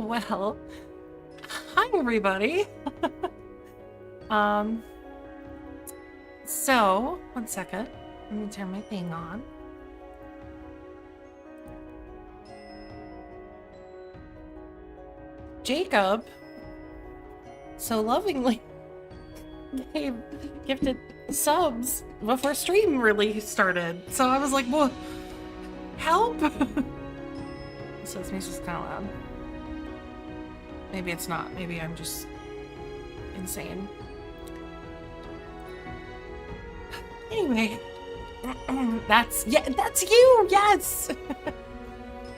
Well, hi everybody. So, one second. Let me turn my thing on. Jacob so lovingly gifted subs before stream really started. So I was like, well, help. So this music's kind of loud. Maybe it's not. Maybe I'm just insane. Anyway, that's you. Yes.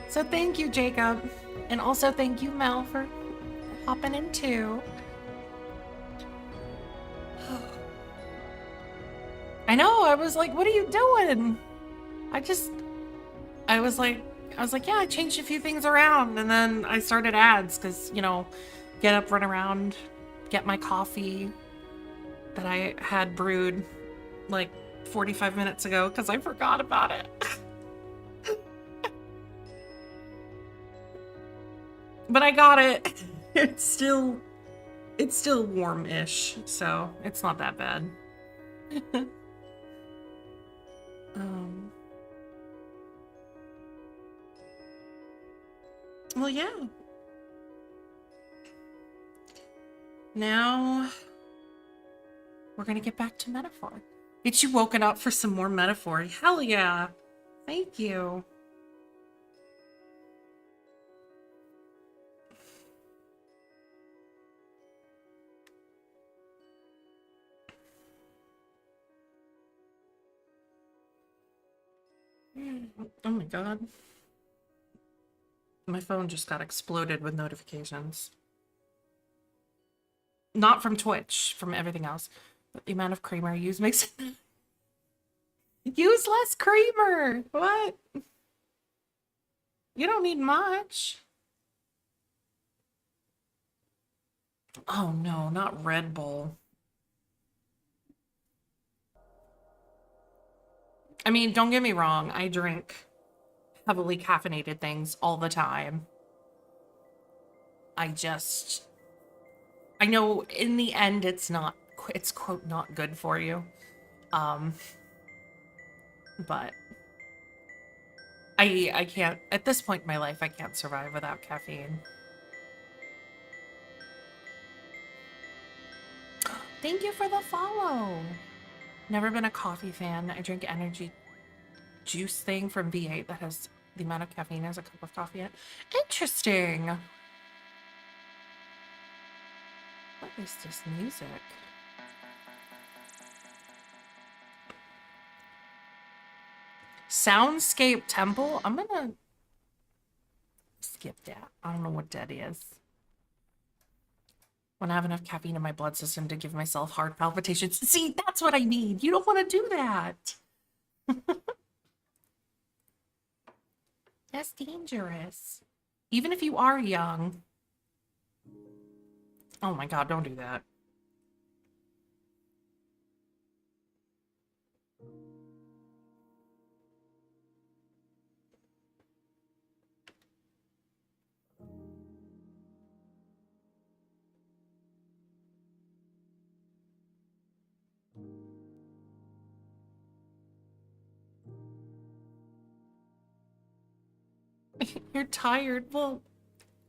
So thank you, Jacob, and also thank you, Mel, for hopping in too. I know. I was like, what are you doing? I was like, yeah, I changed a few things around, and then I started ads because, you know, get up, run around, get my coffee that I had brewed like 45 minutes ago because I forgot about it. But I got it. It's still warm-ish, so it's not that bad. Well, yeah. Now we're gonna get back to metaphor. Get you woken up for some more metaphor. Hell yeah. Thank you. Oh my god. My phone just got exploded with notifications. Not from Twitch, from everything else. But the amount of creamer I use makes it... Use less creamer! What? You don't need much. Oh no, not Red Bull. I mean, don't get me wrong, I drink heavily caffeinated things all the time. I know in the end it's quote not good for you. But I can't, at this point in my life, I can't survive without caffeine. Thank you for the follow. Never been a coffee fan. I drink energy juice thing from V8 that has the amount of caffeine as a cup of coffee in it. Interesting. What is this music? Soundscape Temple? I'm gonna skip that. I don't know what that is. When I have enough caffeine in my blood system to give myself heart palpitations. See, that's what I need. You don't want to do that. That's dangerous. Even if you are young. Oh my god, don't do that. You're tired. Well,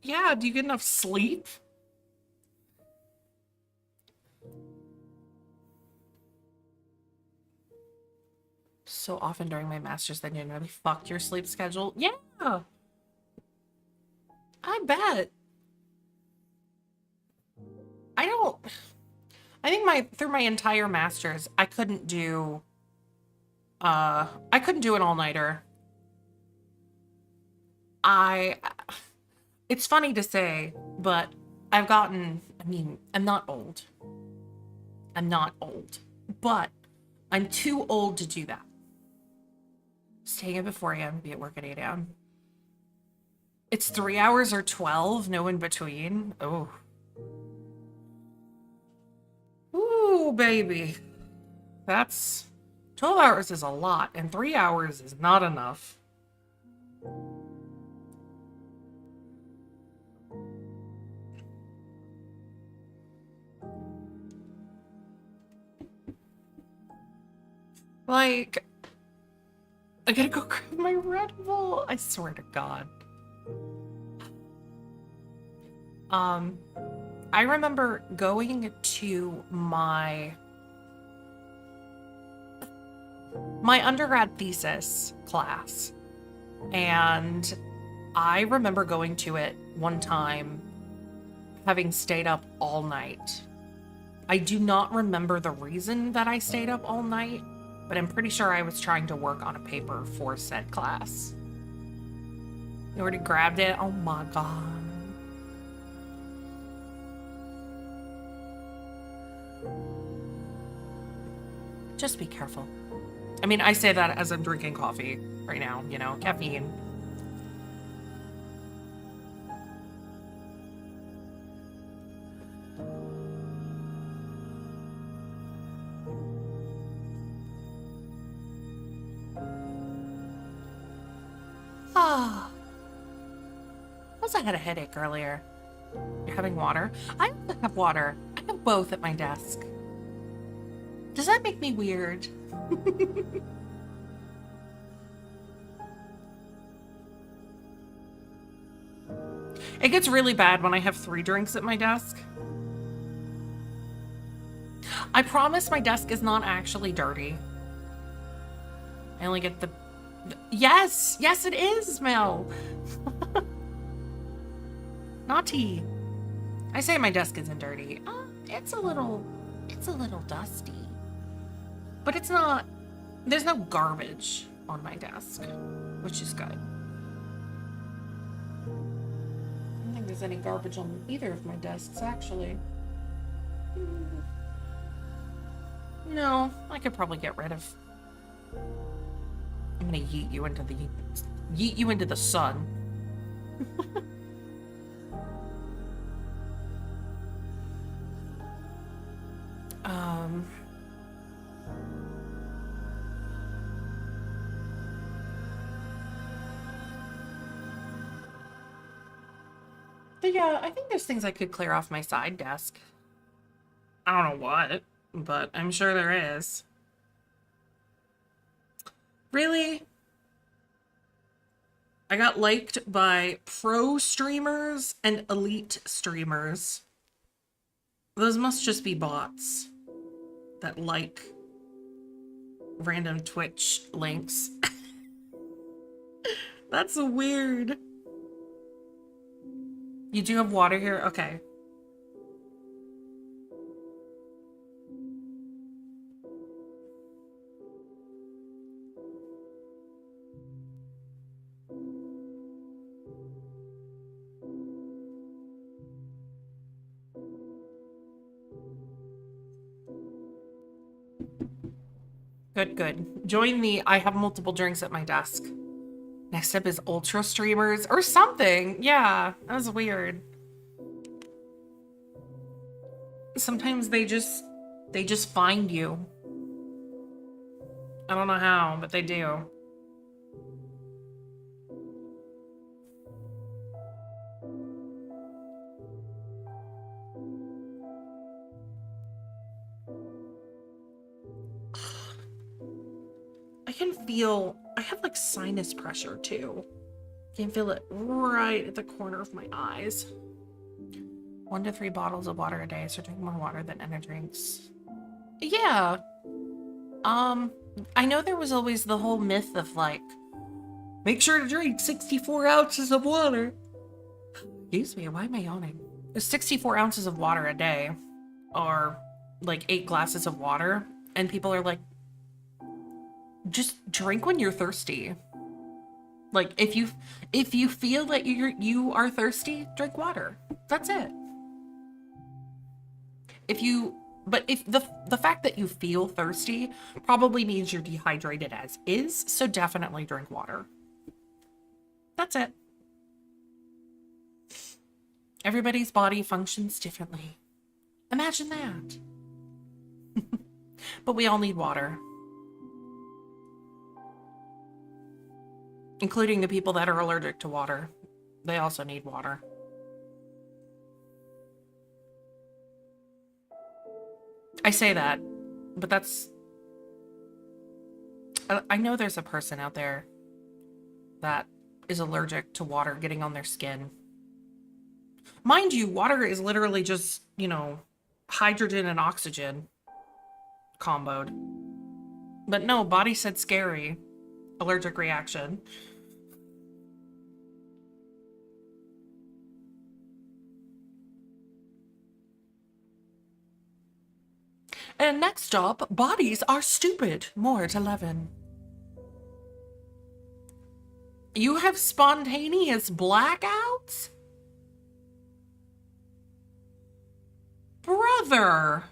yeah, do you get enough sleep? So often during my master's that you nearly fucked your sleep schedule. Yeah. I bet. I think through my entire master's, I couldn't do an all-nighter. It's funny to say, but I'm not old. I'm not old, but I'm too old to do that. Staying up at 4 a.m. be at work at 8 a.m. It's 3 hours or 12, no in between. Oh. Ooh, baby. That's 12 hours is a lot, and 3 hours is not enough. Like, I gotta go grab my Red Bull. I swear to God. I remember going to my undergrad thesis class, and I remember going to it one time, having stayed up all night. I do not remember the reason that I stayed up all night, but I'm pretty sure I was trying to work on a paper for said class. You already grabbed it? Oh my God. Just be careful. I mean, I say that as I'm drinking coffee right now, you know, caffeine. Ah. Plus, I had a headache earlier. You're having water? I also have water. I have both at my desk. Does that make me weird? It gets really bad when I have 3 drinks at my desk. I promise my desk is not actually dirty. I only get the... Yes! Yes, it is, Mel! Naughty. I say my desk isn't dirty. It's a little dusty. But it's not... There's no garbage on my desk, which is good. I don't think there's any garbage on either of my desks, actually. No, I could probably get rid of... I'm gonna yeet you into the sun. But yeah, I think there's things I could clear off my side desk. I don't know what, but I'm sure there is. Really? I got liked by pro streamers and elite streamers. Those must just be bots that like random Twitch links. That's weird. You do have water here? Okay. Good, good. Join me. I have multiple drinks at my desk. Next up is ultra streamers or something. Yeah, that was weird. Sometimes they just find you. I don't know how, but they do. I can feel, I have like sinus pressure too. I can feel it right at the corner of my eyes. 1 to 3 bottles of water a day, so drink more water than energy drinks. Yeah. I know there was always the whole myth of like, make sure to drink 64 ounces of water. Excuse me, why am I yawning? 64 ounces of water a day, or like 8 glasses of water, and people are like, just drink when you're thirsty. Like if you feel that you are thirsty, drink water. That's it. But if the fact that you feel thirsty probably means you're dehydrated as is, so definitely drink water. That's it. Everybody's body functions differently. Imagine that. But we all need water. Including the people that are allergic to water. They also need water. I say that, but that's I know there's a person out there that is allergic to water getting on their skin. Mind you, water is literally just, you know, hydrogen and oxygen comboed. But no, body said scary. Allergic reaction. And next up, bodies are stupid. More at 11. You have spontaneous blackouts? Brother.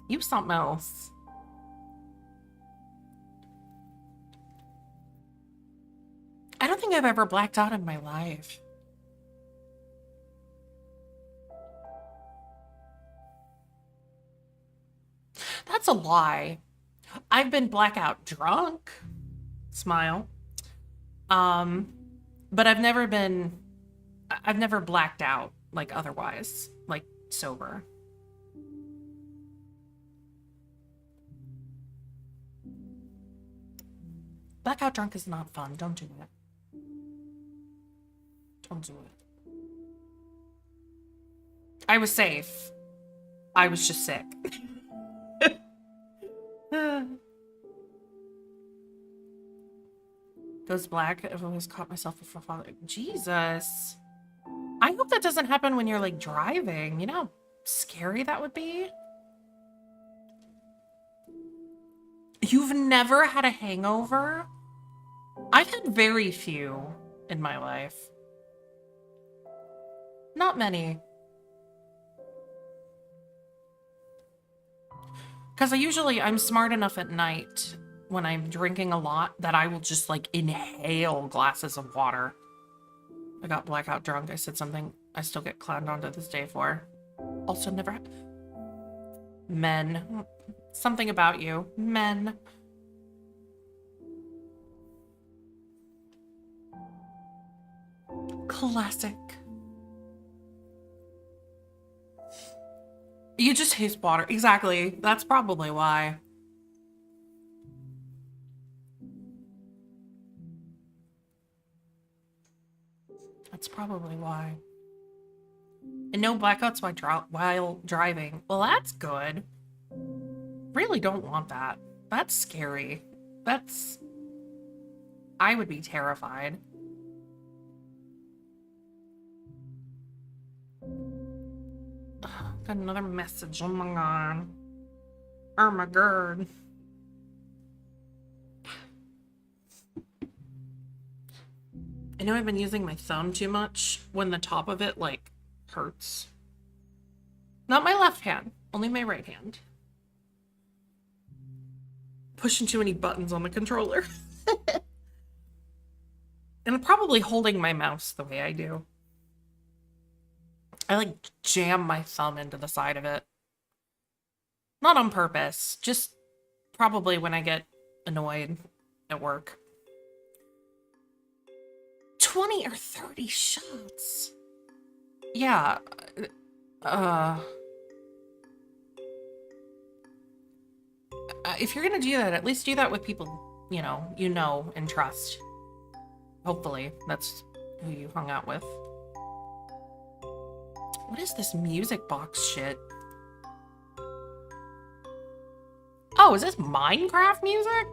You something else. I don't think I've ever blacked out in my life. That's a lie. I've been blackout drunk. Smile. But I've never blacked out like otherwise, like sober. Blackout drunk is not fun. Don't do it. Don't do it. I was safe. I was just sick. Goes black. I've always caught myself before falling. Jesus. I hope that doesn't happen when you're like driving. You know how scary that would be? You've never had a hangover? I've had very few in my life. Not many. Because I'm smart enough at night when I'm drinking a lot that I will just like inhale glasses of water. I got blackout drunk. I said something I still get clowned on to this day for. Also never had... Men. Something about you. Men. Classic. You just taste water. Exactly. That's probably why. That's probably why. And no blackouts while driving. Well, that's good. Really don't want that. That's scary. I would be terrified. Got another message. Oh my god. Oh my god. I know I've been using my thumb too much when the top of it, like, hurts. Not my left hand, only my right hand. Pushing too many buttons on the controller. And I'm probably holding my mouse the way I do. I like jam my thumb into the side of it. Not on purpose, just probably when I get annoyed at work. 20 or 30 shots. Yeah. If you're gonna do that, at least do that with people, you know and trust. Hopefully, that's who you hung out with. What is this music box shit? Oh, is this Minecraft music?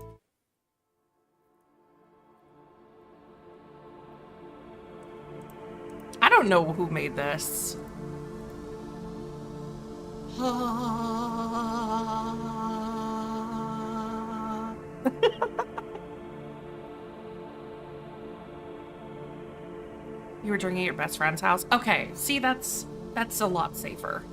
I don't know who made this. You were drinking at your best friend's house? Okay, see, that's a lot safer.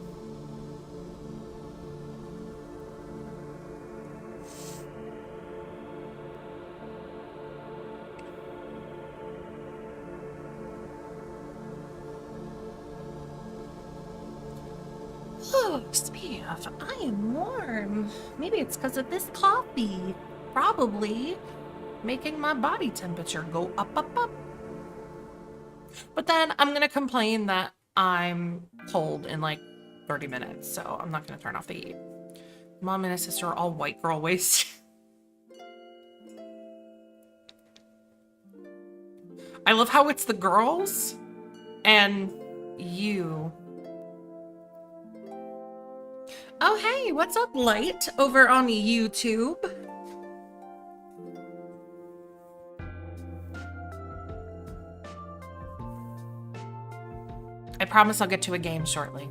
Oh, speaking of, I am warm. Maybe it's because of this coffee. Probably making my body temperature go up, up, up. But then I'm gonna complain that I'm cold in like 30 minutes, so I'm not gonna turn off the heat. Mom and his sister are all white girl waist. I love how it's the girls and you. Oh, hey, what's up, Light, over on YouTube? I promise I'll get to a game shortly.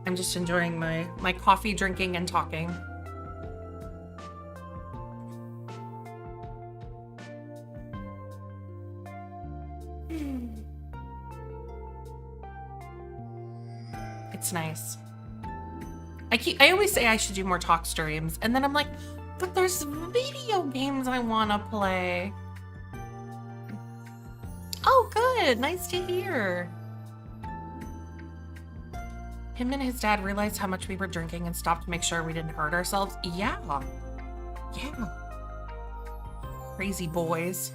I'm just enjoying my coffee drinking and talking. It's nice. I always say I should do more talk streams, and then I'm like, but there's video games I want to play. Oh, good. Nice to hear. Him and his dad realized how much we were drinking and stopped to make sure we didn't hurt ourselves. Yeah. Yeah. Crazy boys.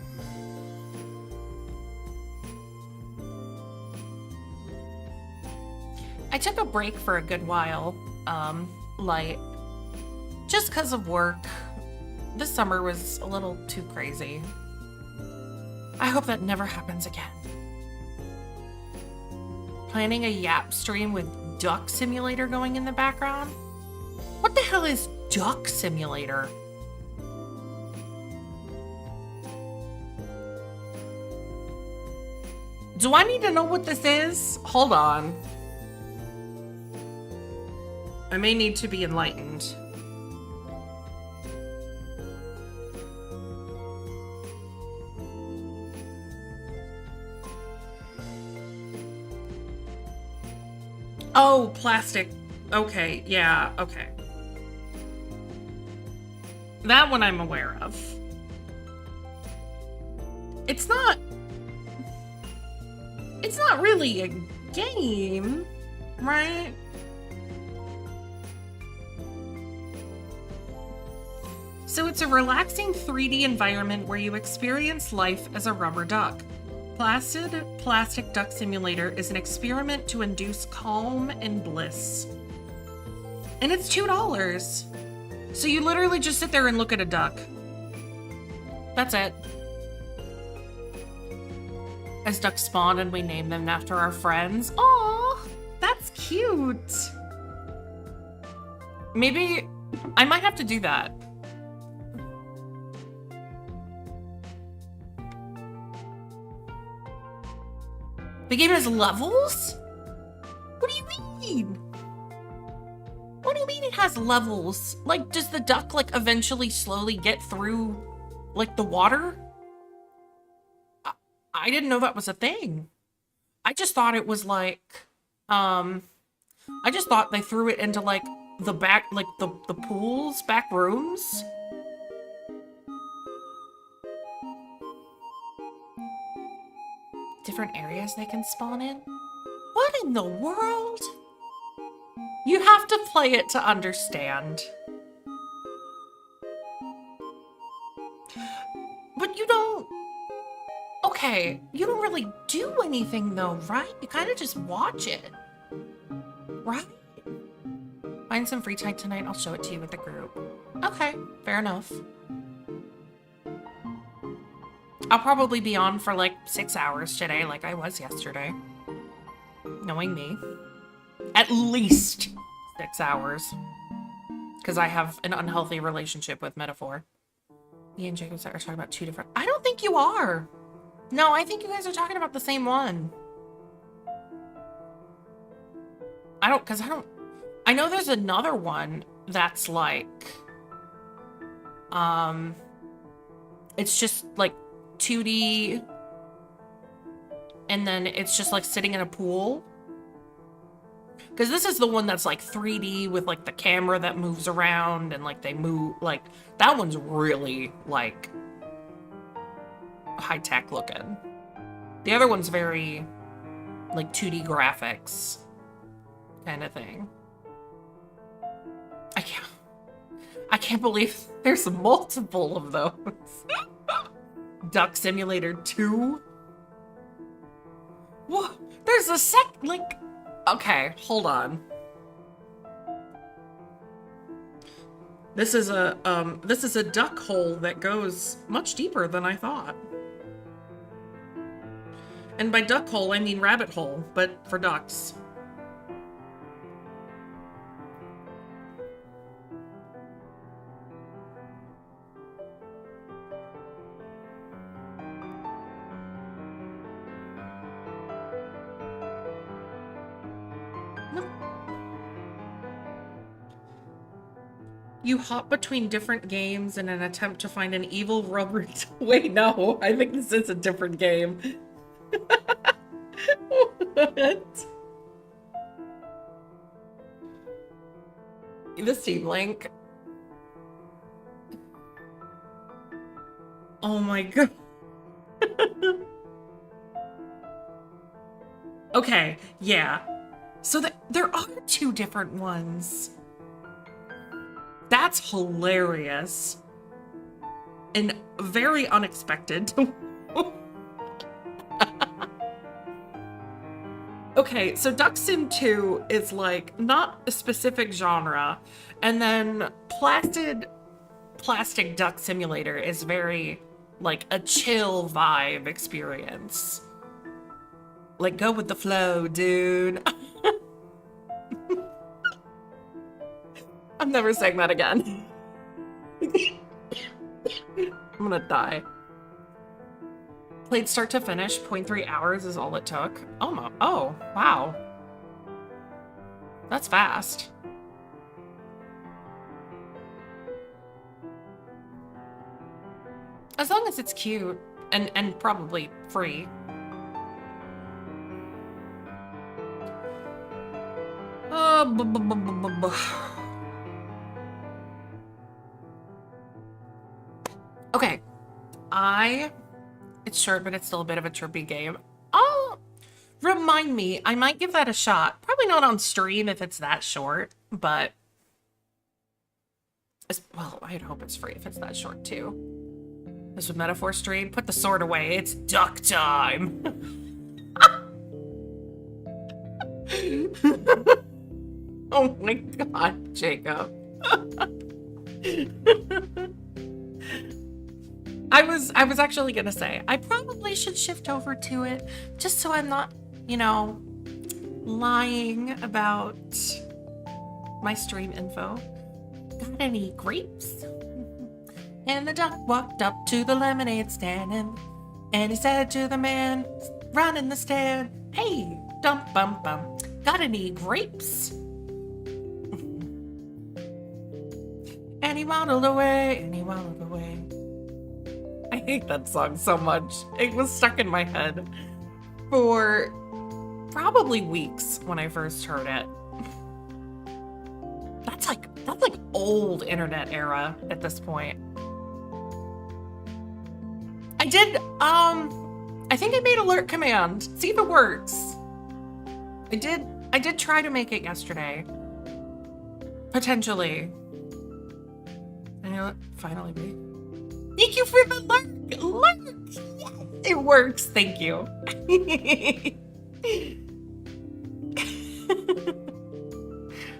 I took a break for a good while, like, just because of work. This summer was a little too crazy. I hope that never happens again. Planning a Yap stream with Duck Simulator going in the background? What the hell is Duck Simulator? Do I need to know what this is? Hold on. I may need to be enlightened. Oh, plastic. Okay, yeah, okay. That one I'm aware of. It's not really a game, right? So it's a relaxing 3D environment where you experience life as a rubber duck. Placid Plastic Duck Simulator is an experiment to induce calm and bliss. And it's $2. So you literally just sit there and look at a duck. That's it. As ducks spawn and we name them after our friends. Aw, that's cute. Maybe I might have to do that. The game has levels? What do you mean? What do you mean it has levels? Like, does the duck, like, eventually slowly get through, like, the water? I didn't know that was a thing. I just thought it was, like, I just thought they threw it into, like, the back, like, the pools, back rooms. Different areas they can spawn in? What in the world? You have to play it to understand. But you don't... Okay, you don't really do anything though, right? You kind of just watch it. Right? Find some free time tonight, I'll show it to you with the group. Okay, fair enough. I'll probably be on for like 6 hours today, like I was yesterday. Knowing me. At least 6 hours. Because I have an unhealthy relationship with metaphor. Me and Jacob are talking about two different... I don't think you are. No, I think you guys are talking about the same one. I know there's another one that's like... It's just like 2D, and then it's just like sitting in a pool. Because this is the one that's like 3D with like the camera that moves around and like they move, like that one's really like high tech looking. The other one's very like 2D graphics kind of thing. I can't believe there's multiple of those. Duck Simulator 2? What? There's a like, okay, hold on. This is a duck hole that goes much deeper than I thought. And by duck hole, I mean rabbit hole, but for ducks. You hop between different games in an attempt to find an evil rubber. Wait, no, I think this is a different game. What? The Steam Link. Oh my god. Okay, yeah. So there are two different ones. That's hilarious. And very unexpected. Okay, so Duck Sim 2 is like not a specific genre. And then Plastic Duck Simulator is very like a chill vibe experience. Like, go with the flow, dude. I'm never saying that again. I'm gonna die. Played start to finish, 0.3 hours is all it took. Oh, wow. That's fast. As long as it's cute and probably free. Okay, it's short, but it's still a bit of a trippy game. Oh, remind me, I might give that a shot. Probably not on stream if it's that short, but well, I'd hope it's free if it's that short too. This would metaphor stream. Put the sword away. It's duck time. Oh my god, Jacob. I was actually gonna say, I probably should shift over to it just so I'm not, you know, lying about my stream info. Got any grapes? And the duck walked up to the lemonade stand and he said to the man running the stand, "Hey, dum bum bum, got any grapes?" And he waddled away, and he waddled away. I hate that song so much. It was stuck in my head for probably weeks when I first heard it. That's like old internet era at this point. I think I made alert command. See if it works. I did try to make it yesterday. Potentially. I know it finally made. Thank you for the lurk! Lurk! Yes, it works. Thank you.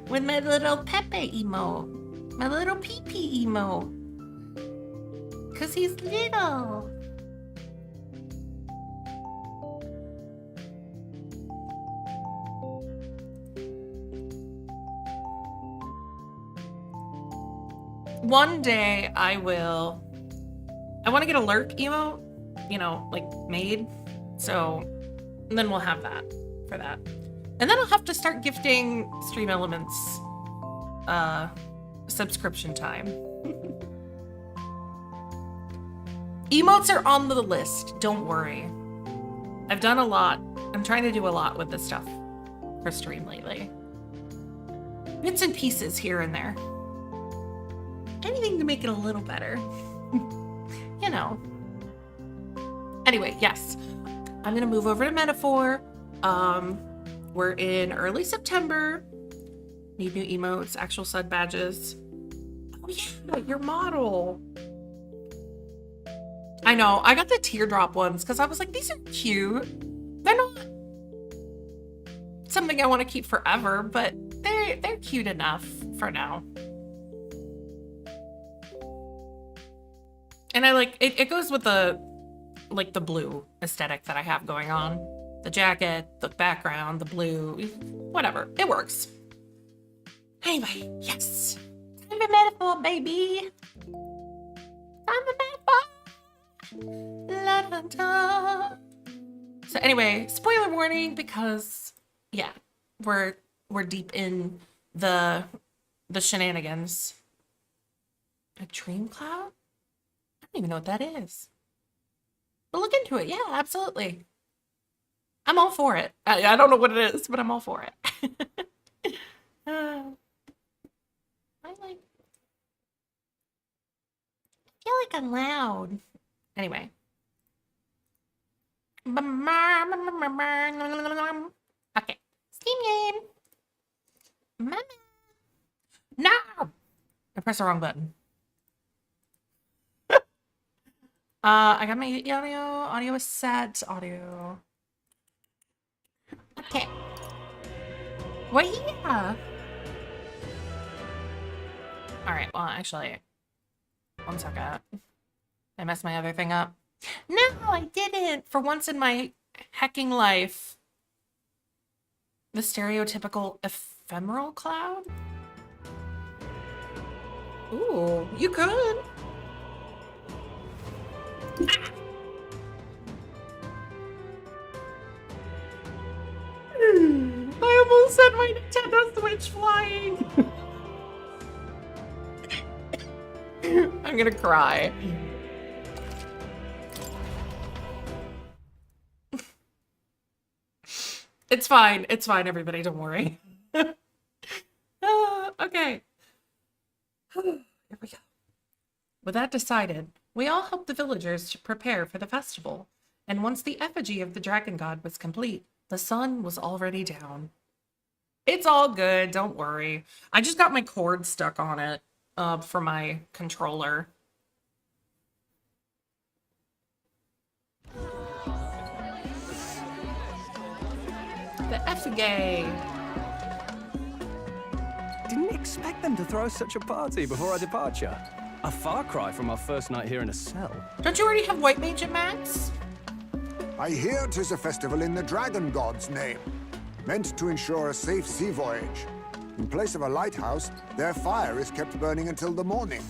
With my little Pepe emo. My little pee-pee emo. 'Cause he's little. One day I want to get a lurk emote, you know, like made. So, and then we'll have that for that. And then I'll have to start gifting Stream Elements subscription time. Emotes are on the list, don't worry. I've done a lot. I'm trying to do a lot with this stuff for stream lately. Bits and pieces here and there. Anything to make it a little better. You know. Anyway, yes. I'm gonna move over to Metaphor. We're in early September. Need new emotes, actual sud badges. Oh yeah, your model. I know, I got the teardrop ones because I was like, these are cute. They're not something I want to keep forever, but they're cute enough for now. And I like it goes with the blue aesthetic that I have going on. The jacket, the background, the blue, whatever. It works. Anyway, yes. Time for metaphor, baby. Time for metaphor. La da da. So anyway, spoiler warning because yeah, we're deep in the shenanigans. A dream cloud? I don't even know what that is. But look into it. Yeah, absolutely. I'm all for it. I don't know what it is, but I'm all for it. I feel like I'm loud. Anyway. Okay. Steam game. Mama. No! I pressed the wrong button. I got my audio is set, audio. Okay. Well, yeah. Alright, well, actually, one second. I messed my other thing up. No, I didn't. For once in my hecking life. The stereotypical ephemeral cloud? Ooh, you could. Ah. I almost sent my Nintendo Switch flying. I'm gonna cry. It's fine, everybody, don't worry. Okay. Here we go. With that decided, we all helped the villagers to prepare for the festival, and once the effigy of the dragon god was complete, the sun was already down. It's all good, don't worry. I just got my cord stuck on it for my controller. The effigy. Didn't expect them to throw such a party before our departure. A far cry from our first night here in a cell. Don't you already have White Mage and Max? I hear 'tis a festival in the dragon god's name, meant to ensure a safe sea voyage. In place of a lighthouse, their fire is kept burning until the morning.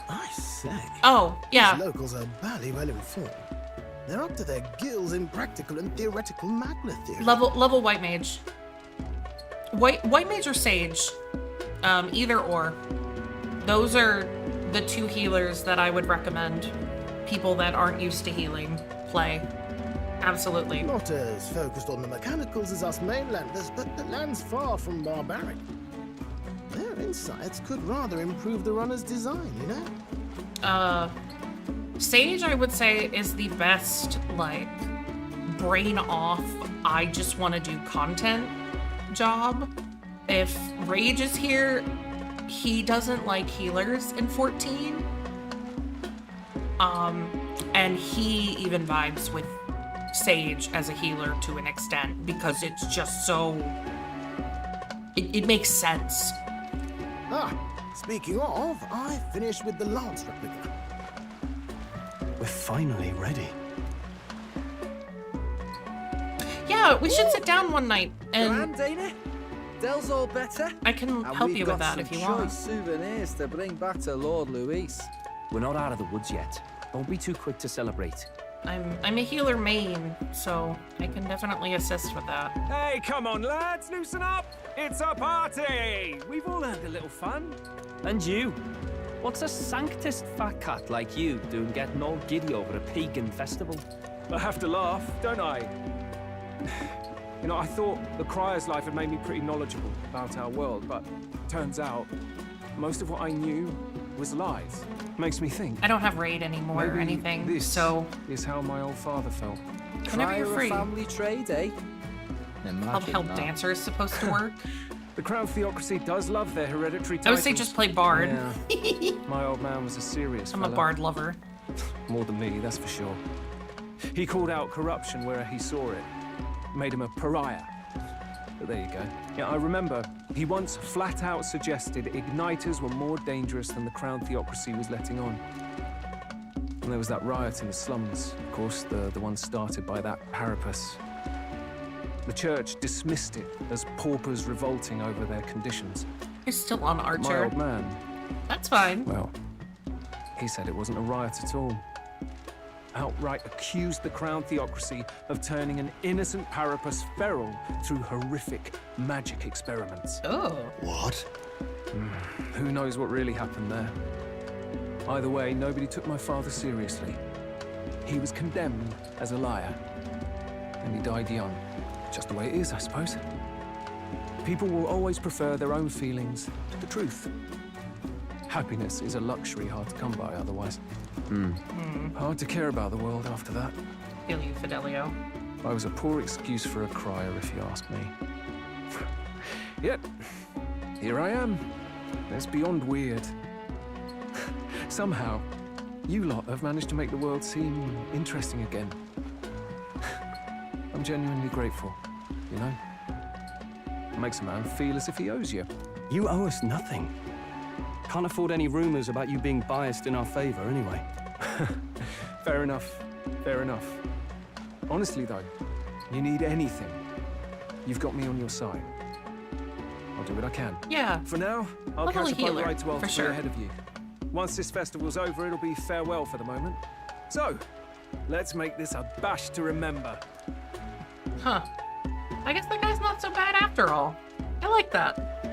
I say. Oh, yeah. These locals are barely well informed. They're up to their gills in practical and theoretical magna theory. Level White Mage. White Mage or Sage. Either or. Those are the two healers that I would recommend people that aren't used to healing play. Absolutely. Not as focused on the mechanicals as us mainlanders, but the land's far from barbaric. Their insights could rather improve the runner's design, you know? Sage, I would say, is the best, like, brain off, I just want to do content job. If Rage is here, he doesn't like healers in 14. And he even vibes with Sage as a healer to an extent because it's just so... It makes sense. Ah, speaking of, I finished with the lance replica. We're finally ready. Yeah, we should sit down one night and... Dana? Dell's all better? I can help you with that if you want. We've got some choice souvenirs to bring back to Lord Luis. We're not out of the woods yet. Don't be too quick to celebrate. I'm a healer main, so I can definitely assist with that. Hey, come on, lads, loosen up! It's a party! We've all had a little fun. And you? What's a sanctist fat cat like you doing getting all giddy over a pagan festival? I have to laugh, don't I? You know, I thought the Crier's life had made me pretty knowledgeable about our world, but turns out most of what I knew was lies. Makes me think. I don't have raid anymore or anything, this so... is how my old father felt. Whenever you're free. Family trade, eh? How Dancer is supposed to work. The Crown Theocracy does love their hereditary titles. I would say just play Bard. Yeah. My old man was a serious I'm fella. a Bard lover. More than me, that's for sure. He called out corruption where he saw it. Made him a pariah. But there you go. Yeah, I remember he once flat out suggested igniters were more dangerous than the Crown Theocracy was letting on. And there was that riot in the slums, of course, the one started by that Parapus. The church dismissed it as paupers revolting over their conditions. You're still on My Archer. old man, That's fine. well, he said it wasn't a riot at all. Outright accused the Crown Theocracy of turning an innocent Parapus feral through horrific magic experiments. Oh. What? Who knows what really happened there? Either way, nobody took my father seriously. He was condemned as a liar, and he died young. Just the way it is, I suppose. People will always prefer their own feelings to the truth. Happiness is a luxury hard to come by otherwise. Hard to care about the world after that. Feel you, Fidelio. I was a poor excuse for a crier, if you ask me. Yet, here I am. It's beyond weird. Somehow, you lot have managed to make the world seem interesting again. I'm genuinely grateful, you know? It makes a man feel as if he owes you. You owe us nothing. Can't afford any rumors about you being biased in our favor anyway. Fair enough. Fair enough. Honestly, though, you need anything, you've got me on your side. I'll do what I can. Yeah. For now, I'll Level catch a a boat healer, ride to for Alpha sure. ahead of you. Once this festival's over, it'll be farewell for the moment. So, let's make this a bash to remember. Huh. I guess that guy's not so bad after all. I like that.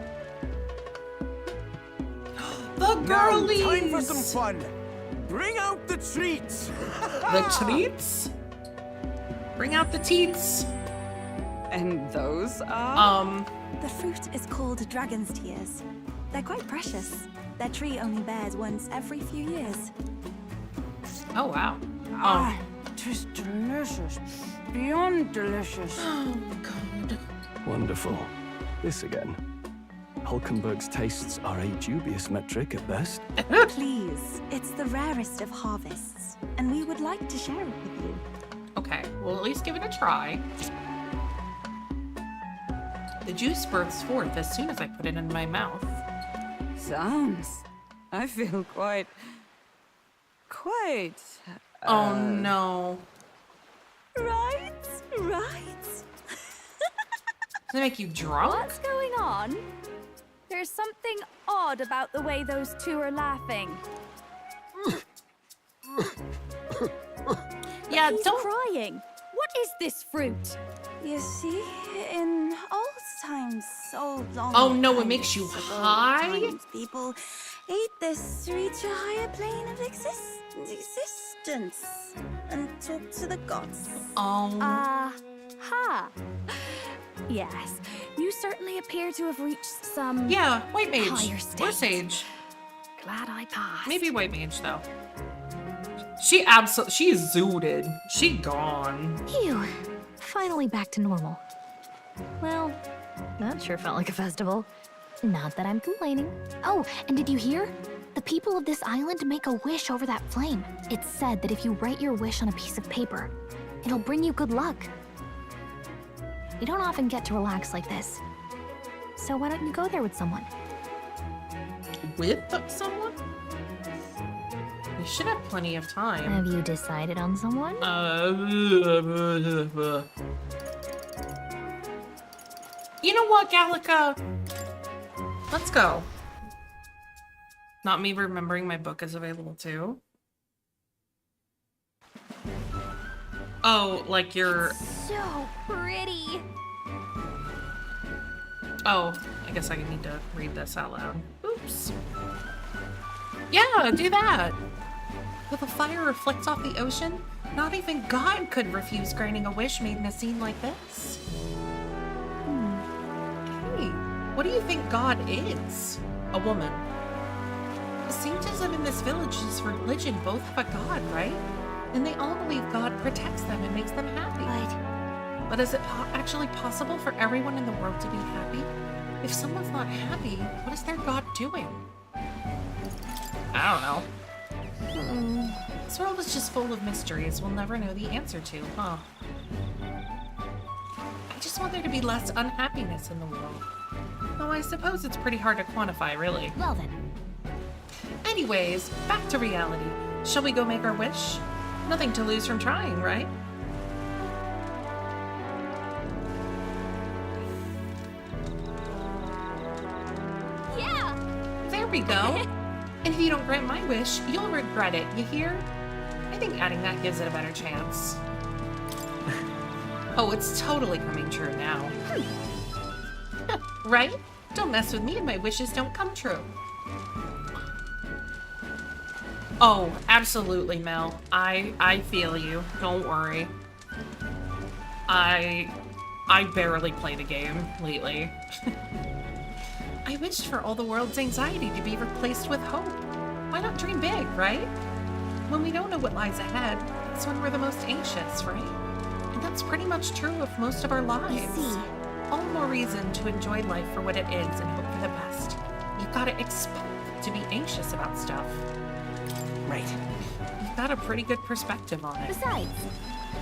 The girlies! Now, time for some fun. Bring out the treats. The treats? Bring out the teats. And those are? The fruit is called dragon's tears. They're quite precious. Their tree only bears once every few years. Oh, wow. Tis delicious. Beyond delicious. Oh, God. Wonderful. This again. Hulkenberg's tastes are a dubious metric at best. Please, it's the rarest of harvests, and we would like to share it with you. Okay, we'll at least give it a try. The juice bursts forth as soon as I put it in my mouth. Sounds. I feel quite. Oh, no. Right? Does it make you drunk? What's going on? There's something odd about the way those two are laughing. Yeah, He's don't... crying. What is this fruit? You see, in old times, so long Oh, no, it times makes you ago, high? times people ate this to reach a higher plane of existence and talk to the gods. Oh. Ha. Yes, you certainly appear to have reached some Yeah, white mage. higher Or state. sage. Glad I passed. Maybe white mage, though. She zooted. She gone. Phew. Finally back to normal. Well, that sure felt like a festival. Not that I'm complaining. Oh, and did you hear? The people of this island make a wish over that flame. It's said that if you write your wish on a piece of paper, it'll bring you good luck. You don't often get to relax like this. So why don't you go there with someone? With someone? We should have plenty of time. Have you decided on someone? You know what, Gallica? Let's go. Not me remembering my book is available too. Oh, like you're... So pretty. Oh, I guess I need to read this out loud. Oops. Yeah, do that. If the fire reflects off the ocean, not even God could refuse granting a wish made in a scene like this. Hey, what do you think God is? A woman. It seems as if in this village's religion both have a God, right? And they all believe God protects them and makes them happy. But is it actually possible for everyone in the world to be happy? If someone's not happy, what is their God doing? I don't know. This world is just full of mysteries we'll never know the answer to, huh? I just just want there to be less unhappiness in the world. Though I suppose it's pretty hard to quantify, really. Well then. Anyways, back to reality. Shall we go make our wish? Nothing to lose from trying, right? Yeah! There we go. And if you don't grant my wish, you'll regret it, you hear? I think adding that gives it a better chance. Oh, it's totally coming true now. Right? Don't mess with me and my wishes don't come true. Oh, absolutely, Mel. I feel you. Don't worry. I barely play the game lately. I wished for all the world's anxiety to be replaced with hope. Why not dream big, right? When we don't know what lies ahead, it's when we're the most anxious, right? And that's pretty much true of most of our lives. I see. All the more reason to enjoy life for what it is and hope for the best. You've got to expect to be anxious about stuff. Right. You've got a pretty good perspective on it. Besides,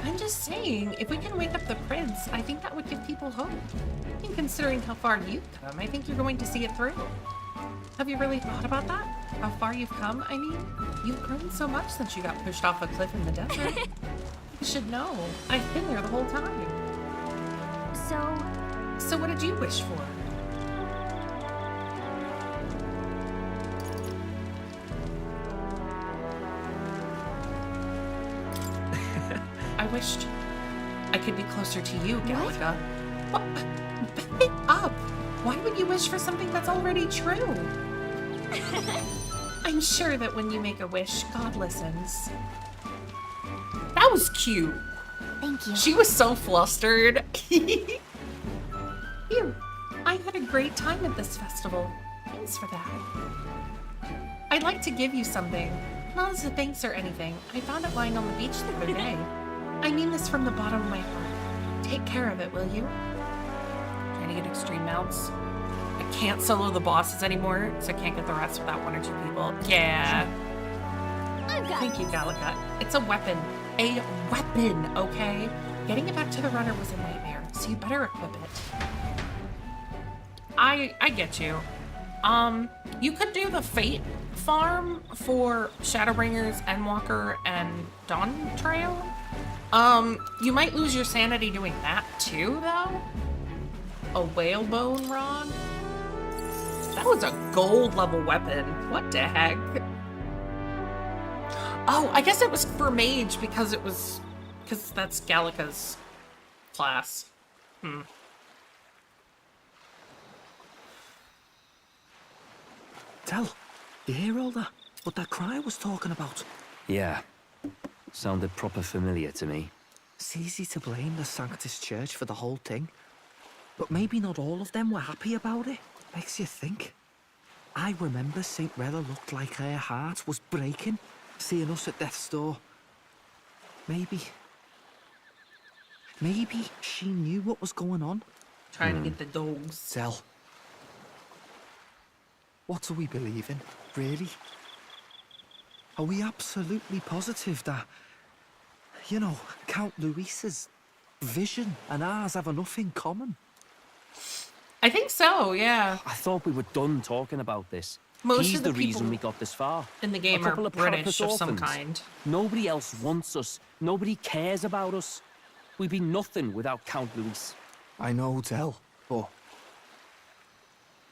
I'm just saying, if we can wake up the prince, I think that would give people hope. And considering how far you've come, I think you're going to see it through. Have you really thought about that? How far you've come, I mean? You've grown so much since you got pushed off a cliff in the desert. You should know. I've been there the whole time. So what did you wish for? I wished I could be closer to you, Gallica. What? Back it up! Why would you wish for something that's already true? I'm sure that when you make a wish, God listens. That was cute. thank you. She was so flustered. Here, I had a great time at this festival. Thanks for that. I'd like to give you something. Not as a thanks or anything. I found it lying on the beach the other day. I mean this from the bottom of my heart. Take care of it, will you? Trying to get extreme mounts. I can't solo the bosses anymore, so I can't get the rest without one or two people. Yeah. I've got Thank you, Gallica. It's a weapon. A weapon, okay? Getting it back to the runner was a nightmare, so you better equip it. I get you. You could do the Fate farm for Shadowbringers, Endwalker, and Dawn Trail. You might lose your sanity doing that too, though. A whalebone rod? That was a gold level weapon. What the heck? Oh, I guess it was for mage because that's Gallica's class. Tell, you hear all that? What that cry was talking about? Yeah. Sounded proper familiar to me. It's easy to blame the Sanctus Church for the whole thing. But maybe not all of them were happy about it. Makes you think. I remember St. Rella looked like her heart was breaking, seeing us at death's door. Maybe she knew what was going on. Trying to get the dogs. Tell. What do we believe in, really? Are we absolutely positive that, you know, Count Luis's vision and ours have enough in common? I think so, yeah. I thought we were done talking about this. Most He's of the the reason people we got this far. in the game A couple are of British platypus of some orphans. kind. Nobody else wants us. Nobody cares about us. We'd be nothing without Count Luis. I know, Del, but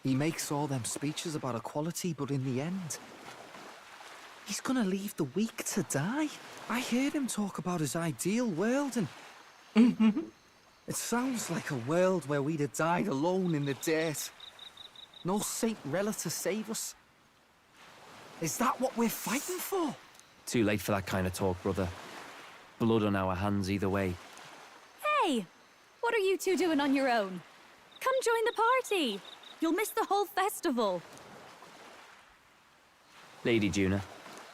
he makes all them speeches about equality, but in the end, he's gonna leave the weak to die. I heard him talk about his ideal world, and it sounds like a world where we'd have died alone in the dirt. No Saint Rella to save us. Is that what we're fighting for? Too late for that kind of talk, brother. Blood on our hands either way. Hey! What are you two doing on your own? Come join the party! You'll miss the whole festival. Lady Juna.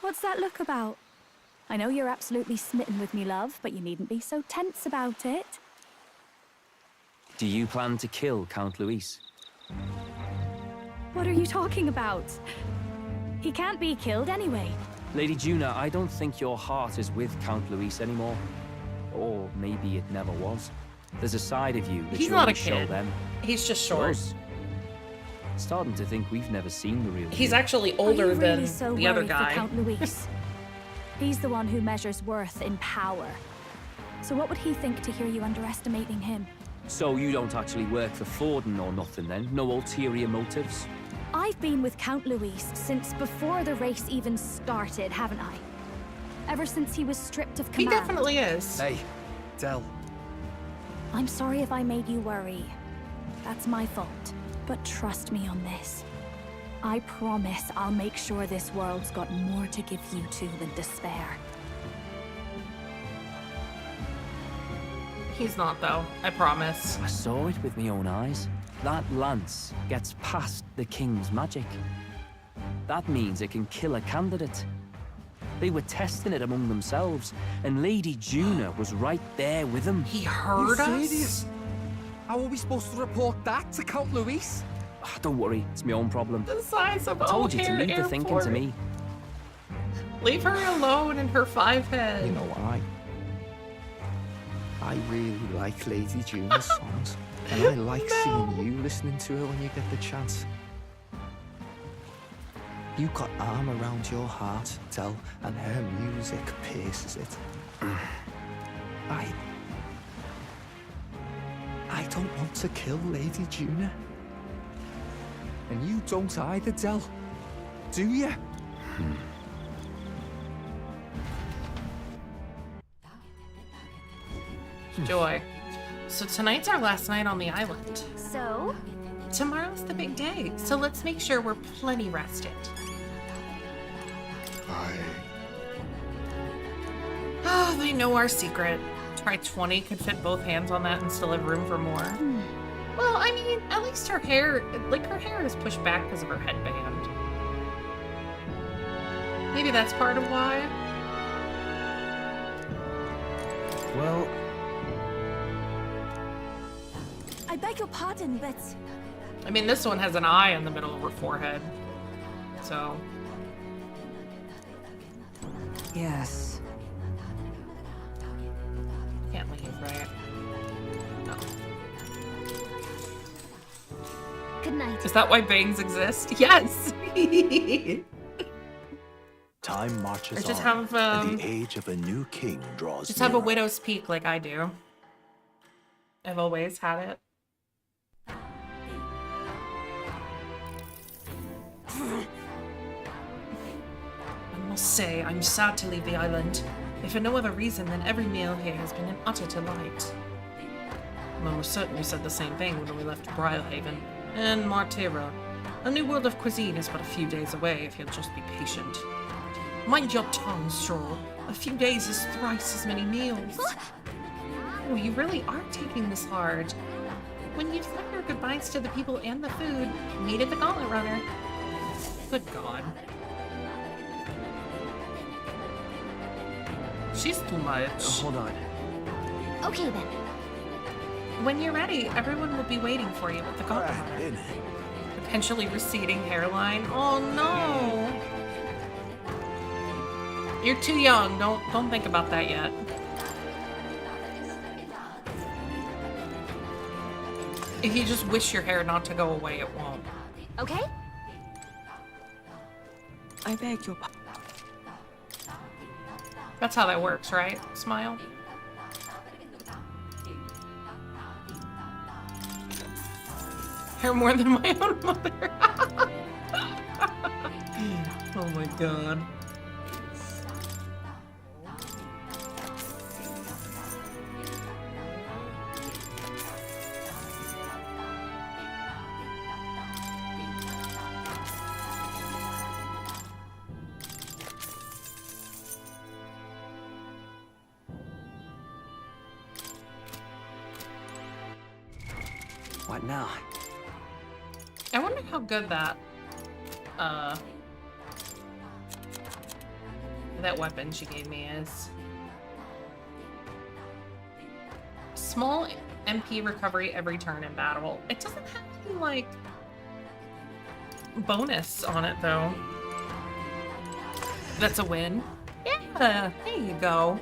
What's that look about? I know you're absolutely smitten with me, love, but you needn't be so tense about it. Do you plan to kill Count Luis? What are you talking about? He can't be killed anyway. Lady Juna, I don't think your heart is with Count Luis anymore. Or maybe it never was. There's a side of you that He's you not a only show kid. them. He's just To short. us. Starting to think we've never seen the real He's you. actually Are older you than really so the other worried for guy. Count Luis? He's the one who measures worth in power. So what would he think to hear you underestimating him? So you don't actually work for Forden or nothing then? No ulterior motives? I've been with Count Luis since before the race even started, haven't I? Ever since he was stripped of He command. definitely is. Hey, Del. I'm sorry if I made you worry. That's my fault. But trust me on this. I promise I'll make sure this world's got more to give you two than despair. He's not, though. I promise. I saw it with my own eyes. That lance gets past the king's magic. That means it can kill a candidate. They were testing it among themselves, and Lady Juna was right there with them. He heard us? Serious? How are we supposed to report that to Count Luis? Don't worry, it's my own problem. The size of I told you to O'Hare leave the thinking to Airport. me. Leave her alone and her 5 head. You know, I really like Lady Juna's songs. And I like seeing you listening to her when you get the chance. You got arm around your heart, Del, and her music pierces it. I don't want to kill Lady Juna. And you don't either, Del. Do you? Joy. So tonight's our last night on the island. So? Tomorrow's the big day, so let's make sure we're plenty rested. Oh, they know our secret. Try 20 could fit both hands on that and still have room for more. Well, I mean, at least her hair, her hair is pushed back because of her headband. Maybe that's part of why. Well, I beg your pardon, but... I mean, this one has an eye in the middle of her forehead. So... Yes. Can't leave, right? No. Good night. Is that why bangs exist? Yes! time marches Or just on, have, and the age of a new king draws Just nearer. have a widow's peak like I do. I've always had it. I must say, I'm sad to leave the island, if for no other reason than every meal here has been an utter delight. Mama certainly said the same thing when we left Briarhaven and Martira. A new world of cuisine is but a few days away if you'll just be patient. Mind your tongue, Stroll. A few days is thrice as many meals. Oh, you really are taking this hard. When you said your goodbyes to the people and the food, you needed the gauntlet runner. Good God. She's too much. Hold on. Okay then. When you're ready, everyone will be waiting for you with the gauntlet runner. Potentially receding hairline. Oh no! You're too young. Don't think about that yet. If you just wish your hair not to go away, it won't. Okay? I beg your pardon. That's how that works, right? Smile. Hair more than my own mother. Oh my God. What now? I wonder how good that that weapon she gave me is. Small MP recovery every turn in battle. It doesn't have any, like, bonus on it, though. That's a win. Yeah, there you go.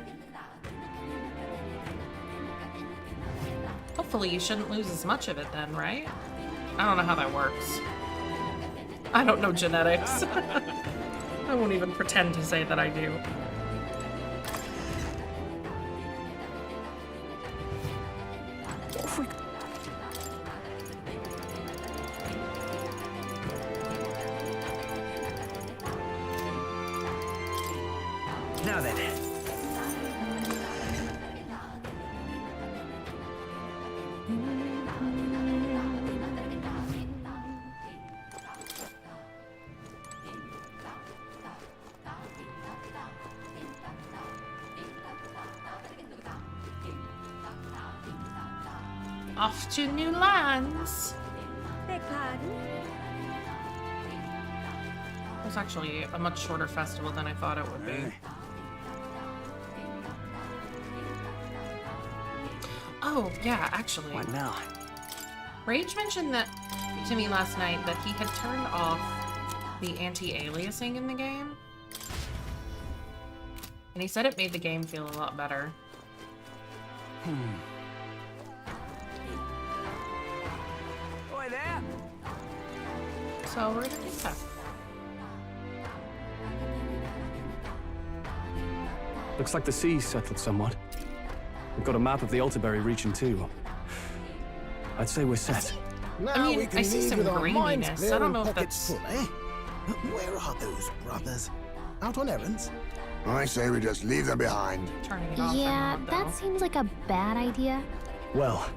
Hopefully you shouldn't lose as much of it then, right? I don't know how that works. I don't know genetics. I won't even pretend to say that I do. Now then. Off to new lands. Beg pardon? It was actually a much shorter festival than I thought it would be. Oh, yeah, actually. What now? Rage mentioned that to me last night that he had turned off the anti-aliasing in the game. And he said it made the game feel a lot better. Boy there! So we're gonna do that. Looks like the sea's settled somewhat. We've got a map of the Altaberry region too. I'd say we're set. Now I mean, we can I see leave some with our minds graininess. clear I don't and know if pockets that's... full, eh? Where are those brothers? Out on errands? I say we just leave them behind. Turning it off. Yeah, I'm not, that though. seems like a bad idea. Well,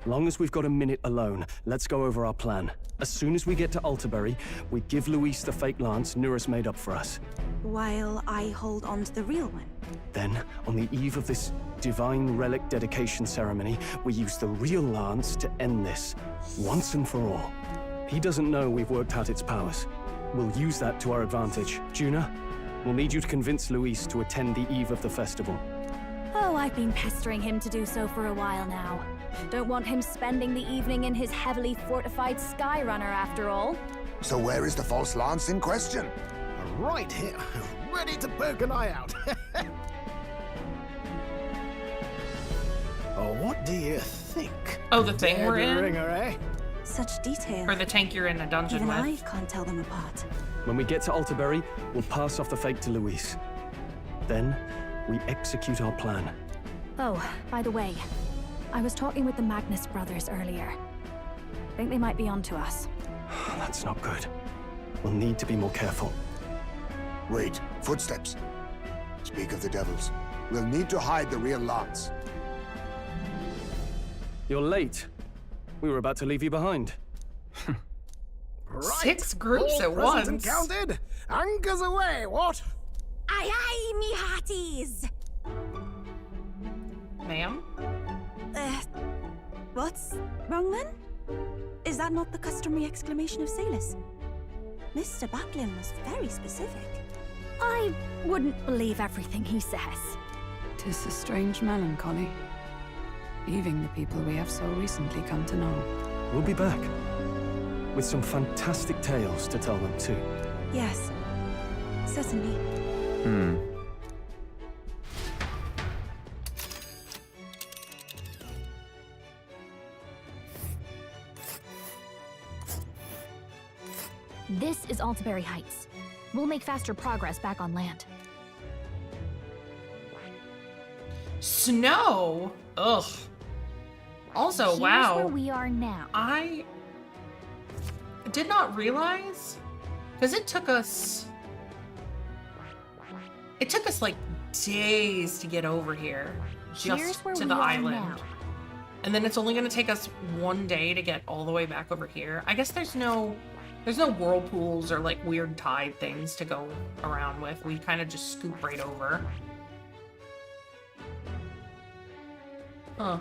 long as we've got a minute alone, let's go over our plan. As soon as we get to Altaberry, we give Luis the fake lance Nuris made up for us. While I hold on to the real one. Then, on the eve of this divine relic dedication ceremony, we use the real lance to end this, once and for all. He doesn't know we've worked out its powers. We'll use that to our advantage. Juna, we'll need you to convince Luis to attend the eve of the festival. Oh, I've been pestering him to do so for a while now. Don't want him spending the evening in his heavily fortified Skyrunner after all. So where is the false lance in question? Right here, ready to poke an eye out. Oh, what do you think? Oh, the thing we're in? Ringer, eh? Such detail. Or the tank you're in a dungeon Even I with. can't tell them apart. When we get to Altaberry, we'll pass off the fake to Luis. Then, we execute our plan. Oh, by the way, I was talking with the Magnus brothers earlier. Think they might be onto us. That's not good. We'll need to be more careful. Wait, footsteps. Speak of the devils. We'll need to hide the real lance. You're late. We were about to leave you behind. Right. 6 groups All at present and once. counted. Anchors away, what? Aye, aye, me hearties! Ma'am? What's wrong then? Is that not the customary exclamation of sailors? Mr. Buckland was very specific. I wouldn't believe everything he says. 'Tis a strange melancholy, leaving the people we have so recently come to know. We'll be back. With some fantastic tales to tell them too. Yes, certainly. This is Altaberry Heights. We'll make faster progress back on land. Snow? Ugh. Also, Here's wow. where we are now. I did not realize, because it took us like days to get over here, Here's just where to we the are island. now. And then it's only going to take us 1 day to get all the way back over here. I guess there's no whirlpools or like weird tide things to go around with. We kind of just scoop right over. Huh.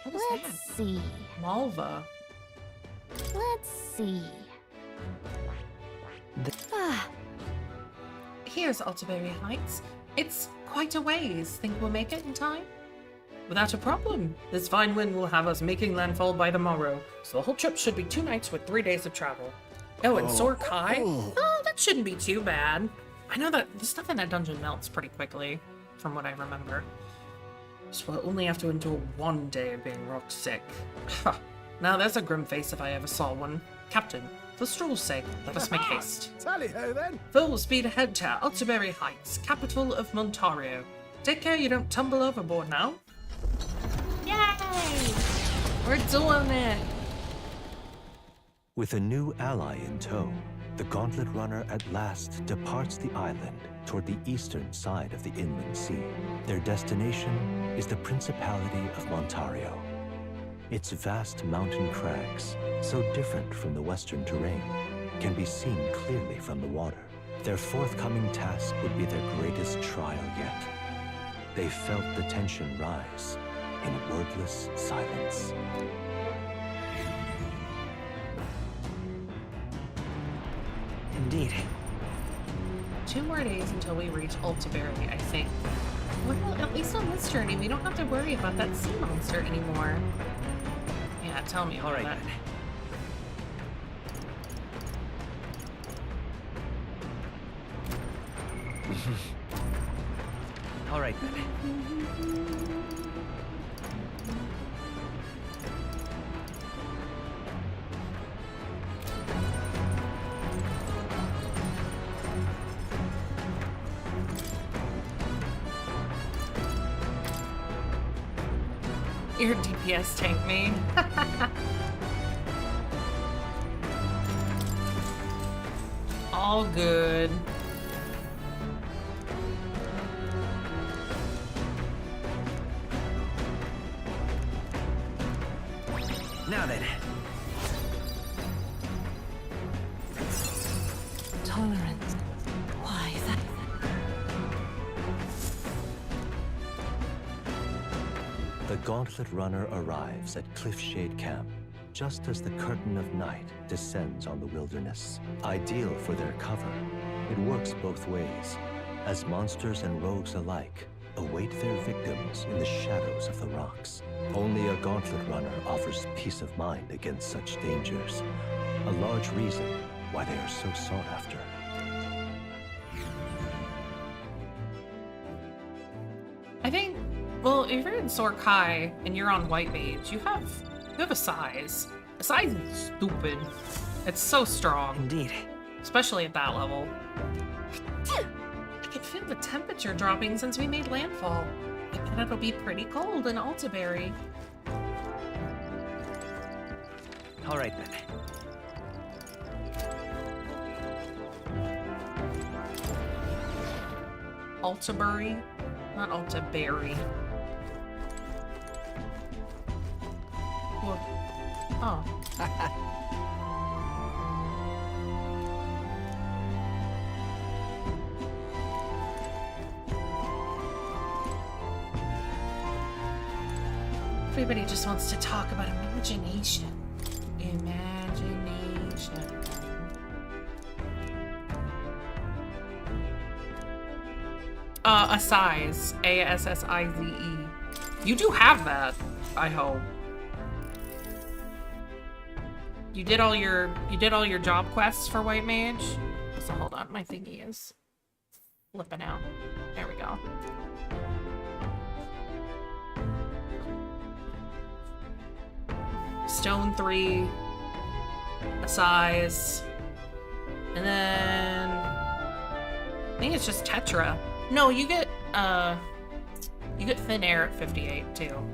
What is Let's that? see. Malva. Let's see. Here's Altaberry Heights. It's quite a ways. Think we'll make it in time? Without a problem. This fine wind will have us making landfall by the morrow, so the whole trip should be 2 nights with 3 days of travel. Oh, and Soar Kai? Oh, that shouldn't be too bad. I know that the stuff in that dungeon melts pretty quickly. from what I remember. So we'll only have to endure 1 day of being rock sick. Now there's a grim face if I ever saw one. Captain, for stroll's sake, let us make haste. Tally-ho then! Full speed ahead to Altaberry Heights, capital of Montario. Take care you don't tumble overboard now. Yay! We're doing it! With a new ally in tow, the Gauntlet Runner at last departs the island toward the eastern side of the inland sea. Their destination is the Principality of Montario. Its vast mountain crags, so different from the western terrain, can be seen clearly from the water. Their forthcoming task would be their greatest trial yet. They felt the tension rise in wordless silence. Indeed. 2 more days until we reach Altaberry, I think. Well, at least on this journey, we don't have to worry about that sea monster anymore. Yeah, tell me about that. All right then. Your DPS tank main. All good. Now then. Tolerance. Why that? The Gauntlet Runner arrives at Cliffshade Camp just as the curtain of night descends on the wilderness. Ideal for their cover, it works both ways, as monsters and rogues alike await their victims in the shadows of the rocks. Only a Gauntlet Runner offers peace of mind against such dangers, a large reason why they are so sought after. I think, well, if you're in Sorkai and you're on White Mage, you have a size. A size is stupid. It's so strong. Indeed. Especially at that level. I can feel the temperature dropping since we made landfall. I bet it'll be pretty cold in Altaberry. All right then. Altaberry? Not Altaberry. Well, oh. Everybody just wants to talk about imagination. Imagination. A size. A-S-S-I-Z-E. You do have that, I hope. You did all your job quests for White Mage? So hold on, my thingy is flipping out. There we go. Stone 3, a size, and then I think it's just Tetra. No, you get Thin Air at 58 too.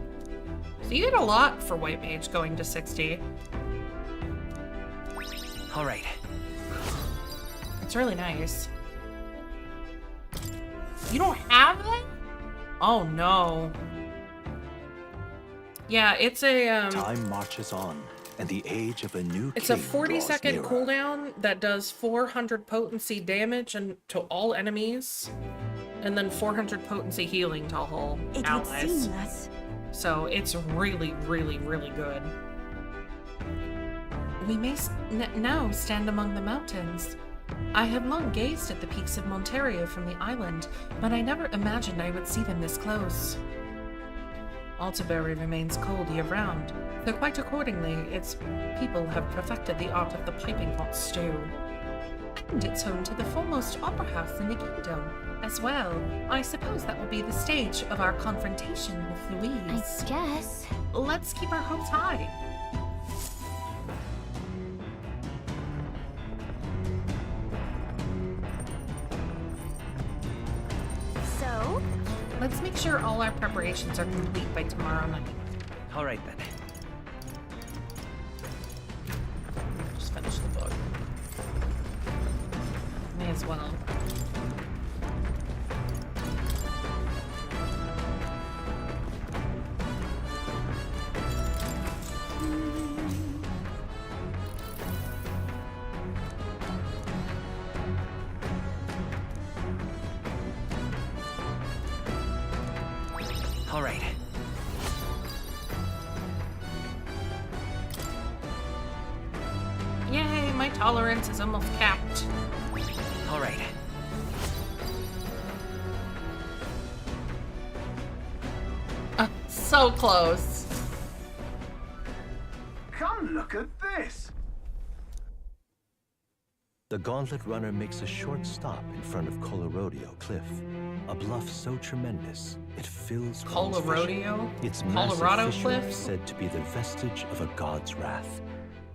So you get a lot for White Mage going to 60. All right. It's really nice. You don't have that? Oh no. Yeah, it's a Time marches on, and the age of a new it's a king 40-second draws nearer. cooldown that does 400 potency damage to all enemies, and then 400 potency healing to all It allies. would seem that. So it's really, really, really good. We may now stand among the mountains. I have long gazed at the peaks of Montario from the island, but I never imagined I would see them this close. Altaberry remains cold year-round, though quite accordingly, its people have perfected the art of the piping hot stew. And it's home to the foremost opera house in the kingdom. as well. I suppose that will be the stage of our confrontation with Louise. I guess. Let's keep our hopes high. So? Let's make sure all our preparations are complete by tomorrow night. All right then. Just finish the book. May as well. All right. Yay, my tolerance is almost capped. All right. So close. Come look at this! The Gauntlet Runner makes a short stop in front of Colorodeo Cliff, a bluff so tremendous it fills one's vision. Colorodeo? Its massive Colorado fissure Cliff? is said to be the vestige of a god's wrath,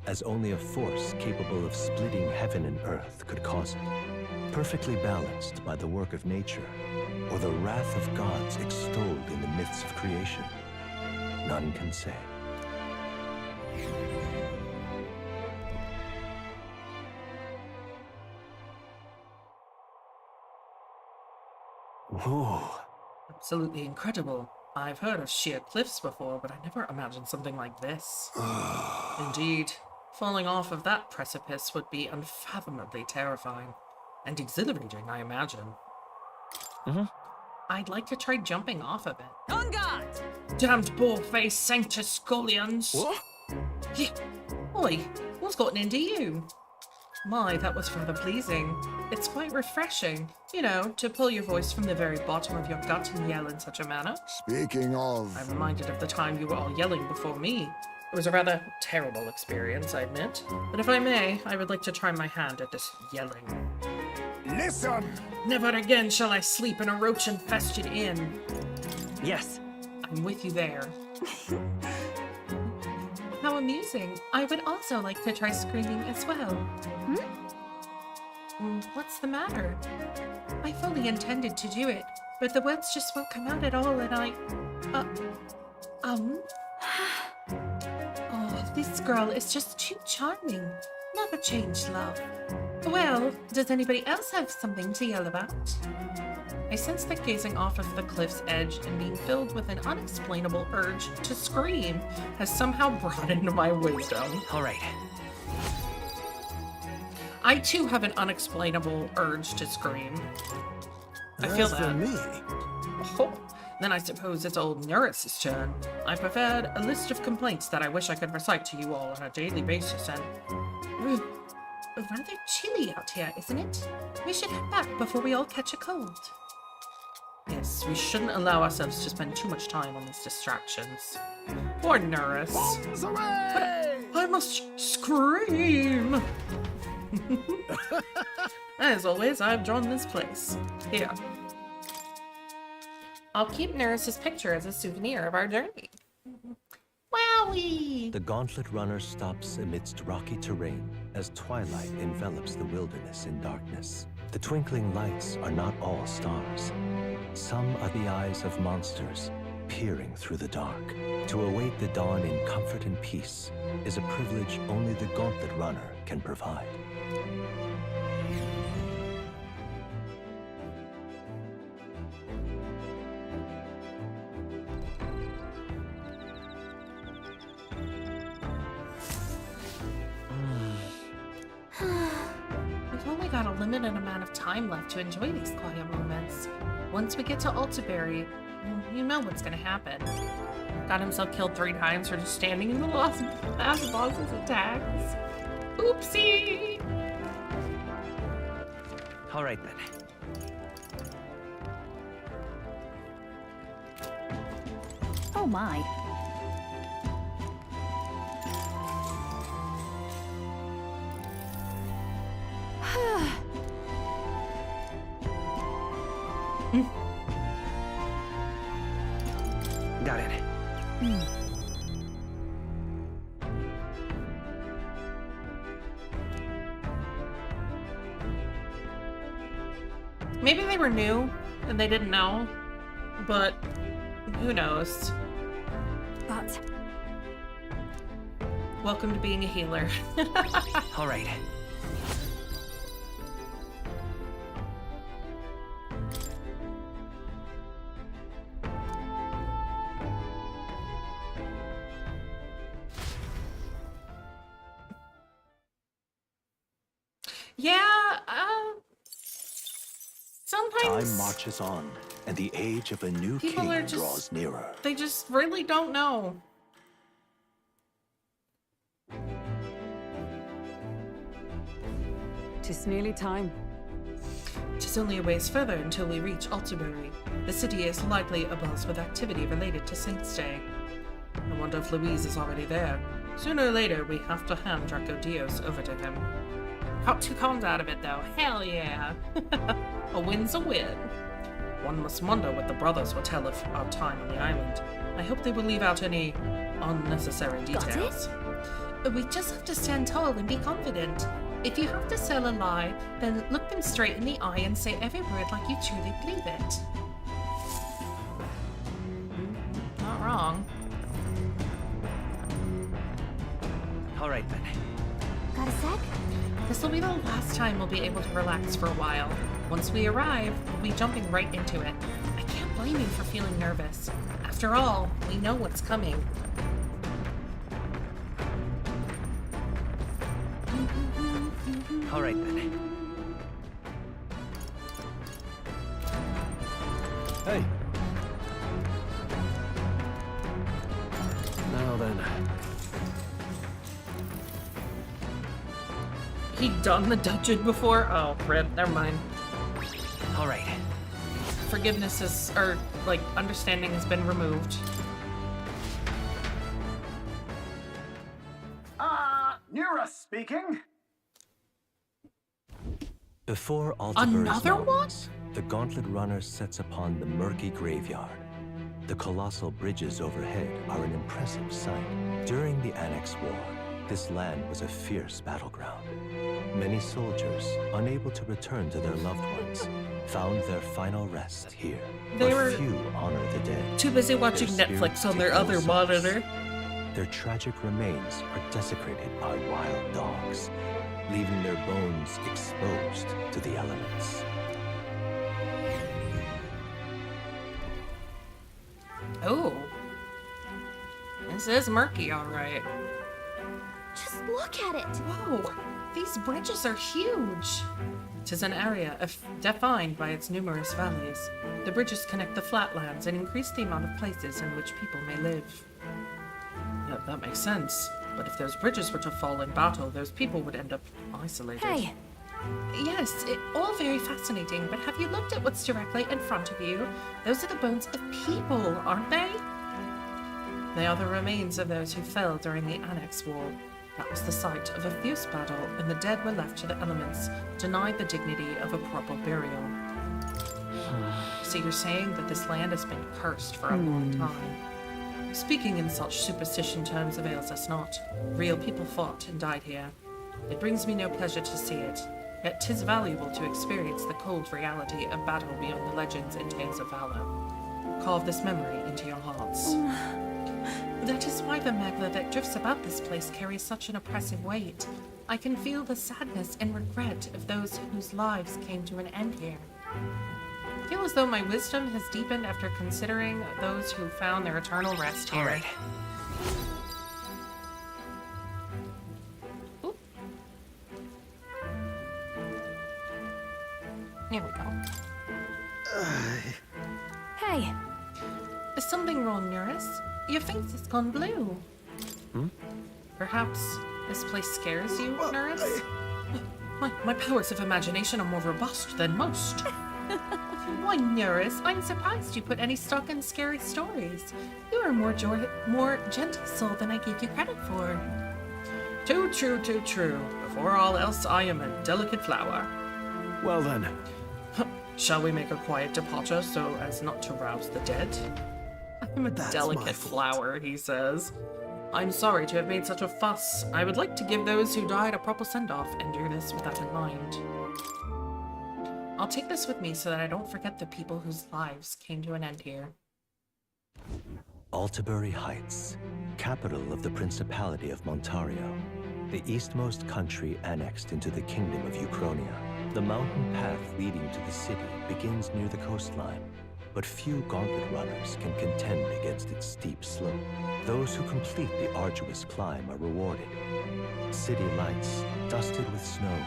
as only a force capable of splitting heaven and earth could cause it. Perfectly balanced by the work of nature, or the wrath of gods extolled in the myths of creation, none can say. Whoa. Absolutely incredible. I've heard of sheer cliffs before, but I never imagined something like this. Indeed, falling off of that precipice would be unfathomably terrifying. And exhilarating, I imagine. I'd like to try jumping off of it. On guard! Damned bald-faced Sanctus Scullions! What? Yeah. Oi, what's gotten into you? My, that was rather pleasing. It's quite refreshing, you know, to pull your voice from the very bottom of your gut and yell in such a manner. Speaking of... I'm reminded of the time you were all yelling before me. It was a rather terrible experience, I admit. But if I may, I would like to try my hand at this yelling. Listen! Never again shall I sleep in a roach-infested inn. Yes. I'm with you there. How amusing. I would also like to try screaming as well. What's the matter? I fully intended to do it, but the words just won't come out at all, and I... Oh, this girl is just too charming. Never change, love. Well, does anybody else have something to yell about? I sense that gazing off of the cliff's edge and being filled with an unexplainable urge to scream has somehow broadened my wisdom. All right. I too have an unexplainable urge to scream. I feel As that. for me, Oh, then I suppose it's old Neris's turn. I prepared a list of complaints that I wish I could recite to you all on a daily basis, and... rather chilly out here, isn't it? We should head back before we all catch a cold. Yes, we shouldn't allow ourselves to spend too much time on these distractions. Poor Neris. bombs away! I must scream! As always, I've drawn this place. Here. I'll keep Neris's picture as a souvenir of our journey. Wowie! The Gauntlet Runner stops amidst rocky terrain as twilight envelops the wilderness in darkness. The twinkling lights are not all stars. Some are the eyes of monsters peering through the dark. To await the dawn in comfort and peace is a privilege only the Gauntlet Runner can provide. We've only got a limited amount of time left to enjoy these quiet moments. Once we get to Altaberry, you know what's gonna happen. Got himself killed 3 times for just standing in the last boss's attacks. Oopsie! All right then. Oh my. Got it. Maybe they were new and they didn't know, but who knows? But welcome to being a healer. All right. Yeah, sometimes Time marches on, and the age of a new people king are just, draws nearer. they just really don't know. Tis nearly time. 'Tis only a ways further until we reach Alderbury. The city is likely abuzz with activity related to Saint's Day. I wonder if Louise is already there. Sooner or later, we have to hand Draco Dios over to him. Got 2 cons out of it, though. Hell yeah. A win's a win. One must wonder what the brothers will tell of our time on the island. I hope they will leave out any unnecessary details. We just have to stand tall and be confident. If you have to sell a lie, then look them straight in the eye and say every word like you truly believe it. Not wrong. All right, then. Got a sec? This will be the last time we'll be able to relax for a while. Once we arrive, we'll be jumping right into it. I can't blame you for feeling nervous. After all, we know what's coming. All right, then. Hey. Now then. He'd done the dungeon before? Oh, rip. Never mind. All right. Forgiveness is, or, like, understanding has been removed. Nura speaking. Before Alderbury's Another one? mountains, the Gauntlet Runner sets upon the murky graveyard. The colossal bridges overhead are an impressive sight. During the Annex War, this land was a fierce battleground. Many soldiers, unable to return to their loved ones, found their final rest here. They But were few honor the dead. too busy watching Their Netflix spirits on their take no other solace. monitor. Their tragic remains are desecrated by wild dogs, leaving their bones exposed to the elements. Oh. This is murky, alright. Just look at it. Whoa, these bridges are huge. It is an area defined by its numerous valleys. The bridges connect the flatlands and increase the amount of places in which people may live. That makes sense. But if those bridges were to fall in battle, those people would end up isolated. hey, Yes, all very fascinating, but have you looked at what's directly in front of you? Those are the bones of people, aren't they? They are the remains of those who fell during the Annex War. That was the site of a fierce battle, and the dead were left to the elements, denied the dignity of a proper burial. So you're saying that this land has been cursed for a long time. Speaking in such superstition terms avails us not. Real people fought and died here. It brings me no pleasure to see it, yet 'tis valuable to experience the cold reality of battle beyond the legends and tales of valor. Carve this memory into your hearts. That is why the magma that drifts about this place carries such an oppressive weight. I can feel the sadness and regret of those whose lives came to an end here. I feel as though my wisdom has deepened after considering those who found their eternal rest here. All right. Oop. There we go. hey, Is something wrong, Nuris? Your face has gone blue. Perhaps this place scares you, Nuris? My powers of imagination are more robust than most. Why, Nuris, I'm surprised you put any stock in scary stories. You are more gentle soul than I gave you credit for. Too true, too true. Before all else, I am a delicate flower. Well then. Shall we make a quiet departure so as not to rouse the dead? I'm a delicate flower, he says. I'm sorry to have made such a fuss. I would like to give those who died a proper send-off and do this with that in mind. I'll take this with me so that I don't forget the people whose lives came to an end here. Altabury Heights, capital of the Principality of Montario, the eastmost country annexed into the Kingdom of Uchronia. The mountain path leading to the city begins near the coastline, but few gauntlet runners can contend against its steep slope. Those who complete the arduous climb are rewarded. City lights, dusted with snow,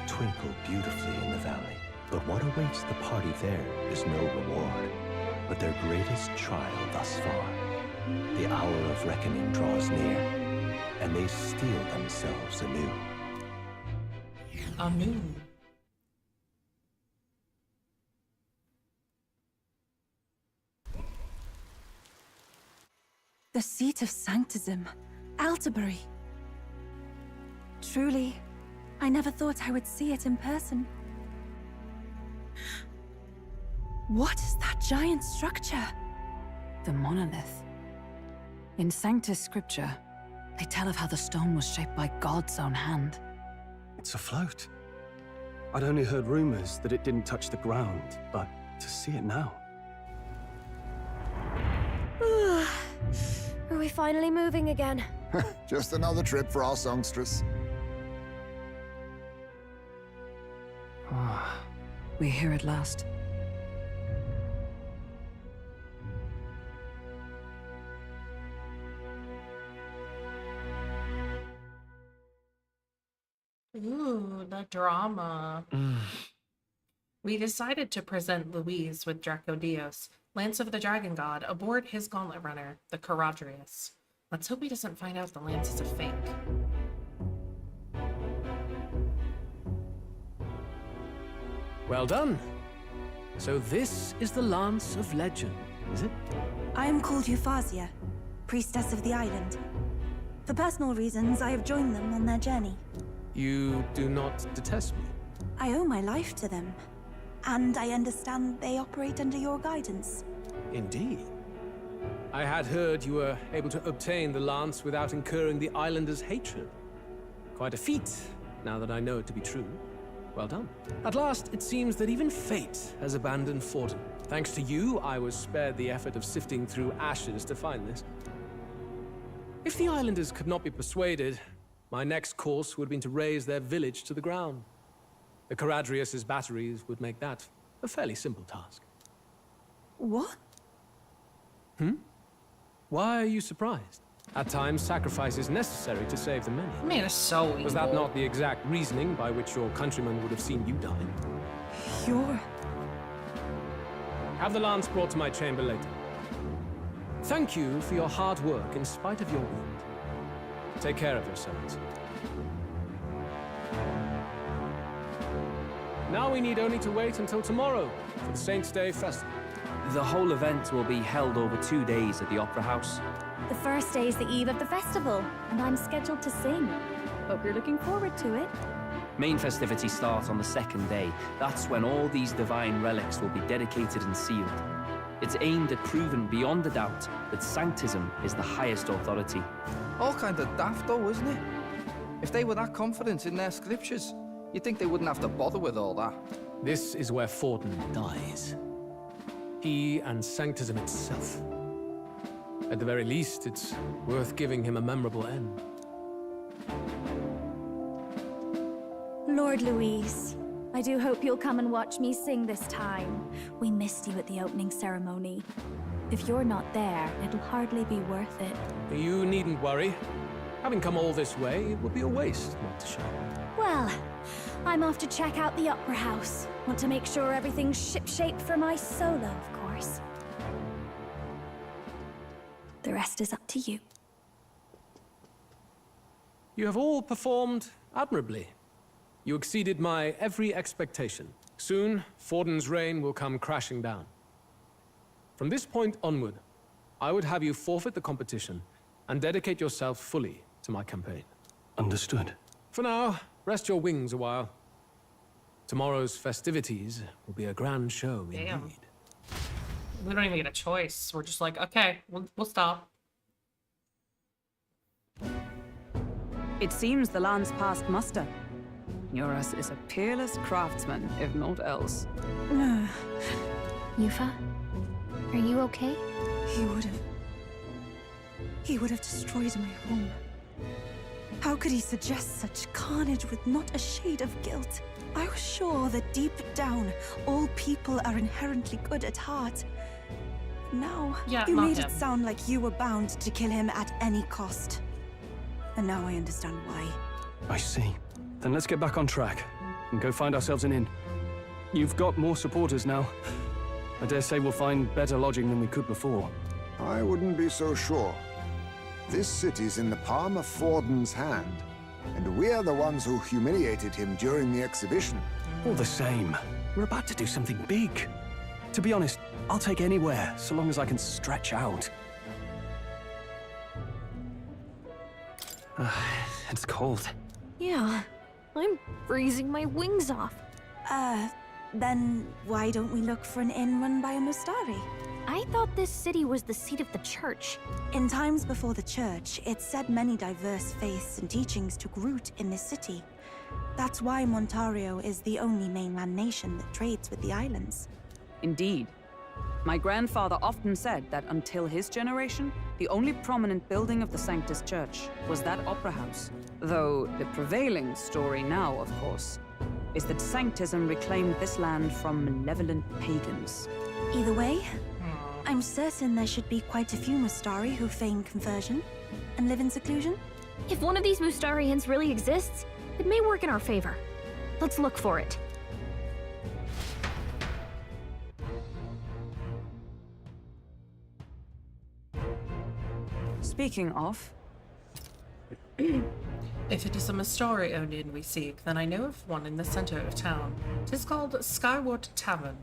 twinkle beautifully in the valley. But what awaits the party there is no reward, but their greatest trial thus far. The hour of reckoning draws near, and they steel themselves anew. Anew. The seat of sanctism, Altabury. Truly, I never thought I would see it in person. What is that giant structure? The monolith. In Sanctus Scripture, they tell of how the stone was shaped by God's own hand. It's afloat. I'd only heard rumors that it didn't touch the ground, but to see it now. Are we finally moving again? Just another trip for our songstress. We're here at last. Ooh, the drama. We decided to present Louise with Dracodios, Lance of the Dragon God, aboard his gauntlet runner, the ReinaRuinous. Let's hope he doesn't find out the lance is a fake. Well done. So this is the Lance of Legend, is it? I am called Euphazia, priestess of the island. For personal reasons, I have joined them on their journey. You do not detest me? I owe my life to them, and I understand they operate under your guidance. Indeed. I had heard you were able to obtain the lance without incurring the islanders' hatred. Quite a feat, now that I know it to be true. Well done. At last, it seems that even fate has abandoned Fortin. Thanks to you, I was spared the effort of sifting through ashes to find this. If the islanders could not be persuaded, my next course would have been to raze their village to the ground. The Caradrius' batteries would make that a fairly simple task. What? Why are you surprised? At times, sacrifice is necessary to save the many. I mean, it's so evil. Was that not the exact reasoning by which your countrymen would have seen you die? You're... Have the lance brought to my chamber later. Thank you for your hard work in spite of your wound. Take care of yourselves. Now we need only to wait until tomorrow for the Saints' Day Festival. The whole event will be held over 2 days at the Opera House. The first day is the eve of the festival, and I'm scheduled to sing. Hope you're looking forward to it. Main festivities start on the second day. That's when all these divine relics will be dedicated and sealed. It's aimed at proving beyond a doubt that Sanctism is the highest authority. All kind of daft though, isn't it? If they were that confident in their scriptures, you'd think they wouldn't have to bother with all that. This is where Fortin dies. He and Sanctism itself. At the very least, it's worth giving him a memorable end. Lord Louise, I do hope you'll come and watch me sing this time. We missed you at the opening ceremony. If you're not there, it'll hardly be worth it. You needn't worry. Having come all this way, it would be a waste not to show. Well, I'm off to check out the Opera House. Want to make sure everything's shipshape for my solo, of course. The rest is up to you. You have all performed admirably. You exceeded my every expectation. Soon, Fortin's reign will come crashing down. From this point onward, I would have you forfeit the competition and dedicate yourself fully to my campaign. Understood. For now, rest your wings a while. Tomorrow's festivities will be a grand show Damn. indeed. We don't even get a choice. We're just like, okay, we'll stop. It seems the land's past muster. Eurus is a peerless craftsman, if not else. Yufa, are you okay? He would have destroyed my home. How could he suggest such carnage with not a shade of guilt? I was sure that deep down, all people are inherently good at heart. Now, Yeah, you not made him. it sound like you were bound to kill him at any cost. And now I understand why. I see. Then let's get back on track and go find ourselves an inn. You've got more supporters now. I dare say we'll find better lodging than we could before. I wouldn't be so sure. This city's in the palm of Forden's hand, and we're the ones who humiliated him during the exhibition. All the same, we're about to do something big. To be honest, I'll take anywhere, so long as I can stretch out. It's cold. Yeah, I'm freezing my wings off. Then why don't we look for an inn run by a Mustari? I thought this city was the seat of the church. In times before the church, it said many diverse faiths and teachings took root in this city. That's why Montario is the only mainland nation that trades with the islands. Indeed. My grandfather often said that until his generation, the only prominent building of the Sanctus Church was that opera house. Though the prevailing story now, of course, is that Sanctism reclaimed this land from malevolent pagans. Either way, I'm certain there should be quite a few Mustari who feign conversion and live in seclusion. If one of these Mustarians really exists, it may work in our favor. Let's look for it. Speaking of, If it is a Mustari-owned inn we seek, then I know of one in the center of town. 'Tis called Skyward Tavern.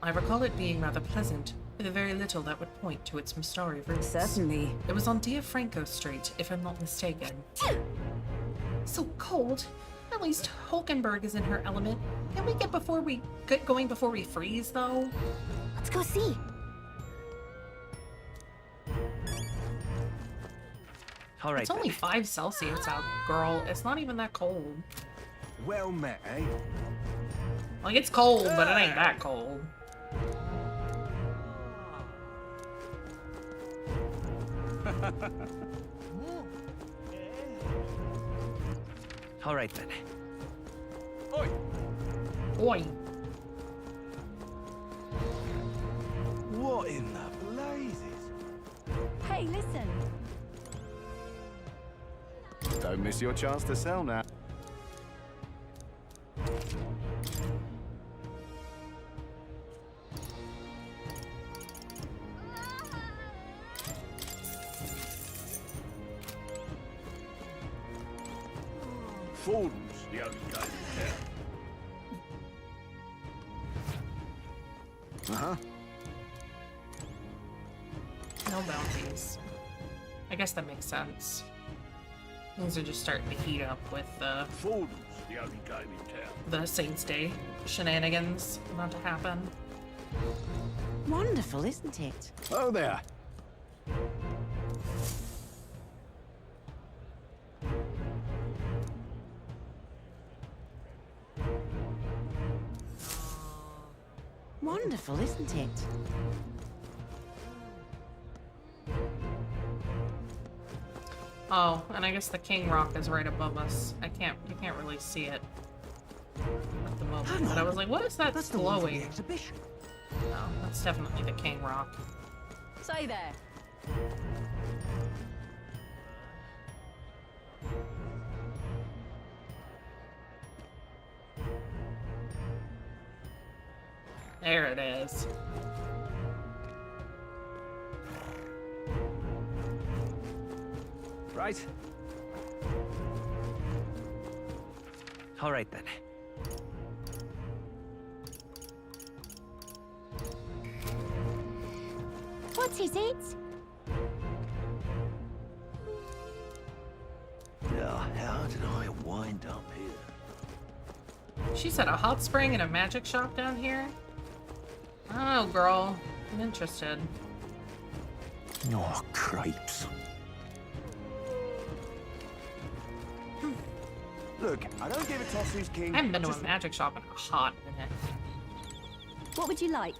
I recall it being rather pleasant, with very little that would point to its Mustari roots. Certainly. It was on Diafranco Street, if I'm not mistaken. So cold. At least Hulkenberg is in her element. Can we get going before we freeze, though? Let's go see. All right. It's only 5 Celsius out, girl. It's not even that cold. Well met, eh? Like, it's cold, but it ain't that cold. All right then. Oi! Oi. What in the blazes? Hey, listen. Don't miss your chance to sell now. Forden's the only game in town. Uh-huh. No bounties. I guess that makes sense. Things are just starting to heat up with Forden's the only game in town. the Saints Day shenanigans about to happen. Wonderful, isn't it? Oh there. Wonderful, isn't it? Oh, and I guess the King Rock is right above us. You can't really see it at the moment. But I was like, what is that glowing? No, that's definitely the King Rock. Say there. There it is. Right. All right then. What is it? Now, how did I wind up here? She said a hot spring and a magic shop down here? Oh, girl. I'm interested. Oh, cripes. Look, I don't give a toss who's king. I haven't been to a magic shop in a hot minute. What would you like?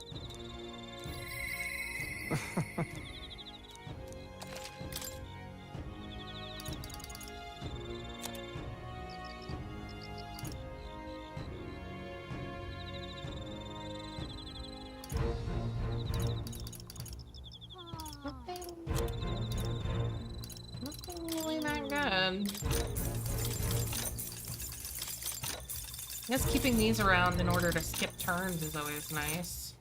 Nothing really that good. I guess keeping these around in order to skip turns is always nice.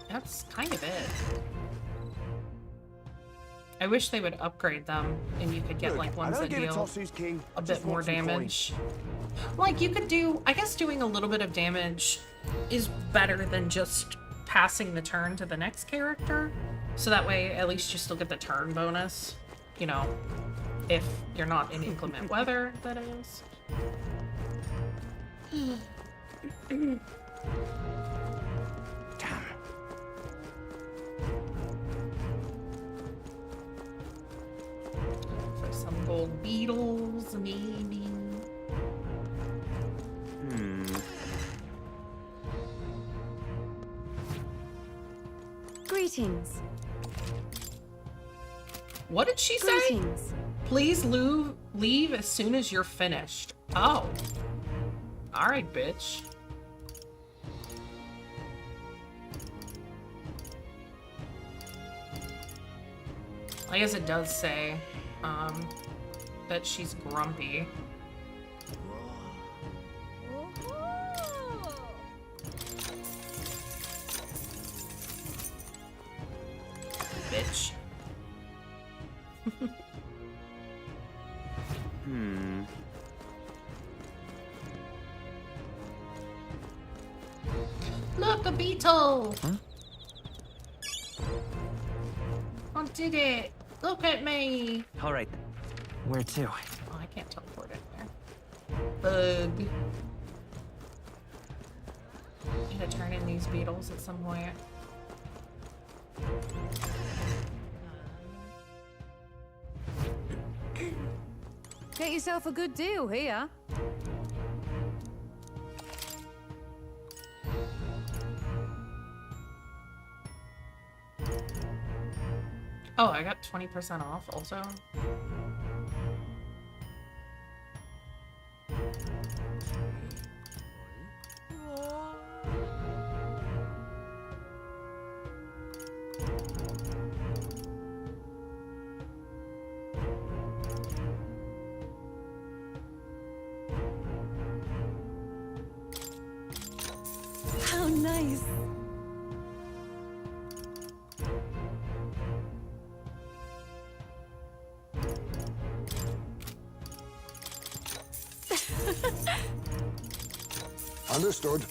That's kind of it. I wish they would upgrade them and you could get like ones that deal a bit more damage. Like you could do, I guess doing a little bit of damage is better than just passing the turn to the next character. So that way at least you still get the turn bonus, you know, if you're not in inclement weather, that is. Damn. For some gold beetles, maybe. Greetings. What did she say? Greetings. Please leave as soon as you're finished. Oh. Alright, bitch. I guess it does say, that she's grumpy. Bitch. Look, a beetle! Huh? I did it! Look at me! Alright. Where to? Oh, I can't teleport it there. Bug. I'm gonna turn in these beetles at some point. Get yourself a good deal here. Oh, I got 20% off also. How nice. Understood.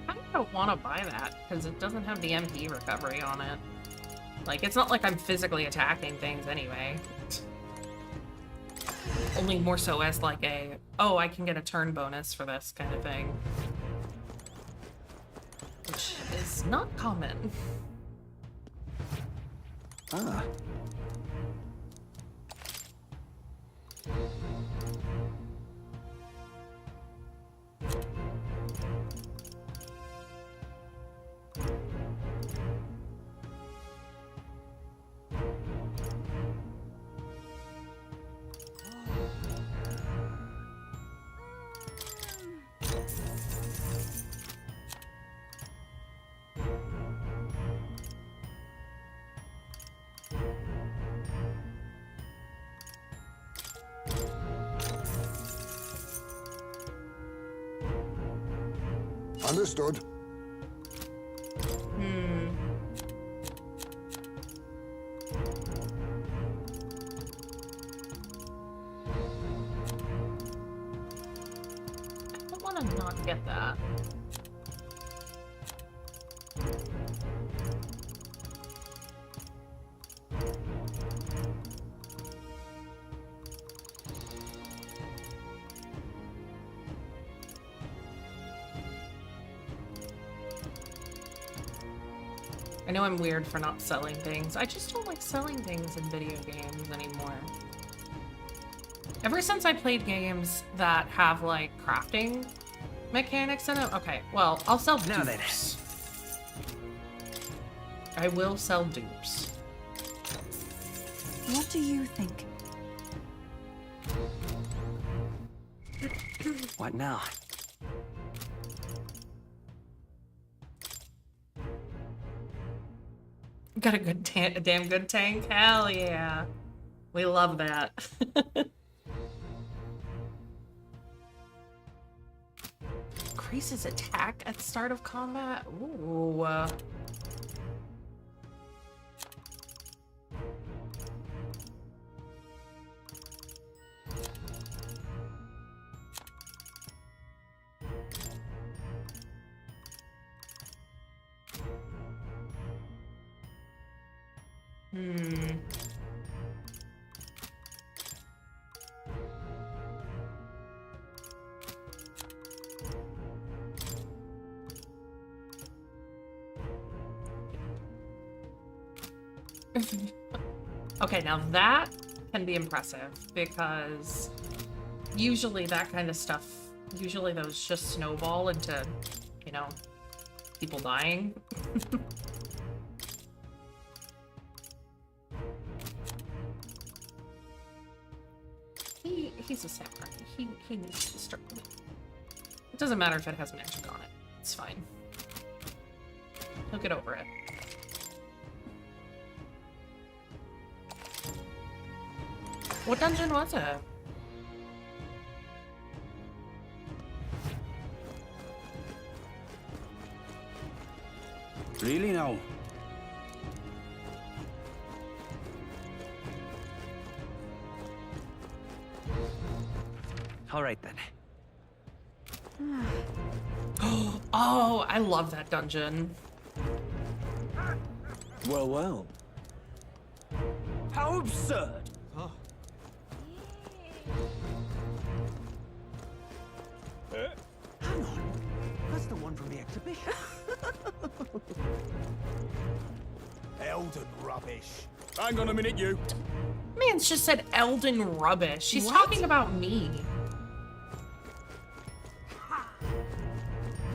I don't want to buy that because it doesn't have the MP recovery on it. Like, it's not like I'm physically attacking things anyway. Only more so as like a, oh, I can get a turn bonus for this kind of thing. Which is not common. Ah. Understood. want to not get that. I know I'm weird for not selling things. I just don't like selling things in video games anymore. Ever since I played games that have, like, crafting mechanics in them. Okay, well, I'll sell dupes. I will sell dupes. What do you think? What now? Got a damn good tank? Hell yeah. We love that. Increases attack at start of combat? Ooh. Okay, now that can be impressive because usually that kind of stuff, usually those just snowball into, you know, people dying. He's a samurai. He needs to start with it. It doesn't matter if it has magic on it. It's fine. He'll get over it. What dungeon was it? Really now? All right then. Oh, I love that dungeon. Well, well. How absurd! Hang on. That's the one from the exhibition. Elden rubbish. Hang on a minute, you. Man's just said Elden rubbish. She's talking about me.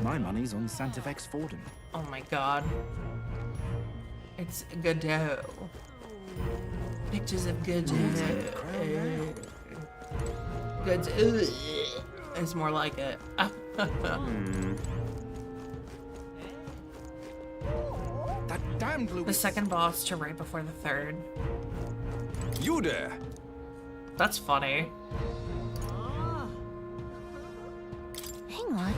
My money's on Santa Fex Forden. Oh my god. It's Godot. Pictures of Godot. Godot. It's more like it. That damned Louis. The second boss to right before the third. You there? That's funny. Hang on.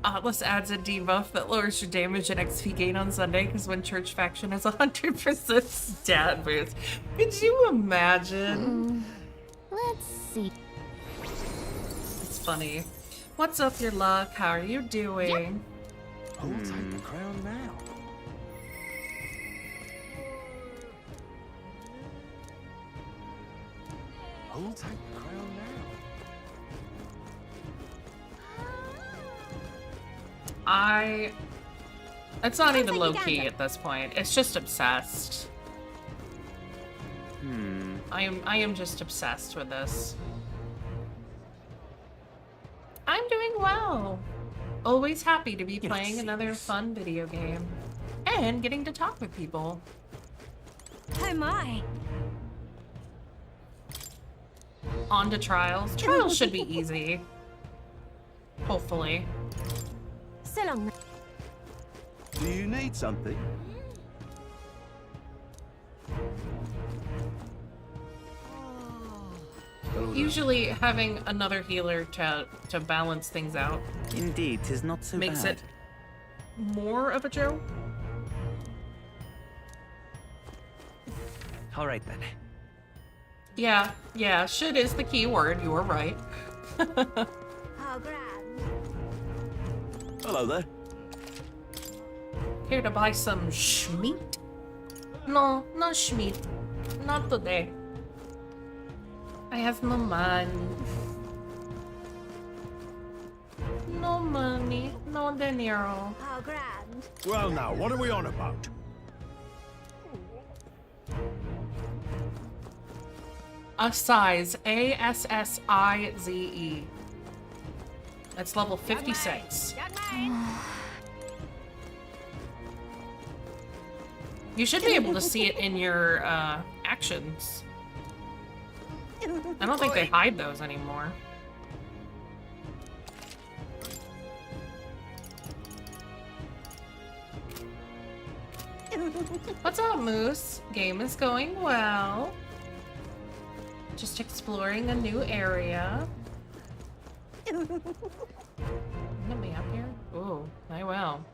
Atlas adds a debuff that lowers your damage and XP gain on Sunday because when Church Faction has 100% stat boost. Could you imagine? Let's see. It's funny. What's up, your luck? How are you doing? Who'll take the crown now? Who'll take the crown now? It's not even low-key at this point. It's just obsessed. I am just obsessed with this. I'm doing well. Always happy to be playing another fun video game. And getting to talk with people. Oh my. On to trials. Trials should be easy. Hopefully. So long. Do you need something? Usually having another healer to balance things out Indeed, 'tis not so makes bad. it more of a joke. All right then. Yeah, should is the key word. You were right. How grand. Hello there. Here to buy some schmeat? No, not schmeat. Not today. I have no money. No money, no dinero. How grand. Well now, what are we on about? A size, A-S-S-I-Z-E. That's level 56. You should be able to see it in your actions. I don't think they hide those anymore. What's up, Moose? Game is going well. Just exploring a new area. Let me up here. Ooh, I will.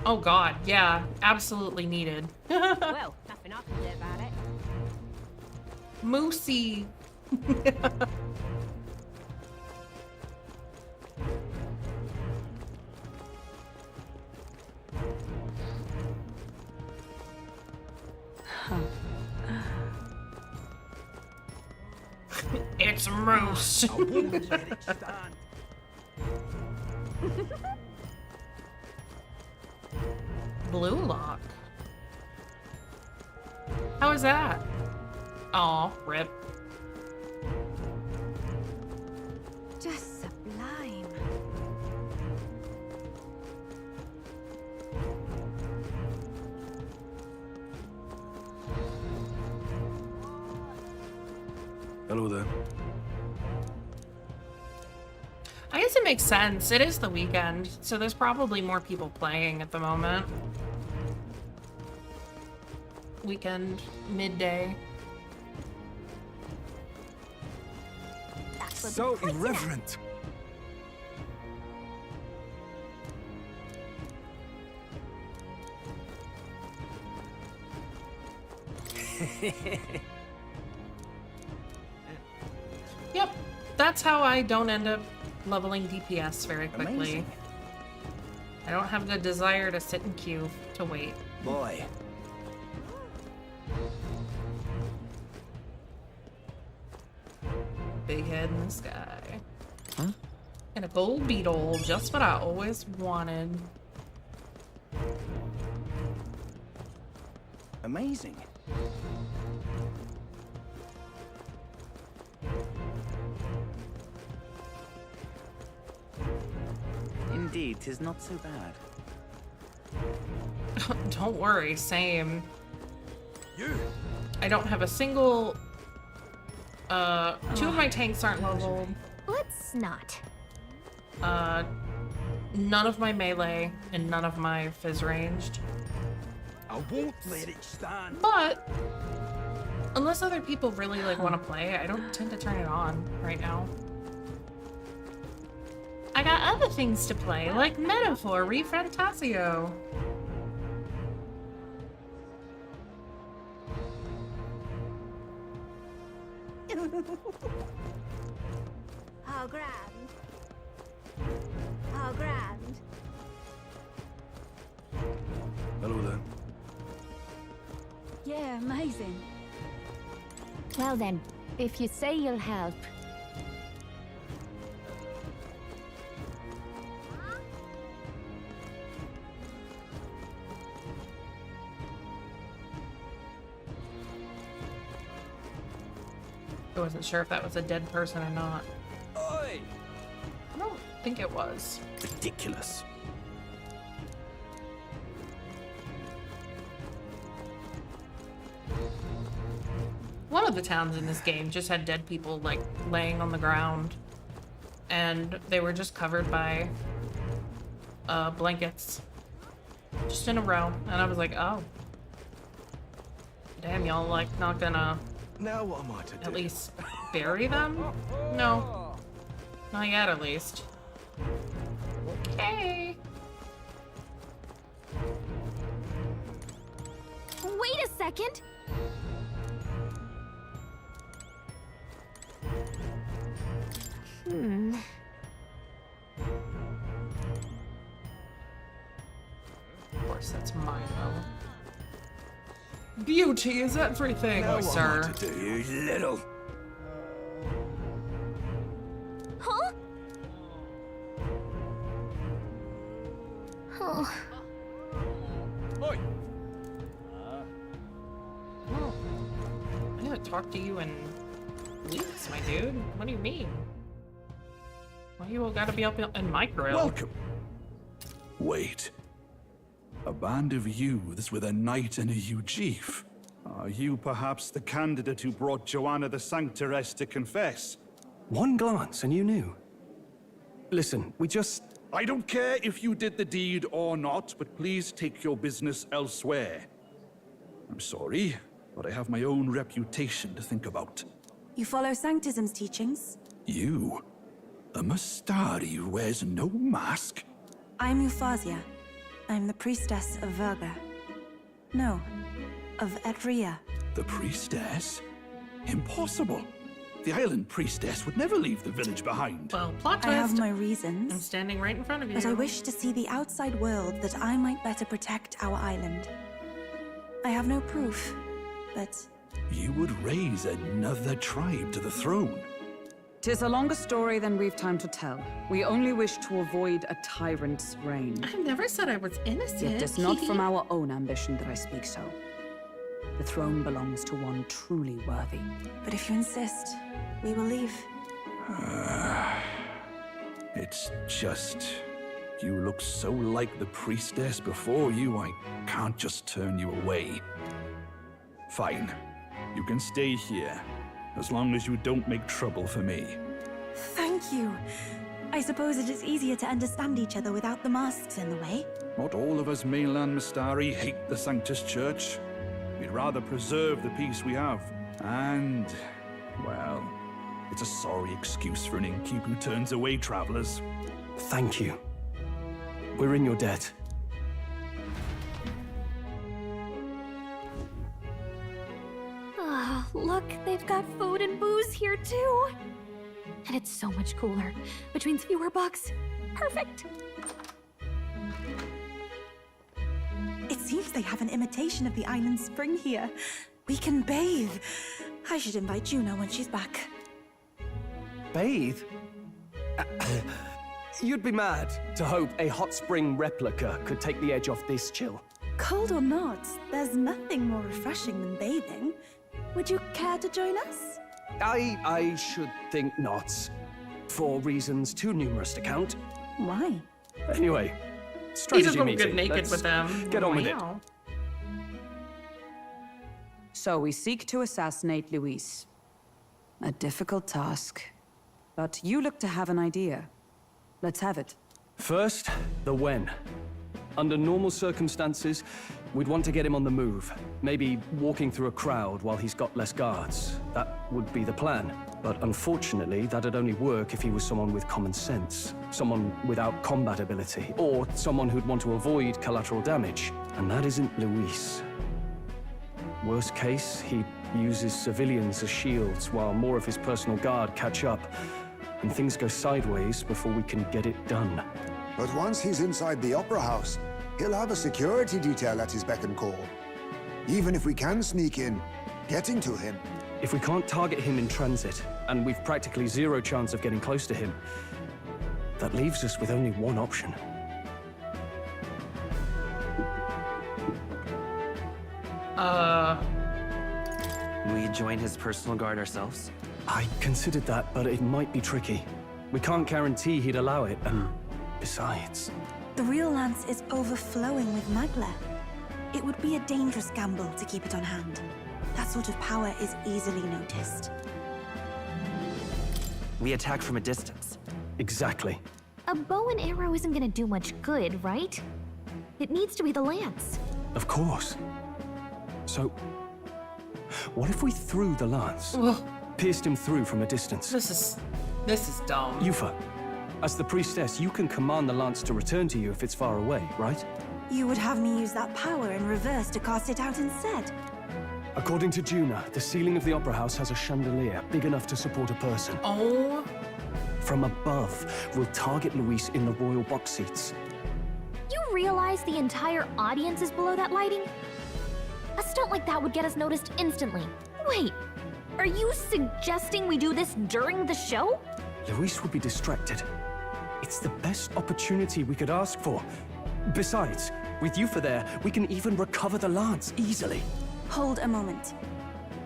Oh god, yeah, absolutely needed. Well, nothing I can do about it. Moosey. It's Moose. I won't let it stand. Blue lock. How is that? Aw, rip. Just sublime. Hello there. I guess it makes sense. It is the weekend, so there's probably more people playing at the moment. Weekend, midday. So irreverent. Yep, that's how I don't end up leveling DPS very quickly. Amazing. I don't have the desire to sit in queue to wait. Boy. Big head in the sky. Huh? And a gold beetle, just what I always wanted. Amazing. Indeed, 'tis not so bad. Don't worry, same. You. I don't have a single... two of my tanks aren't leveled. Let's not. None of my melee and none of my fizz ranged. I won't let it stand. But unless other people really like want to play, I don't tend to turn it on right now. I got other things to play, like Metaphor, ReFantazio. How grand. How grand. Hello there. Yeah, amazing. Well then, if you say you'll help. I wasn't sure if that was a dead person or not. Oi! I don't think it was. Ridiculous. One of the towns in this game just had dead people like laying on the ground, and they were just covered by blankets, just in a row. And I was like, oh, damn, y'all like not gonna Now what am I to do? at least bury them? No, not yet, at least. Okay. Wait a second! Of course, that's mine, though. Beauty is everything, sir. You little. Huh? Oh. Oi. Oh. I haven't talked to you in weeks, my dude. What do you mean? Why you all gotta be up in my grill? Welcome. Wait. A band of youths with a knight and a chief. Are you perhaps the candidate who brought Joanna the Sanctoress to confess? One glance and you knew. Listen, we just... I don't care if you did the deed or not, but please take your business elsewhere. I'm sorry, but I have my own reputation to think about. You follow Sanctism's teachings? You? A Mastari who wears no mask? I'm Euphazia. I'm the priestess of Verga. No, of Etria. The priestess? Impossible. The island priestess would never leave the village behind. Well, plot twist. I have my reasons. I'm standing right in front of you. But I wish to see the outside world that I might better protect our island. I have no proof, but... You would raise another tribe to the throne. 'Tis a longer story than we've time to tell. We only wish to avoid a tyrant's reign. I never said I was innocent. Yet 'tis not from our own ambition that I speak so. The throne belongs to one truly worthy. But if you insist, we will leave. It's just... You look so like the priestess before you, I can't just turn you away. Fine. You can stay here, as long as you don't make trouble for me. Thank you. I suppose it is easier to understand each other without the masks in the way. Not all of us mainland Mastari hate the Sanctus Church. We'd rather preserve the peace we have. And, well, it's a sorry excuse for an innkeep who turns away travelers. Thank you. We're in your debt. Oh, look, they've got food and booze here too. And it's so much cooler, which means fewer bugs. Perfect. It seems they have an imitation of the island spring here. We can bathe. I should invite Juno when she's back. Bathe? You'd be mad to hope a hot spring replica could take the edge off this chill. Cold or not, there's nothing more refreshing than bathing. Would you care to join us? I should think not. For reasons too numerous to count. Why? Anyway, He strategy just won't meeting. get naked Let's with them. get on with it. Wow. So we seek to assassinate Luis. A difficult task. But you look to have an idea. Let's have it. First, the when. Under normal circumstances, we'd want to get him on the move. Maybe walking through a crowd while he's got less guards. That would be the plan. But unfortunately, that'd only work if he was someone with common sense. Someone without combat ability. Or someone who'd want to avoid collateral damage. And that isn't Luis. Worst case, he uses civilians as shields while more of his personal guard catch up. And things go sideways before we can get it done. But once he's inside the Opera House, he'll have a security detail at his beck and call. Even if we can sneak in, getting to him. If we can't target him in transit, and we've practically zero chance of getting close to him, that leaves us with only one option. We join his personal guard ourselves? I considered that, but it might be tricky. We can't guarantee he'd allow it, and besides... The real lance is overflowing with magla. It would be a dangerous gamble to keep it on hand. That sort of power is easily noticed. We attack from a distance. Exactly. A bow and arrow isn't gonna do much good, right? It needs to be the lance. Of course. So, what if we threw the lance? Ugh. Pierced him through from a distance? This is dumb. Yufa, as the priestess, you can command the lance to return to you if it's far away, right? You would have me use that power in reverse to cast it out instead. According to Juna, the ceiling of the Opera House has a chandelier big enough to support a person. Oh. from above will target Luis in the royal box seats. You realize the entire audience is below that lighting? A stunt like that would get us noticed instantly. Wait, are you suggesting we do this during the show? Luis would be distracted. It's the best opportunity we could ask for. Besides, with Yufa there, we can even recover the lance easily. Hold a moment.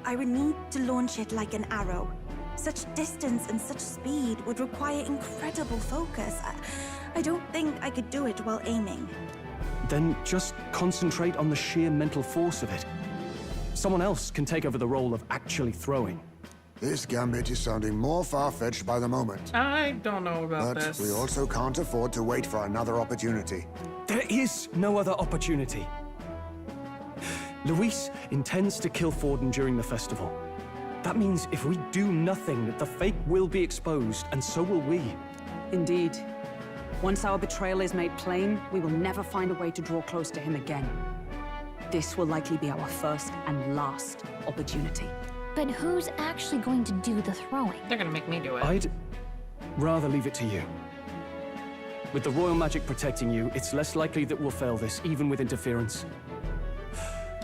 I would need to launch it like an arrow. Such distance and such speed would require incredible focus. I don't think I could do it while aiming. Then just concentrate on the sheer mental force of it. Someone else can take over the role of actually throwing. This gambit is sounding more far-fetched by the moment. I don't know about But this. we also can't afford to wait for another opportunity. There is no other opportunity. Luis intends to kill Forden during the festival. That means if we do nothing, the fake will be exposed, and so will we. Indeed. Once our betrayal is made plain, we will never find a way to draw close to him again. This will likely be our first and last opportunity. But who's actually going to do the throwing? They're gonna make me do it. I'd rather leave it to you. With the royal magic protecting you, it's less likely that we'll fail this, even with interference.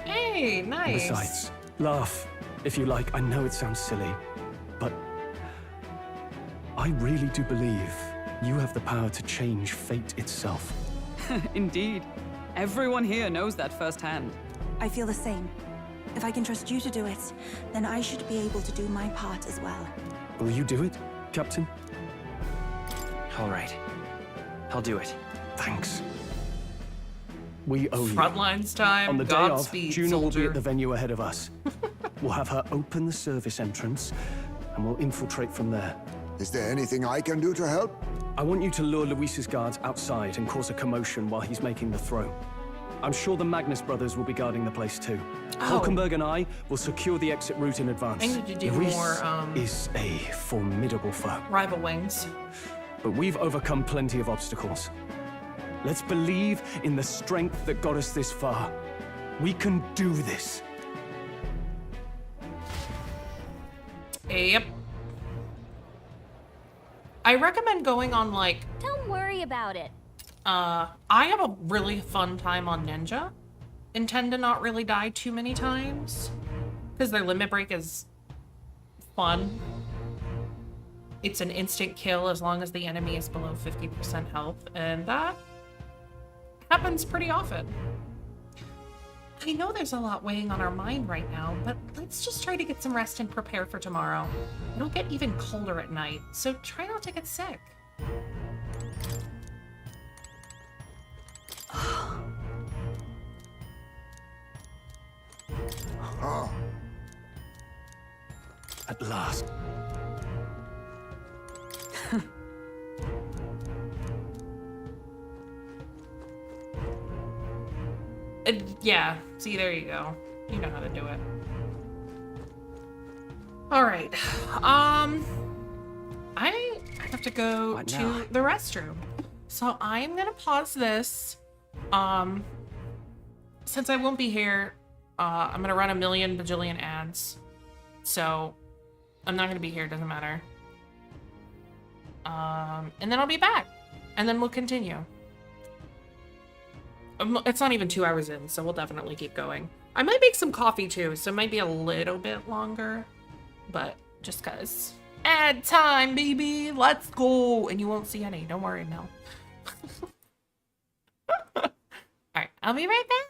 Hey, nice. Besides, laugh if you like. I know it sounds silly, but I really do believe you have the power to change fate itself. Indeed. Everyone here knows that firsthand. I feel the same. If I can trust you to do it, then I should be able to do my part as well. Will you do it, Captain? All right. I'll do it. Thanks. We owe you. Frontlines time. On the day Godspeed, of, Juno will be soldier. at the venue ahead of us. We'll have her open the service entrance, and we'll infiltrate from there. Is there anything I can do to help? I want you to lure Luis's guards outside and cause a commotion while he's making the throw. I'm sure the Magnus brothers will be guarding the place too. Hulkenberg and I will secure the exit route in advance. I need to do Luis more, is a formidable foe. Rival wings. But we've overcome plenty of obstacles. Let's believe in the strength that got us this far. We can do this. Yep. I recommend going on, like... Don't worry about it. I have a really fun time on Ninja. And tend to not really die too many times. Because their limit break is fun. It's an instant kill as long as the enemy is below 50% health. And that happens pretty often. I know there's a lot weighing on our mind right now, but let's just try to get some rest and prepare for tomorrow. It'll get even colder at night, so try not to get sick. Oh. At last. Yeah, see, there you go. You know how to do it. All right. I have to go What to now? the restroom. So I'm gonna pause this. Since I won't be here, I'm gonna run a million bajillion ads. So I'm not gonna be here, doesn't matter. And then I'll be back. And then we'll continue. It's not even 2 hours in, so we'll definitely keep going. I might make some coffee too, so it might be a little bit longer. But just cause. Ad time, baby! Let's go! And you won't see any, don't worry, Mel. Alright, I'll be right back.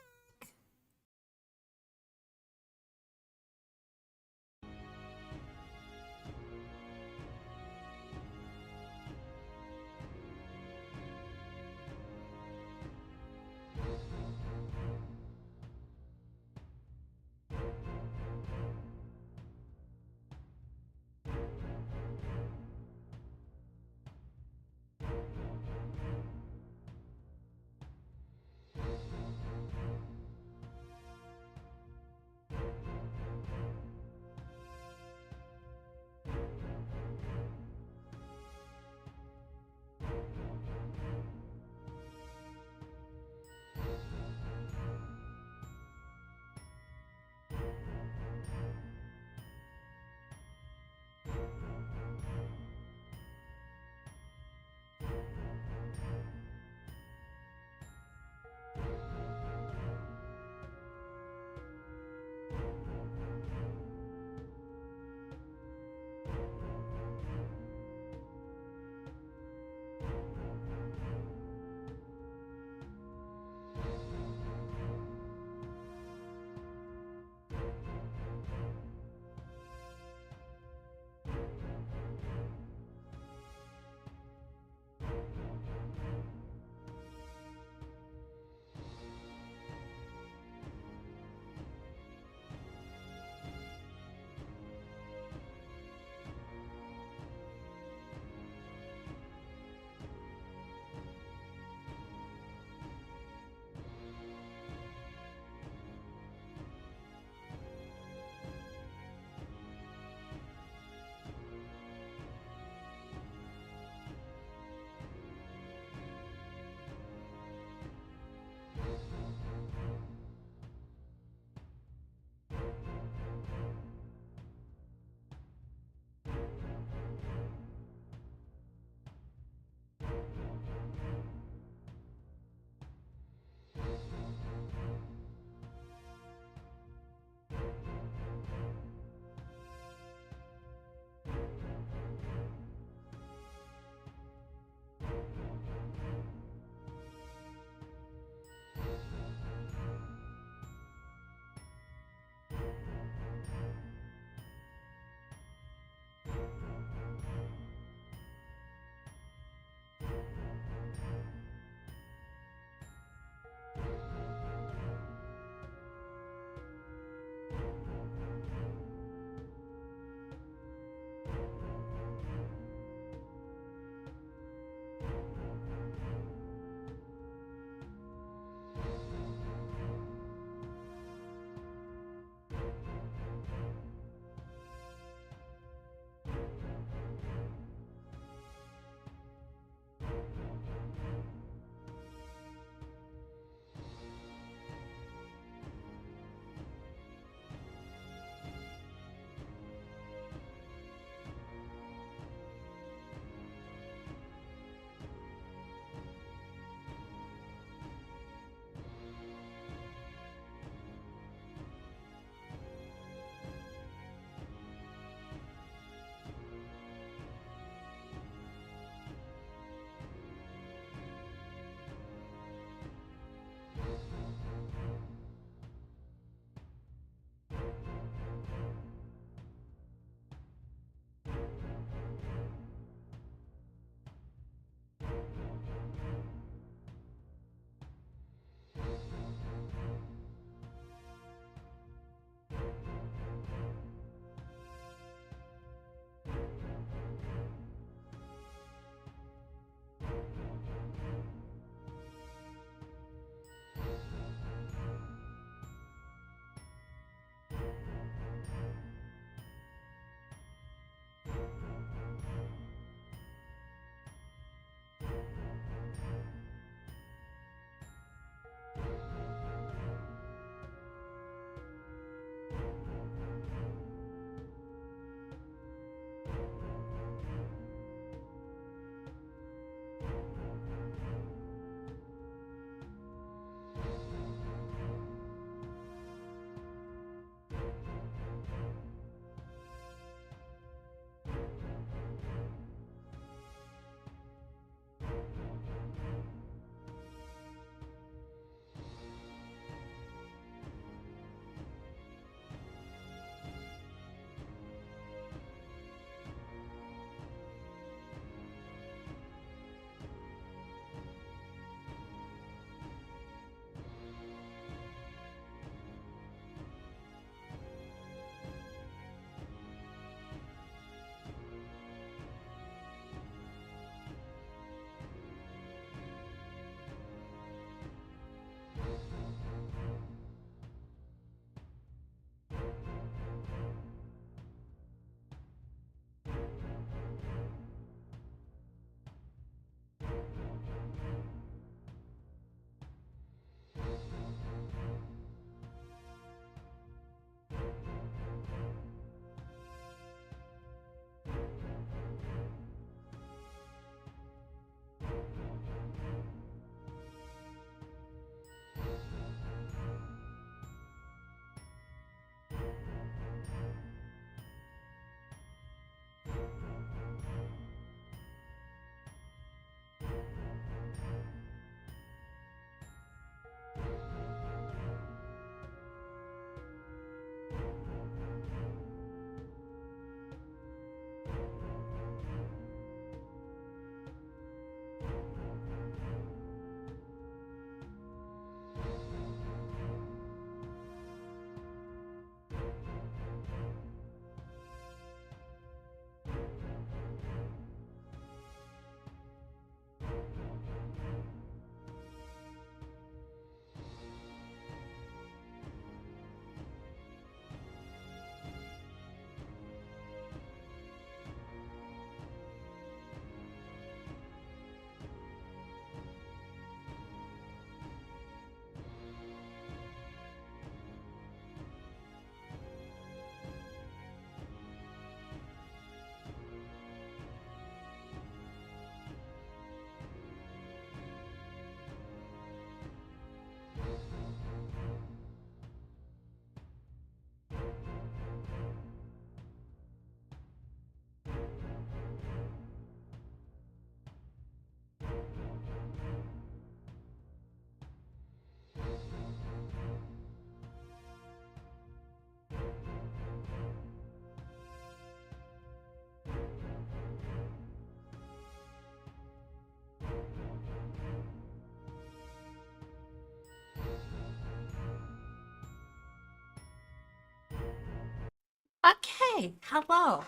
Okay, hello.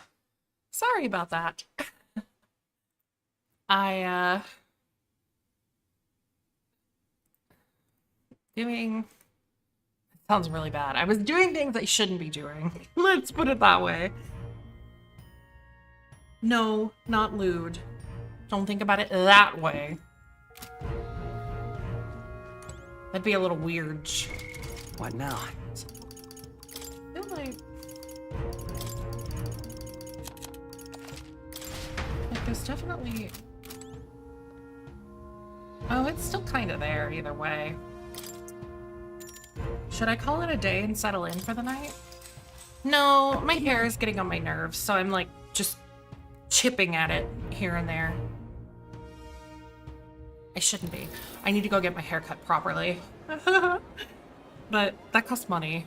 Sorry about that. Doing... Sounds really bad. I was doing things I shouldn't be doing. Let's put it that way. No, not lewd. Don't think about it that way. That'd be a little weird. What now? I feel like there's definitely... Oh, it's still kind of there either way. Should I call it a day and settle in for the night? No, my hair is getting on my nerves, so I'm like just chipping at it here and there. I shouldn't be. I need to go get my hair cut properly. But that costs money.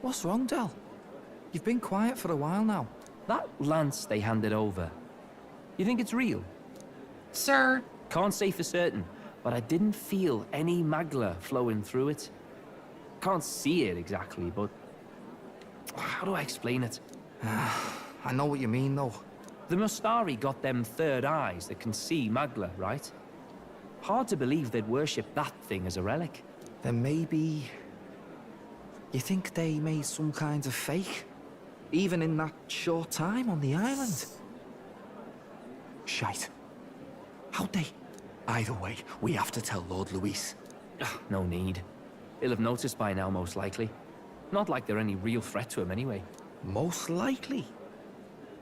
What's wrong, Del? You've been quiet for a while now. That lance they handed over. You think it's real? Sir? Can't say for certain, but I didn't feel any magla flowing through it. Can't see it exactly, but... How do I explain it? I know what you mean, though. The Mustari got them third eyes that can see magla, right? Hard to believe they'd worship that thing as a relic. Then maybe... You think they made some kind of fake? Even in that short time on the island? Shite. How'd they? Either way, we have to tell Lord Luis. No need. He'll have noticed by now, most likely. Not like they're any real threat to him anyway. Most likely?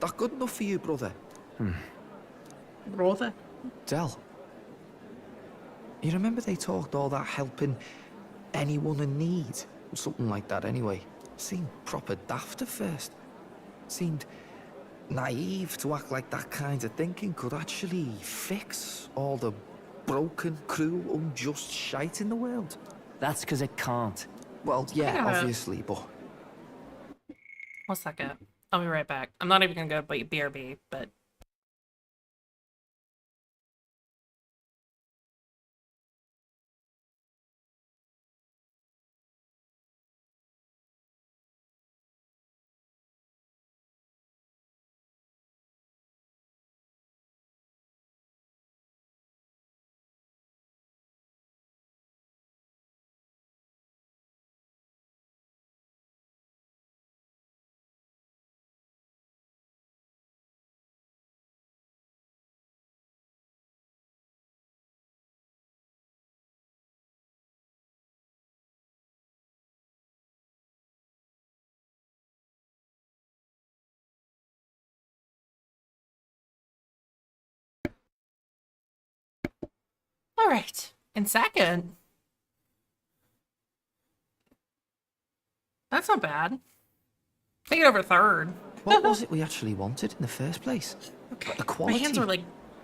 That good enough for you, brother? Brother? Del. You remember they talked all that helping anyone in need? Something like that anyway. Seemed proper daft at first. Seemed naive to act like that kind of thinking could actually fix all the broken, cruel, unjust shite in the world. That's because it can't. Well, yeah, obviously, but... 1 second. I'll be right back. I'm not even gonna go to BRB, but... All right. In second. That's not bad. Take it over third. What was it we actually wanted in the first place? Okay. Equality? My hands are like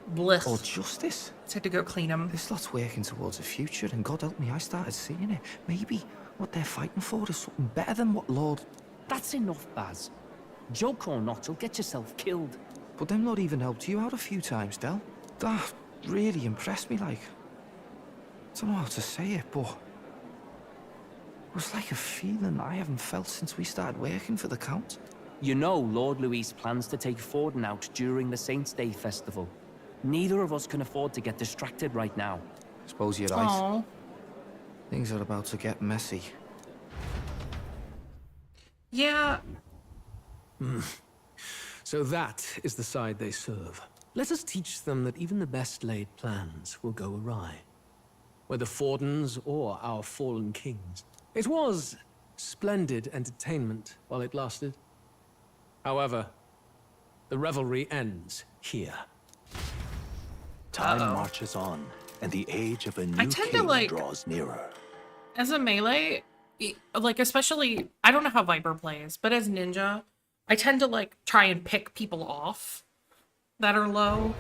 bliss. Or justice? Just had to go clean them. This lot's working towards a future, and God help me, I started seeing it. Maybe what they're fighting for is something better than what Lord... That's enough, Baz. Joke or not, you'll get yourself killed. But them not even helped you out a few times, Del. That really impressed me, like... I don't know how to say it, but... It was like a feeling I haven't felt since we started working for the Count. You know Lord Luis plans to take Forden out during the Saints' Day festival. Neither of us can afford to get distracted right now. Suppose you're right. Aww. Things are about to get messy. Yeah. So that is the side they serve. Let us teach them that even the best laid plans will go awry. Whether Fordens or our fallen kings. It was splendid entertainment while it lasted. However, the revelry ends here. Time marches on, and the age of a new king draws nearer. As a melee, like especially, I don't know how Viper plays, but as Ninja, I tend to like try and pick people off that are low.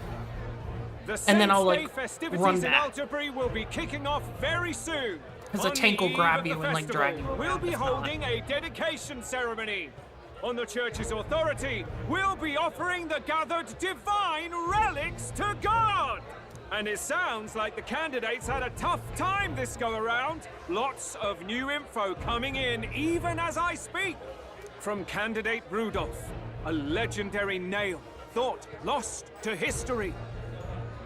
And then I'll like run back. Will be kicking off very soon. Because a tank will grab you and like drag you. We'll be holding a dedication ceremony. On the church's authority, we'll be offering the gathered divine relics to God. And it sounds like the candidates had a tough time this go-around. Lots of new info coming in, even as I speak. From candidate Rudolph, a legendary nail, thought lost to history.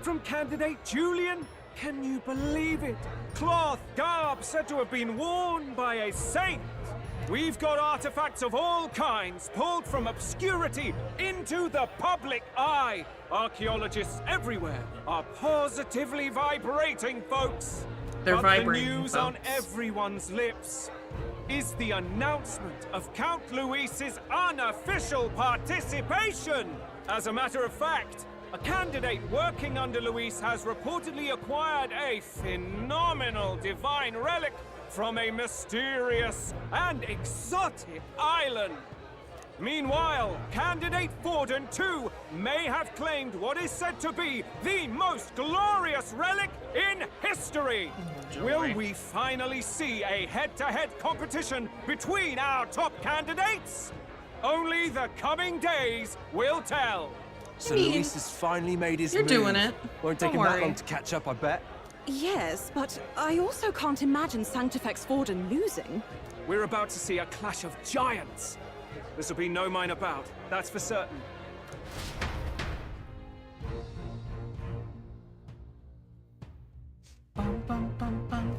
From candidate Julian, can you believe it? Cloth garb said to have been worn by a saint. We've got artifacts of all kinds pulled from obscurity into the public eye. Archaeologists everywhere are positively vibrating, folks. They're but vibrating, the news folks. on everyone's lips is the announcement of Count Luis's unofficial participation. As a matter of fact, a candidate working under Luis has reportedly acquired a phenomenal divine relic from a mysterious and exotic island. Meanwhile, candidate Forden, too, may have claimed what is said to be the most glorious relic in history. Will we finally see a head-to-head competition between our top candidates? Only the coming days will tell. So Luis has finally made his You're move. doing it. Won't take Don't him that worry. long to catch up, I bet. Yes, but I also can't imagine Sanctifex Forden losing. We're about to see a clash of giants. This'll be no minor bout, that's for certain. Bum, bum, bum, bum.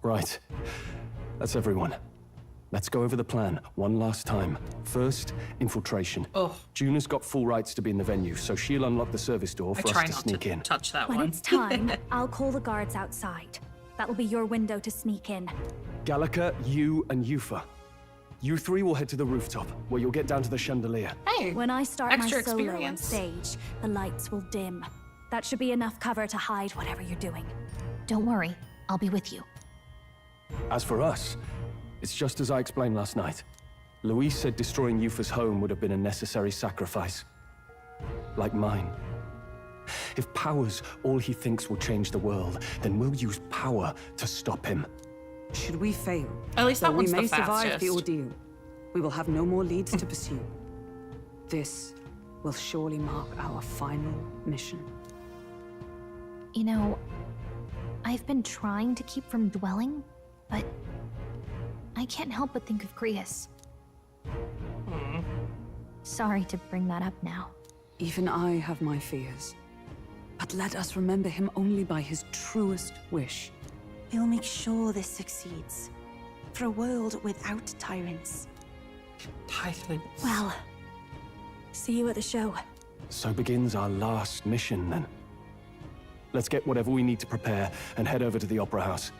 Right. That's everyone. Let's go over the plan one last time. First, infiltration. Oh. Juna's got full rights to be in the venue, so she'll unlock the service door I for try us to not sneak to in. touch that When one. it's time, I'll call the guards outside. That'll be your window to sneak in. Gallica, you, and Yufa. You three will head to the rooftop, where you'll get down to the chandelier. Hey, When I start my extra solo on experience. stage, the lights will dim. That should be enough cover to hide whatever you're doing. Don't worry, I'll be with you. As for us, it's just as I explained last night. Luis said destroying Yufa's home would have been a necessary sacrifice. Like mine. If power's all he thinks will change the world, then we'll use power to stop him. Should we fail, At least that though we one's the may survive the fastest. ordeal, we will have no more leads to pursue. This will surely mark our final mission. You know, I've been trying to keep from dwelling, but I can't help but think of Creus. Sorry to bring that up now. Even I have my fears. But let us remember him only by his truest wish. We'll make sure this succeeds. For a world without tyrants. Tyrants. Well, see you at the show. So begins our last mission, then. Let's get whatever we need to prepare and head over to the Opera House.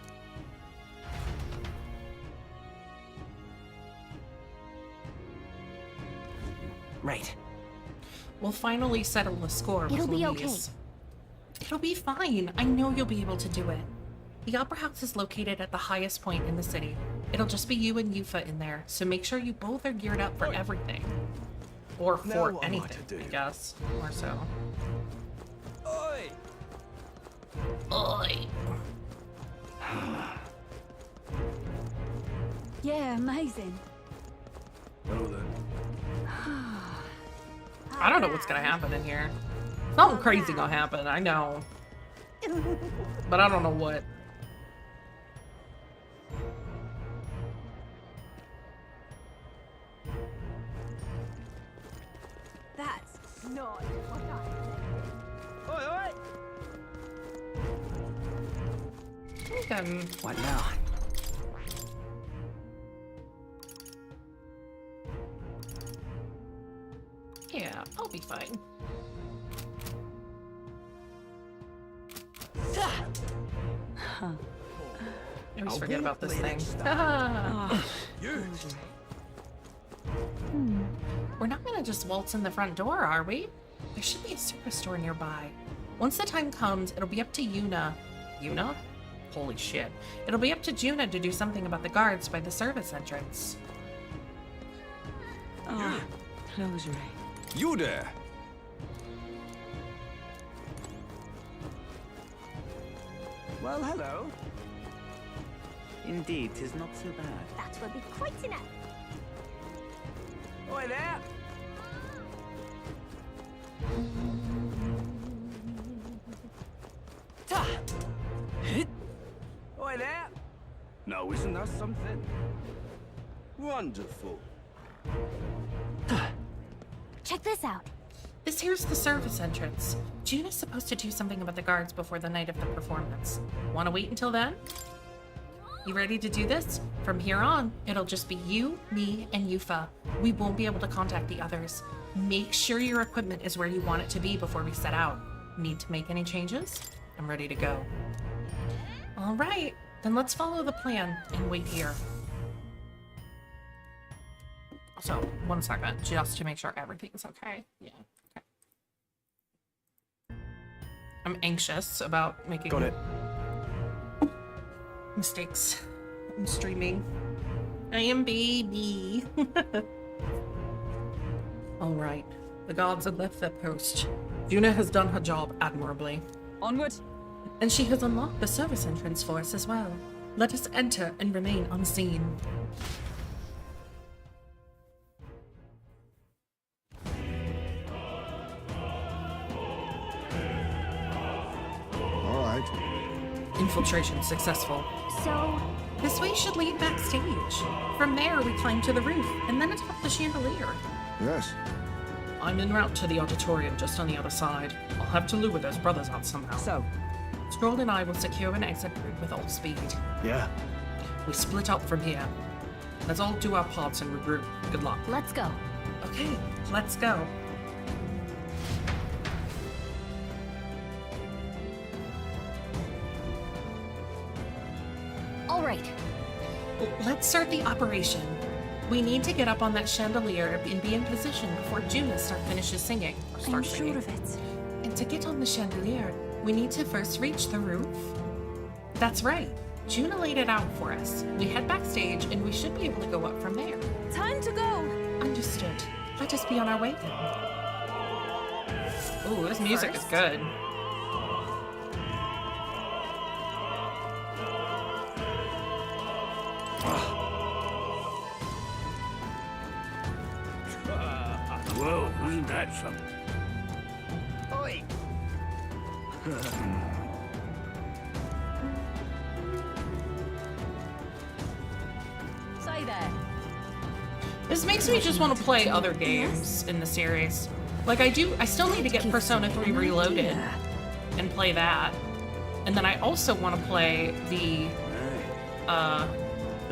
Right. We'll finally settle the score with It'll be Louise. It'll be fine. I know you'll be able to do it. The Opera House is located at the highest point in the city. It'll just be you and Yufa in there, so make sure you both are geared up for everything. Or Now for what am I anything, to do? I guess. More so. Oi! Oi! Yeah, amazing. Well then. I don't know what's gonna happen in here. Something crazy gonna happen, I know. But I don't know what. That's not what I Oi, oi! What now? Yeah, I'll be fine. I always forget about this thing. We're not gonna just waltz in the front door, are we? There should be a service store nearby. Once the time comes, it'll be up to Yuna. Yuna? Holy shit. It'll be up to Juna to do something about the guards by the service entrance. Ah, closure. You there! Well, hello. Indeed, 'tis not so bad. That will be quite enough. Oi there! Oi there! Now, isn't that something? Wonderful. Check this out. This here's the service entrance. June is supposed to do something about the guards before the night of the performance. Want to wait until then? You ready to do this? From here on, it'll just be you, me, and Yufa. We won't be able to contact the others. Make sure your equipment is where you want it to be before we set out. Need to make any changes? I'm ready to go. All right, then let's follow the plan and wait here. Also, 1 second, just to make sure everything's okay. Yeah, okay. I'm anxious about making mistakes. I'm streaming. I am baby. All right, the gods have left their post. Juna has done her job admirably. Onward. And she has unlocked the service entrance for us as well. Let us enter and remain unseen. All right. Infiltration successful. So, this way should lead backstage. From there, we climb to the roof, and then atop the chandelier. Yes. I'm en route to the auditorium just on the other side. I'll have to lure those brothers out somehow. So, Stroll and I will secure an exit route with all speed. Yeah. We split up from here. Let's all do our parts and regroup. Good luck. let's go. Okay, let's go. All right. Let's start the operation. We need to get up on that chandelier and be in position before Juna finishes singing. Or I'm starts sure singing. of it. And to get on the chandelier, we need to first reach the roof. That's right. Juna laid it out for us. We head backstage and we should be able to go up from there. Time to go. Understood. Let us be on our way then. Ooh, this music is good. Whoa, isn't that something? Oi! Say there. This makes me just want to play other games in the series. Like I still need to get Persona 3 Reloaded and play that. And then I also want to play the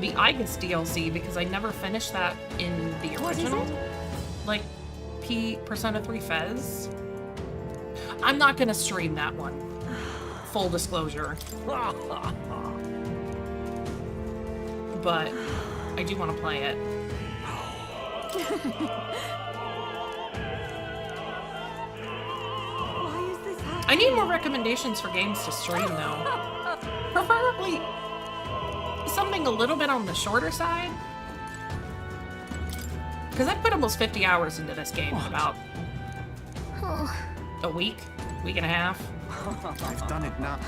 Aegis DLC because I never finished that in the original. Like Persona 3 Fez. I'm not gonna stream that one. Full disclosure. But I do want to play it. I need more recommendations for games to stream though. Preferably something a little bit on the shorter side. Because I put almost 50 hours into this game in about a week and a half. I've done it now.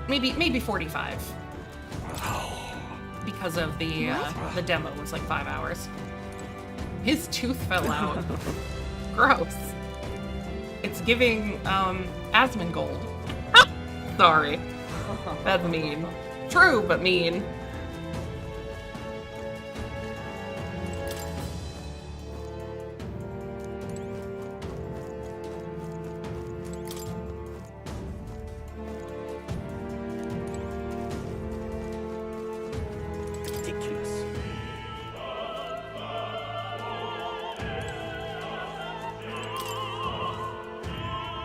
Maybe 45. Because of the demo was like 5 hours. His tooth fell out. Gross. It's giving Asmongold. Sorry. That's mean. True, but mean.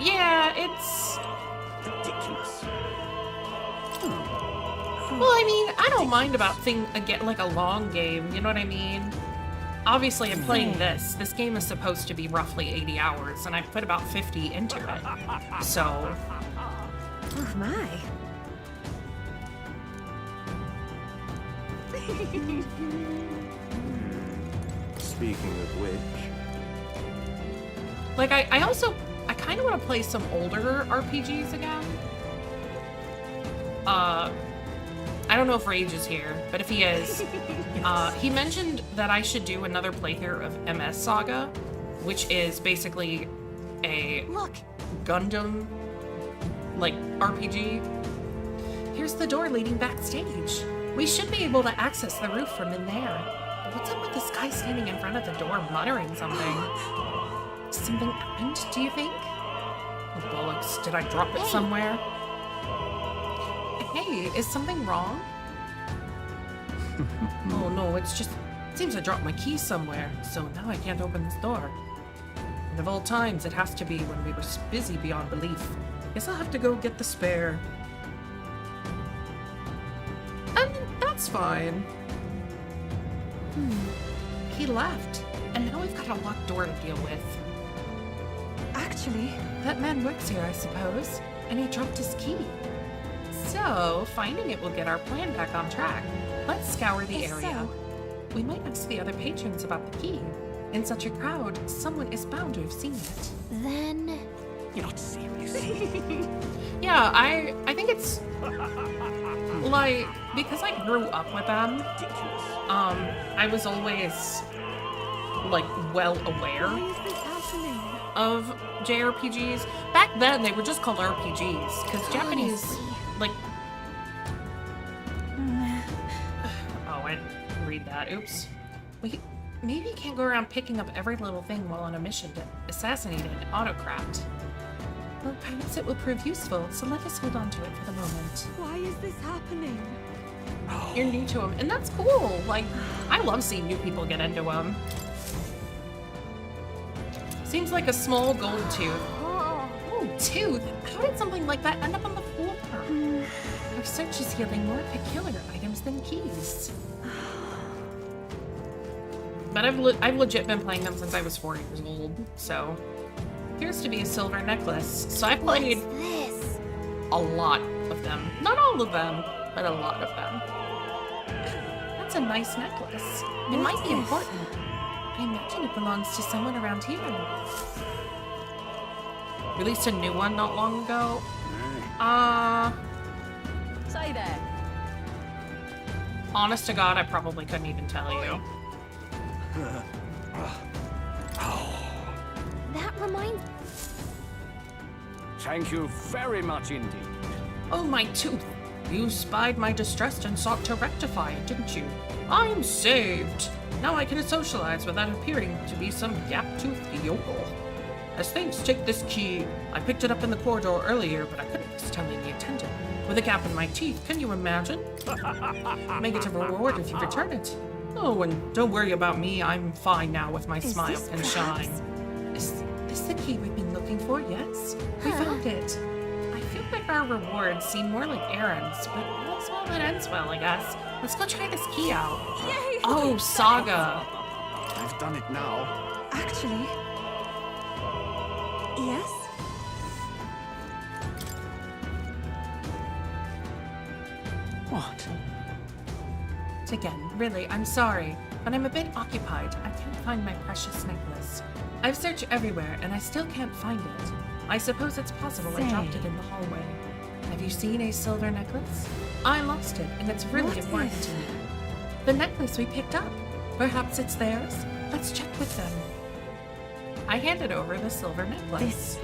Yeah, it's ridiculous. Well, I mean, I don't mind about like a long game, you know what I mean? Obviously, I'm playing this. This game is supposed to be roughly 80 hours, and I put about 50 into it. So... Oh my. Speaking of which... Like, I kind of want to play some older RPGs again. I don't know if Rage is here, but if he is, he mentioned that I should do another playthrough of MS Saga, which is basically a Gundam, like, RPG, here's the door leading backstage. We should be able to access the roof from in there. But what's up with this guy standing in front of the door muttering something? Something happened, do you think? Oh, bollocks. Did I drop it somewhere? Hey, is something wrong? Oh no, it's just... It seems I dropped my key somewhere, so now I can't open this door. And of all times, it has to be when we were busy beyond belief. Guess I'll have to go get the spare. And that's fine. He left, and now we've got a locked door to deal with. Actually, that man works here, I suppose, and he dropped his key. So, finding it will get our plan back on track. Let's scour the area. We might ask the other patrons about the key. In such a crowd, someone is bound to have seen it. Then... You're not serious. Yeah, I think it's... like, because I grew up with them, I was always, like, well aware of JRPGs. Back then, they were just called RPGs, because Japanese, like... Oh, I didn't read that. Oops. Wait, maybe you can't go around picking up every little thing while on a mission to assassinate an autocrat. Well, perhaps it will prove useful, so let us hold on to it for the moment. Why is this happening? You're new to them, and that's cool. Like, I love seeing new people get into them. Seems like a small gold tooth. Oh, tooth? How did something like that end up on the floor? Our search is yielding more peculiar items than keys. But I've legit been playing them since I was 4 years old, so... Appears to be a silver necklace. So I've played a lot of them. Not all of them, but a lot of them. That's a nice necklace. It might be important. I imagine it belongs to someone around here. Released a new one not long ago. Say there. Honest to God, I probably couldn't even tell you. That reminds... Thank you very much indeed. Oh, my tooth. You spied my distress and sought to rectify it, didn't you? I'm saved. Now I can socialize without appearing to be some gap-toothed yokel. As thanks, take this key. I picked it up in the corridor earlier, but I couldn't resist telling the attendant. With a gap in my teeth, can you imagine? Make it a reward if you return it. Oh, and don't worry about me. I'm fine now with my smile and shine. Is this the key we've been looking for? Yes. We found it. I feel like our rewards seem more like errands, but all's well that ends well, I guess. Let's go try this key out. Yay, oh, Saga. I've done it now. Actually... Yes? What? Again, really, I'm sorry, but I'm a bit occupied. I can't find my precious necklace. I've searched everywhere, and I still can't find it. I suppose it's possible I dropped it in the hallway. Have you seen a silver necklace? I lost it, and it's really important to me. The necklace we picked up. Perhaps it's theirs? Let's check with them. I handed over the silver necklace.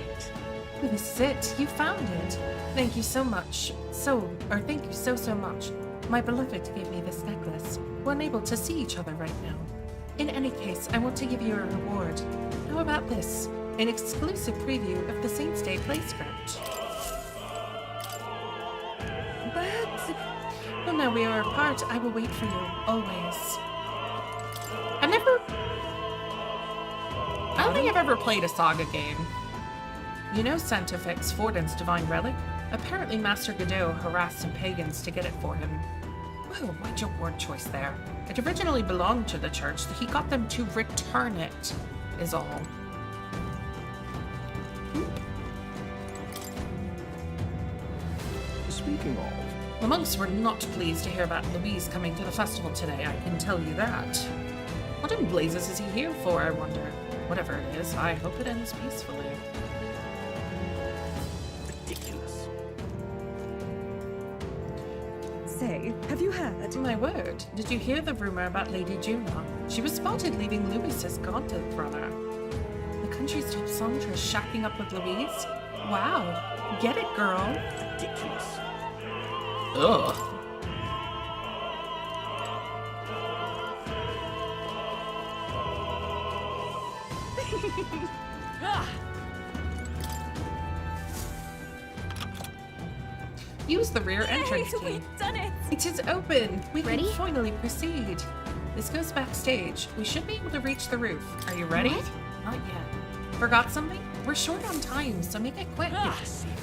This is it. You found it. Thank you so much. Thank you so much. My beloved gave me this necklace. We're unable to see each other right now. In any case, I want to give you a reward. How about this? An exclusive preview of the Saints' Day play script. But... Well, now we are apart. I will wait for you, always. I don't think I've ever played a Saga game. You know Santifex, Forden's divine relic? Apparently Master Godot harassed some pagans to get it for him. Whoa, what's your word choice there? It originally belonged to the church, so he got them to return it, is all. Speaking of... The monks were not pleased to hear about Louise coming to the festival today, I can tell you that. What in blazes is he here for, I wonder? Whatever it is, I hope it ends peacefully. Ridiculous. Say, have you heard? My word, did you hear the rumor about Lady Juna? She was spotted leaving Louis's gauntlet brother. The country's top songstress shacking up with Louise? Wow, get it, girl. Ridiculous. Ugh. Use the rear entrance key. We've done it! It is open. We Ready? can finally proceed. This goes backstage. We should be able to reach the roof. Are you ready? What? Not yet. Forgot something? We're short on time, so make it quick.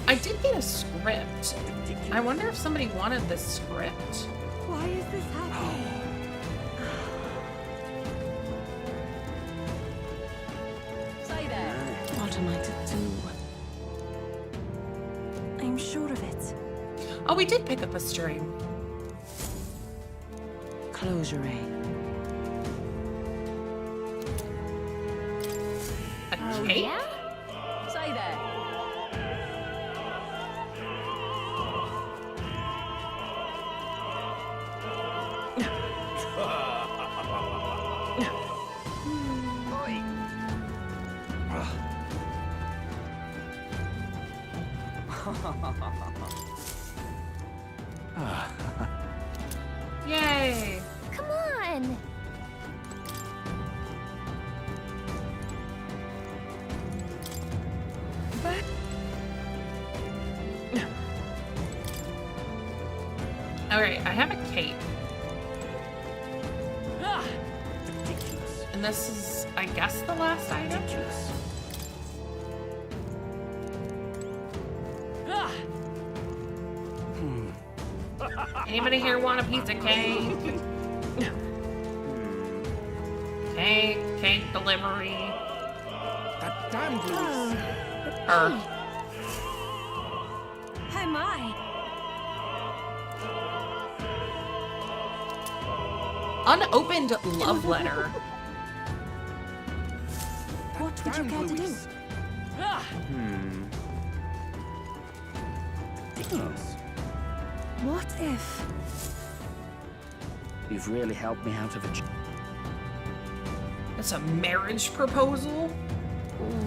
I did get a script. I wonder if somebody wanted this script. Why is this happening? Say there. What am I to do? I'm sure of it. Oh, we did pick up a string. Close your eye. A cake? Say there. Yay! Come on! Alright, I have a cape. And this is, I guess, the last item? Anybody here want a piece of cake? Cake delivery. That damned Louise. Hi, my. Unopened love letter. What would you care to do? What if? You've really helped me out of a... It's a marriage proposal?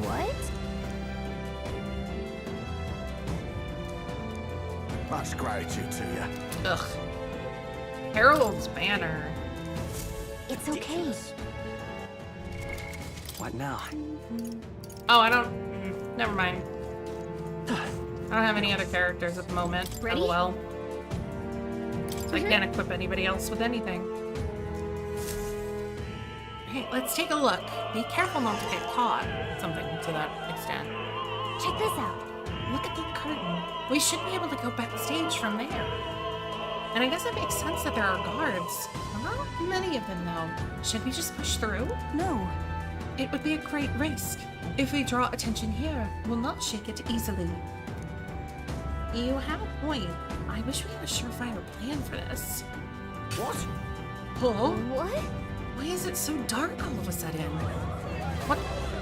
What? Much gratitude to you. Ugh. Harold's banner. It's okay. What now? Oh, I don't... never mind. I don't have any other characters at the moment. Ready? LOL. So I can't equip anybody else with anything. Okay, let's take a look. Be careful not to get caught. Something to that extent. Check this out. Look at that curtain. We should be able to go backstage from there. And I guess it makes sense that there are guards. Not many of them, though. Should we just push through? No. It would be a great risk. If we draw attention here, we'll not shake it easily. You have a point. I wish we had a surefire plan for this. What? Huh? What? Why is it so dark all of a sudden?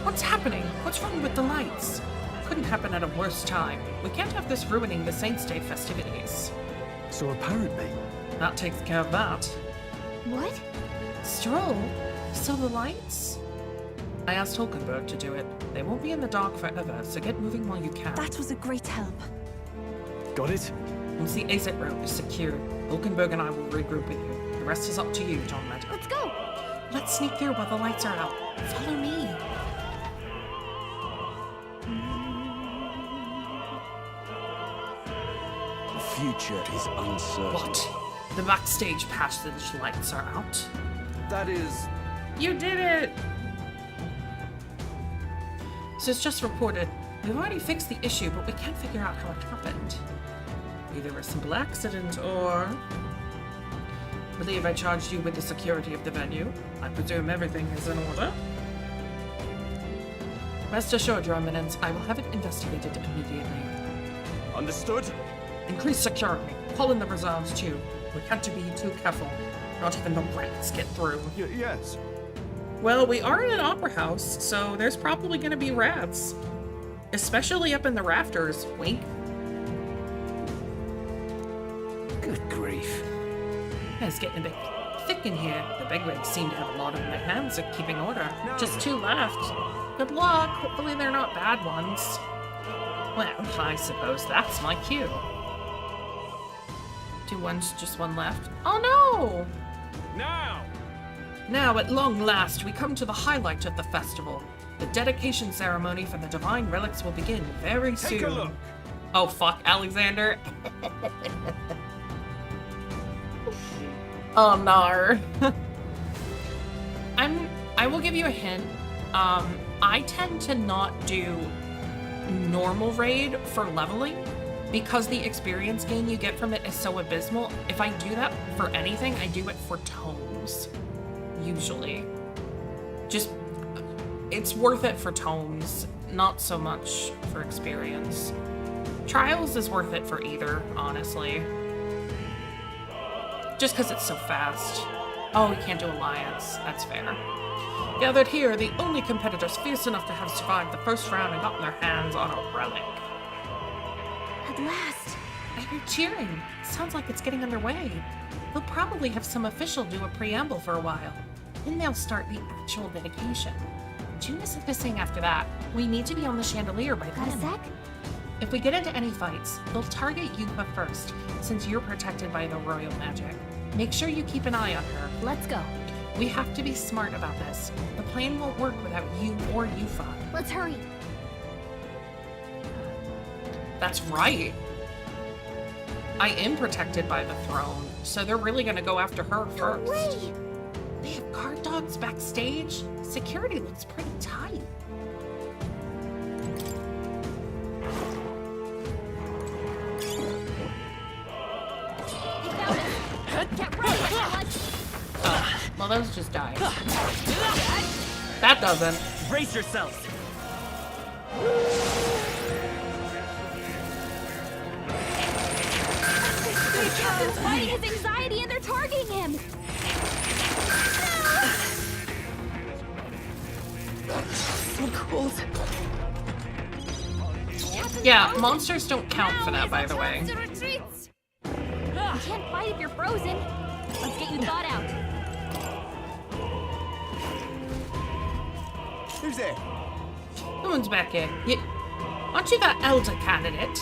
What's happening? What's wrong with the lights? Couldn't happen at a worse time. We can't have this ruining the Saints' Day festivities. So apparently... That takes care of that. What? Stroll? So the lights? I asked Hulkenberg to do it. They won't be in the dark forever, so get moving while you can. That was a great help. Got it? Once the exit route is secured, Hulkenberg and I will regroup with you. The rest is up to you, John Meadow. Let's go! Let's sneak through while the lights are out. Follow me. The future is uncertain. What? The backstage passage lights are out? That is... You did it! So it's just reported. We've already fixed the issue, but we can't figure out how it happened. Either a simple accident or... I believe I charged you with the security of the venue. I presume everything is in order. Rest assured, Your Eminence, I will have it investigated immediately. Understood? Increase security. Call in the reserves, too. We can't be too careful. Not even the rats get through. Yes. Well, we are in an opera house, so there's probably going to be rats. Especially up in the rafters. Wink. Good grief. It's getting a bit thick in here. The bigwigs seem to have a lot on their hands at keeping order. Just 2 left. Good luck. Hopefully they're not bad ones. Well, I suppose that's my cue. 2 ones, just 1 left. Oh no! Now! Now, at long last, we come to the highlight of the festival. The dedication ceremony for the divine relics will begin very soon. Take a look. Oh fuck, Alexander. Oh no. I will give you a hint. I tend to not do normal raid for leveling because the experience gain you get from it is so abysmal. If I do that for anything, I do it for tomes. Usually. Just, it's worth it for tomes, not so much for experience. Trials is worth it for either, honestly. Just because it's so fast. Oh, we can't do Alliance. That's fair. Gathered here, the only competitors fierce enough to have survived the first round and gotten their hands on a relic. At last. I hear cheering. Sounds like it's getting underway. They'll probably have some official do a preamble for a while. Then they'll start the actual dedication. June is missing after that. We need to be on the chandelier by then. Got a sec? If we get into any fights, they'll target Yuba first, since you're protected by the royal magic. Make sure you keep an eye on her. Let's go. We have to be smart about this. The plan won't work without you or Yufa. Let's hurry. That's right. I am protected by the throne, so they're really gonna go after her first. No way. They have guard dogs backstage? Security looks pretty tight. Get ready, everyone. Oh, well those just died. That doesn't. Brace yourselves. The captain's fighting his anxiety and they're targeting him. So cold. Yeah, monsters don't count for that, by the way. You can't fight if you're frozen. Let's get you thawed out. Who's there? No one's back in. Aren't you that elder candidate?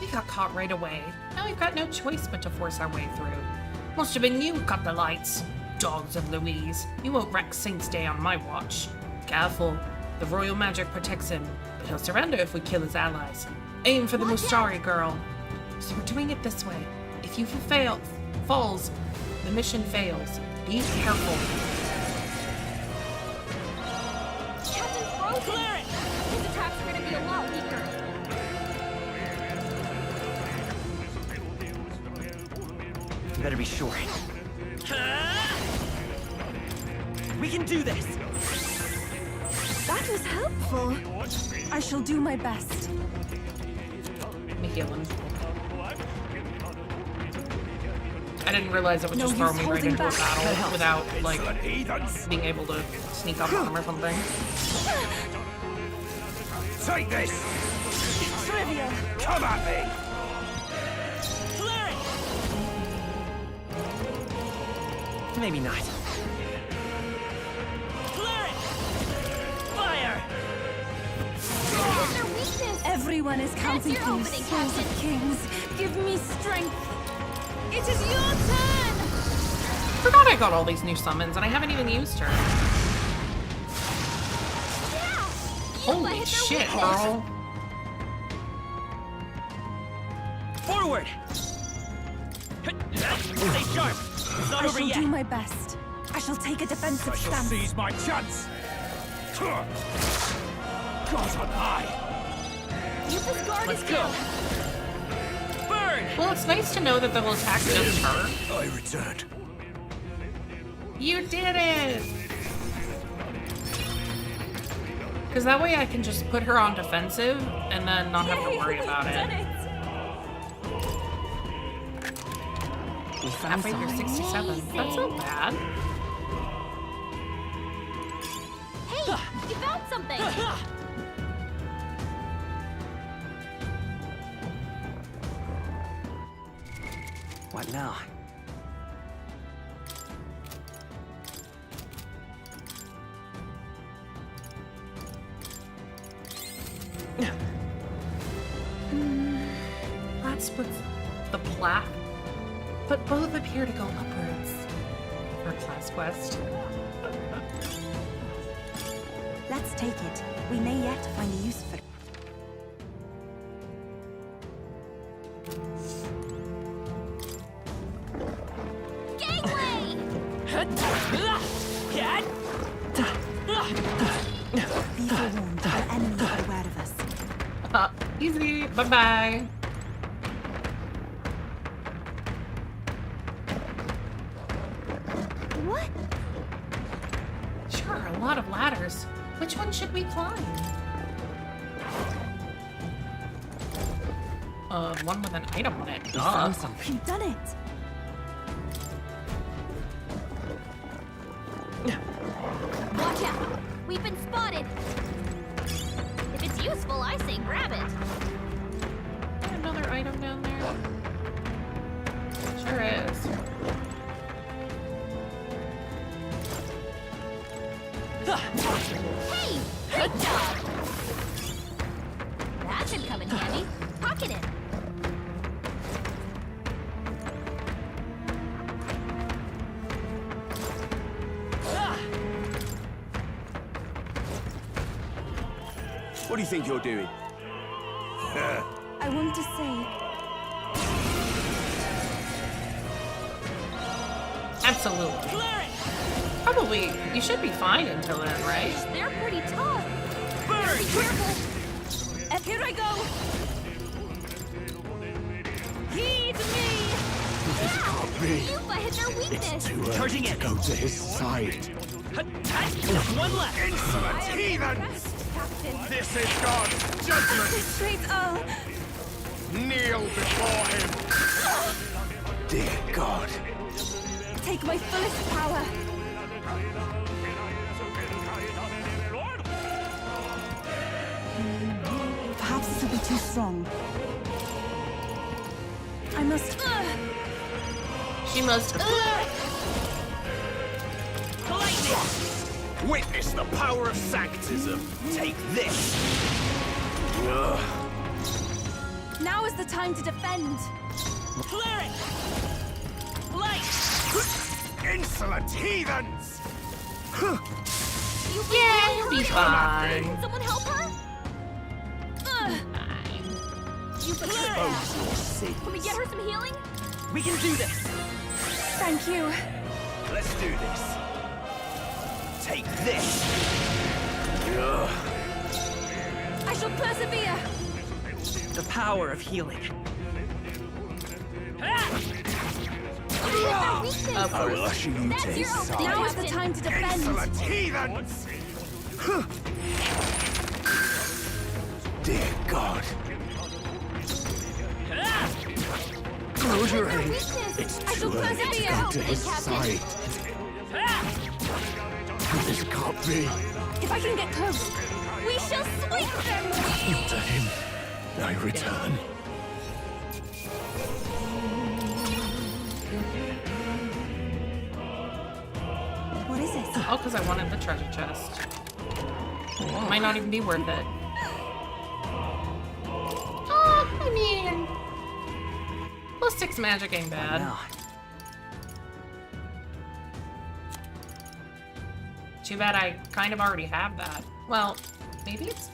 We got caught right away. Now we've got no choice but to force our way through. Must have been you who cut the lights. Dogs of Louise. You won't wreck Saint's Day on my watch. Careful. The royal magic protects him, but he'll surrender if we kill his allies. Aim for the Mustari girl. So we're doing it this way. If you falls, the mission fails. Be careful. Captain Frozen! His attacks are gonna be a lot weaker. You better be sure. We can do this! That was helpful. I shall do my best. McGillen. I didn't realize it would just throw me right into a battle without, like, being able to sneak up on him or something. Take this! Trivia! Come at me! Maybe not. Fire! Everyone is counting for you, souls of kings. Give me strength. It is your turn! Forgot I got all these new summons and I haven't even used her. Holy shit, girl. Forward! Stay sharp! It's not I over shall yet! do my best. I shall take a defensive stance. Seize my chance! God on high! Yufa's guard Let's is go! down. Burn! Well, it's nice to know that they'll attack just her. I returned. You did it! Because that way I can just put her on defensive and then not have to worry about it. Halfway through 67. That's not bad. Hey, you found something! What now? That's with the plaque. But both appear to go upwards. For class quest. Let's take it. We may yet find a use for it. Gangway! Be forewarned, our enemies are aware of us. Easy. Bye-bye. What? Sure, a lot of ladders. Which one should we climb? One with an item on it. We found something. We've done it. Watch out! We've been spotted! If it's useful, I say grab it. Another item down there? Sure is. Hey! Good job! That should come in handy. Pocket it. What do you think you're doing? I want to say, Absolutely. Probably, you should be fine until then, right? They're pretty tough. Be careful. And here I go. Heed me. You've hit their weakness. Too early to go to his side. One left. Insolent heathens! This is God's judgment! straight up. Kneel before him! Dear God. Take my fullest power. Perhaps this will be too strong. I must. She must. Witness the power of sanctism. Take this. Now is the time to defend. Cleric! Light! Insolent heathens! Yeah, you'll be fine. Can someone help her? You Expose your sins. Can we get her some healing? We can do this. Thank you. Let's do this. Take this. I shall persevere. The power of healing. I will usher you to his side. Now is the time to defend. Insolent heathens! Dear God. Close your eyes. It's too early to go to his side. This can't be. If I can get close, we shall sweep them. To him, I return. What is it? Oh, because I wanted the treasure chest. Might not even be worth it. Oh, I mean, +6 magic ain't bad. Too bad I kind of already have that. Well, maybe it's...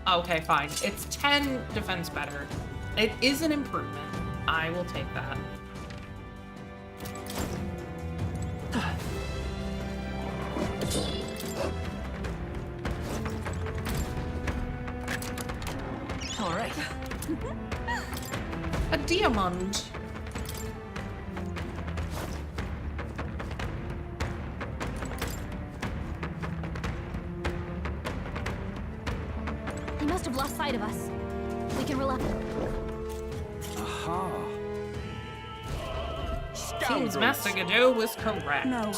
Okay, fine. It's 10 defense better. It is an improvement. I will take that. All right. A diamond. He must have lost sight of us. We can rely. Aha. Seems Master Godot was correct. No.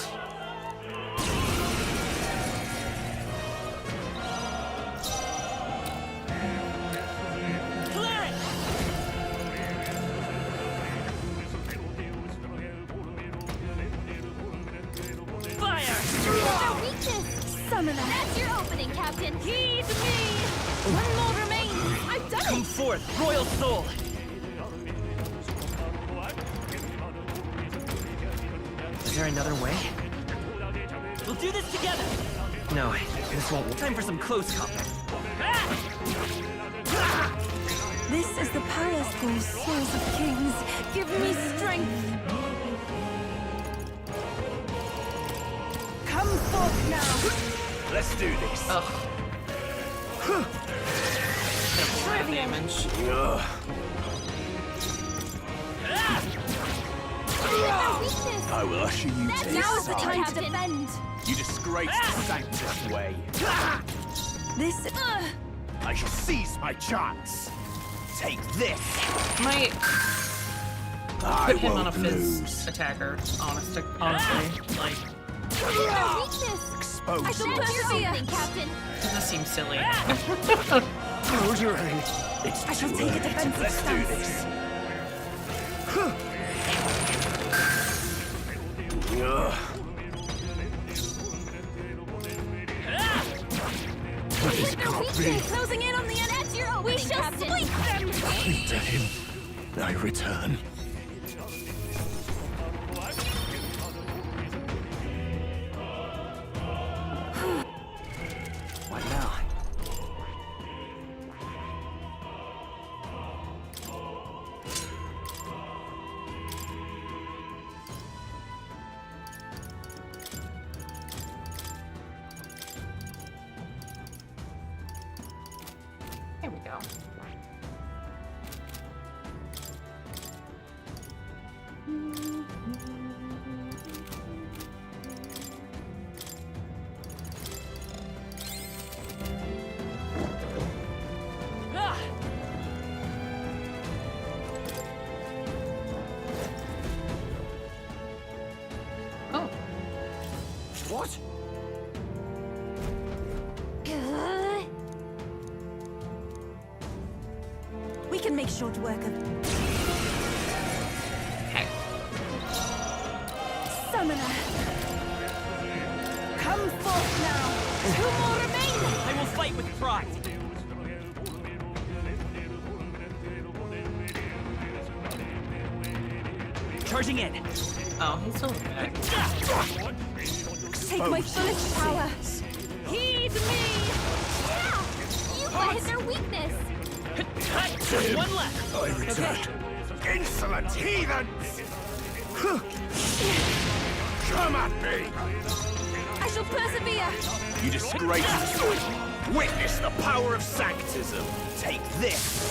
Summoner. That's your opening, Captain. Heed me. One more remains. I've done Come it. forth, royal soul. there another way? We'll do this together! No, this won't work. Time for some close combat. This is the power school, souls of kings. Give me strength. Come forth now. Let's do this. Ugh. Damage. I will usher you to Now his is the time to side. defend. You disgrace the Sanctus way. This. I shall seize my chance. Take this. Might I put him on a won't fizz lose. attacker, honestly. Like, Our weakness. Expose I shall persevere. something, Captain. doesn't seem silly. Rosary. It's I shall too take a early. defensive Let's do stance. this. This can't be. Closing in on the end. That's your opening, We shall Captain. split them. To him, I return. What now? There we go. Oh. What? We can make short work of. Okay. Summoner. Come forth now. 2 more remain. I will fight with pride. Charging in. Oh, he's still back. Take my fullest power. Heed me. Yeah. You hit their weakness. One left. I return. Insolent heathens! Come at me! I shall persevere. You disgrace. Witness the power of Sanctism. Take this.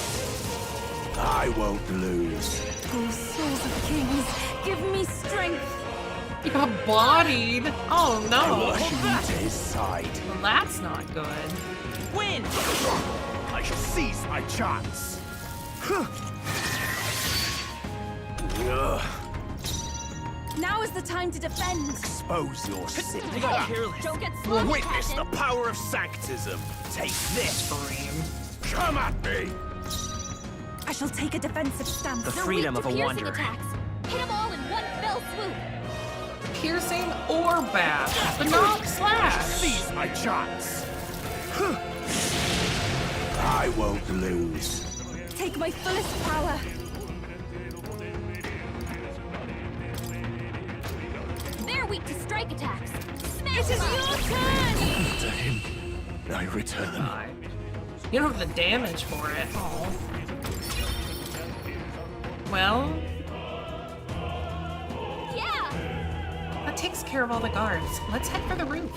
I won't lose. Oh, souls of kings, give me strength. You got bodied. Oh I will no. usher you to his side. Well, that's not good. Win! I shall seize my chance. Now is the time to defend. Expose your sin. I got careless. Don't get sloppy, Witness Captain. the power of Sanctism. Take this. Come at me. I shall take a defensive stance. The They're freedom weak of to a piercing wanderer. attacks. Hit them all in one fell swoop. Piercing or bash, but not slash. Seize my chance. I won't lose. Take my fullest power. They're weak to strike attacks. Smash It is them. your turn. To him, I return. You don't have the damage for it. Oh. Well, Yeah. that takes care of all the guards. Let's head for the roof.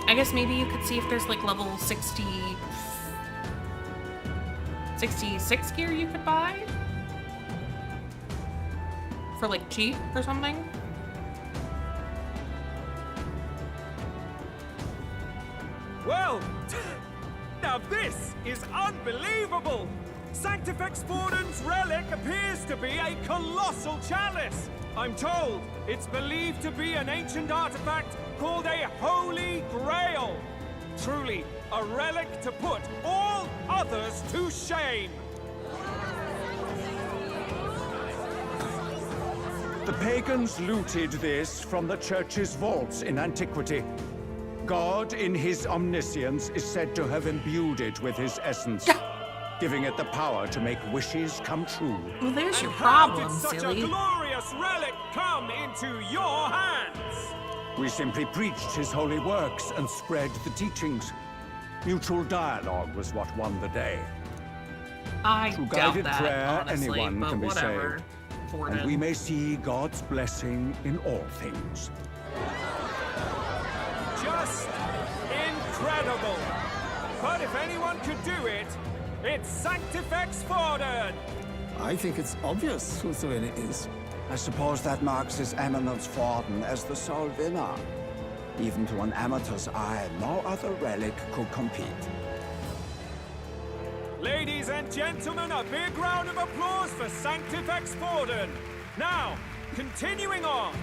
I guess maybe you could see if there's like level 66 gear you could buy for like cheap or something. Well, now this is unbelievable! Sanctifex Forden's relic appears to be a colossal chalice. I'm told it's believed to be an ancient artifact called a Holy Grail. Truly, a relic to put all others to shame. The pagans looted this from the church's vaults in antiquity. God, in his omniscience, is said to have imbued it with his essence. giving it the power to make wishes come true. Well, there's your How problem, did such silly. a glorious relic come into your hands? We simply preached his holy works and spread the teachings. Mutual dialogue was what won the day. I Through doubt guided that, prayer, honestly, anyone but can be whatever. saved. Forden. And we may see God's blessing in all things. Just incredible. But if anyone could do it, it's Sanctifex Forden. I think it's obvious who the winner is. I suppose that marks His Eminence Forden as the sole winner. Even to an amateur's eye, no other relic could compete. Ladies and gentlemen, a big round of applause for Sanctifex Forden. Now, continuing on.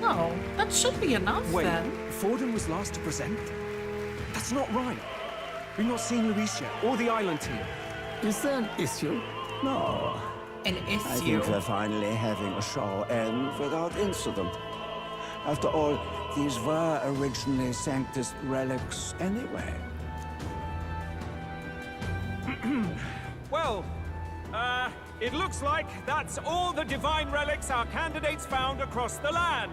Oh, that should be enough Wait, then. Forden was last to present? That's not right. We've not seen Luis yet, or the island team. Is there an issue? No. An I think issue. we're finally having a show end without incident. After all, these were originally Sanctus relics anyway. Well, it looks like that's all the divine relics our candidates found across the land.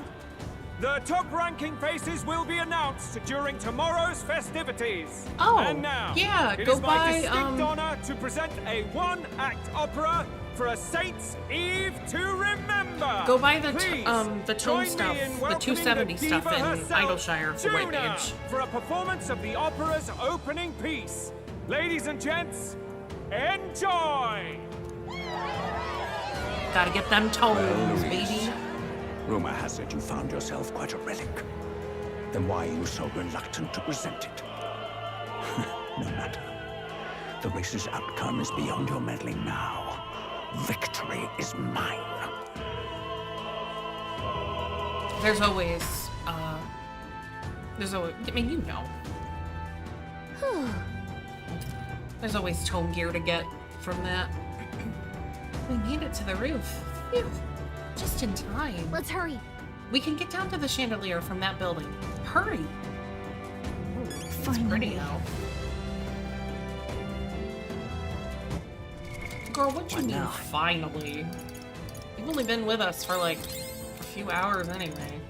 The top-ranking faces will be announced during tomorrow's festivities. Oh, and now, yeah, it go is my by, distinct honor to present a one-act opera for a Saints' Eve to remember. Go buy the Please, the join tone me stuff, in the welcoming 270 the stuff diva in herself, Idleshire for Juna, Whitepage. for a performance of the opera's opening piece. Ladies and gents, enjoy! Gotta get them tones, baby. Rumor has it you found yourself quite a relic. Then why are you so reluctant to present it? No matter. The race's outcome is beyond your meddling now. Victory is mine. There's always, I mean, you know. There's always tone gear to get from that. We made it to the roof. Phew. Just in time. Let's hurry. We can get down to the chandelier from that building. Hurry. It's pretty now. Girl, what you mean, finally? You've only been with us for like a few hours anyway.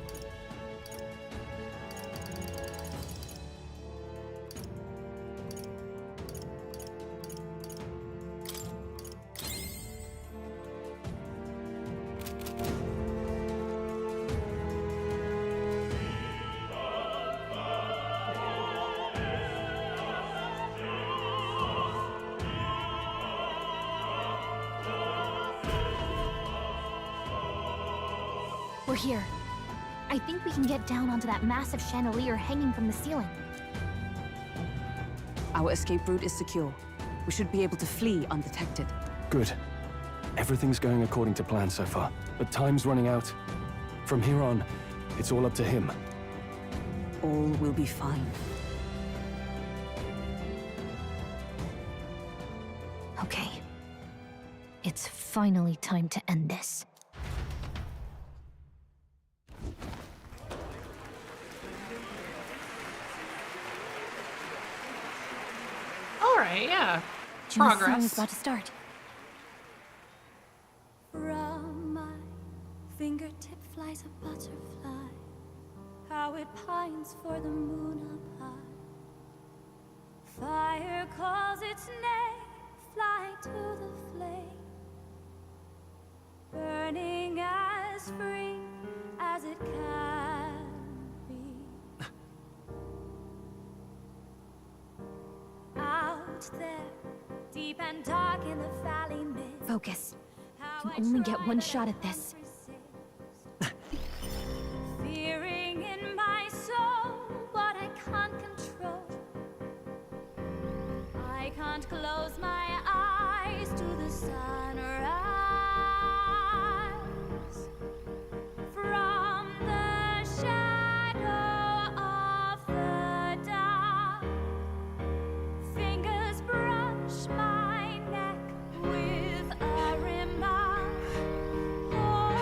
We're here. I think we can get down onto that massive chandelier hanging from the ceiling. Our escape route is secure. We should be able to flee undetected. Good. Everything's going according to plan so far, but time's running out. From here on, it's all up to him. All will be fine. Okay. It's finally time to end this. Alright, yeah. And the song is Progress. about to start. From my fingertip flies a butterfly, how it pines for the moon up high. Fire calls its name, fly to the flame, burning as free as it can be. Out there, deep and dark in the valley mist. Focus. You only get one shot at this. Fearing in my soul what I can't control. I can't close my eyes to the sunrise. From the shadow of the dark, fingers brush my neck with a remark. Oh,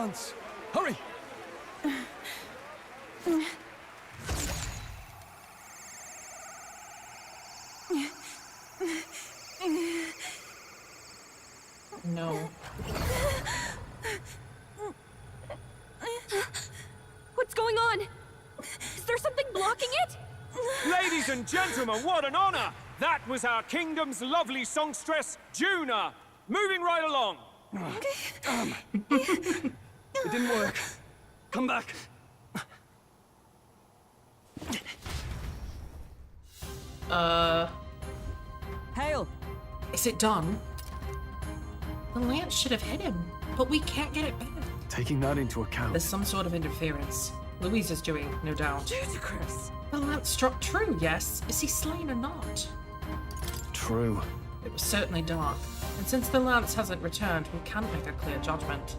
lance! Hurry! No. What's going on? Is there something blocking it? Ladies and gentlemen, what an honor! That was our kingdom's lovely songstress, Juna. Moving right along. It didn't work. Come back. Hail! Is it done? The lance should have hit him, but we can't get it back. Taking that into account. There's some sort of interference. Louise is doing, no doubt. Ludicrous. The lance struck true, yes. Is he slain or not? True. It was certainly dark. And since the lance hasn't returned, we can't make a clear judgment.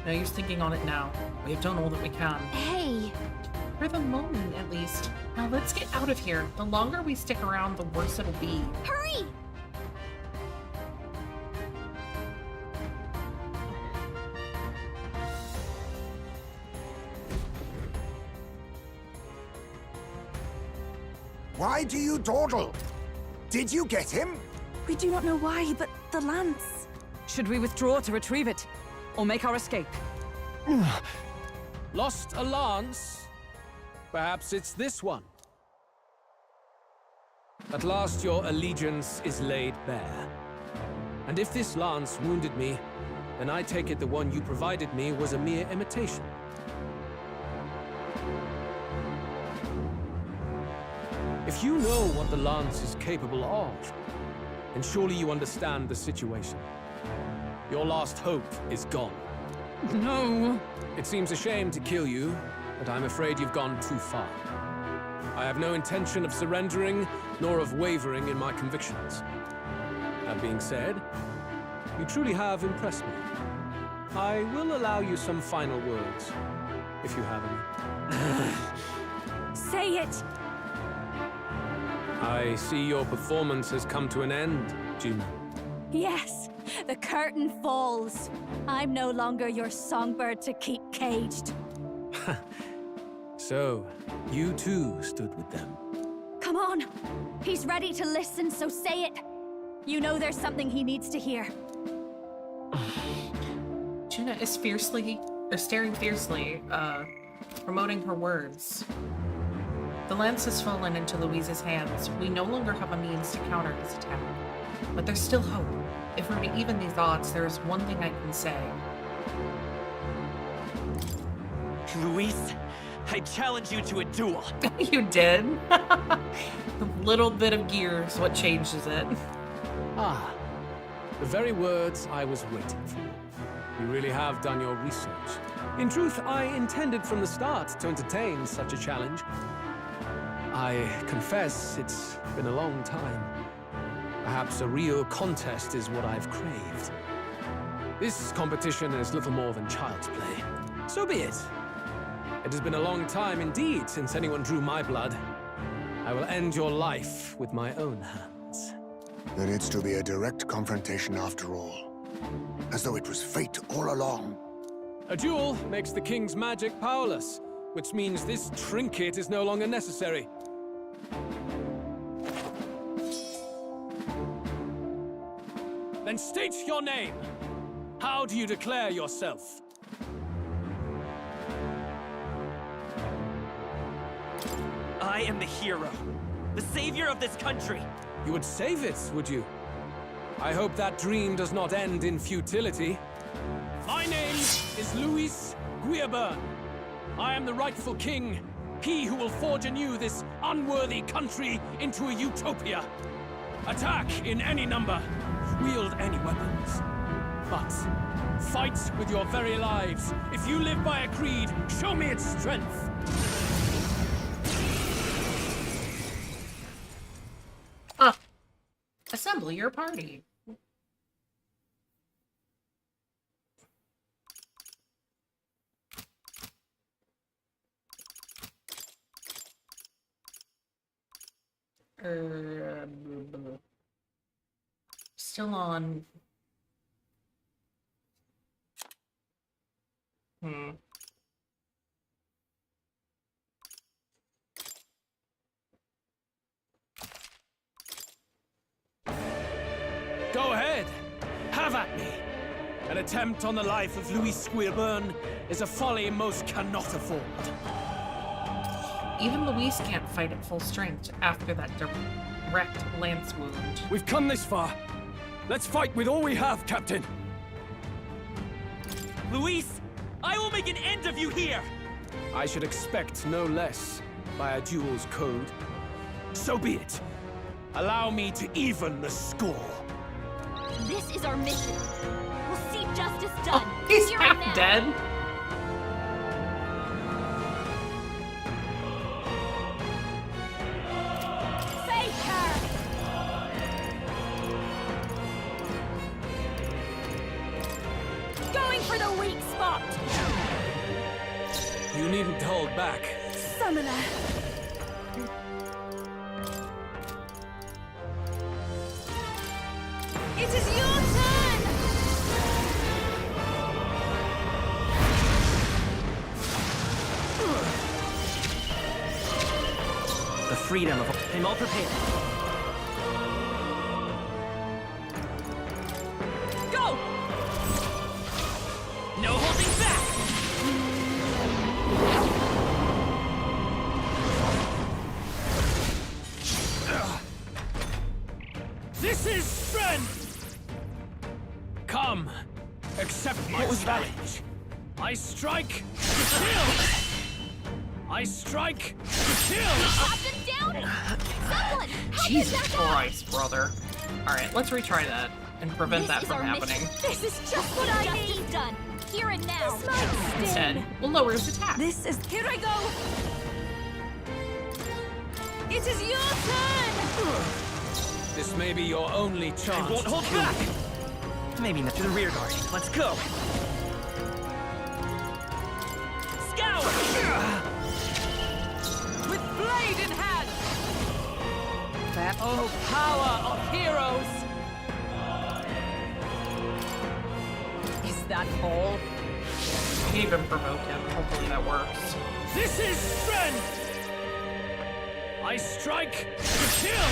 No use thinking on it now. We have done all that we can. Hey! For the moment, at least. Now let's get out of here. The longer we stick around, the worse it'll be. Hurry! Why do you dawdle? Did you get him? We do not know why, but the lance. Should we withdraw to retrieve it? Or make our escape? Lost a lance? Perhaps it's this one. At last your allegiance is laid bare. And if this lance wounded me, then I take it the one you provided me was a mere imitation. If you know what the lance is capable of, then surely you understand the situation. Your last hope is gone. No! It seems a shame to kill you, but I'm afraid you've gone too far. I have no intention of surrendering, nor of wavering in my convictions. That being said, you truly have impressed me. I will allow you some final words, if you have any. Say it! I see your performance has come to an end, Juna. Yes, the curtain falls. I'm no longer your songbird to keep caged. So, you too stood with them. Come on. He's ready to listen, so say it. You know there's something he needs to hear. Juna is staring fiercely, promoting her words. The lance has fallen into Louise's hands. We no longer have a means to counter his attack. But there's still hope. If we're to even these odds, there is one thing I can say. Louise, I challenge you to a duel. You did? The little bit of gear is what changes it. Ah, the very words I was waiting for. You really have done your research. In truth, I intended from the start to entertain such a challenge. I confess it's been a long time. Perhaps a real contest is what I've craved. This competition is little more than child's play. So be it. It has been a long time indeed since anyone drew my blood. I will end your life with my own hands. Then it's to be a direct confrontation after all. As though it was fate all along. A duel makes the king's magic powerless, which means this trinket is no longer necessary. Then state your name. How do you declare yourself? I am the hero, the savior of this country. You would save it, would you? I hope that dream does not end in futility. My name is Louis Guilburn. I am the rightful king, he who will forge anew this unworthy country into a utopia. Attack in any number, wield any weapons. But fight with your very lives. If you live by a creed, show me its strength. Assemble your party. Still on. Go ahead. Have at me. An attempt on the life of Louis Squeerburn is a folly most cannot afford. Even Luis can't fight at full strength after that direct lance wound. We've come this far. Let's fight with all we have, Captain. Luis, I will make an end of you here! I should expect no less by a duel's code. So be it. Allow me to even the score. This is our mission. We'll see justice done. Oh, he's here half and now. dead. Going for the weak spot! You needn't hold back. Summoner! It is your turn! The freedom of... I'm all prepared. Go! No holding back! This is strength! Come, accept my challenge. I strike to kill! I strike to kill! Captain down! Someone! Help Jesus us back up! Christ, brother. Alright, let's retry that and prevent that This is from our happening. mission. This is just what I need done. Here and now. This might sting. Instead, we'll lower his attack. This is... Here I go! It is your turn! This may be your only chance. I won't hold to kill back! me. Maybe not to the rear guard. Let's go! Scout! With blade in hand! Oh, power of heroes! Is that all? You can even provoke him. Hopefully that works. This is strength! I strike to kill!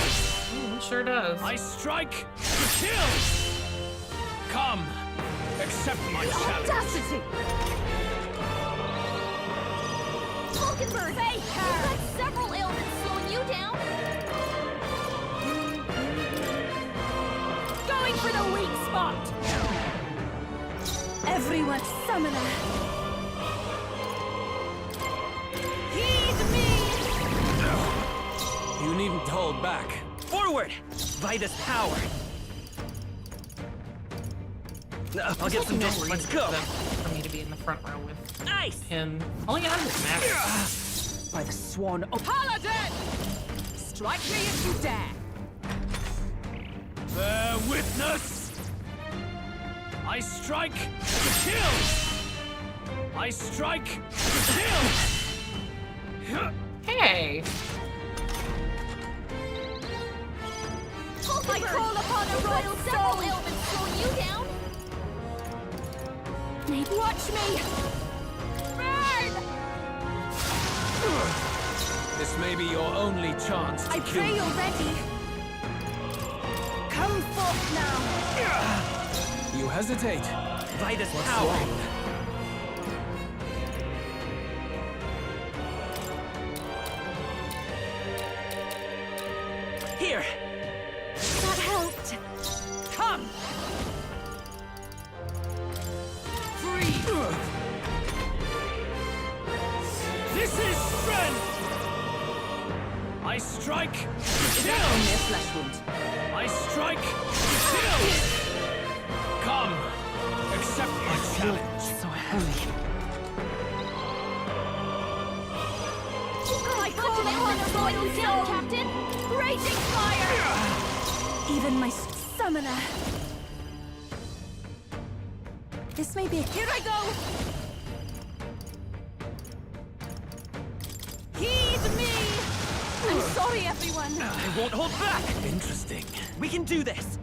It sure does. I strike to kill! Come, accept my challenge. Audacity! Falkenberg! You've got several ailments slowing you down. Going for the weak spot! Everyone, summoner! Heed me! You needn't hold back. Forward! By this power! I'll get some distance. Let's go! For me to be in the front row with Nice! him. All he has is max. By the swan of Paladin! Strike me if you dare! Bear witness! I strike to kill! I strike to kill! Hey! I call upon a royal several ailments slowing you down. Maybe watch me! Burn! This may be your only chance to I kill pray me. you're ready. Come forth now. You hesitate. By this What's power! wrong? Here! That helped. Come! Free! This is strength! I strike to kill! Only a flesh wound. I strike to kill! Come, accept my challenge. So heavy. I call upon a royal down, Captain. Raging fire! Even my summoner. This may be... Here I go! Heed me! I'm sorry, everyone. I won't hold back! Interesting. We can do this!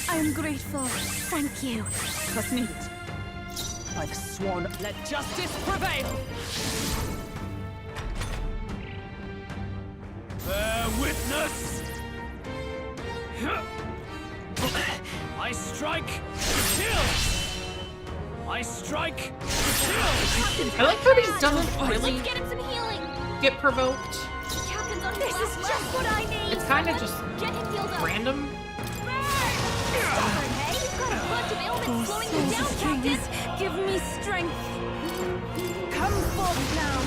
I'm grateful. Thank you. Trust me. I've sworn. Let justice prevail! Bear witness! I strike to kill! I strike to kill! I like how he doesn't really Let's get him some healing! get provoked. Captain's on this is just what I need! It's kind of just Get him healed up! random. Stubborn, hey? You've got a bunch of ailments slowing you down, Captain! Give me strength. Come forth now.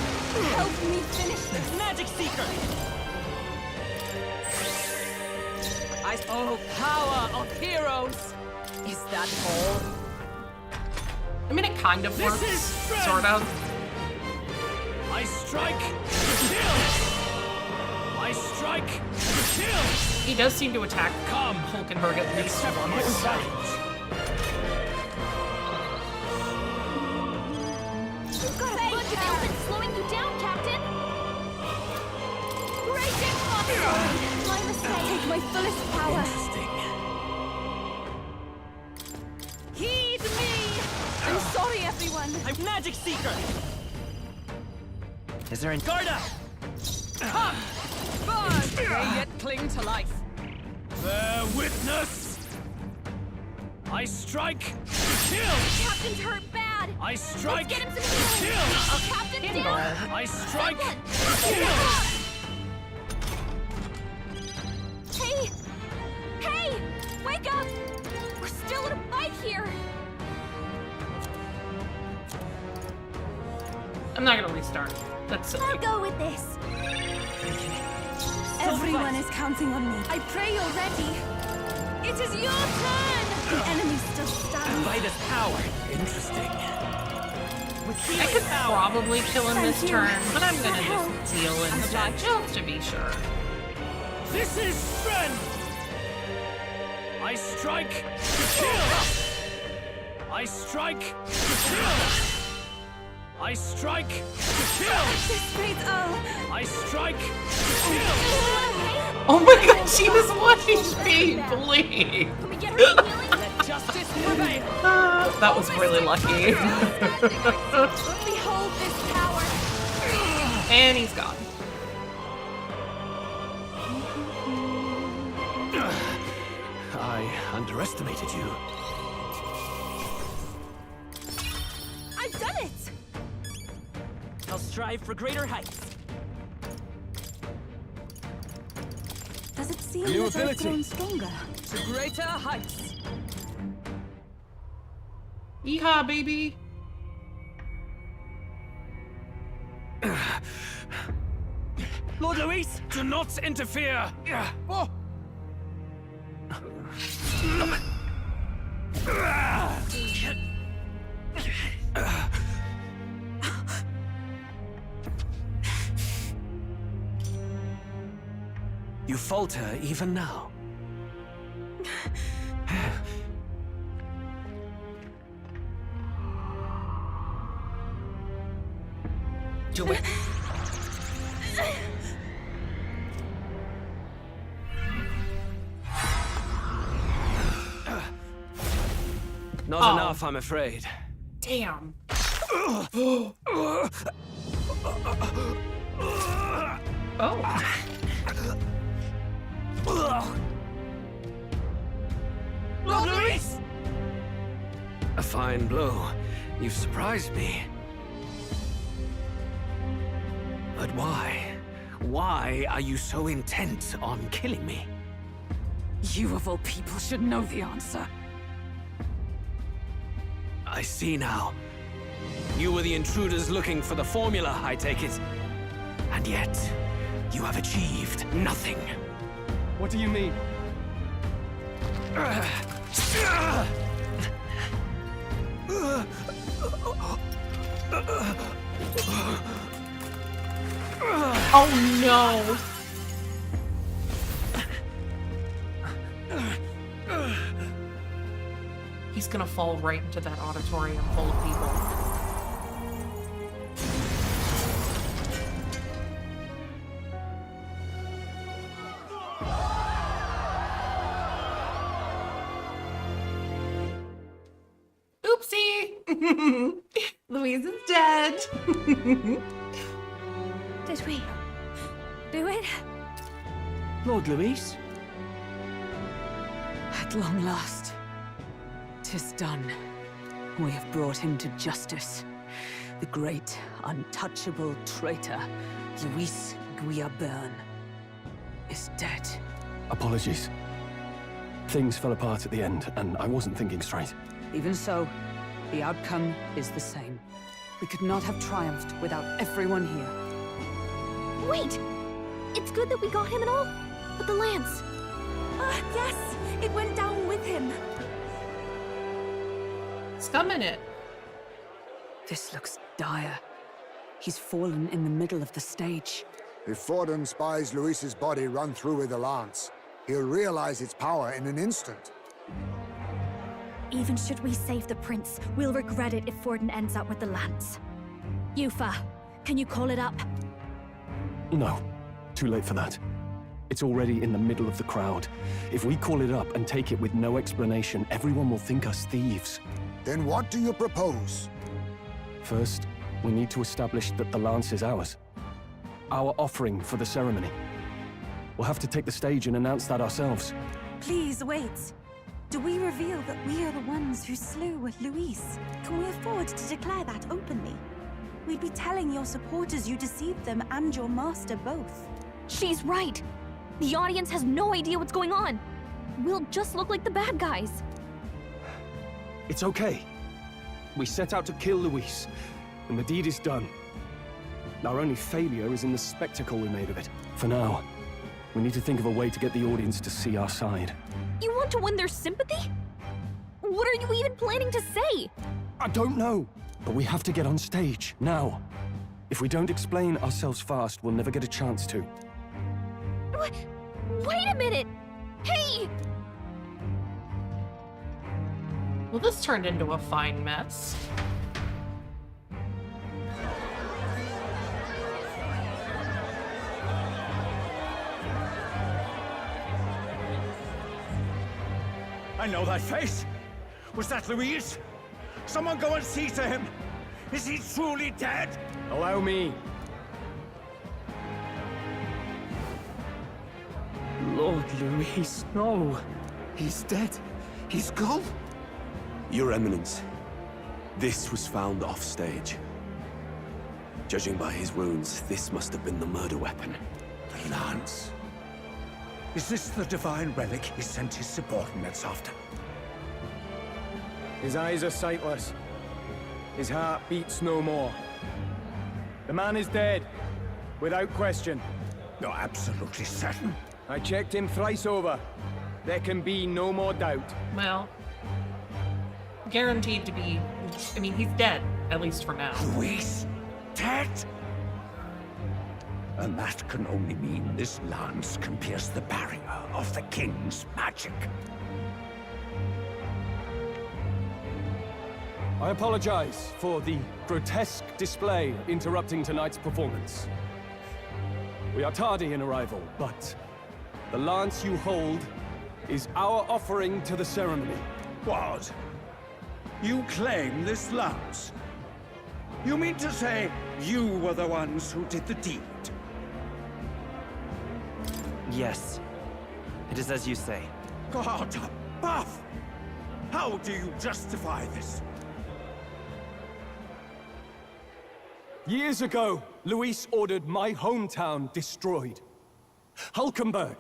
Help me finish this. Magic Seeker! Oh, power of heroes! Is that all? I mean, it kind of works, sort of. I strike to kill! I strike to kill! He does seem to attack Hulkenberg at least once. You've got a bunch of ailments slowing you down, Captain! Great imposter! My mistake! Take my fullest power. Heed me! I'm sorry, everyone! I'm Magic Seeker! Is there any Garda! Come! Burn! They yet cling to life. Bear witness! I strike to kill! Captain's hurt bad! I strike Let's get him to some healing! kill! Captain down! I strike to kill! Hey! Hey! Wake up! We're still in a fight here! I'm not gonna restart. That's silly. I'll go with this. Everyone is counting on me. I pray you're ready. It is your turn! The enemy still stands. By this power. Interesting. With I healing could power. probably kill him this Thank you. turn, but I'm gonna just heal instead, just to be sure. This is strength! I strike to kill! I strike to kill! I strike to kill! This great Earl. I strike to kill! Oh my god, she was 1 HP, please! Can we get her some healing? Let justice prevail. That was really lucky. Behold this power! And he's gone. I underestimated you. I've done it! I'll strive for greater heights. Does it seem New that I've ability. grown stronger? To greater heights. Yeehaw, baby! Lord Luis, do not interfere! Oh. You falter even now. Do it. Not enough, I'm afraid. Damn. Oh. Lord Luis! A fine blow. You've surprised me. But why? Why are you so intent on killing me? You of all people should know the answer. I see now. You were the intruders looking for the formula, I take it. And yet, you have achieved nothing. What do you mean? Oh no! He's gonna fall right into that auditorium full of people. Oopsie! Louise is dead. Did we do it? Lord Louis? At long last, 'tis done. We have brought him to justice. The great, untouchable traitor, Louis Guillaume, is dead. Apologies. Things fell apart at the end, and I wasn't thinking straight. Even so, the outcome is the same. We could not have triumphed without everyone here. Wait! It's good that we got him and all, but the lance... Ah, yes! It went down with him. Scum in it. This looks dire. He's fallen in the middle of the stage. If Forden spies Luis's body run through with the lance, he'll realize its power in an instant. Even should we save the prince, we'll regret it if Forden ends up with the lance. Yufa, can you call it up? No. Too late for that. It's already in the middle of the crowd. If we call it up and take it with no explanation, everyone will think us thieves. Then what do you propose? First, we need to establish that the lance is ours. Our offering for the ceremony. We'll have to take the stage and announce that ourselves. Please wait. Do we reveal that we are the ones who slew Luis? Can we afford to declare that openly? We'd be telling your supporters you deceived them and your master both. She's right! The audience has no idea what's going on. We'll just look like the bad guys. It's okay. We set out to kill Luis, and the deed is done. Our only failure is in the spectacle we made of it. For now, we need to think of a way to get the audience to see our side. You want to win their sympathy? What are you even planning to say? I don't know, but we have to get on stage, now. If we don't explain ourselves fast, we'll never get a chance to. Wait a minute! Hey! Well, this turned into a fine mess. I know that face. Was that Louise? Someone go and see to him. Is he truly dead? Allow me. Lord Louis, no. He's dead. He's gone. Your Eminence, this was found off-stage. Judging by his wounds, this must have been the murder weapon. The lance. Is this the divine relic he sent his subordinates after? His eyes are sightless. His heart beats no more. The man is dead, without question. You're absolutely certain? I checked him thrice over. There can be no more doubt. Well, guaranteed to be... I mean, he's dead, at least for now. Luis? Dead? And that can only mean this lance can pierce the barrier of the king's magic. I apologize for the grotesque display interrupting tonight's performance. We are tardy in arrival, but the lance you hold is our offering to the ceremony. What? You claim this lance? You mean to say you were the ones who did the deed? Yes. It is as you say. God above! How do you justify this? Years ago, Luis ordered my hometown destroyed. Hulkenberg,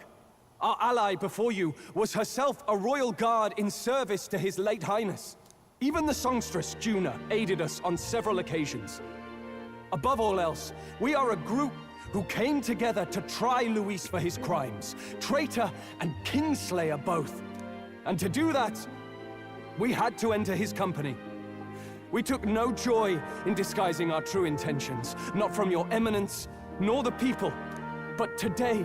our ally before you, was herself a royal guard in service to his late highness. Even the songstress, Juna, aided us on several occasions. Above all else, we are a group who came together to try Luis for his crimes, traitor and kingslayer both. And to do that, we had to enter his company. We took no joy in disguising our true intentions, not from your eminence, nor the people. But today,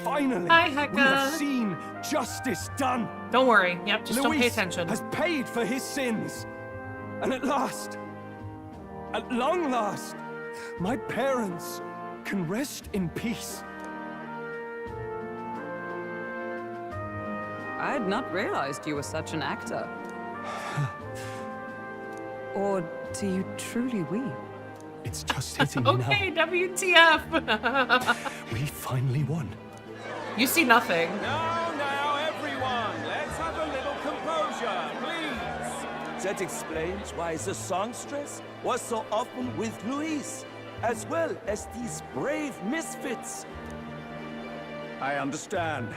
finally, we have seen justice done. Don't worry. Yep, just don't pay Luis attention. has paid for his sins. And at last, at long last, my parents can rest in peace. I had not realized you were such an actor. Or do you truly weep? It's just hitting me Okay, WTF. We finally won. You see nothing. Now, everyone, let's have a little composure, please. That explains why the songstress was so often with Luis, as well as these brave misfits. I understand.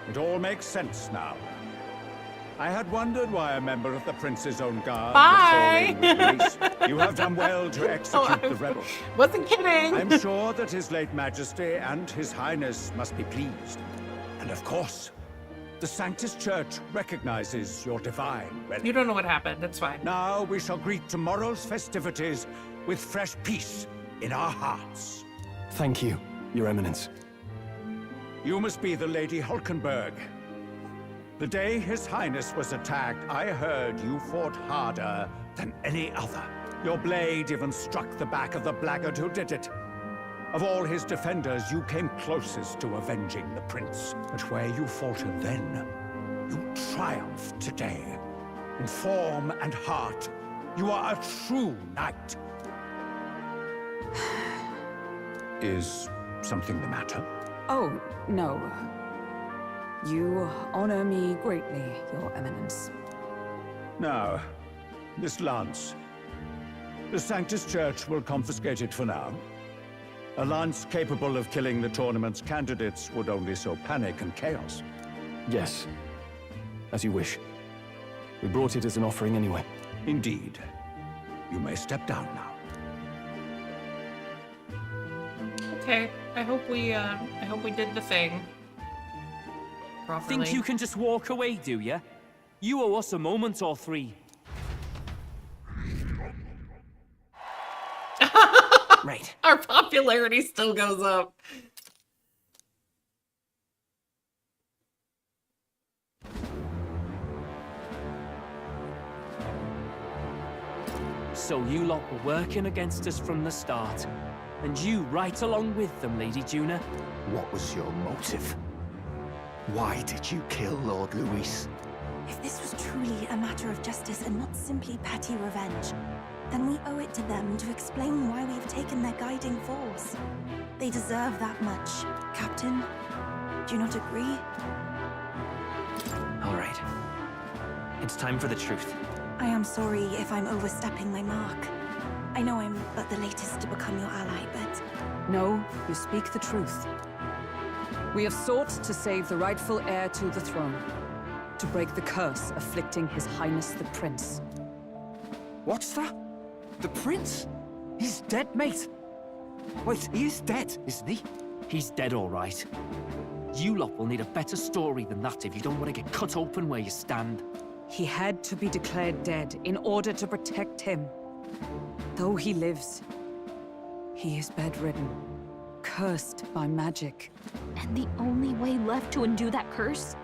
It all makes sense now. I had wondered why a member of the Prince's own guard Bye. would fall in with Luis. You have done well to execute the rebel. Wasn't kidding. I'm sure that His late Majesty and His Highness must be pleased. And of course, the Sanctus Church recognizes your divine relic. You don't know what happened. That's fine. Now we shall greet tomorrow's festivities with fresh peace in our hearts. Thank you, Your Eminence. You must be the Lady Hulkenberg. The day His Highness was attacked, I heard you fought harder than any other. Your blade even struck the back of the blackguard who did it. Of all his defenders, you came closest to avenging the prince. But where you faltered then, you triumphed today. In form and heart, you are a true knight. Is something the matter? Oh, no. You honor me greatly, Your Eminence. Now, this lance. The Sanctus Church will confiscate it for now. A lance capable of killing the tournament's candidates would only sow panic and chaos. Yes. As you wish. We brought it as an offering anyway. Indeed. You may step down now. Okay. I hope we did the thing properly. Think you can just walk away, do ya? You owe us a moment or three. Right. Our popularity still goes up. So you lot were working against us from the start. And you right along with them, Lady Juna. What was your motive? Why did you kill Lord Luis? If this was truly a matter of justice and not simply petty revenge, then we owe it to them to explain why we've taken their guiding force. They deserve that much. Captain, do you not agree? All right. It's time for the truth. I am sorry if I'm overstepping my mark. I know I'm but the latest to become your ally, but... No, you speak the truth. We have sought to save the rightful heir to the throne. To break the curse afflicting His Highness the Prince. What's that? The prince? He's dead, mate. Wait, he is dead, isn't he? He's dead, all right. You lot will need a better story than that if you don't want to get cut open where you stand. He had to be declared dead in order to protect him. Though he lives, he is bedridden, cursed by magic. And the only way left to undo that curse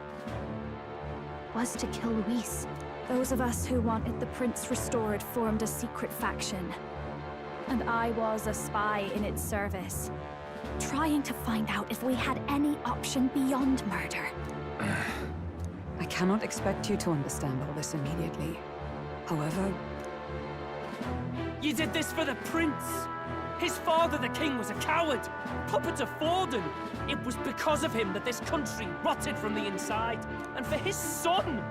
was to kill Luis. Those of us who wanted the prince restored formed a secret faction. And I was a spy in its service, trying to find out if we had any option beyond murder. I cannot expect you to understand all this immediately. However... You did this for the prince! His father, the king, was a coward, puppet to Forden. It was because of him that this country rotted from the inside. And for his son!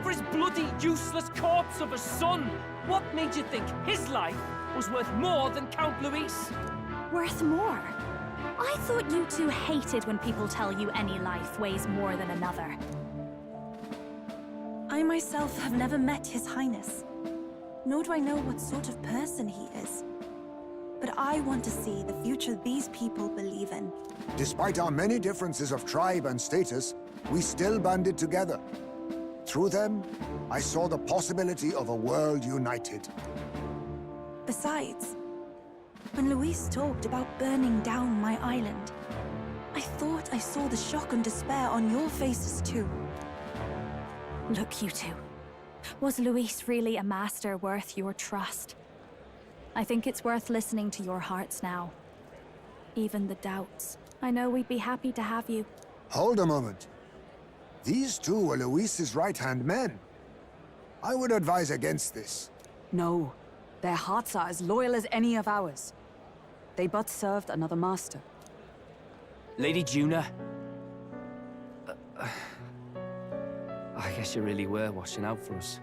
For his bloody, useless corpse of a son! What made you think his life was worth more than Count Luis? Worth more? I thought you two hated when people tell you any life weighs more than another. I myself have never met His Highness, nor do I know what sort of person he is. But I want to see the future these people believe in. Despite our many differences of tribe and status, we still banded together. Through them, I saw the possibility of a world united. Besides, when Luis talked about burning down my island, I thought I saw the shock and despair on your faces too. Look, you two. Was Luis really a master worth your trust? I think it's worth listening to your hearts now. Even the doubts. I know we'd be happy to have you. Hold a moment. These two were Luis's right-hand men. I would advise against this. No. Their hearts are as loyal as any of ours. They but served another master. Lady Juna. I guess you really were watching out for us.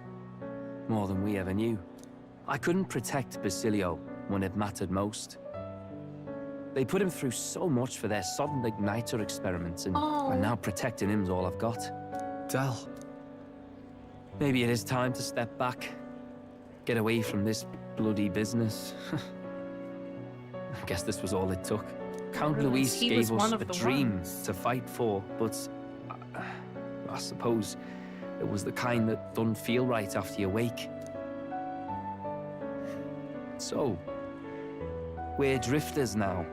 More than we ever knew. I couldn't protect Basilio when it mattered most. They put him through so much for their sodden igniter experiments, and now protecting him's all I've got. Del. Maybe it is time to step back. Get away from this bloody business. I guess this was all it took. Count Luis gave us a dream to fight for, but I suppose it was the kind that doesn't feel right after you wake. So, we're drifters now.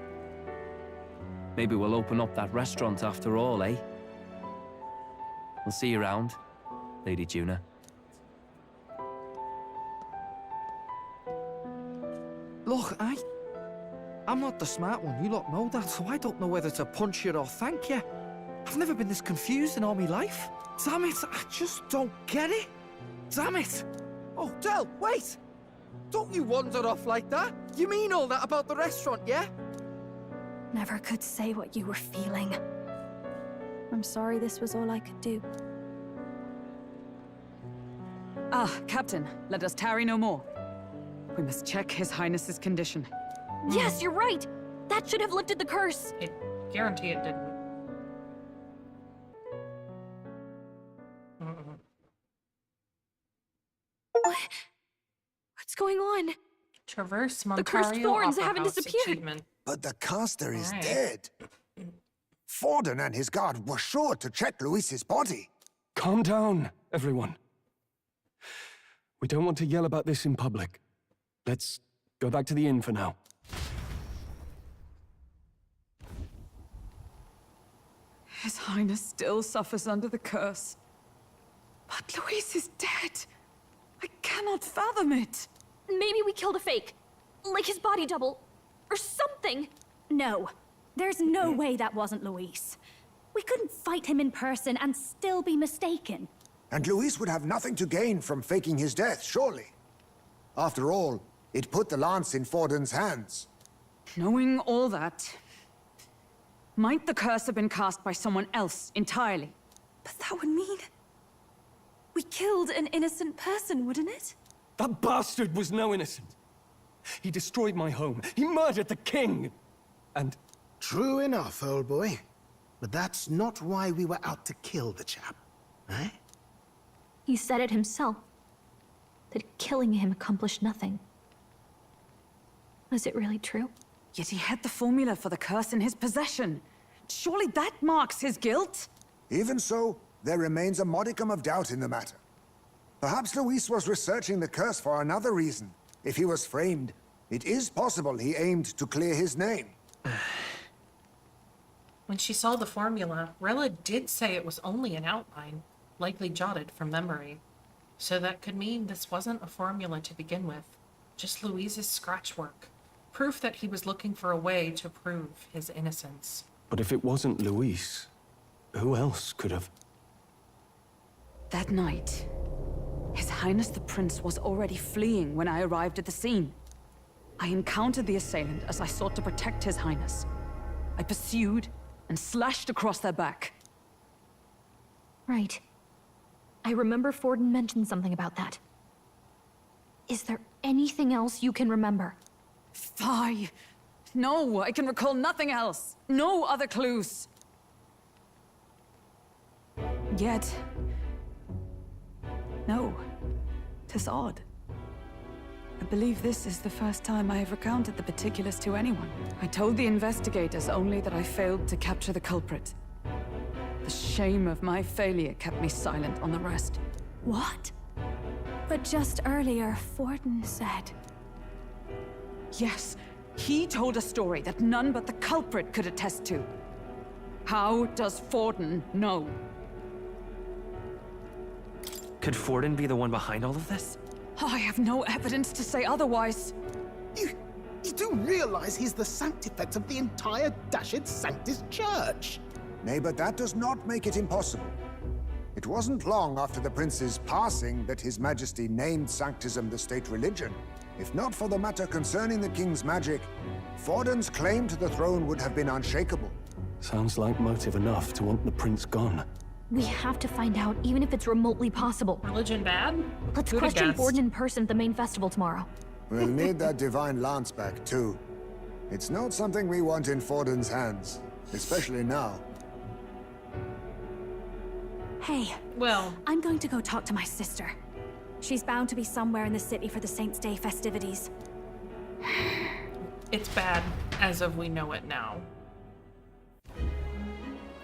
Maybe we'll open up that restaurant after all, eh? We'll see you around, Lady Juna. Look, I'm not the smart one, you lot know that, so I don't know whether to punch you or thank you. I've never been this confused in all my life. Damn it, I just don't get it. Damn it! Oh, Del, wait! Don't you wander off like that? You mean all that about the restaurant, yeah? Never could say what you were feeling. I'm sorry this was all I could do. Ah, Captain, let us tarry no more. We must check His Highness's condition. Yes, you're right! That should have lifted the curse! I guarantee it didn't. What's going on? Traverse Montario The cursed thorns Opera haven't House disappeared. achievement. But the caster is Alright. dead. Forden and his guard were sure to check Luis's body. Calm down, everyone. We don't want to yell about this in public. Let's go back to the inn for now. His Highness still suffers under the curse. But Luis is dead. I cannot fathom it. Maybe we killed a fake. Like his body double. Or something. No. There's no way that wasn't Luis. We couldn't fight him in person and still be mistaken. And Luis would have nothing to gain from faking his death, surely. After all, it put the lance in Forden's hands. Knowing all that, might the curse have been cast by someone else entirely? But that would mean... we killed an innocent person, wouldn't it? That bastard was no innocent. He destroyed my home. He murdered the king. And... True enough, old boy. But that's not why we were out to kill the chap, eh? He said it himself. That killing him accomplished nothing. Was it really true? Yet he had the formula for the curse in his possession. Surely that marks his guilt? Even so, there remains a modicum of doubt in the matter. Perhaps Luis was researching the curse for another reason. If he was framed, it is possible he aimed to clear his name. When she saw the formula, Rella did say it was only an outline, likely jotted from memory. So that could mean this wasn't a formula to begin with, just Luis's scratch work. Proof that he was looking for a way to prove his innocence. But if it wasn't Luis, who else could have... That night, His Highness the Prince was already fleeing when I arrived at the scene. I encountered the assailant as I sought to protect His Highness. I pursued and slashed across their back. Right. I remember Forden mentioned something about that. Is there anything else you can remember? Fie! No, I can recall nothing else. No other clues. Yet... no. 'Tis odd. I believe this is the first time I have recounted the particulars to anyone. I told the investigators only that I failed to capture the culprit. The shame of my failure kept me silent on the rest. What? But just earlier, Forden said... Yes, he told a story that none but the culprit could attest to. How does Forden know? Could Forden be the one behind all of this? I have no evidence to say otherwise. You do realize he's the sanctifex of the entire Dashed Sanctus Church? Nay, but that does not make it impossible. It wasn't long after the prince's passing that His Majesty named Sanctism the state religion. If not for the matter concerning the king's magic, Forden's claim to the throne would have been unshakable. Sounds like motive enough to want the prince gone. We have to find out, even if it's remotely possible. Religion bad? Let's Who'da question guessed? Forden in person at the main festival tomorrow. We'll need that divine lance back, too. It's not something we want in Forden's hands, especially now. Hey. Well, I'm going to go talk to my sister. She's bound to be somewhere in the city for the Saints' Day festivities. it's bad as of we know it now.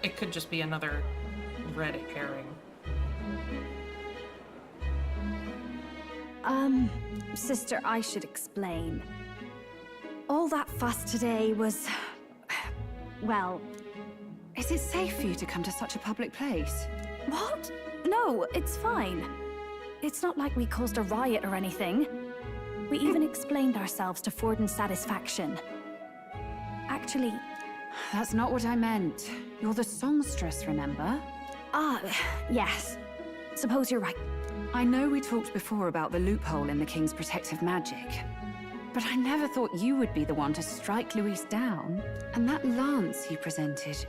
It could just be another red herring. Sister, I should explain. All that fuss today was... well... Is it safe for you to come to such a public place? What? No, it's fine. It's not like we caused a riot or anything. We even explained ourselves to Forden's satisfaction. Actually... That's not what I meant. You're the songstress, remember? Yes. Suppose you're right. I know we talked before about the loophole in the king's protective magic, but I never thought you would be the one to strike Luis down. And that lance you presented,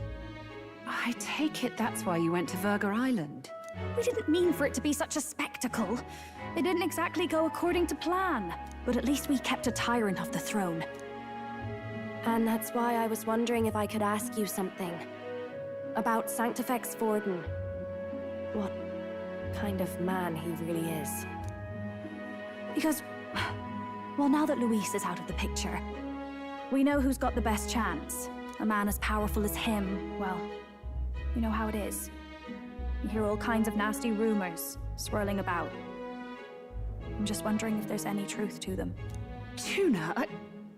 I take it that's why you went to Virga Island. We didn't mean for it to be such a spectacle. It didn't exactly go according to plan, but at least we kept a tyrant off the throne. And that's why I was wondering if I could ask you something. About Sanctifex Forden. What kind of man he really is. Because, well, now that Luis is out of the picture, we know who's got the best chance. A man as powerful as him, well, you know how it is. You hear all kinds of nasty rumors swirling about. I'm just wondering if there's any truth to them. Tuna,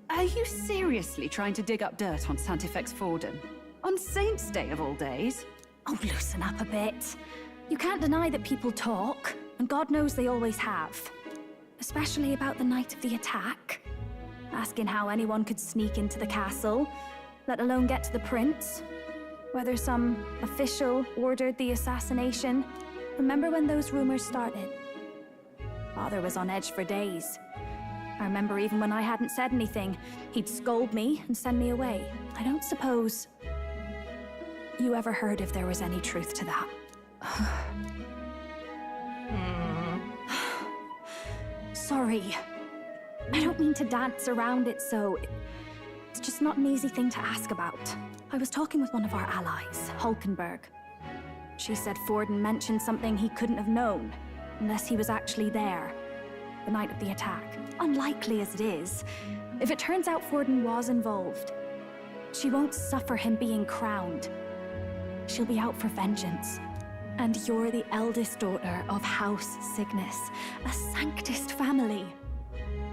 are you seriously trying to dig up dirt on Sanctifex Forden? On Saints' Day of all days? Oh, loosen up a bit. You can't deny that people talk, and God knows they always have. Especially about the night of the attack. Asking how anyone could sneak into the castle, let alone get to the prince. Whether some official ordered the assassination. Remember when those rumors started? Father was on edge for days. I remember even when I hadn't said anything, he'd scold me and send me away. I don't suppose you ever heard if there was any truth to that. Sorry. I don't mean to dance around it, so... It's just not an easy thing to ask about. I was talking with one of our allies, Hulkenberg. She said Forden mentioned something he couldn't have known, unless he was actually there, the night of the attack. Unlikely as it is, if it turns out Forden was involved, she won't suffer him being crowned. She'll be out for vengeance. And you're the eldest daughter of House Cygnus, a Sanctist family.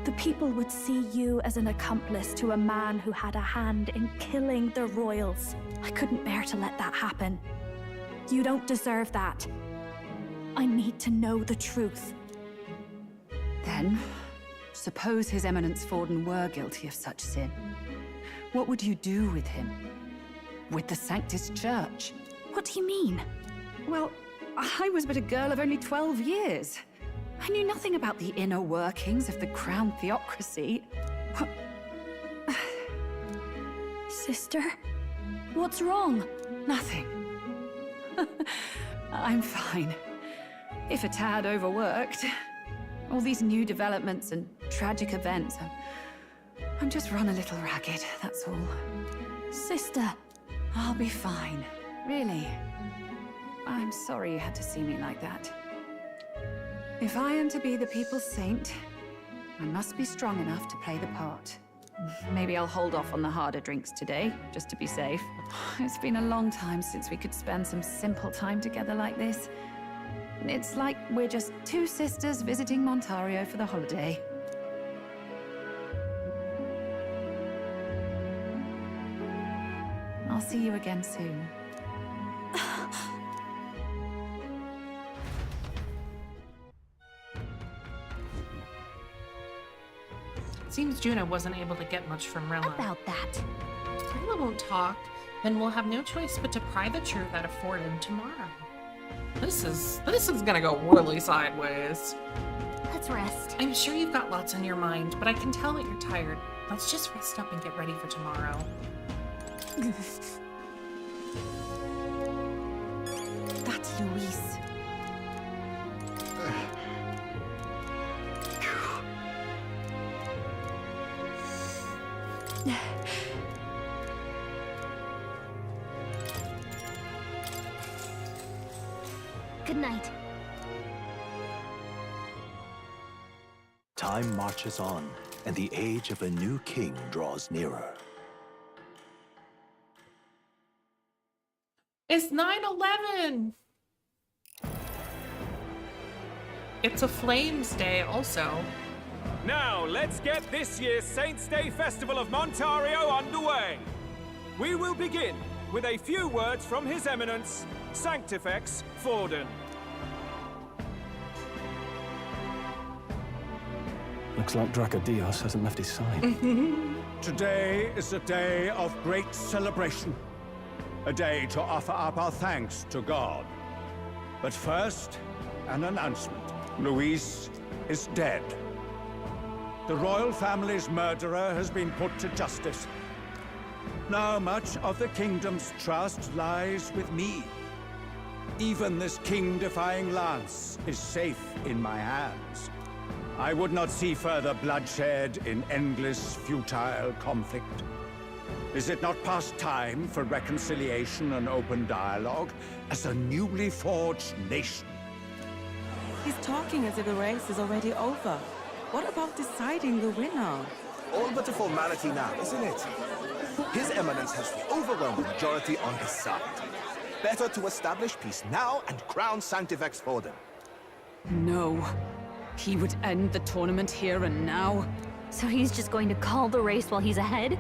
The people would see you as an accomplice to a man who had a hand in killing the royals. I couldn't bear to let that happen. You don't deserve that. I need to know the truth. Then, suppose His Eminence Forden were guilty of such sin. What would you do with him? With the Sanctist Church? What do you mean? Well, I was but a girl of only 12 years. I knew nothing about the inner workings of the crown theocracy. Sister? What's wrong? Nothing. I'm fine. If a tad overworked. All these new developments and tragic events. I'm just run a little ragged, that's all. Sister! I'll be fine. Really. I'm sorry you had to see me like that. If I am to be the people's saint, I must be strong enough to play the part. Maybe I'll hold off on the harder drinks today, just to be safe. It's been a long time since we could spend some simple time together like this. It's like we're just two sisters visiting Montario for the holiday. I'll see you again soon. Seems Juna wasn't able to get much from Rilla. About that. Rilla won't talk, then we'll have no choice but to pry the truth out of Forden tomorrow. This is gonna go really sideways. Let's rest. I'm sure you've got lots on your mind, but I can tell that you're tired. Let's just rest up and get ready for tomorrow. That's Luis. Good night. Time marches on, and the age of a new king draws nearer. It's 9/11! It's a Flames Day also. Now, let's get this year's Saints' Day Festival of Montario underway. We will begin with a few words from His Eminence, Sanctifex Forden. Looks like Dracodios hasn't left his side. Today is a day of great celebration. A day to offer up our thanks to God. But first, an announcement. Luis is dead. The royal family's murderer has been put to justice. Now much of the kingdom's trust lies with me. Even this king-defying lance is safe in my hands. I would not see further bloodshed in endless, futile conflict. Is it not past time for reconciliation and open dialogue as a newly forged nation? He's talking as if the race is already over. What about deciding the winner? All but a formality now, isn't it? His Eminence has the overwhelming majority on his side. Better to establish peace now and crown Sanctifex Forden. No. He would end the tournament here and now. So he's just going to call the race while he's ahead?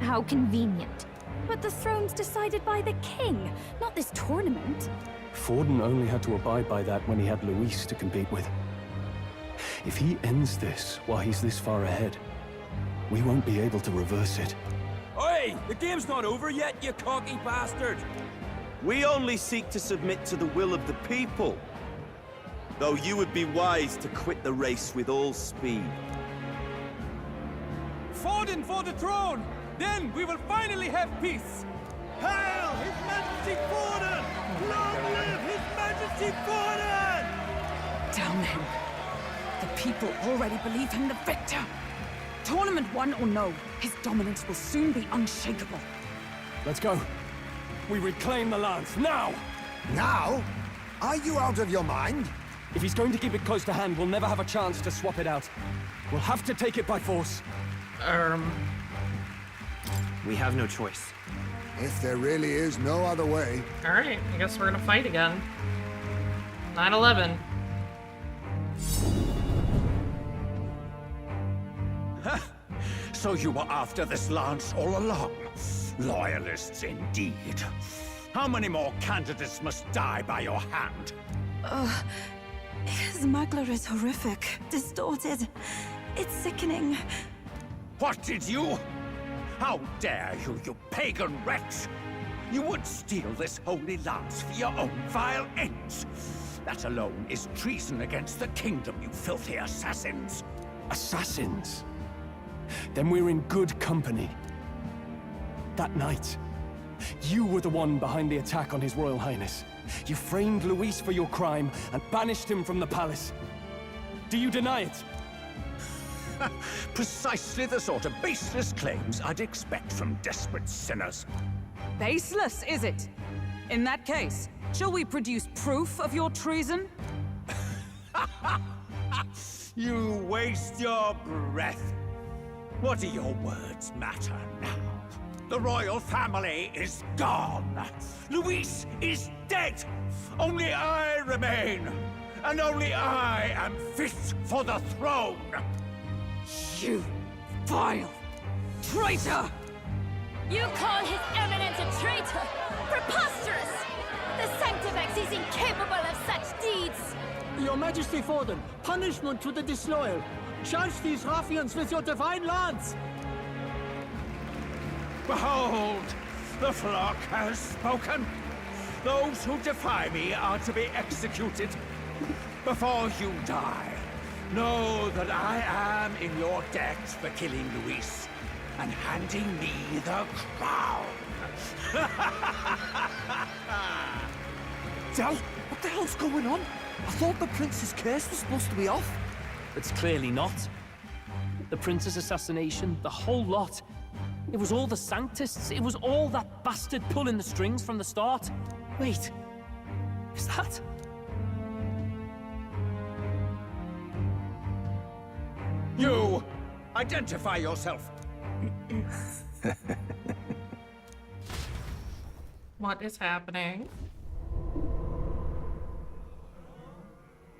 How convenient. But the throne's decided by the king, not this tournament. Forden only had to abide by that when he had Luis to compete with. If he ends this while he's this far ahead, we won't be able to reverse it. Oi! The game's not over yet, you cocky bastard! We only seek to submit to the will of the people. Though you would be wise to quit the race with all speed. Forden for the throne! Then we will finally have peace! Hail His Majesty Forden! Long live His Majesty Forden! Damn him. The people already believe him the victor. Tournament won or no, his dominance will soon be unshakable. Let's go. We reclaim the lance, now! Now? Are you out of your mind? If he's going to keep it close to hand, we'll never have a chance to swap it out. We'll have to take it by force. We have no choice. If there really is no other way. Alright, I guess we're gonna fight again. 9/11. So you were after this lance all along? Loyalists indeed. How many more candidates must die by your hand? His Magler is horrific, distorted. It's sickening. What did you? How dare you, you pagan wretch! You would steal this holy lance for your own vile ends. That alone is treason against the kingdom, you filthy assassins. Assassins? Then we're in good company. That night, you were the one behind the attack on His Royal Highness. You framed Luis for your crime and banished him from the palace. Do you deny it? Precisely the sort of baseless claims I'd expect from desperate sinners. Baseless, is it? In that case, shall we produce proof of your treason? You waste your breath. What do your words matter now? The royal family is gone. Luis is dead. Only I remain. And only I am fit for the throne. You vile traitor! You call His Eminence a traitor? Preposterous! The Sanctifex is incapable of such deeds! Your Majesty Forden, punishment to the disloyal. Charge these ruffians with your divine lance! Behold, the flock has spoken. Those who defy me are to be executed. Before you die, know that I am in your debt for killing Luis and handing me the crown. Del, what the hell's going on? I thought the prince's curse was supposed to be off. It's clearly not. The prince's assassination, the whole lot. It was all the Sanctists. It was all that bastard pulling the strings from the start. Wait, is that? You! Identify yourself! What is happening?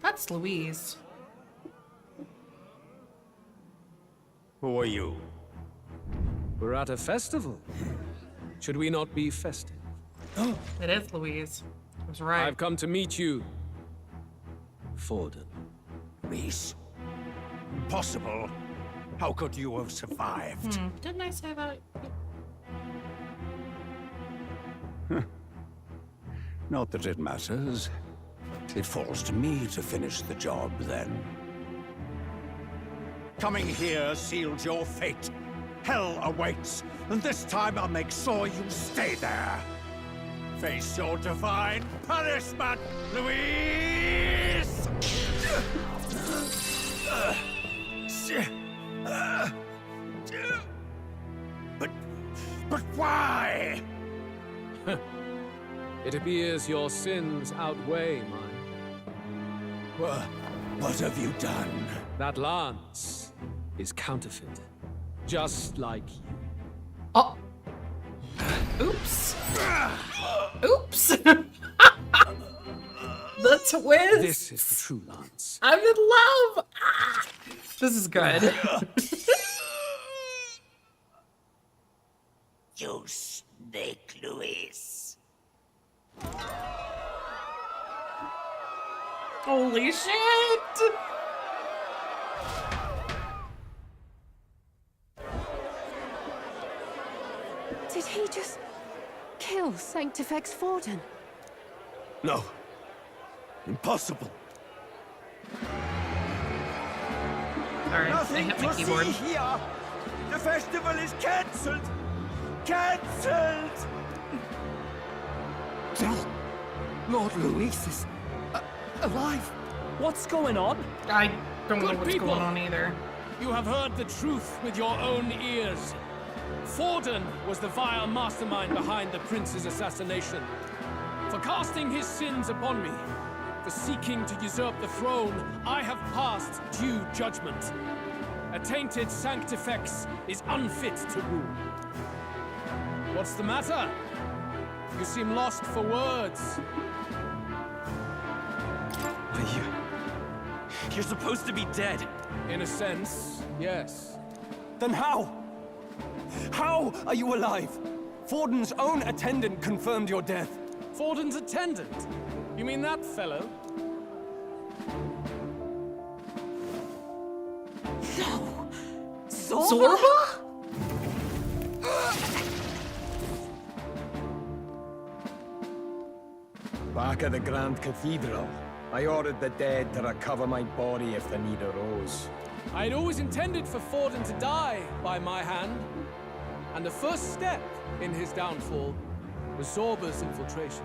That's Louise. Who are you? We're at a festival. Should we not be festive? It is Louise. I was right. I've come to meet you, Forden. Luis? Impossible. How could you have survived? Didn't I say that? Not that it matters. It falls to me to finish the job, then. Coming here sealed your fate. Hell awaits, and this time I'll make sure you stay there. Face your divine punishment, Luis! But why? It appears your sins outweigh mine. What have you done? That lance is counterfeit, just like you. Oh. Oops. Oops. The twist. This is the true lance. I'm in love. Ah. This is good. You snake, Luis. Holy shit. Did he just kill Sanctifex Forden? No. Impossible. Sorry, I hit my keyboard. Here. The festival is cancelled. Cancelled. Lord Luis is alive. What's going on? I don't know Good what's people. going on either. You have heard the truth with your own ears. Forden was the vile mastermind behind the prince's assassination. For casting his sins upon me, for seeking to usurp the throne, I have passed due judgment. A tainted Sanctifex is unfit to rule. What's the matter? You seem lost for words. You're supposed to be dead. In a sense, yes. Then how? How are you alive? Forden's own attendant confirmed your death. Forden's attendant? You mean that fellow? No! Zorba? Back at the Grand Cathedral, I ordered the dead to recover my body if the need arose. I'd always intended for Forden to die by my hand. And the first step in his downfall was Zorba's infiltration.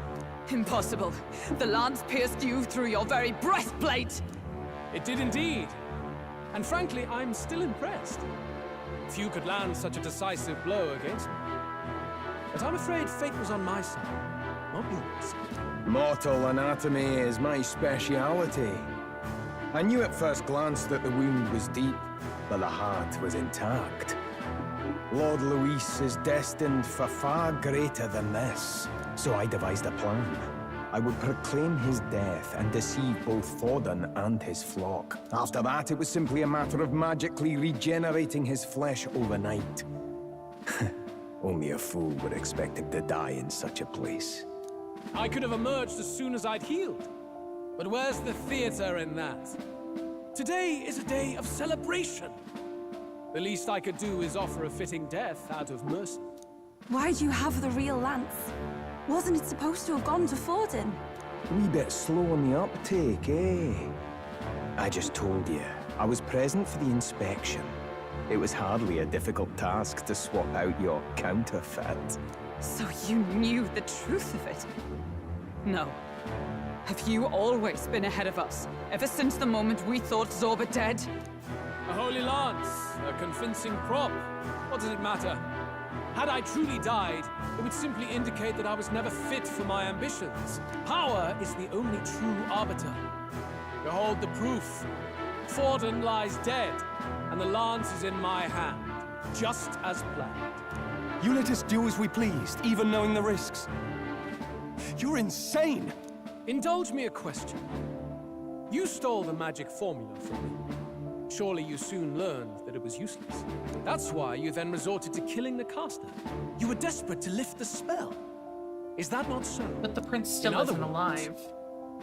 Impossible. The lance pierced you through your very breastplate! It did indeed. And frankly, I'm still impressed. Few could land such a decisive blow against me. But I'm afraid fate was on my side, not yours. Mortal anatomy is my speciality. I knew at first glance that the wound was deep, but the heart was intact. Lord Luis is destined for far greater than this, so I devised a plan. I would proclaim his death and deceive both Forden and his flock. After that, it was simply a matter of magically regenerating his flesh overnight. Only a fool would expect him to die in such a place. I could have emerged as soon as I'd healed. But where's the theater in that? Today is a day of celebration. The least I could do is offer a fitting death out of mercy. Why do you have the real lance? Wasn't it supposed to have gone to Forden? Wee bit slow on the uptake, eh? I just told you, I was present for the inspection. It was hardly a difficult task to swap out your counterfeit. So you knew the truth of it? No. Have you always been ahead of us, ever since the moment we thought Zorba dead? A holy lance, a convincing prop. What does it matter? Had I truly died, it would simply indicate that I was never fit for my ambitions. Power is the only true arbiter. Behold the proof. Forden lies dead, and the lance is in my hand, just as planned. You let us do as we pleased, even knowing the risks. You're insane! Indulge me a question. You stole the magic formula from me. Surely you soon learned that it was useless. That's why you then resorted to killing the caster. You were desperate to lift the spell. Is that not so? But the prince still isn't alive.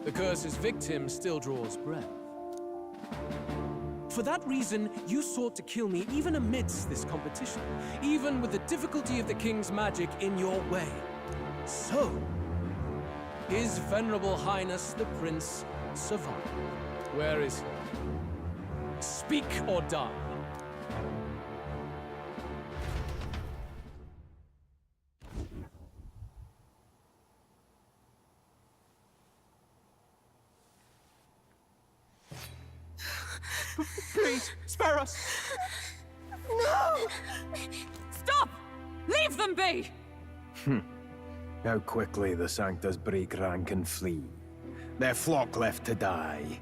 The curse's victim still draws breath. For that reason, you sought to kill me even amidst this competition, even with the difficulty of the king's magic in your way. So, His Venerable Highness the Prince survived. Where is he? Speak or die. Please, spare us! No! Stop! Leave them be! How quickly the Sanctus break rank and flee. Their flock left to die.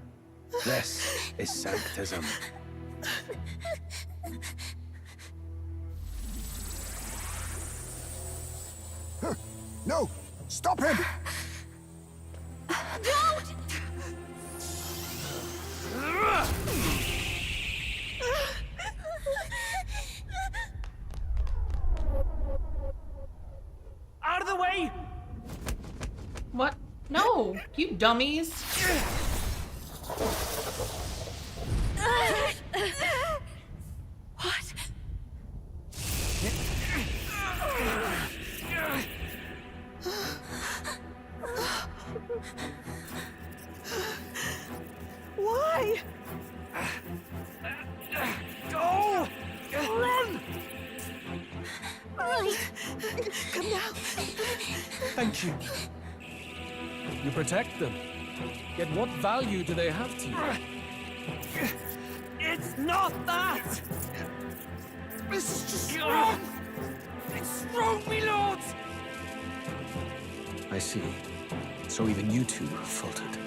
This is Sanctism. No! Stop him! Don't! Out of the way! What? No, you dummies. What? Why? Go! Run! Come now. Thank you. You protect them. Yet what value do they have to you? It's not that! This is just wrong! It's wrong, me lords! I see. So even you two faltered.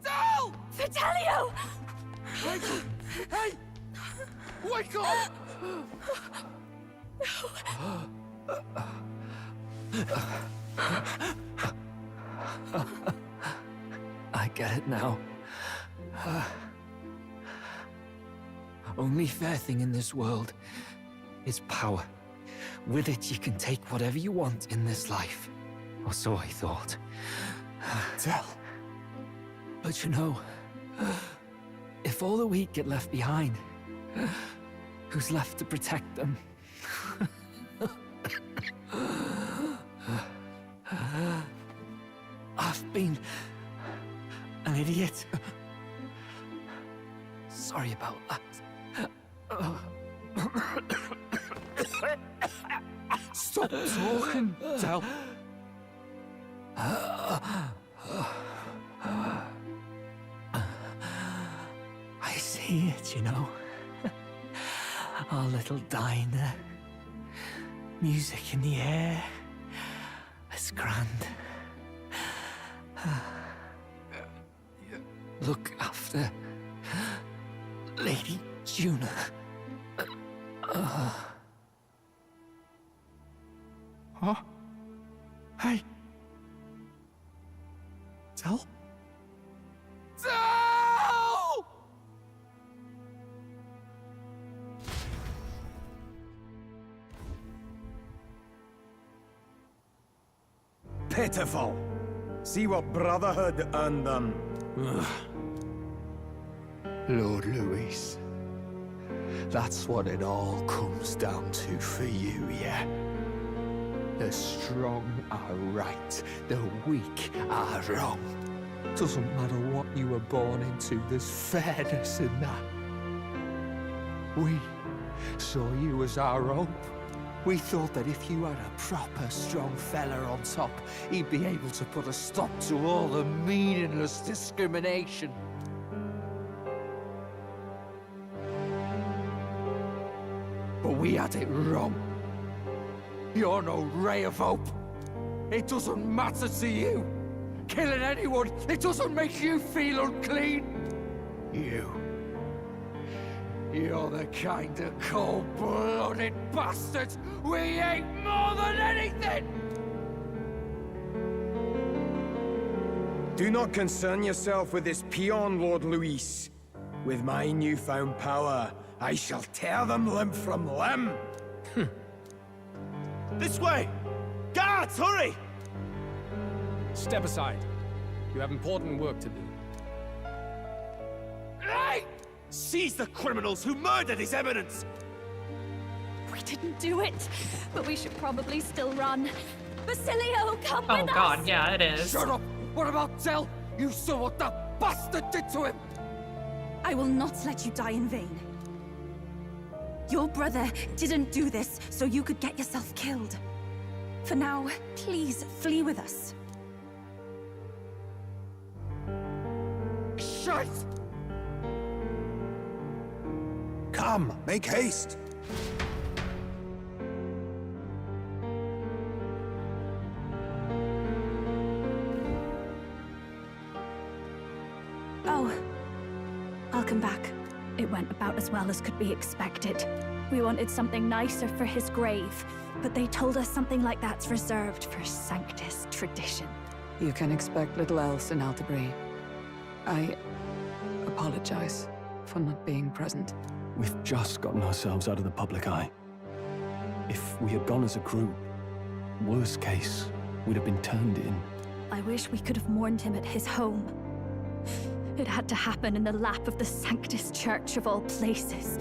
No! Vitelio! Hey! Wake up! I get it now. Only fair thing in this world is power. With it, you can take whatever you want in this life. Or so I thought. Tell. But you know, if all the weak get left behind, who's left to protect them? I've been an idiot. Sorry about that. Stop talking, Del. I see it, you know. Our little diner. Music in the air. It's grand. Look after Lady Juna. Huh? Hey. Tell? Tell! Pitiful. See what Brotherhood earned them. Lord Luis. That's what it all comes down to for you, yeah? The strong are right, the weak are wrong. Doesn't matter what you were born into, there's fairness in that. We saw you as our hope. We thought that if you had a proper strong fella on top, he'd be able to put a stop to all the meaningless discrimination. But we had it wrong. You're no ray of hope. It doesn't matter to you. Killing anyone, it doesn't make you feel unclean. You're the kind of cold-blooded bastards we hate more than anything! Do not concern yourself with this peon, Lord Luis. With my newfound power, I shall tear them limb from limb. This way! Guards, hurry! Step aside. You have important work to do. Hey! Seize the criminals who murdered His Eminence! We didn't do it, but we should probably still run. Basilio, come with us! Oh god, yeah, it is. Shut up! What about Tell? You saw what that bastard did to him! I will not let you die in vain. Your brother didn't do this so you could get yourself killed. For now, please flee with us. Shit! Come, make haste. Oh, I'll come back. It went about as well as could be expected. We wanted something nicer for his grave, but they told us something like that's reserved for Sanctus tradition. You can expect little else in Altabri. I apologize for not being present. We've just gotten ourselves out of the public eye. If we had gone as a group, worst case, we'd have been turned in. I wish we could have mourned him at his home. It had to happen in the lap of the Sanctus Church of all places.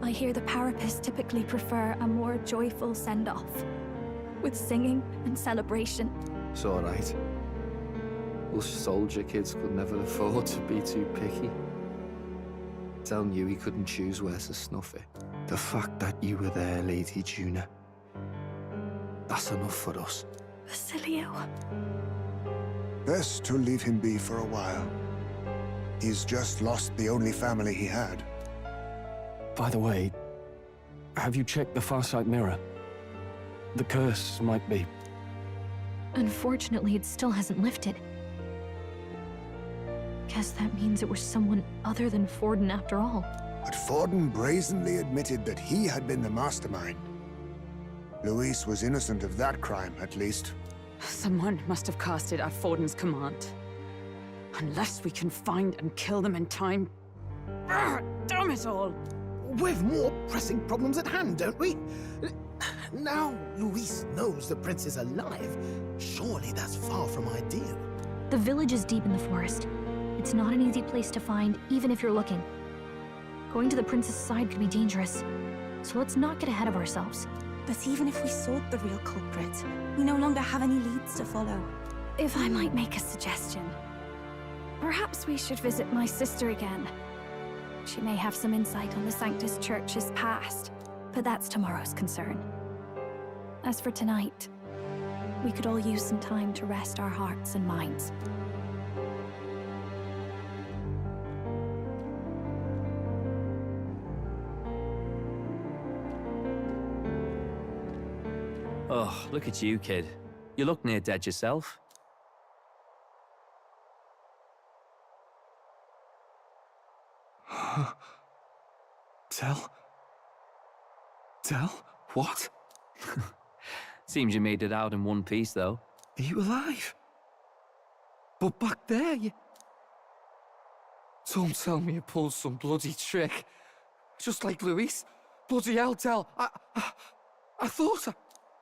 I hear the Parapists typically prefer a more joyful send-off, with singing and celebration. It's alright. Us soldier kids could never afford to be too picky. Tell knew he couldn't choose where to snuff it. The fact that you were there, Lady Juna, that's enough for us. Basilio. Best to leave him be for a while. He's just lost the only family he had. By the way, have you checked the Farsight mirror? The curse might be... Unfortunately, it still hasn't lifted. Guess that means it was someone other than Forden after all. But Forden brazenly admitted that he had been the mastermind. Luis was innocent of that crime, at least. Someone must have cast it at Forden's command. Unless we can find and kill them in time. Damn it all! We've more pressing problems at hand, don't we? Now Luis knows the prince is alive. Surely that's far from ideal. The village is deep in the forest. It's not an easy place to find, even if you're looking. Going to the prince's side could be dangerous, so let's not get ahead of ourselves. But even if we sought the real culprit, we no longer have any leads to follow. If I might make a suggestion, perhaps we should visit my sister again. She may have some insight on the Sanctus Church's past, but that's tomorrow's concern. As for tonight, we could all use some time to rest our hearts and minds. Oh, look at you, kid. You look near dead yourself. Tell? What? Seems you made it out in one piece, though. Are you alive? But back there, you... Don't tell me you pulled some bloody trick. Just like Luis. Bloody hell, Del. I thought I...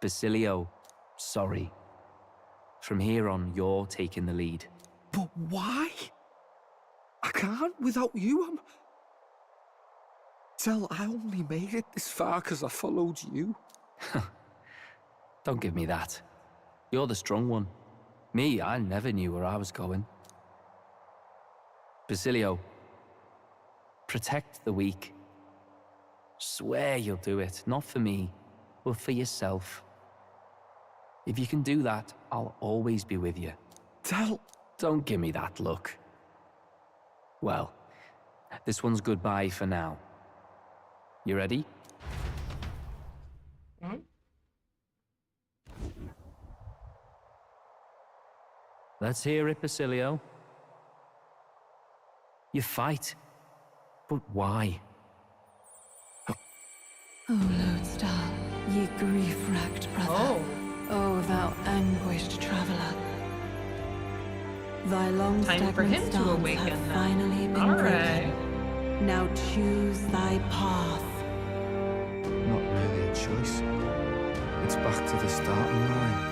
Basilio, sorry. From here on, you're taking the lead. But why? I can't without you. Del, I only made it this far because I followed you. Don't give me that. You're the strong one. Me, I never knew where I was going. Basilio, protect the weak. Swear you'll do it, not for me, but for yourself. If you can do that, I'll always be with you. Del... Don't give me that look. Well, this one's goodbye for now. You ready? Let's hear it, Basilio. You fight, but why? Oh, Lodestar, ye grief-racked brother. Oh, thou anguished traveler. Thy long Time for him to awaken have then. finally been All broken. right. Now choose thy path. Not really a choice. It's back to the starting line.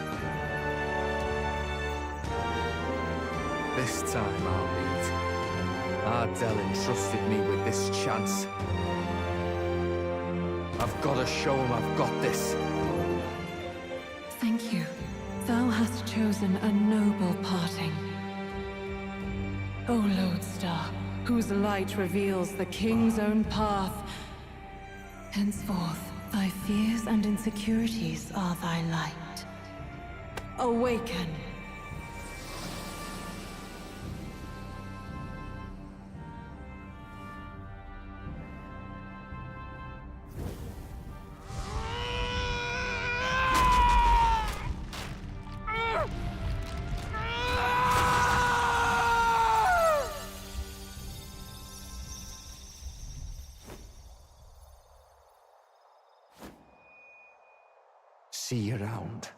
This time I'll lead. Ardell entrusted me with this chance. I've got to show him I've got this. Thank you. Thou hast chosen a noble parting. O Lodestar, whose light reveals the king's own path. Henceforth, thy fears and insecurities are thy light. Awaken. See you around,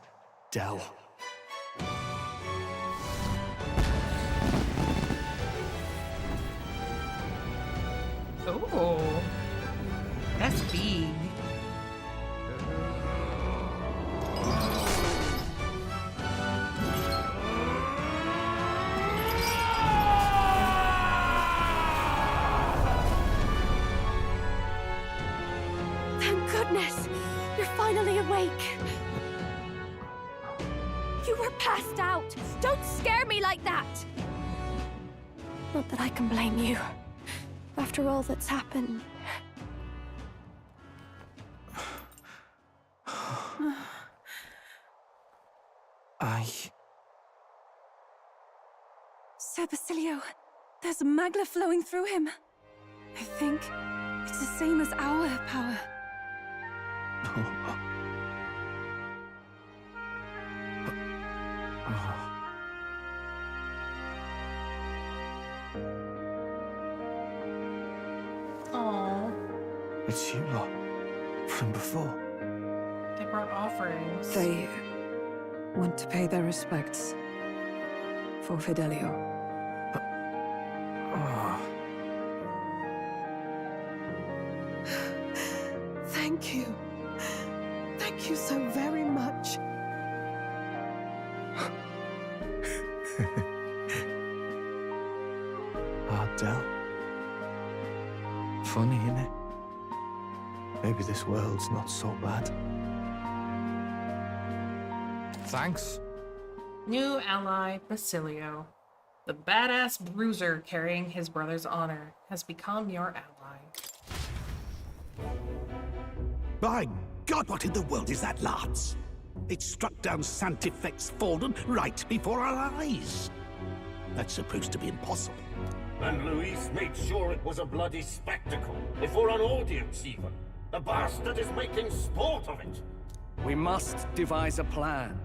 Del. Oh, that's big. Thank goodness! You're finally awake! You were passed out! Don't scare me like that! Not that I can blame you. After all that's happened. Sir Basilio, there's magla flowing through him. I think it's the same as our power. Aww. It's you lot. From before. They brought offerings. They want to pay their respects for Fidelio. Thank you. Thank you so very much. Ardell. Funny, innit? Maybe this world's not so bad. Thanks. New ally, Basilio. The badass bruiser carrying his brother's honor has become your ally. By God, what in the world is that, lads? It struck down Santifex Forden right before our eyes. That's supposed to be impossible. And Luis made sure it was a bloody spectacle, before an audience even. The bastard is making sport of it. We must devise a plan.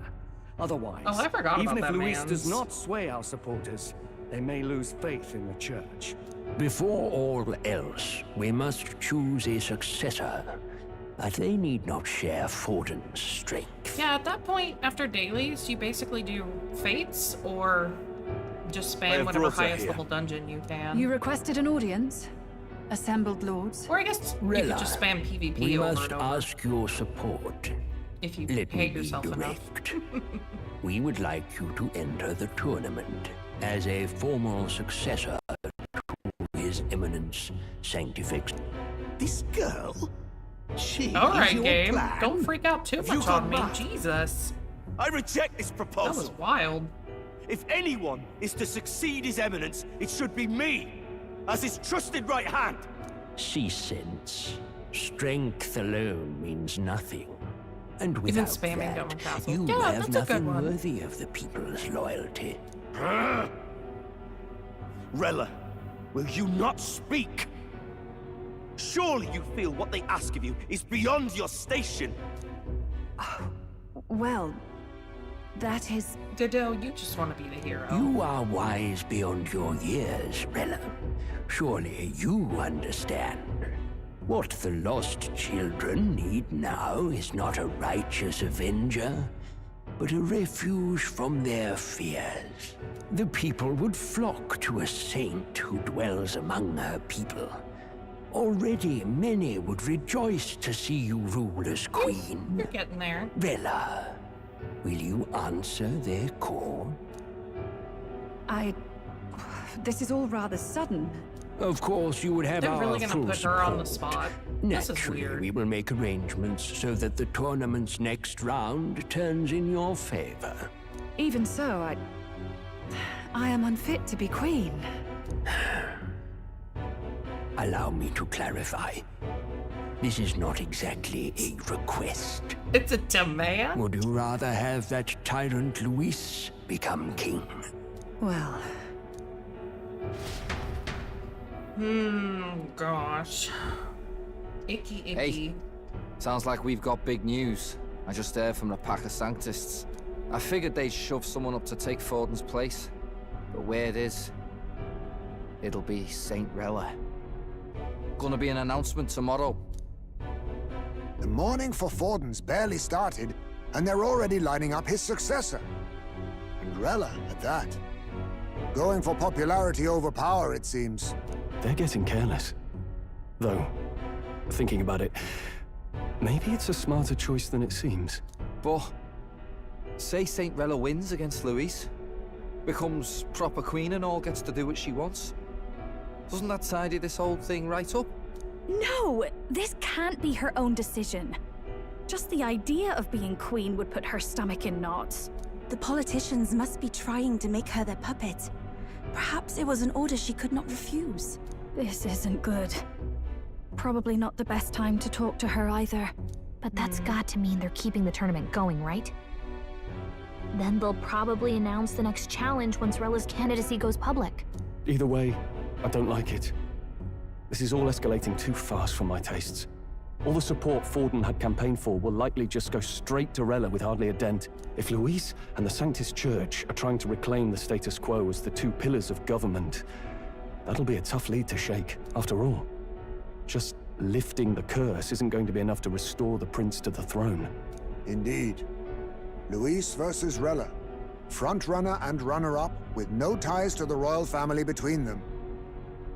Otherwise, Oh, I forgot even about if that Luis man's. does not sway our supporters, they may lose faith in the church. Before all else, we must choose a successor. But they need not share Forden's strength. Yeah, at that point, after dailies, you basically do fates or just spam whatever highest level dungeon you can. You requested an audience? Assembled lords? Or I guess you could just spam PvP we over must and over. ask your support. If you Let me hate be yourself enough. direct. We would like you to enter the tournament as a formal successor to His Eminence Sanctifex. This girl? She All is right, your game. plan? Don't freak out too Have you much on gone me. mad? Jesus. I reject this That proposal. was wild. If anyone is to succeed His Eminence, it should be me, as his trusted right hand. Cease sense. Strength alone means nothing. And Even without spamming that, Domo Castle. you Yeah, have that's a good nothing one. worthy of the people's loyalty. Rella, will you not speak? Surely you feel what they ask of you is beyond your station. Well, that is... Dodo, you just want to be the hero. You are wise beyond your years, Rella. Surely you understand. What the lost children need now is not a righteous avenger, but a refuge from their fears. The people would flock to a saint who dwells among her people. Already many would rejoice to see you rule as queen. You're getting there. Rella, will you answer their call? This is all rather sudden. Of course, you would have They're our really gonna full put her on the support. spot. This is Naturally, weird. we will make arrangements so that the tournament's next round turns in your favor. Even so, I am unfit to be queen. Allow me to clarify. This is not exactly a request. It's a demand? Would you rather have that tyrant Luis become king? Well... Gosh. Icky, icky. Hey, sounds like we've got big news. I just heard from the pack of Sanctists. I figured they'd shove someone up to take Forden's place. But where it is, it'll be Saint Rella. Gonna be an announcement tomorrow. The mourning for Forden's barely started, and they're already lining up his successor. And Rella, at that. Going for popularity over power, it seems. They're getting careless. Though, thinking about it, maybe it's a smarter choice than it seems. But, say Saint Rella wins against Louise, becomes proper queen and all gets to do what she wants. Doesn't that tidy this whole thing right up? No! This can't be her own decision. Just the idea of being queen would put her stomach in knots. The politicians must be trying to make her their puppet. Perhaps it was an order she could not refuse. This isn't good. Probably not the best time to talk to her either. But that's got to mean they're keeping the tournament going, right? Then they'll probably announce the next challenge once Rella's candidacy goes public. Either way, I don't like it. This is all escalating too fast for my tastes. All the support Forden had campaigned for will likely just go straight to Rella with hardly a dent. If Luis and the Sanctus Church are trying to reclaim the status quo as the two pillars of government, that'll be a tough lead to shake. After all, just lifting the curse isn't going to be enough to restore the prince to the throne. Indeed. Luis versus Rella. Front-runner and runner-up, with no ties to the royal family between them.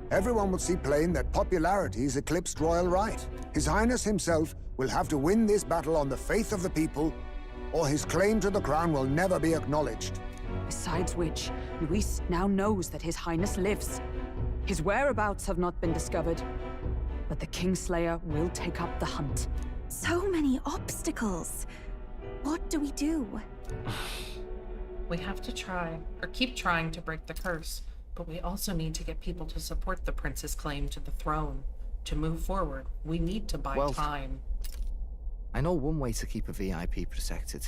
Everyone will see plain that popularity's eclipsed royal right. His Highness himself will have to win this battle on the faith of the people, or his claim to the crown will never be acknowledged. Besides which, Luis now knows that His Highness lives. His whereabouts have not been discovered, but the Kingslayer will take up the hunt. So many obstacles. What do we do? We have to try, or keep trying to break the curse, but we also need to get people to support the prince's claim to the throne. To move forward, we need to buy time. I know one way to keep a VIP protected.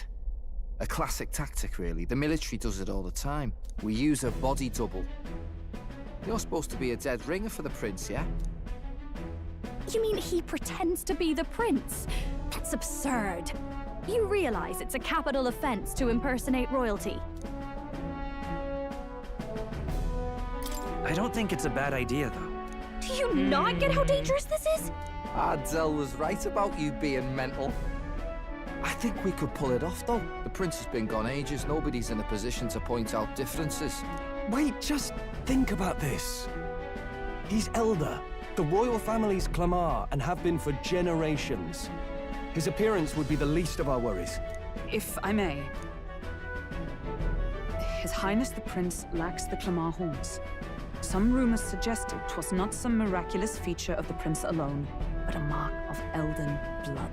A classic tactic, really. The military does it all the time. We use a body double. You're supposed to be a dead ringer for the prince, yeah? You mean he pretends to be the prince? That's absurd. You realize it's a capital offense to impersonate royalty? I don't think it's a bad idea, though. Do you not get how dangerous this is? Adzel was right about you being mental. I think we could pull it off, though. The prince has been gone ages. Nobody's in a position to point out differences. Wait, just think about this. He's elder. The royal family's Clamar and have been for generations. His appearance would be the least of our worries. If I may. His Highness the Prince lacks the Clamar horns. Some rumors suggested 'twas not some miraculous feature of the prince alone, but a mark of elden blood.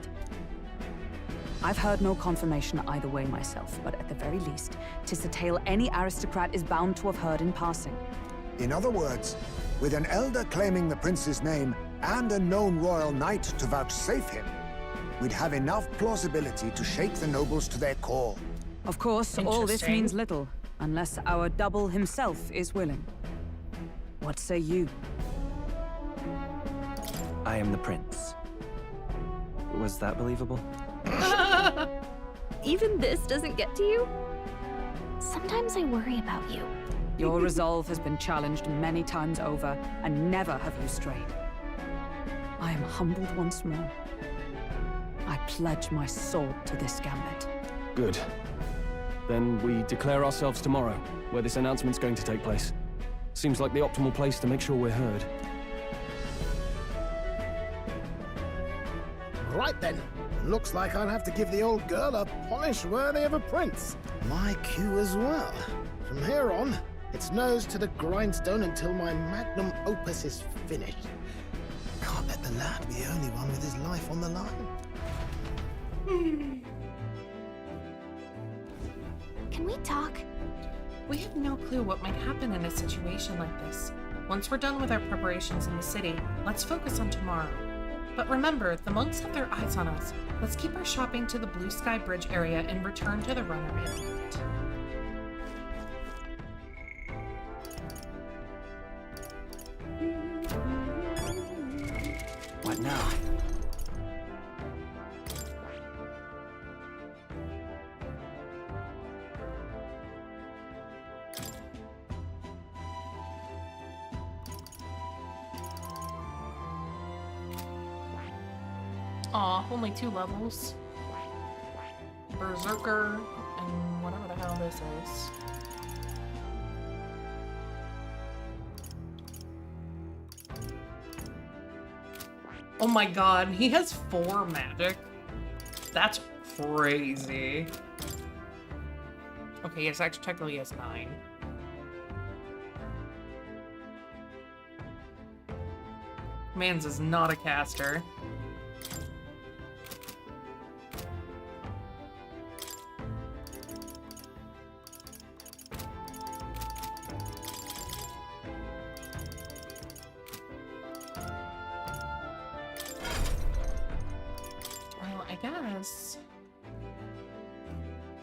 I've heard no confirmation either way myself, but at the very least, 'tis a tale any aristocrat is bound to have heard in passing. In other words, with an elder claiming the prince's name and a known royal knight to vouchsafe him, we'd have enough plausibility to shake the nobles to their core. Of course, all this means little, unless our double himself is willing. What say you? I am the prince. Was that believable? Even this doesn't get to you? Sometimes I worry about you. Your resolve has been challenged many times over, and never have you strayed. I am humbled once more. I pledge my sword to this gambit. Good. Then we declare ourselves tomorrow, where this announcement's going to take place. Seems like the optimal place to make sure we're heard. Right then. Looks like I'll have to give the old girl a polish worthy of a prince. My cue as well. From here on, it's nose to the grindstone until my magnum opus is finished. Can't let the lad be the only one with his life on the line. Can we talk? We have no clue what might happen in a situation like this. Once we're done with our preparations in the city, let's focus on tomorrow. But remember, the monks have their eyes on us. Let's keep our shopping to the Blue Sky Bridge area and return to the Runner Inn. What now? Aw, only 2 levels. Berserker and whatever the hell this is. Oh my god, he has 4 magic. That's crazy. Okay, yes, actually technically he has 9. Mans is not a caster.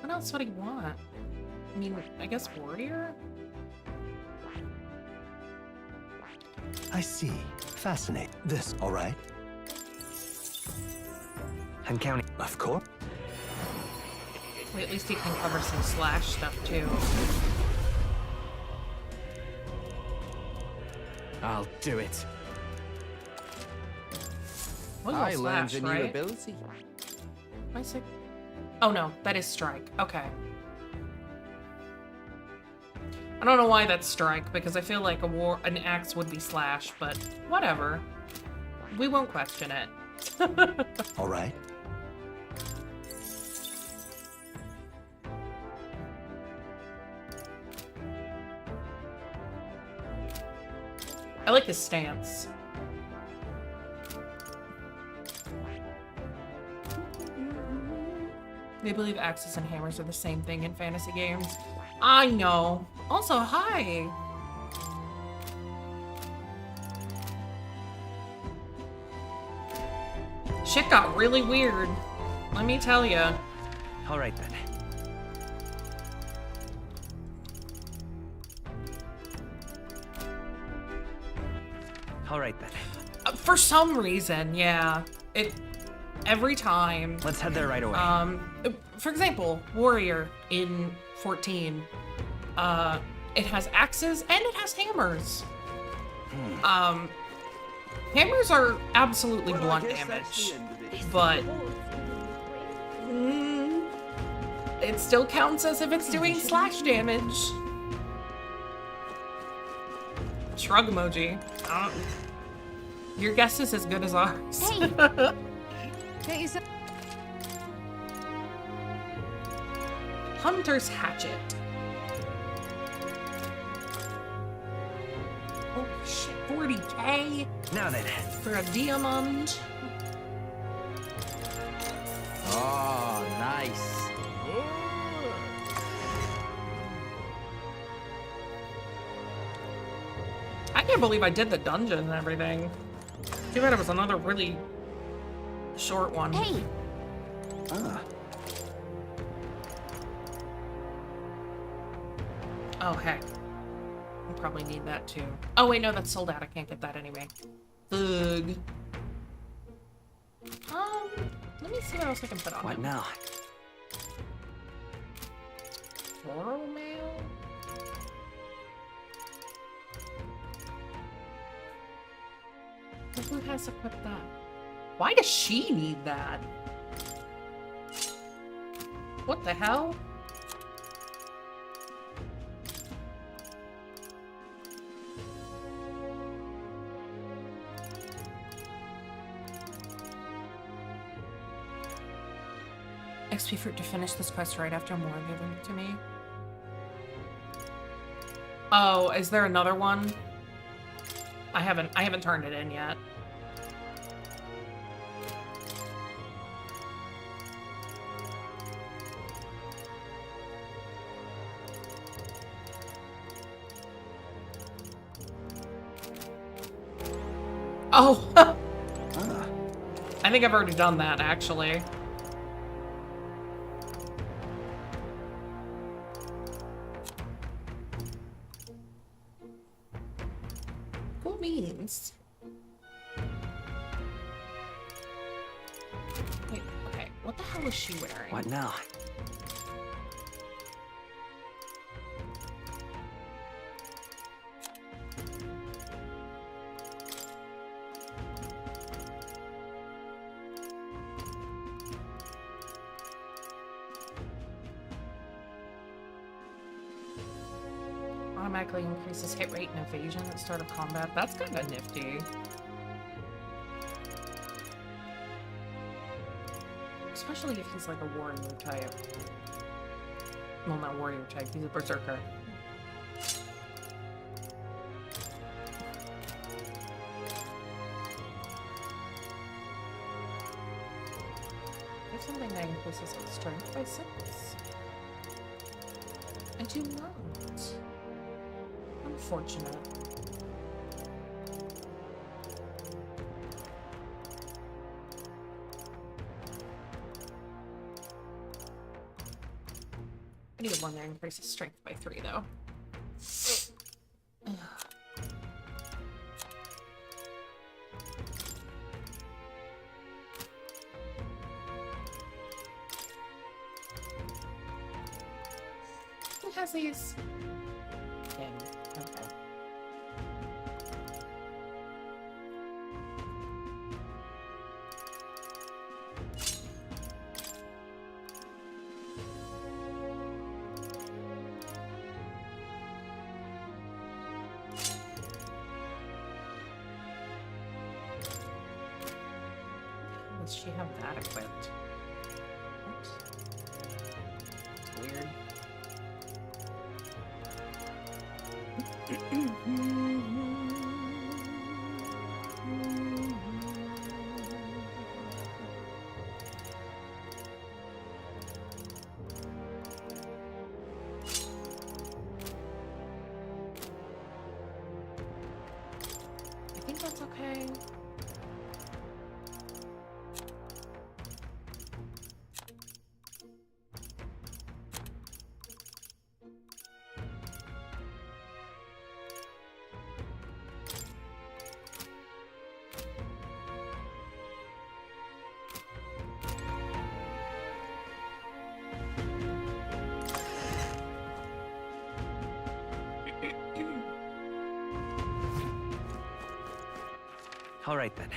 What else would he want? I mean, I guess warrior? I see. Fascinating. This, all right? And counting, of course. Wait, at least he can cover some slash stuff too. I'll do it. I learned a new ability. I say, oh no, that is strike. Okay. I don't know why that's strike, because I feel like an axe would be slash, but whatever. We won't question it. All right. I like his stance. They believe axes and hammers are the same thing in fantasy games. I know. Also, hi. Shit got really weird. Let me tell ya. All right then. All right then. For some reason, yeah. Every time. Let's head there right away. For example, warrior in 14. It has axes and it has hammers. Hammers are absolutely blunt damage, but it still counts as if it's doing slash damage. Shrug emoji. Your guess is as good as ours. Hey. Get you some. Hunter's hatchet. Oh shit, 40k Now then. for a diamond. Oh, nice. I can't believe I did the dungeon and everything. Too bad it was another really short one. Hey. Oh heck. I probably need that too. Oh wait, no, that's sold out. I can't get that anyway. Ugh. Let me see what else I can put on What him. now? Floral mail? Who has equipped that? Why does she need that? What the hell? XP fruit to finish this quest right after more given it to me. Oh, is there another one? I haven't turned it in yet. Oh, I think I've already done that actually. Cool beans. Wait, okay, what the hell is she wearing? What now? Automatically increases hit rate and evasion at the start of combat. That's kind of nifty. Especially if he's like a warrior type. Well, not warrior type, he's a berserker. There's something that increases his strength by 6. I do not. Unfortunate. I need one that increases strength by 3 though. Who has these? Him. Okay. Does she have that equipped? What? Weird. I think that's okay. All right then.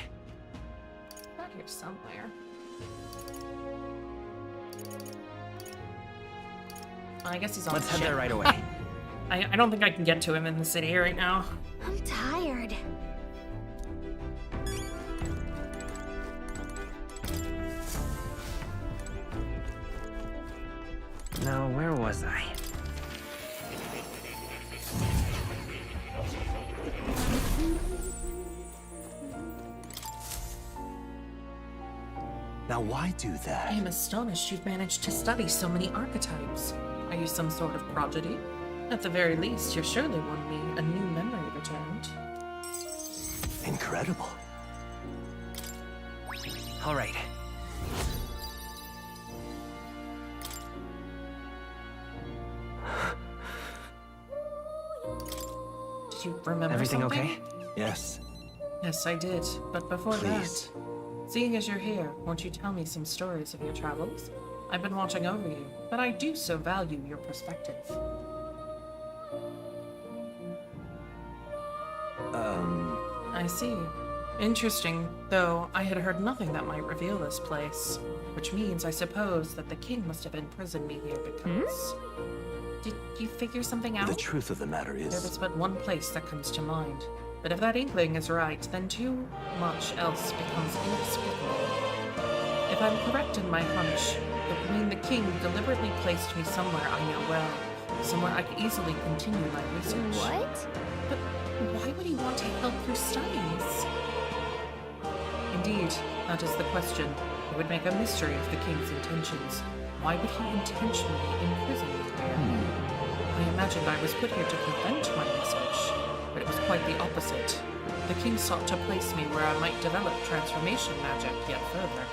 Not here somewhere. I guess he's on Let's the head there ship. right away. I don't think I can get to him in the city right now. I'm tired. Now, where was I? Now, why do that? I am astonished you've managed to study so many archetypes. Are you some sort of prodigy? At the very least, you're sure they won me a new memory returned. Incredible. All right. Did you remember Everything something? okay? Yes. Yes, I did. But before Please. that, seeing as you're here, won't you tell me some stories of your travels? I've been watching over you, but I do so value your perspective. I see. Interesting, though I had heard nothing that might reveal this place, which means I suppose that the king must have imprisoned me here because... Did you figure something out? The truth of the matter There is... is but one place that comes to mind. But if that inkling is right, then too much else becomes inexplicable. If I'm correct in my hunch, it would mean the king deliberately placed me somewhere I know well, somewhere I could easily continue my research. What? But why would he want to help your studies? Indeed, that is the question. It would make a mystery of the king's intentions. Why would he intentionally imprison me here? I imagined I was put here to prevent my research, but it was quite the opposite. The king sought to place me where I might develop transformation magic yet further.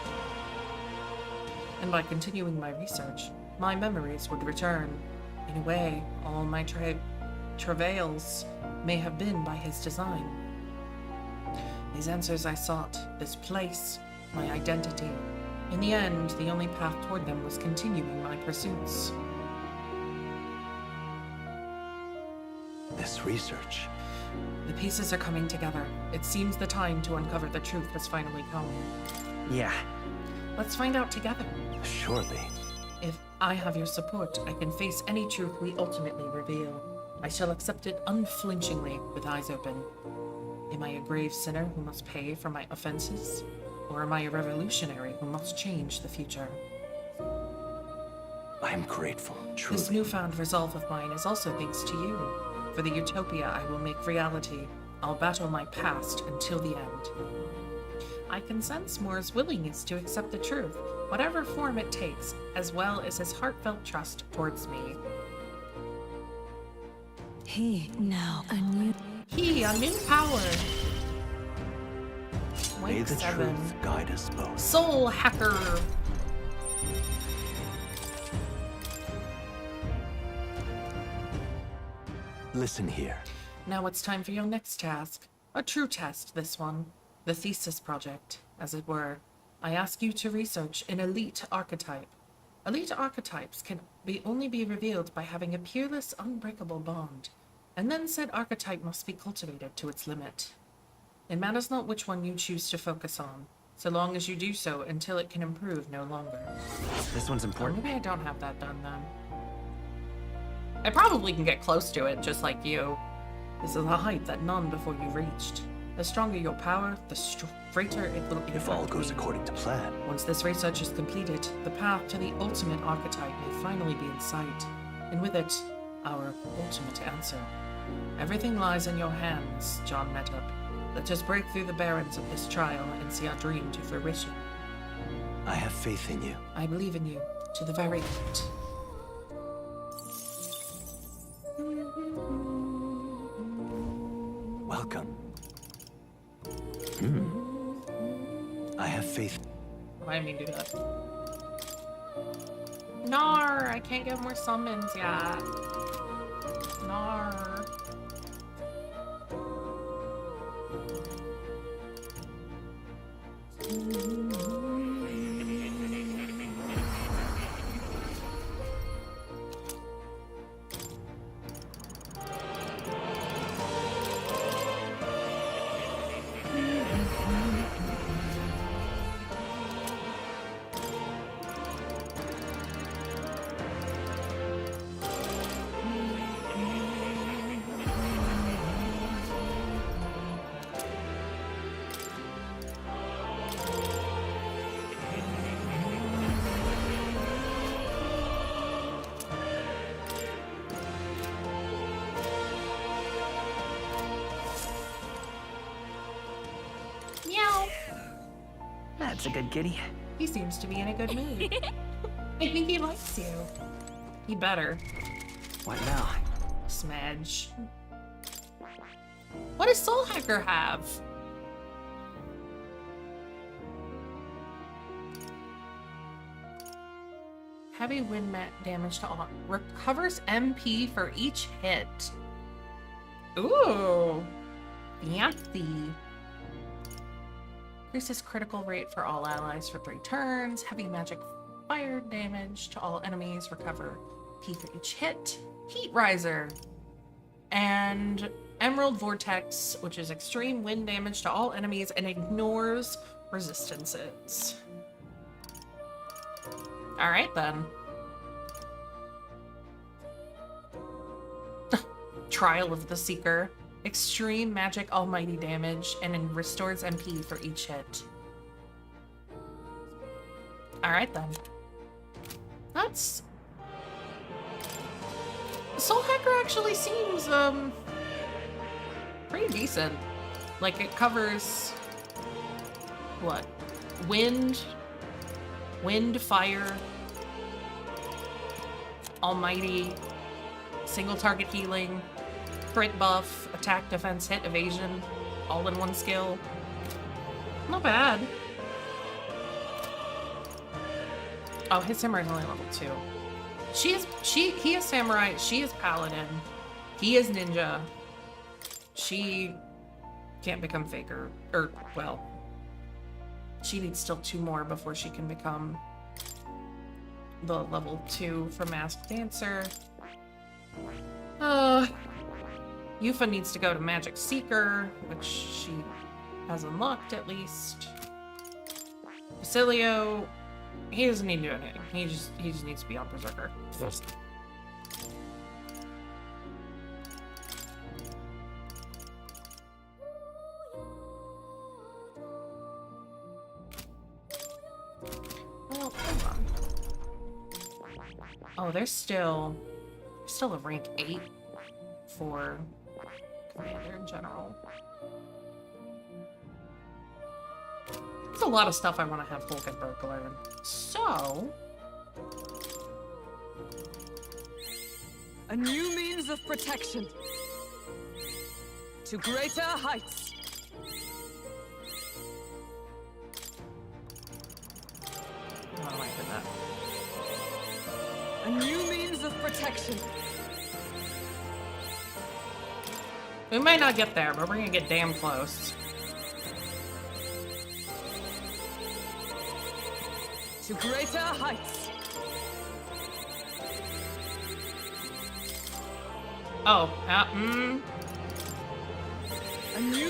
And by continuing my research, my memories would return. In a way, all my travails may have been by his design. These answers I sought, this place, my identity. In the end, the only path toward them was continuing my pursuits. This research. The pieces are coming together. It seems the time to uncover the truth has finally come. Yeah. Let's find out together. Surely. If I have your support, I can face any truth we ultimately reveal. I shall accept it unflinchingly, with eyes open. Am I a grave sinner who must pay for my offenses? Or am I a revolutionary who must change the future? I am grateful, truly. This newfound resolve of mine is also thanks to you. For the utopia I will make reality, I'll battle my past until the end. I can sense Moore's willingness to accept the truth, whatever form it takes, as well as his heartfelt trust towards me. A new power. May Wake the 7. truth guide us both. Soul Hacker. Listen here. Now it's time for your next task. A true test, this one. The thesis project, as it were. I ask you to research an elite archetype. Elite archetypes can only be revealed by having a peerless, unbreakable bond. And then said archetype must be cultivated to its limit. It matters not which one you choose to focus on, so long as you do so until it can improve no longer. This one's important. Maybe I don't have that done then. I probably can get close to it, just like you. This is a height that none before you reached. The stronger your power, the greater it will impact. If all goes according to plan. Once this research is completed, the path to the ultimate archetype may finally be in sight, and with it, our ultimate answer. Everything lies in your hands, John Metup. Let us break through the barriers of this trial and see our dream to fruition. I have faith in you. I believe in you, to the very end. Welcome. I have faith. I didn't mean to do that. Nar, I can't get more summons yet. Nar. That's a good kitty. He seems to be in a good mood. I think he likes you. He better. What now? Smedge. What does Soul Hacker have? Heavy wind mat damage to all. Recovers MP for each hit. Ooh. Fancy. Increases critical rate for all allies for 3 turns. Heavy magic fire damage to all enemies. Recover P for each hit. Heat Riser. And Emerald Vortex, which is extreme wind damage to all enemies and ignores resistances. Alright then. Trial of the Seeker. Extreme magic almighty damage and then restores MP for each hit. Alright then. That's... Soul Hacker actually seems, pretty decent. Like, it covers... what? Wind, fire, almighty, single target healing, crit buff, attack, defense, hit, evasion, all in one skill. Not bad. Oh, his samurai is only level 2. He is samurai, she is paladin, he is ninja. She can't become faker, or, well, she needs still 2 more before she can become the level 2 for Masked Dancer. Yufa needs to go to Magic Seeker, which she has unlocked at least. Basilio, he doesn't need to do anything. He just needs to be on Berserker. Well, hold on. Oh, there's still a rank 8 for Commander in general. There's a lot of stuff I want to have Hulkenberg learn. So... A new means of protection. To greater heights. I don't like that. A new means of protection. We might not get there, but we're gonna get damn close. To greater heights. Oh,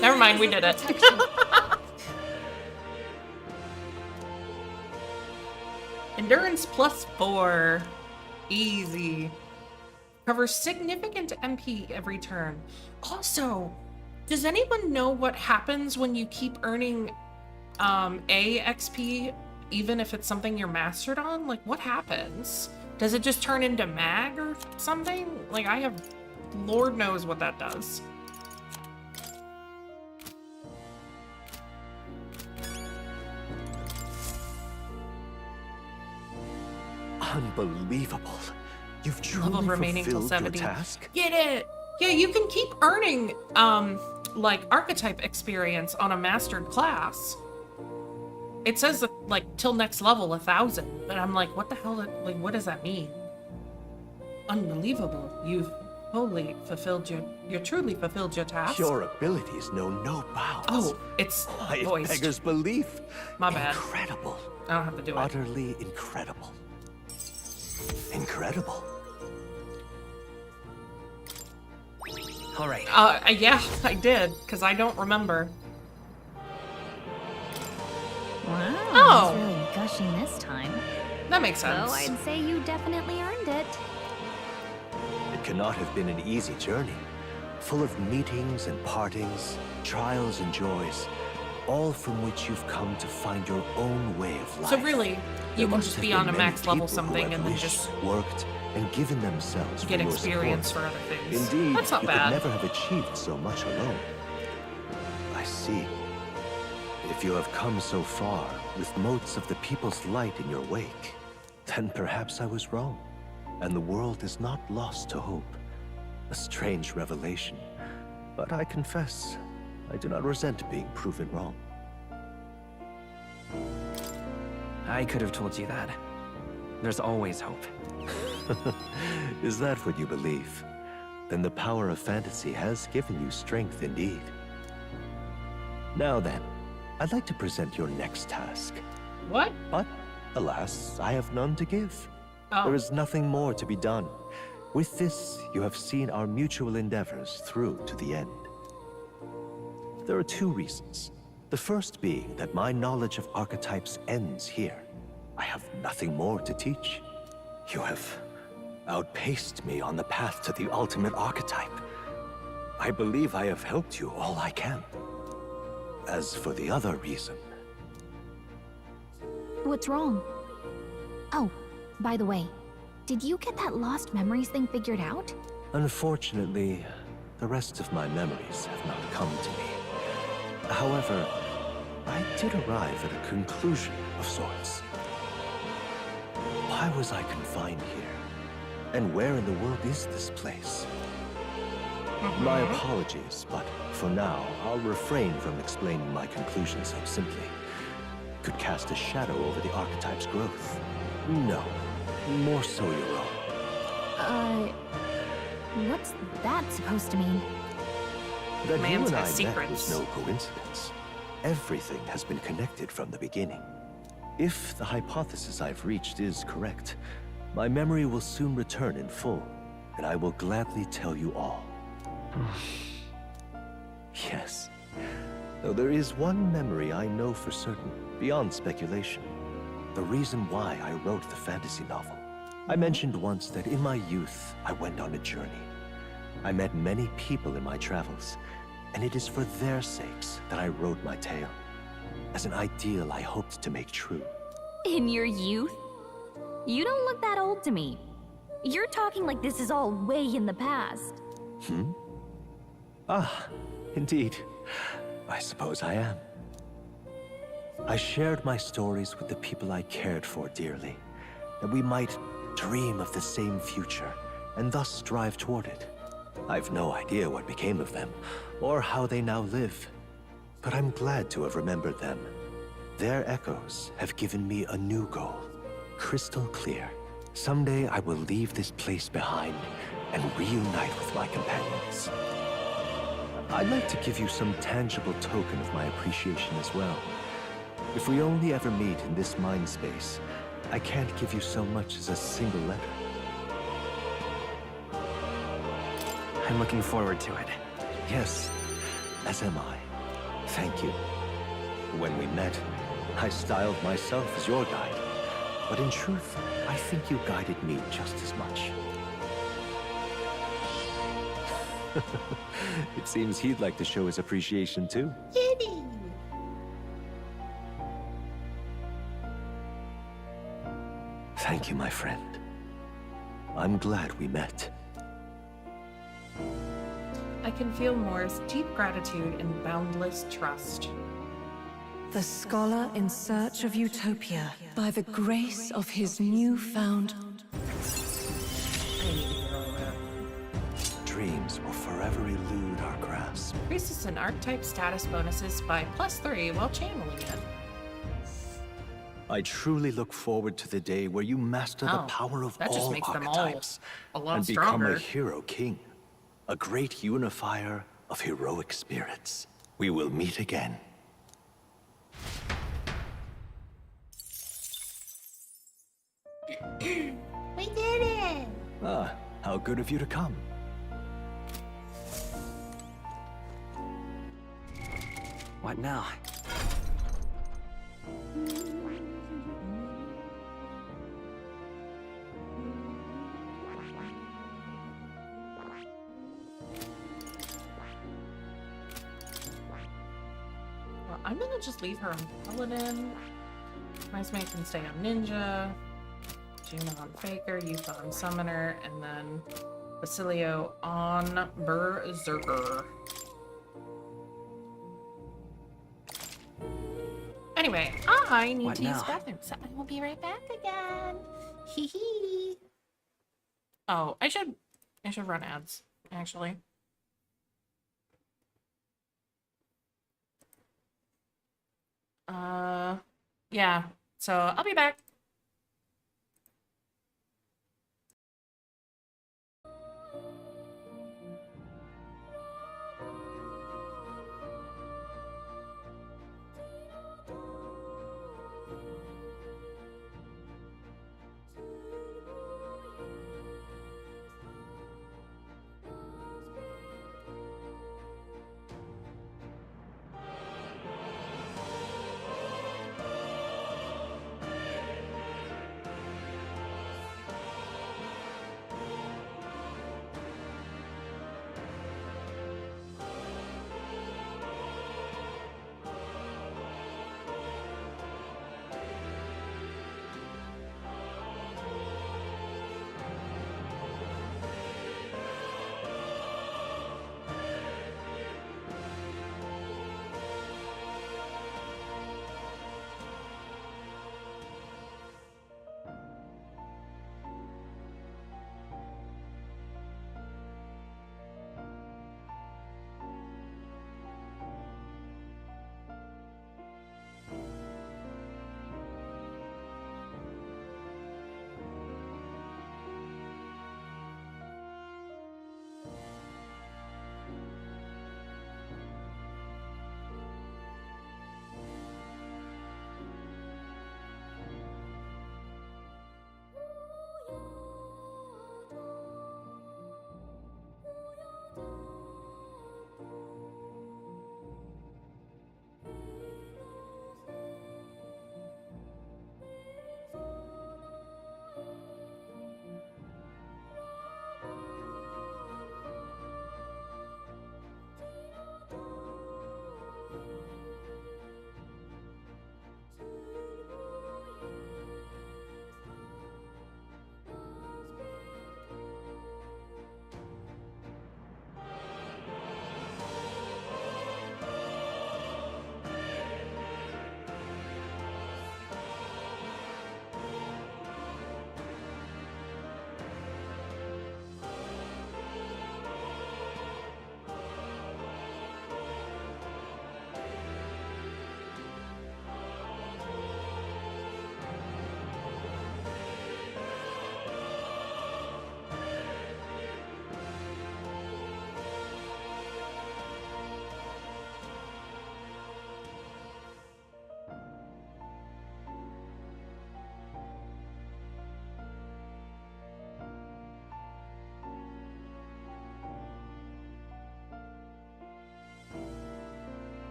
never mind, we did it. Endurance +4. Easy. Covers significant MP every turn. Also, does anyone know what happens when you keep earning A XP, even if it's something you're mastered on? Like, what happens? Does it just turn into mag or something? Like, I have... Lord knows what that does. Unbelievable. You've truly remaining till fulfilled 70. your task? Get it! Yeah, you can keep earning, like, archetype experience on a mastered class. It says, like, till next level, 1,000. But I'm like, what the hell, like, what does that mean? Unbelievable. You've totally fulfilled you truly fulfilled your task. Your abilities know no bounds. Oh, it's It voiced. beggars belief. My bad. Incredible. I don't have to do it. Utterly incredible. Incredible. All right. Yeah, I did, because I don't remember. Wow, Oh. he's really gushing this time. That makes sense. So I'd say you definitely earned it. It cannot have been an easy journey, full of meetings and partings, trials and joys, all from which you've come to find your own way of life. So really, you can just be on a max level people something who have and then wished, just worked and given themselves get for your experience support. for other things. Indeed, That's not you bad. could never have achieved so much alone. I see. If you have come so far with motes of the people's light in your wake, then perhaps I was wrong, and the world is not lost to hope. A strange revelation, but I confess, I do not resent being proven wrong. I could have told you that. There's always hope. Is that what you believe? Then the power of fantasy has given you strength indeed. Now then, I'd like to present your next task. What? But, alas, I have none to give. Oh. There is nothing more to be done. With this, you have seen our mutual endeavors through to the end. There are two reasons. The first being that my knowledge of archetypes ends here. I have nothing more to teach. You have outpaced me on the path to the ultimate archetype. I believe I have helped you all I can. As for the other reason... What's wrong? Oh, by the way, did you get that lost memories thing figured out? Unfortunately, the rest of my memories have not come to me. However, I did arrive at a conclusion of sorts. Why was I confined here? And where in the world is this place? My apologies, but for now, I'll refrain from explaining my conclusion so simply. It could cast a shadow over the archetype's growth. No, more so your own. What's that supposed to mean? That you Man's and I has met secrets. was no coincidence. Everything has been connected from the beginning. If the hypothesis I've reached is correct, my memory will soon return in full, and I will gladly tell you all. Yes, though there is one memory I know for certain, beyond speculation. The reason why I wrote the fantasy novel. I mentioned once that in my youth, I went on a journey. I met many people in my travels, and it is for their sakes that I wrote my tale, as an ideal I hoped to make true. In your youth? You don't look that old to me. You're talking like this is all way in the past. Ah, indeed. I suppose I am. I shared my stories with the people I cared for dearly, that we might dream of the same future, and thus strive toward it. I've no idea what became of them, or how they now live, but I'm glad to have remembered them. Their echoes have given me a new goal, crystal clear. Someday I will leave this place behind and reunite with my companions. I'd like to give you some tangible token of my appreciation as well. If we only ever meet in this mind space, I can't give you so much as a single letter. I'm looking forward to it. Yes, as am I. Thank you. When we met, I styled myself as your guide. But in truth, I think you guided me just as much. It seems he'd like to show his appreciation too. Thank you, my friend. I'm glad we met. I can feel Moore's deep gratitude and boundless trust. The scholar in search of utopia by the grace of his newfound... Dreams will forever elude our grasp. Increases in archetype status bonuses by +3 while channeling it. I truly look forward to the day where you master the power of that just all makes them all archetypes a lot and become stronger. a hero king, a great unifier of heroic spirits. We will meet again. We did it! Ah, how good of you to come. What now? Well, I'm gonna just leave her on Paladin. Mate can stay on Ninja. Juna on Faker, Yuka on Summoner, and then Basilio on Berserker. Anyway, I need What to use now? the bathroom, so I will be right back again. Hee hee. Oh, I should run ads, actually. Yeah. So I'll be back.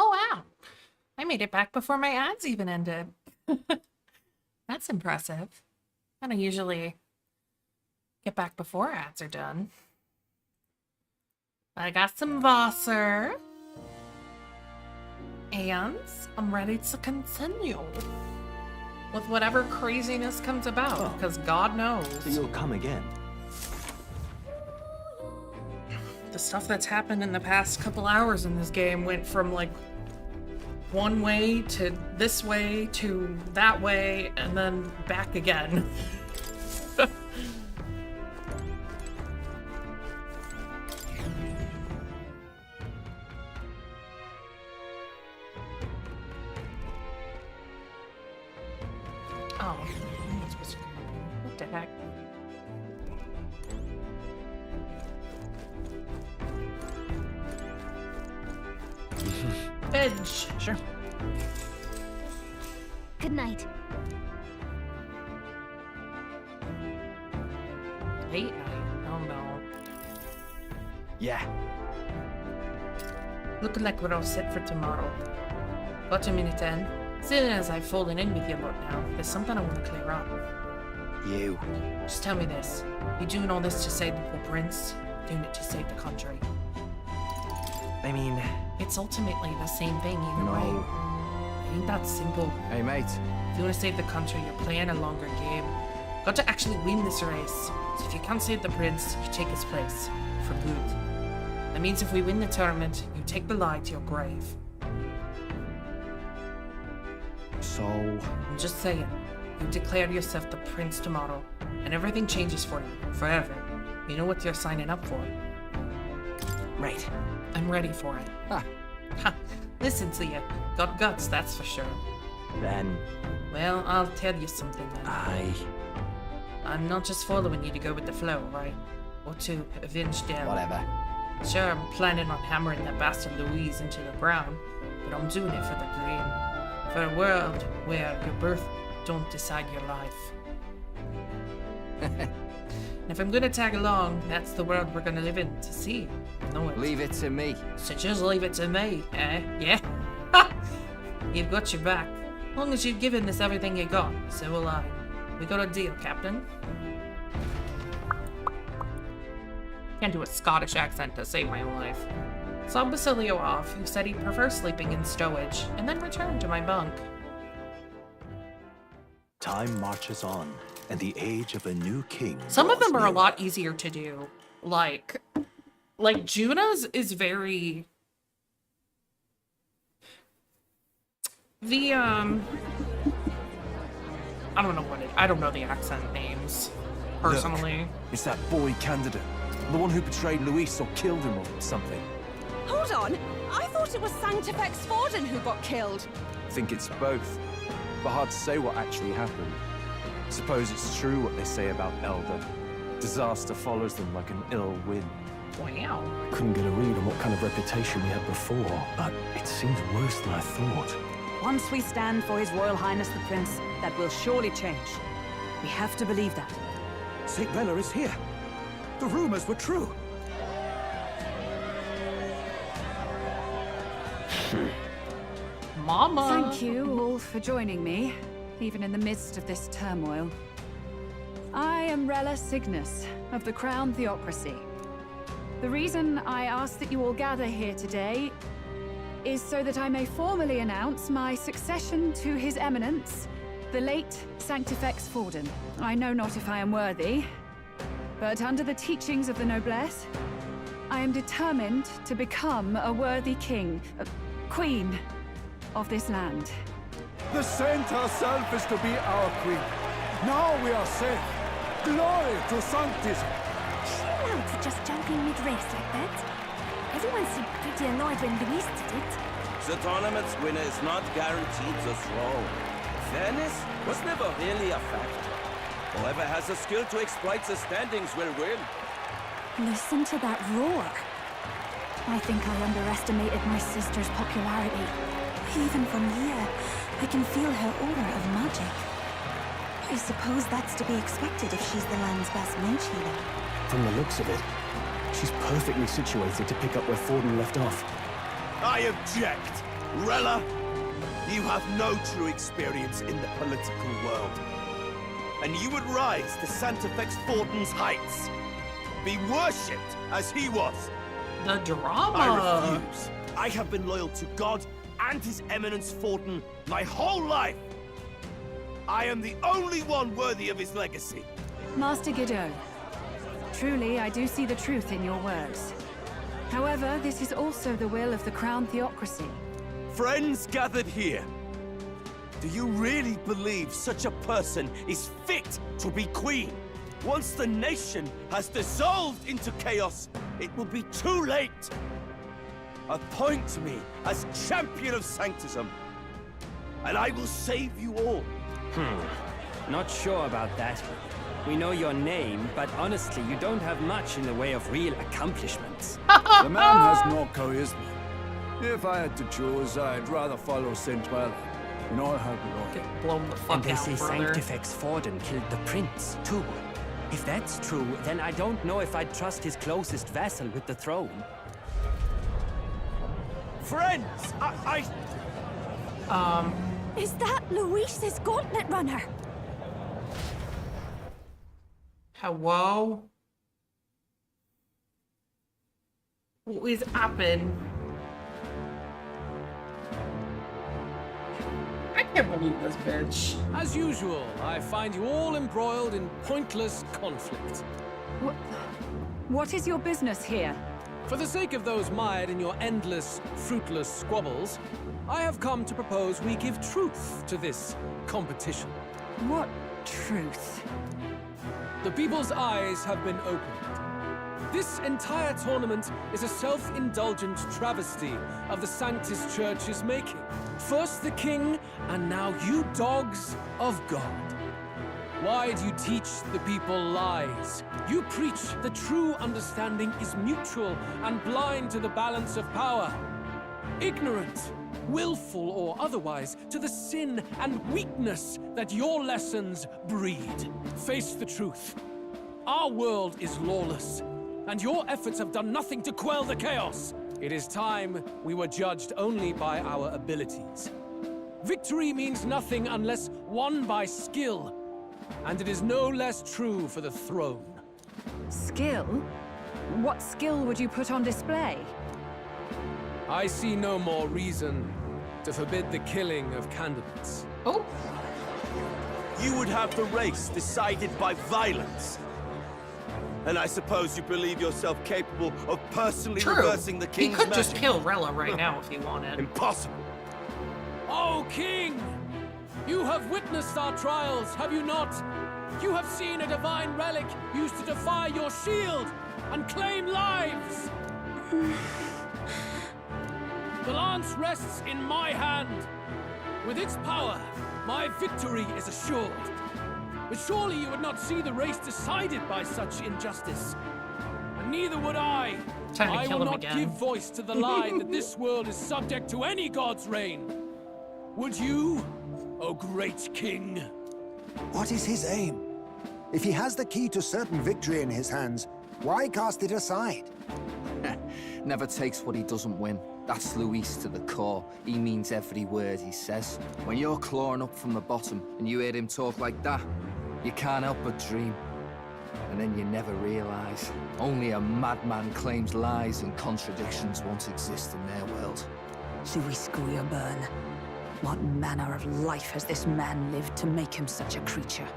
Oh, wow. I made it back before my ads even ended. That's impressive. I don't usually get back before ads are done. I got some Wasser. And I'm ready to continue with whatever craziness comes about, because God knows. So you'll come again. The stuff that's happened in the past couple hours in this game went from like one way to this way to that way and then back again. Oh, I'm not supposed to come up here. What the heck? Edge. Sure. Good night. Late night? Oh no. Yeah. Looking like we're all set for tomorrow. Got a minute then. Seeing as I've fallen in with you lot now, there's something I want to clear up. You. Just tell me this. You doing all this to save the poor prince? Doing it to save the country? I mean... It's ultimately the same thing either No. way. It ain't that simple. Hey, mate. If you want to save the country, you're playing a longer game. Got to actually win this race. So if you can't save the prince, you take his place. For good. That means if we win the tournament, you take the lie to your grave. So... I'm just saying, you declare yourself the prince tomorrow, and everything changes for you, forever. You know what you're signing up for. Right. I'm ready for it. Ha. Listen to you. Got guts, that's for sure. Then... Well, I'll tell you something then. I'm not just following you to go with the flow, right? Or to avenge Del. Whatever. Sure, I'm planning on hammering that bastard Louise into the ground, but I'm doing it for the dream. For a world where your birth don't decide your life. And if I'm gonna tag along, that's the world we're gonna live in to see. Know it. Leave it to me. So just leave it to me, eh? Yeah? You've got your back. As long as you've given this everything you got, so will I. We got a deal, Captain. Can't do a Scottish accent to save my life. Saw Basilio off, who said he'd prefer sleeping in stowage, and then returned to my bunk. Time marches on, and the age of a new king. Some of them are a draws lot easier to do. Like Juna's is very... I don't know the accent names, personally. Look, it's that boy candidate. The one who betrayed Luis or killed him or something. Hold on! I thought it was Sanctifex Forden who got killed. I think it's both. But hard to say what actually happened. Suppose it's true what they say about Elder. Disaster follows them like an ill wind. Wow. Couldn't get a read on what kind of reputation we had before, but it seems worse than I thought. Once we stand for His Royal Highness the Prince, that will surely change. We have to believe that. St. Rella is here. The rumors were true. Mama! Thank you all for joining me, even in the midst of this turmoil. I am Rella Cygnus, of the Crown Theocracy. The reason I ask that you all gather here today is so that I may formally announce my succession to His Eminence, the late Sanctifex Forden. I know not if I am worthy, but under the teachings of the noblesse, I am determined to become a worthy king, queen of this land. The saint herself is to be our queen. Now we are safe. Glory to Sanctis. Is she allowed to just jump in mid-race like that? Everyone seemed pretty annoyed when Luis did it. The tournament's winner is not guaranteed the throne. Fairness was never really a factor. Whoever has the skill to exploit the standings will win. Listen to that roar. I think I underestimated my sister's popularity. Even from here, I can feel her aura of magic. I suppose that's to be expected if she's the land's best mage healer. From the looks of it, she's perfectly situated to pick up where Forden left off. I object. Rella, you have no true experience in the political world. And you would rise to Sanctifex Forden's heights. Be worshipped as he was. The drama. I refuse. I have been loyal to God and His Eminence Forden my whole life. I am the only one worthy of his legacy. Master Godot, truly I do see the truth in your words. However, this is also the will of the Crown Theocracy. Friends gathered here, do you really believe such a person is fit to be queen? Once the nation has dissolved into chaos, it will be too late. Appoint me as champion of sanctism, and I will save you all. Not sure about that. We know your name, but honestly, you don't have much in the way of real accomplishments. The man has no charisma. If I had to choose, I'd rather follow St. Rella in all her glory. Get blown the fuck And they out, say brother. Sanctifex Forden killed the prince, too. If that's true, then I don't know if I'd trust his closest vassal with the throne. Friends, Is that Luis's gauntlet runner? Hello? What is happening? I can't believe this bitch. As usual, I find you all embroiled in pointless conflict. What is your business here? For the sake of those mired in your endless, fruitless squabbles, I have come to propose we give truth to this competition. What truth? The people's eyes have been opened. This entire tournament is a self-indulgent travesty of the Sanctus Church's making. First the king, and now you dogs of God. Why do you teach the people lies? You preach the true understanding is mutual and blind to the balance of power. Ignorant, willful or otherwise, to the sin and weakness that your lessons breed. Face the truth. Our world is lawless, and your efforts have done nothing to quell the chaos. It is time we were judged only by our abilities. Victory means nothing unless won by skill, and it is no less true for the throne. Skill? What skill would you put on display? I see no more reason to forbid the killing of candidates. Oh? You would have the race decided by violence. And I suppose you believe yourself capable of personally reversing the king's He could magic? just kill Rella right now if he wanted. Impossible. Oh, King! You have witnessed our trials, have you not? You have seen a divine relic used to defy your shield and claim lives! The lance rests in my hand. With its power, my victory is assured. But surely you would not see the race decided by such injustice. And neither would I. Time to I kill will him not again. give voice to the lie that this world is subject to any god's reign. Would you, O great king? What is his aim? If he has the key to certain victory in his hands, why cast it aside? Never takes what he doesn't win. That's Luis to the core. He means every word he says. When you're clawing up from the bottom and you hear him talk like that, you can't help but dream. And then you never realize. Only a madman claims lies and contradictions won't exist in their world. Luis Guyaburn. What manner of life has this man lived to make him such a creature?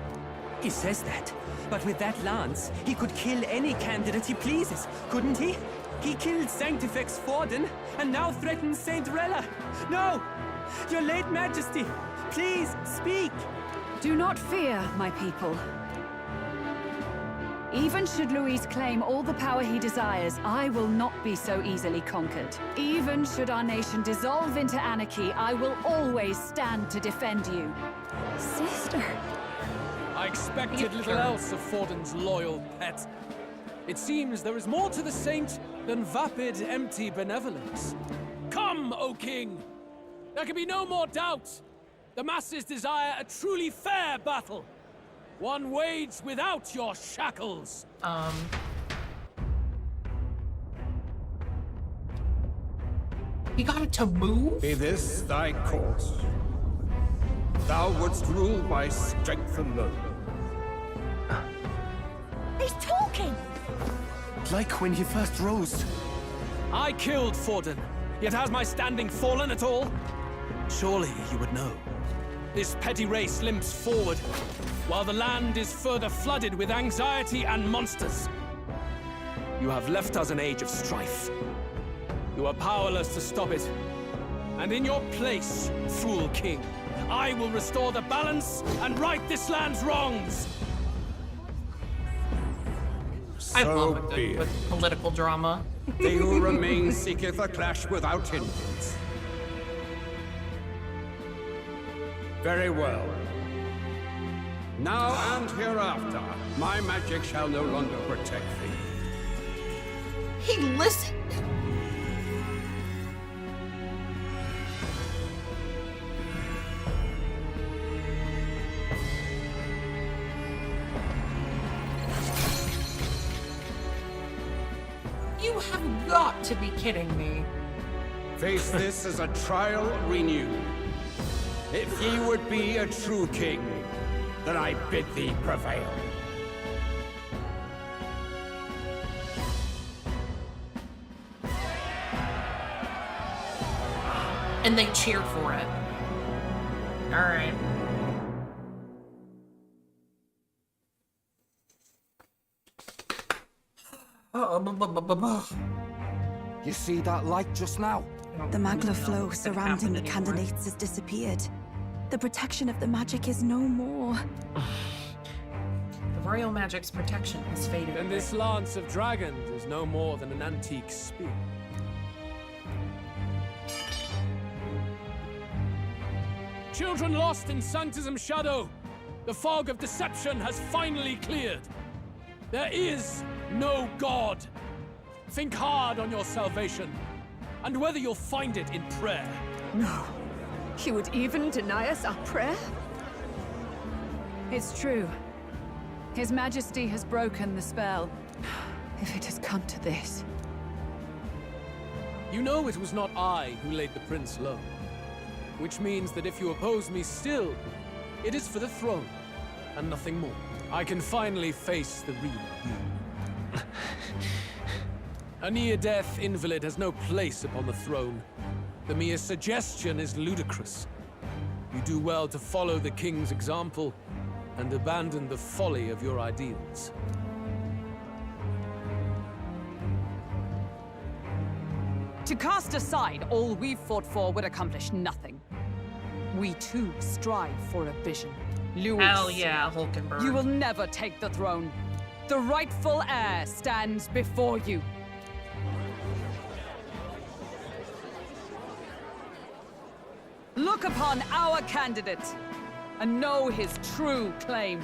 He says that, but with that lance, he could kill any candidate he pleases, couldn't he? He killed Sanctifex Forden, and now threatens Saint Rella. No! Your late majesty, please, speak! Do not fear, my people. Even should Luis claim all the power he desires, I will not be so easily conquered. Even should our nation dissolve into anarchy, I will always stand to defend you. Sister. I expected little else of Forden's loyal pet. It seems there is more to the saint than vapid, empty benevolence. Come, O king! There can be no more doubt. The masses desire a truly fair battle. One waged without your shackles. He got it to move? Be this thy course. Thou wouldst rule by strength alone. He's talking! Like when he first rose. I killed Forden, yet has my standing fallen at all? Surely you would know. This petty race limps forward, while the land is further flooded with anxiety and monsters. You have left us an age of strife. You are powerless to stop it. And in your place, fool king, I will restore the balance and right this land's wrongs. I So love a be good it. with political drama. He who remains seeketh a clash without hindrance. Very well. Now and hereafter, my magic shall no longer protect thee. He listened. You have got to be kidding me. Face this as a trial renewed. If ye would be a true king, then I bid thee prevail. And they cheered for it. Alright. You see that light just now? The magla flow surrounding the candidates has disappeared. The protection of the magic is no more. The royal magic's protection has faded. And this lance of dragons is no more than an antique spear. Children lost in Sanctism's shadow, the fog of deception has finally cleared. There is no God. Think hard on your salvation, and whether you'll find it in prayer. No. He would even deny us our prayer? It's true. His Majesty has broken the spell. If it has come to this. You know it was not I who laid the prince low. Which means that if you oppose me still, it is for the throne, and nothing more. I can finally face the real you. A near-death invalid has no place upon the throne. The mere suggestion is ludicrous. You do well to follow the king's example and abandon the folly of your ideals. To cast aside all we've fought for would accomplish nothing. We too strive for a vision. Louis, Hell yeah, Hulkenberg. you will never take the throne. The rightful heir stands before you. Look upon our candidate and know his true claim.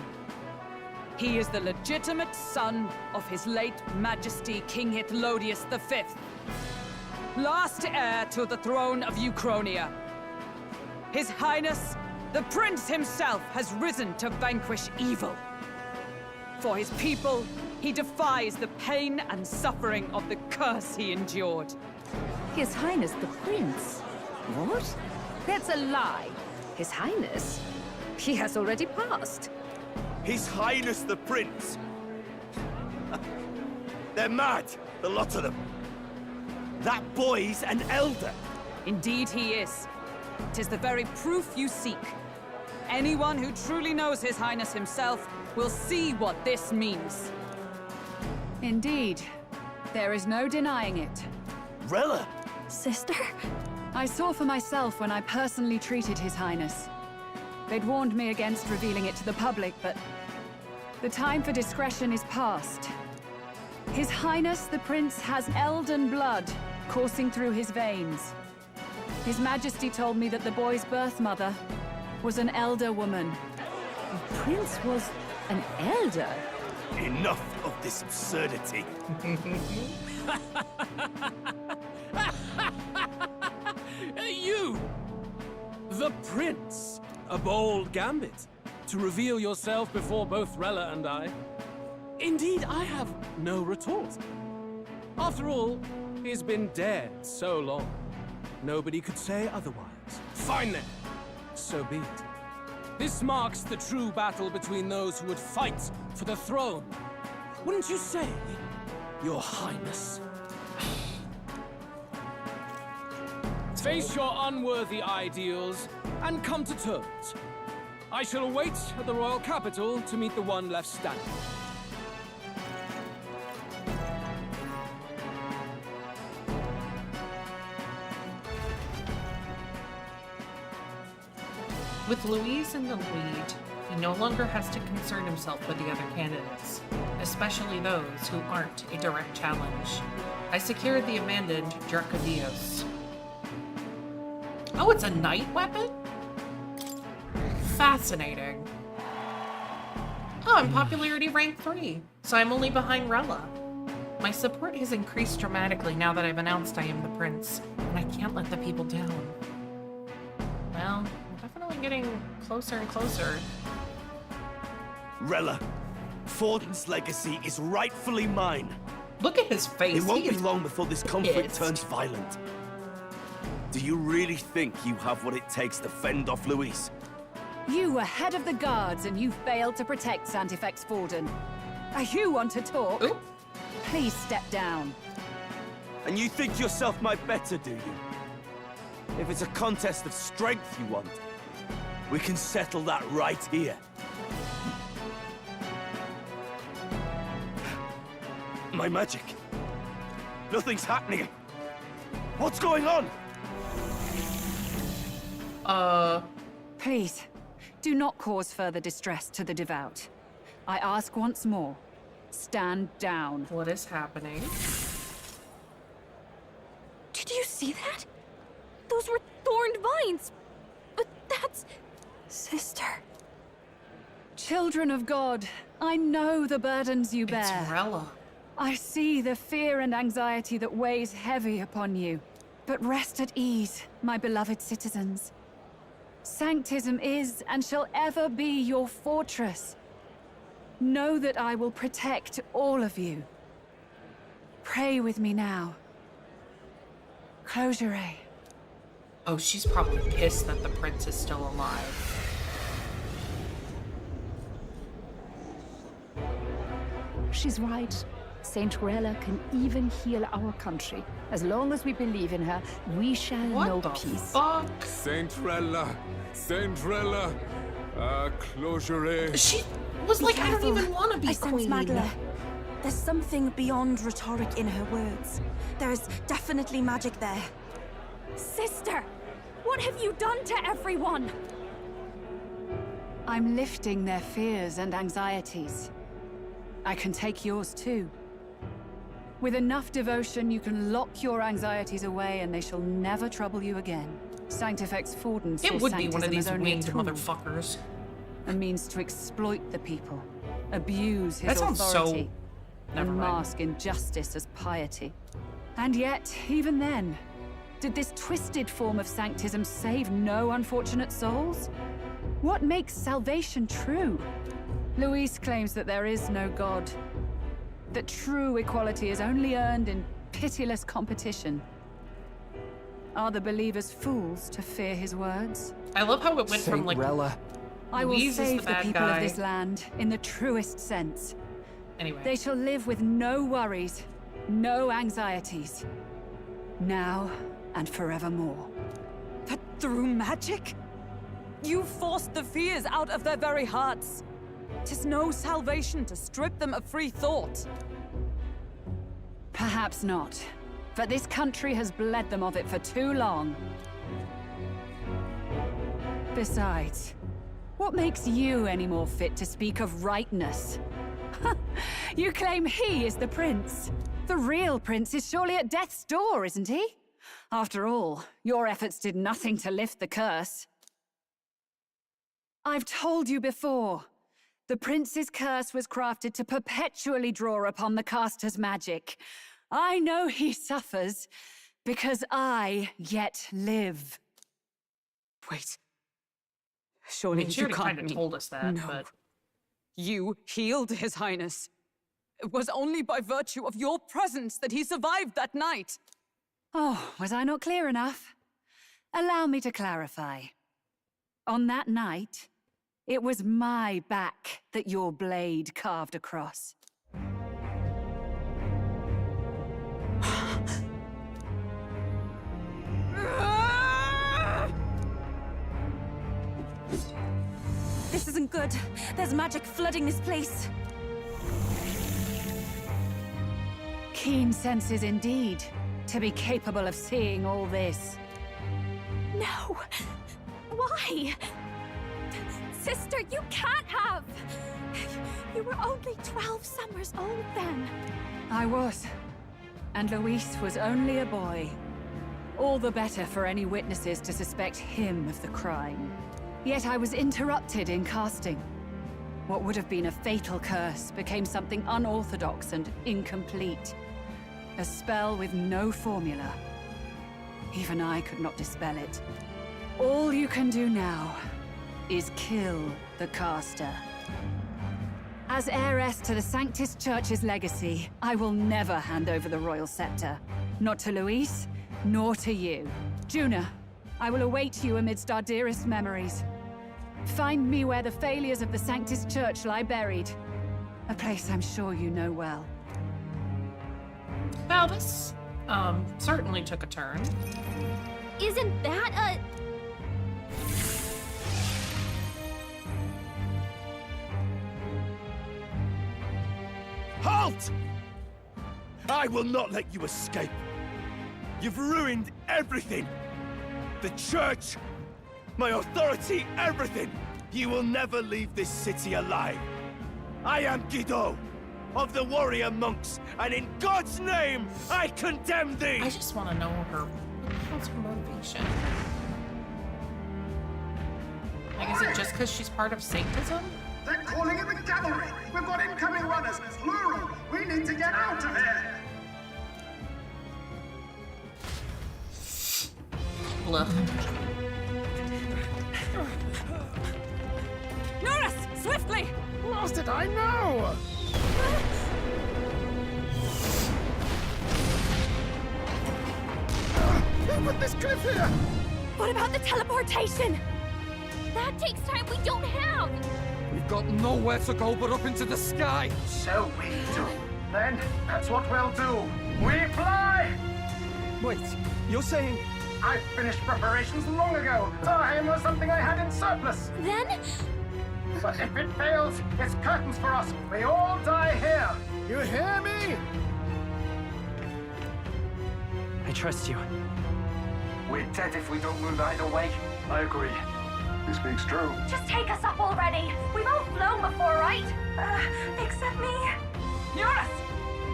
He is the legitimate son of his late Majesty King Hytlodius V, last heir to the throne of Uchronia. His Highness, the Prince himself, has risen to vanquish evil. For his people, he defies the pain and suffering of the curse he endured. His Highness the Prince? What? That's a lie. His Highness? He has already passed. His Highness the Prince! They're mad, the lot of them. That boy's an elder. Indeed he is. 'Tis the very proof you seek. Anyone who truly knows His Highness himself will see what this means. Indeed. There is no denying it. Rella! Sister? I saw for myself when I personally treated His Highness. They'd warned me against revealing it to the public, but the time for discretion is past. His Highness the Prince has elden blood coursing through his veins. His Majesty told me that the boy's birth mother was an elder woman. The Prince was an elder? Enough of this absurdity. You! The Prince! A bold gambit. To reveal yourself before both Rella and I. Indeed, I have no retort. After all, he's been dead so long. Nobody could say otherwise. Fine then. So be it. This marks the true battle between those who would fight for the throne. Wouldn't you say, Your Highness? Face your unworthy ideals and come to terms. I shall await at the royal capital to meet the one left standing. With Louise in the lead, he no longer has to concern himself with the other candidates, especially those who aren't a direct challenge. I secured the abandoned Dracodios. Oh, it's a night weapon? Fascinating. Oh, I'm popularity rank 3, so I'm only behind Rella. My support has increased dramatically now that I've announced I am the prince, and I can't let the people down. Well, I'm definitely getting closer and closer. Rella, Forden's legacy is rightfully mine. Look at his face. It won't be long before this conflict turns violent. Do you really think you have what it takes to fend off Louise? You were head of the guards and you failed to protect Santifex Forden. You want to talk? Ooh. Please step down. And you think yourself my better, do you? If it's a contest of strength you want, we can settle that right here. My magic. Nothing's happening. What's going on? Please, do not cause further distress to the devout. I ask once more, stand down. What is happening? Did you see that? Those were thorned vines. But that's... Sister. Children of God, I know the burdens you bear. It's Rella. I see the fear and anxiety that weighs heavy upon you. But rest at ease, my beloved citizens. Sanctism is and shall ever be your fortress. Know that I will protect all of you. Pray with me now. Close your eyes. Oh, she's probably pissed that the prince is still alive. She's right. Saint Rella can even heal our country. As long as we believe in her, we shall know peace. Fuck? Saint Rella! Saint Rella! Close your eyes. She was like, I don't even want to be I sense queen. Magla. There's something beyond rhetoric in her words. There's definitely magic there. Sister, what have you done to everyone? I'm lifting their fears and anxieties. I can take yours too. With enough devotion, you can lock your anxieties away and they shall never trouble you again. Sanctifex Forden saw It would be one of sanctism these as only a winged tool, motherfuckers. a means to exploit the people, abuse his That sounds authority, Never and mind. mask injustice as piety. And yet, even then, did this twisted form of sanctism save no unfortunate souls? What makes salvation true? Luis claims that there is no God, that true equality is only earned in pitiless competition. Are the believers fools to fear his words? I love how it went from like I will Louise is save the the bad people guy. of this land in the truest sense. Anyway. They shall live with no worries, no anxieties. Now and forevermore. But through magic? You forced the fears out of their very hearts. 'Tis no salvation to strip them of free thought. Perhaps not. But this country has bled them of it for too long. Besides, what makes you any more fit to speak of rightness? You claim he is the prince. The real prince is surely at death's door, isn't he? After all, your efforts did nothing to lift the curse. I've told you before. The prince's curse was crafted to perpetually draw upon the caster's magic. I know he suffers, because I yet live. Wait. Surely she you already can't kind of mean... told us that, No. but You healed His Highness. It was only by virtue of your presence that he survived that night. Oh, was I not clear enough? Allow me to clarify. On that night, it was my back that your blade carved across. This isn't good. There's magic flooding this place. Keen senses indeed, to be capable of seeing all this. No! Why? Sister, you can't have! You were only 12 summers old then. I was. And Luis was only a boy. All the better for any witnesses to suspect him of the crime. Yet I was interrupted in casting. What would have been a fatal curse became something unorthodox and incomplete. A spell with no formula. Even I could not dispel it. All you can do now is kill the caster. As heiress to the Sanctus Church's legacy, I will never hand over the royal scepter. Not to Luis, nor to you. Juna, I will await you amidst our dearest memories. Find me where the failures of the Sanctus Church lie buried. A place I'm sure you know well. Well, this, certainly took a turn. Isn't that a... Halt! I will not let you escape. You've ruined everything! The church, my authority, everything! You will never leave this city alive! I am Guido, of the warrior monks, and in God's name, I condemn thee! I just want to know what's her motivation. Like, is it just because she's part of Sanctism? They're calling in the cavalry! We've got incoming runners, plural! We need to get out of here! Blah. Norris, swiftly! Lost it, I know! Who put this cliff here? What about the teleportation? That takes time we don't have! We've got nowhere to go but up into the sky! So we do. Then, that's what we'll do. We fly! Wait, you're saying... I finished preparations long ago. Time was something I had in surplus. Then? But if it fails, it's curtains for us. We all die here. You hear me? I trust you. We're dead if we don't move either way. I agree. He speaks true. Just take us up already. We've all flown before, right? Except me. Norris!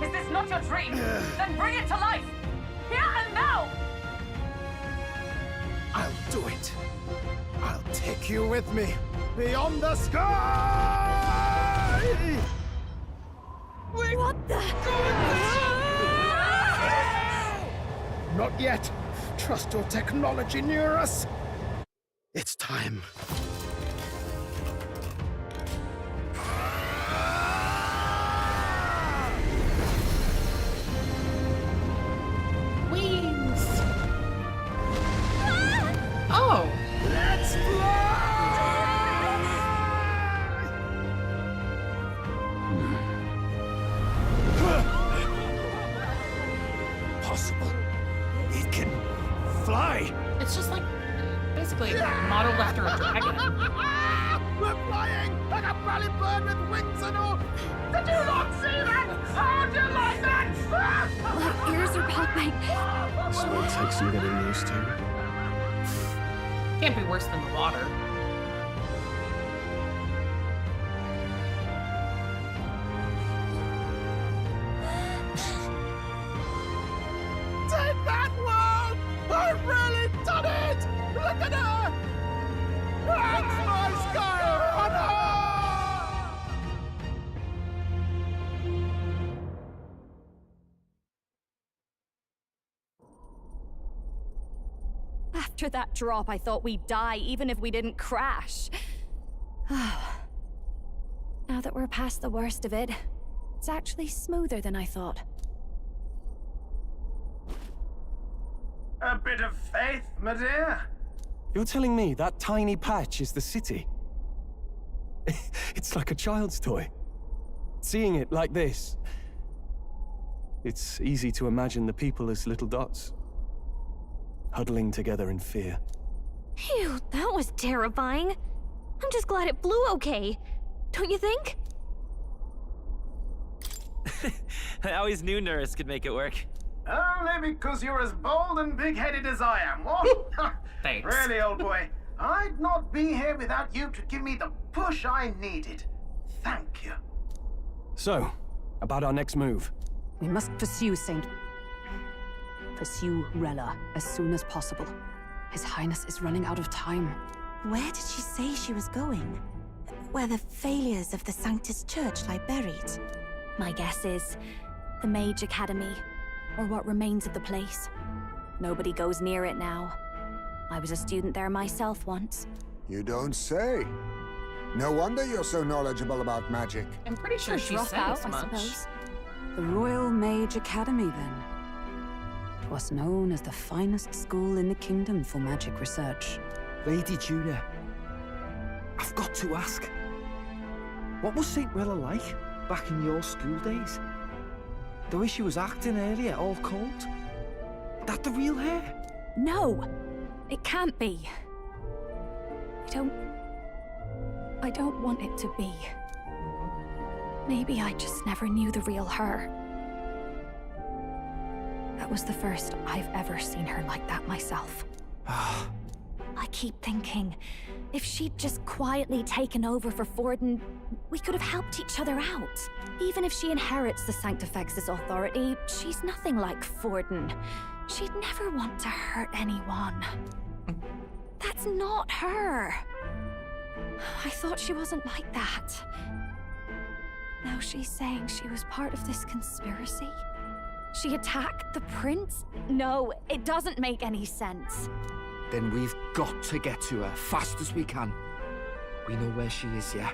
Is this not your dream? Then bring it to life! Here and now! I'll do it. I'll take you with me. Beyond the sky! What the? Not yet. Trust your technology near us. It's time. Wings! Oh! Let's Possible. It can fly! It's just like, basically modeled after a dragon. We're flying like a bally bird with wings and all. Did you not see that? How'd you like that? My ears are popping. So it takes some getting used to. Can't be worse than the water. Take that, world! I've really done it! Look at her! That's my sky runner! After that drop, I thought we'd die even if we didn't crash. Now that we're past the worst of it, it's actually smoother than I thought. A bit of faith, my dear. You're telling me that tiny patch is the city? It's like a child's toy. Seeing it like this, it's easy to imagine the people as little dots, huddling together in fear. Phew, that was terrifying. I'm just glad it flew okay. Don't you think? I always knew Norris could make it work. Only because you're as bold and big-headed as I am, what? Thanks. Really, old boy. I'd not be here without you to give me the push I needed. Thank you. So, about our next move. We must pursue Rella as soon as possible. His Highness is running out of time. Where did she say she was going? Where the failures of the Sanctus Church lie buried? My guess is the Mage Academy, or what remains of the place. Nobody goes near it now. I was a student there myself once. You don't say. No wonder you're so knowledgeable about magic. I'm pretty sure she said as much. The Royal Mage Academy, then. It was known as the finest school in the kingdom for magic research. Lady Juna, I've got to ask. What was St. Rella like back in your school days? The way she was acting earlier, all cold? That the real hair? No! It can't be. I don't want it to be. Maybe I just never knew the real her. That was the first I've ever seen her like that myself. I keep thinking, if she'd just quietly taken over for Forden, we could have helped each other out. Even if she inherits the Sanctifex's authority, she's nothing like Forden. She'd never want to hurt anyone. That's not her. I thought she wasn't like that. Now she's saying she was part of this conspiracy? She attacked the prince? No, it doesn't make any sense. Then we've got to get to her fast as we can. We know where she is, yeah?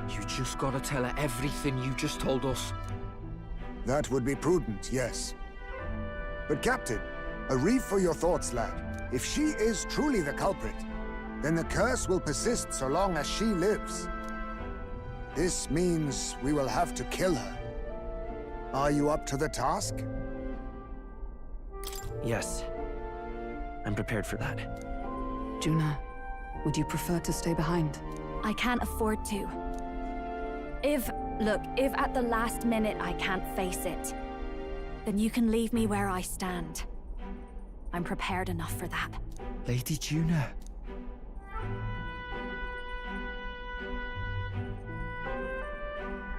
You just gotta tell her everything you just told us. That would be prudent, yes. But Captain, a reef for your thoughts, lad. If she is truly the culprit, then the curse will persist so long as she lives. This means we will have to kill her. Are you up to the task? Yes. I'm prepared for that. Juna, would you prefer to stay behind? I can't afford to. If at the last minute I can't face it, then you can leave me where I stand. I'm prepared enough for that. Lady Juna.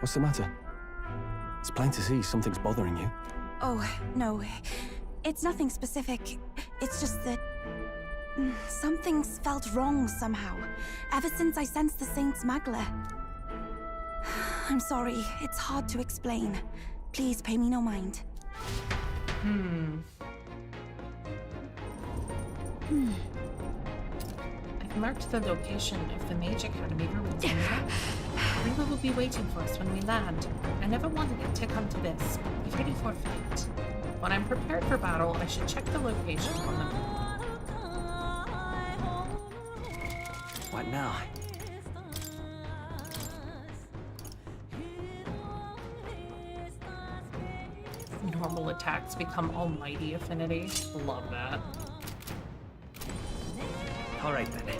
What's the matter? It's plain to see something's bothering you. Oh, no. It's nothing specific. It's just that... something's felt wrong somehow, ever since I sensed the Saint Smuggler. I'm sorry, it's hard to explain. Please pay me no mind. I've marked the location of the Mage Academy ruins on the map. Reba will be waiting for us when we land. I never wanted it to come to this, but be ready for fight. When I'm prepared for battle, I should check the location on the map. What now? Normal attacks become almighty affinity. Love that. All right then.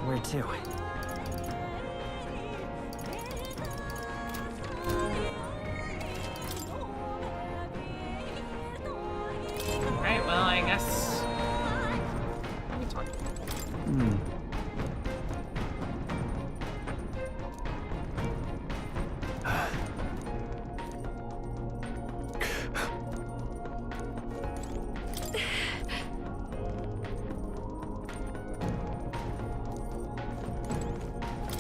Where to? Alright, well, I guess... Let me talk.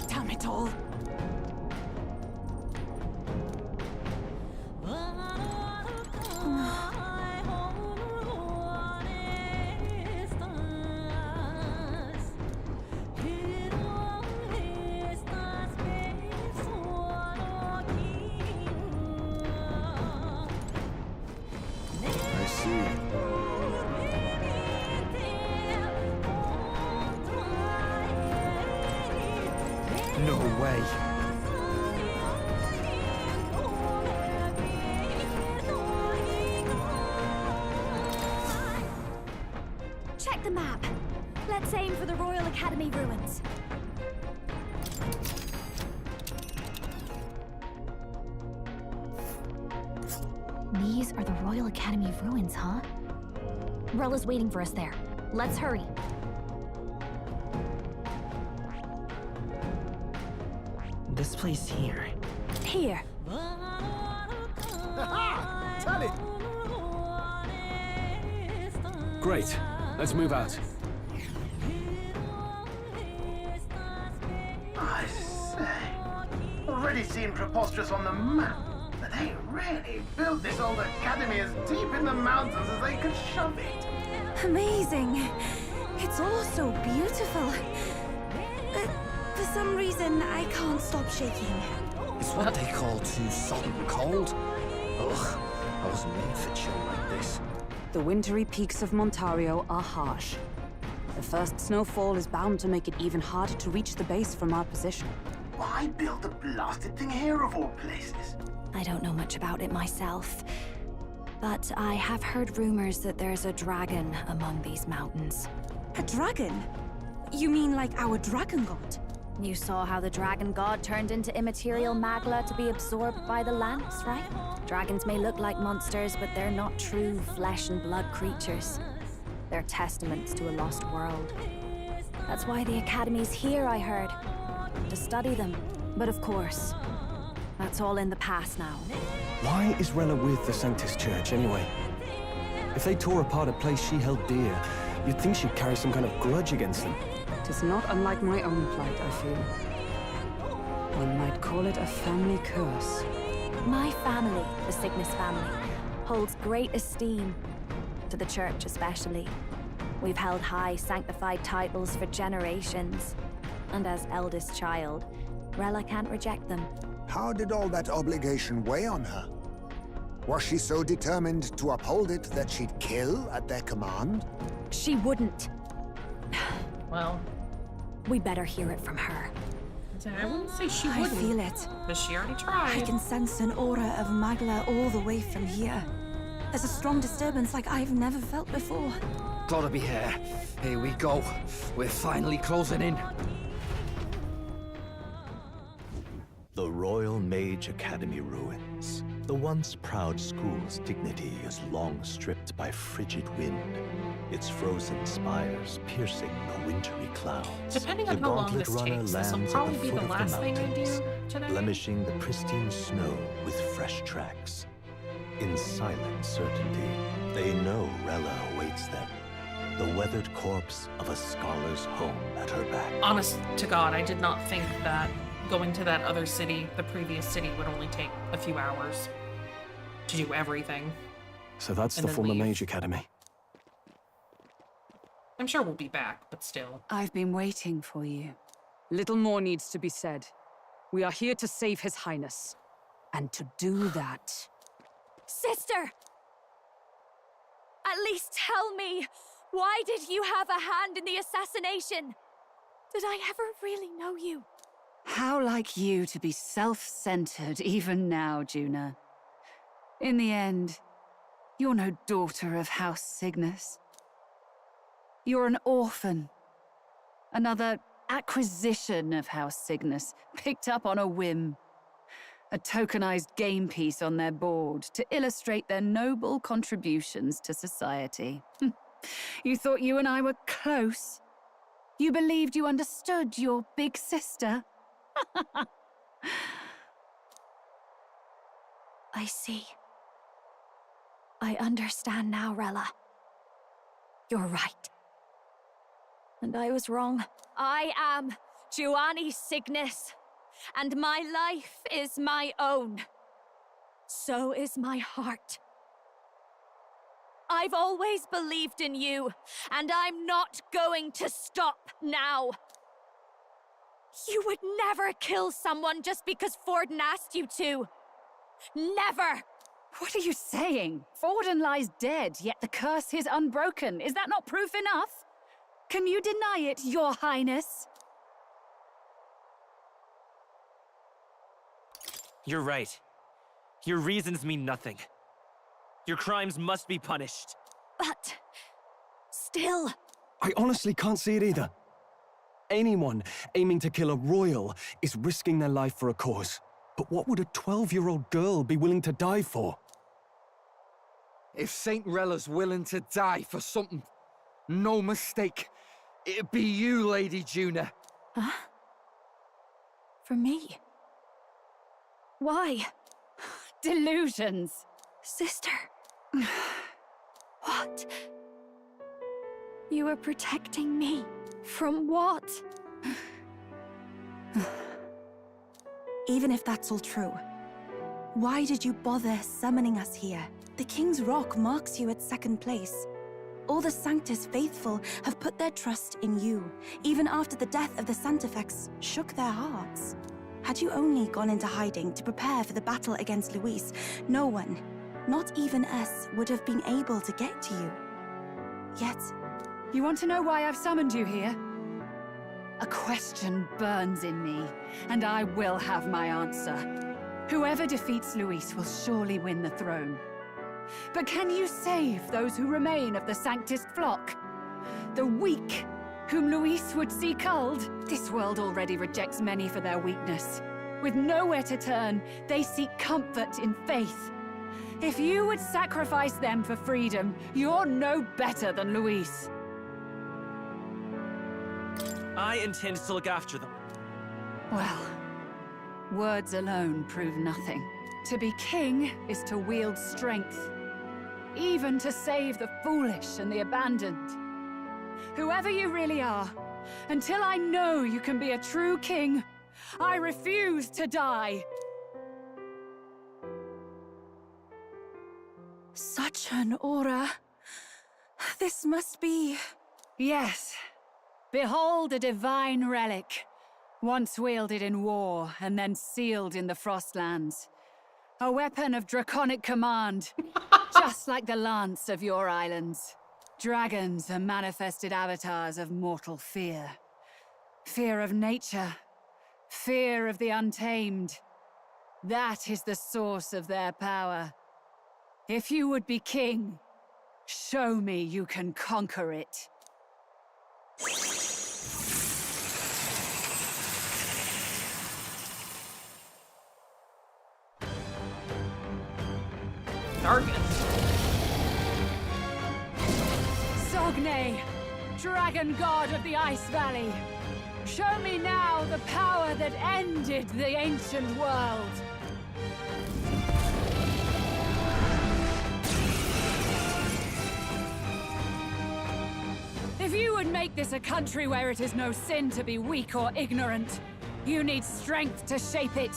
Damn it all. I see. No way. Check the map. Let's aim for the Royal Academy ruins. These are the Royal Academy ruins, huh? Rella's waiting for us there. Let's hurry. This place here. Here. Tell it! Great. Let's move out. I say, already seen preposterous on the map, but they really built this old academy as deep in the mountains as they could shove it. Amazing. It's all so beautiful. But for some reason, I can't stop shaking. It's what they call too sodden cold. Ugh, I wasn't made for chill like this. The wintry peaks of Montario are harsh. The first snowfall is bound to make it even harder to reach the base from our position. Why build a blasted thing here of all places? I don't know much about it myself, but I have heard rumors that there's a dragon among these mountains. A dragon? You mean like our dragon god? You saw how the dragon god turned into immaterial magla to be absorbed by the lance, right? Dragons may look like monsters, but they're not true flesh and blood creatures. They're testaments to a lost world. That's why the Academy's here, I heard. To study them. But of course, that's all in the past now. Why is Rella with the Sanctus Church, anyway? If they tore apart a place she held dear, you'd think she'd carry some kind of grudge against them. It is not unlike my own plight, I feel. One might call it a family curse. My family, the Cygnus family, holds great esteem. To the Church especially. We've held high sanctified titles for generations. And as eldest child, Rella can't reject them. How did all that obligation weigh on her? Was she so determined to uphold it that she'd kill at their command? She wouldn't. Well, we better hear it from her. I wouldn't say she I wouldn't. feel it. But she already tried. I can sense an aura of Magla all the way from here. There's a strong disturbance like I've never felt before. Gotta be here. Here we go. We're finally closing in. The Royal Mage Academy ruins. The once proud school's dignity is long stripped by frigid wind, its frozen spires piercing the wintry clouds. Depending on the how long Gauntlet this Runner takes, this will lands probably at be the the foot of last thing I do mountains, today. blemishing the pristine snow with fresh tracks. In silent certainty, they know Rella awaits them, the weathered corpse of a scholar's home at her back. Honest to God, I did not think that going to that other city, the previous city, would only take a few hours to do everything. So that's And the then former leave. Mage Academy. I'm sure we'll be back, but still. I've been waiting for you. Little more needs to be said. We are here to save His Highness. And to do that... Sister! At least tell me, why did you have a hand in the assassination? Did I ever really know you? How like you to be self-centered even now, Juna. In the end, you're no daughter of House Cygnus. You're an orphan. Another acquisition of House Cygnus, picked up on a whim. A tokenized game piece on their board to illustrate their noble contributions to society. You thought you and I were close? You believed you understood your big sister? I see. I understand now, Rella. You're right. And I was wrong. I am Giovanni Cygnus, and my life is my own. So is my heart. I've always believed in you, and I'm not going to stop now. You would never kill someone just because Forden asked you to. Never! What are you saying? Forden lies dead, yet the curse is unbroken. Is that not proof enough? Can you deny it, Your Highness? You're right. Your reasons mean nothing. Your crimes must be punished. But... still... I honestly can't see it either. Anyone aiming to kill a royal is risking their life for a cause. But what would a 12-year-old girl be willing to die for? If Saint Rella's willing to die for something, no mistake, it'd be you, Lady Juna. Huh? For me? Why? Delusions. Sister. What? You were protecting me. From what? Even if that's all true, why did you bother summoning us here? The King's Rock marks you at second place. All the Sanctus faithful have put their trust in you, even after the death of the Santifex shook their hearts. Had you only gone into hiding to prepare for the battle against Luis, no one, not even us, would have been able to get to you. Yet... You want to know why I've summoned you here? A question burns in me, and I will have my answer. Whoever defeats Luis will surely win the throne. But can you save those who remain of the Sanctus flock? The weak, whom Luis would see culled. This world already rejects many for their weakness. With nowhere to turn, they seek comfort in faith. If you would sacrifice them for freedom, you're no better than Luis. I intend to look after them. Well, words alone prove nothing. To be king is to wield strength, even to save the foolish and the abandoned. Whoever you really are, until I know you can be a true king, I refuse to die. Such an aura. This must be... Yes. Behold a divine relic, once wielded in war and then sealed in the Frostlands. A weapon of draconic command, just like the lance of your islands. Dragons are manifested avatars of mortal fear. Fear of nature, fear of the untamed. That is the source of their power. If you would be king, show me you can conquer it. Sogne, dragon god of the Ice Valley. Show me now the power that ended the ancient world. If you would make this a country where it is no sin to be weak or ignorant, you need strength to shape it.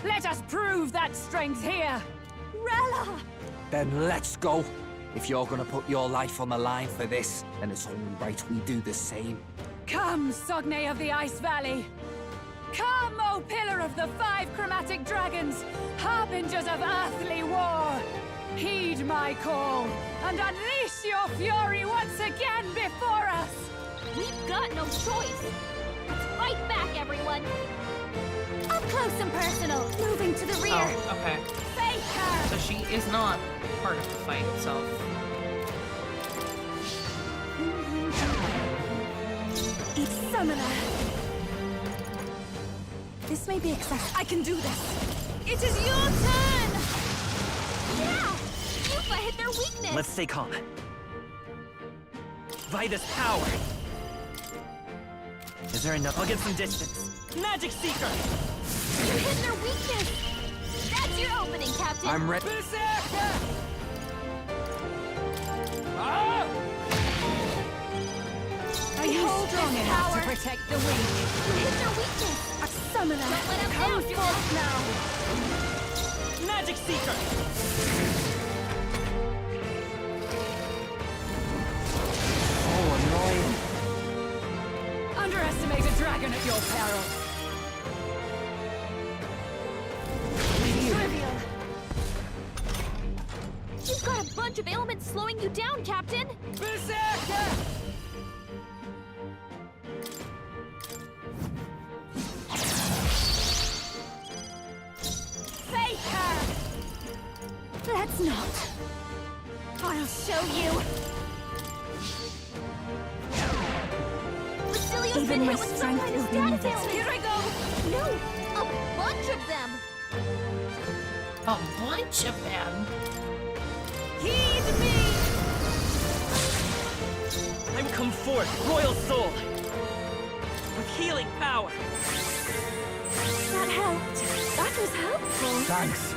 Let us prove that strength here. Rella! Then let's go. If you're gonna put your life on the line for this, then it's only right we do the same. Come, Sogne of the Ice Valley! Come, O Pillar of the 5 Chromatic Dragons, harbingers of earthly war! Heed my call, and unleash your fury once again before us! We've got no choice! Let's fight back, everyone! Up close and personal, moving to the rear. Oh, okay. Face her! So she is not part of the fight itself. Each summoner. This may be excessive. I can do this. It is your turn! Yeah! Yufa hit their weakness! Let's stay calm. By this power! Is there enough? I'll get some distance. Magic Seeker! You hit their weakness! That's your opening, Captain! I'm ready. Are you strong enough to protect the weak? Hit their weakness! A summoner. Don't let them Come down, forth now. Magic Seeker! Oh, annoying. Underestimate a dragon at your peril. Trivial. You've got a bunch of ailments slowing you down, Captain! Berserker! Let's not. I'll show you. Basilio's Even been my hit with some strength kind of will be status needed. ailment! Here I go! No! A bunch of them! A bunch of them? Heed me! I'm come forth, royal soul! With healing power! That helped. That was helpful. Thanks.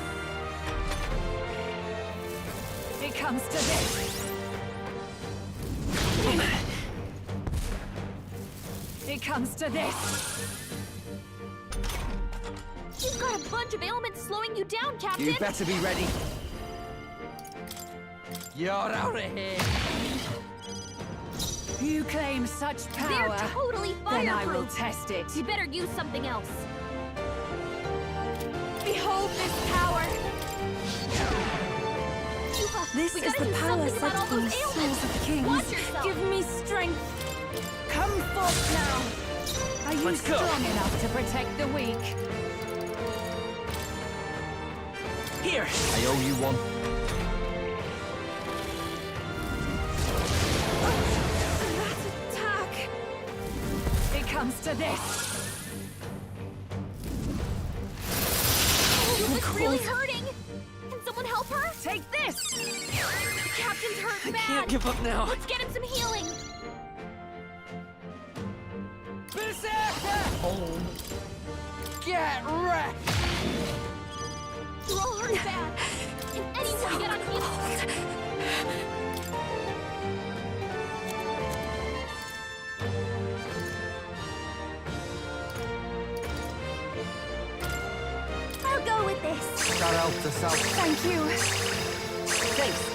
It comes to this. It comes to this. You've got a bunch of ailments slowing you down, Captain! You better be ready. You're out of here. You claim such power. They're totally Then I will fireproof! test it. You better use something else. Behold this power. Yufa, This we is gotta the do power something set about all free those souls ailments! of kings. Watch yourself! Give me strength. Come forth now. Are you Let's go. strong enough to protect the weak? Here! I owe you one. That attack. comes to this. Lupa's really hurting. Can someone help her? Take this. The captain's hurt bad. Can't give up now. Let's get him some healing. Berserker! Oh. Get wrecked! You're all hurt bad. Can anyone get on healing? I'll go with this. That helped us out. Thank you. Thanks.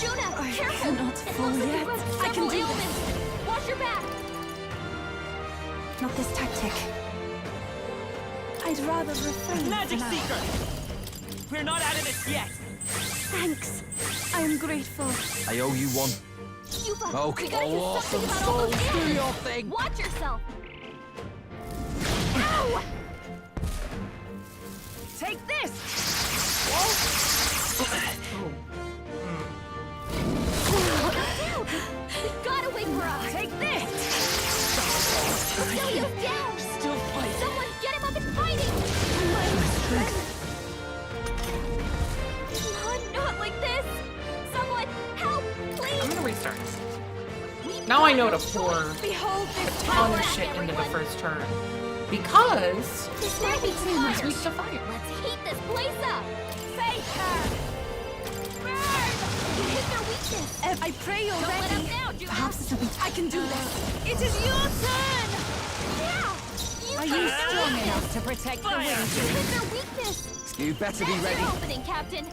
Juna, careful! cannot It fall looks like yet. you have I can several do ailments. Watch your back. Not this tactic. I'd rather refrain. Magic for now. Seeker! We're not out of this yet! Thanks. I am grateful. I owe you one. Yuba, Okay. we gotta do Oh, something awesome about all those souls, do ailments. your thing. Watch yourself. Ow! Take this. We gotta wake her up. Take this. Cecilio's down. Still fight. Someone get him up and fighting. Not like this. Someone help, please. I'm gonna restart. Now I know to pour Behold this a ton of shit into the first turn. Because This might be too it's much. weak to fire. Let's heat this place up. Face her. Burn. You hit their weakness. I pray Don't let already. him down, Juna. Perhaps it's something I can do this. It is your turn. Yeah. Are you strong enough to protect the You wings? hit their weakness. You better be That's ready. your opening, Captain.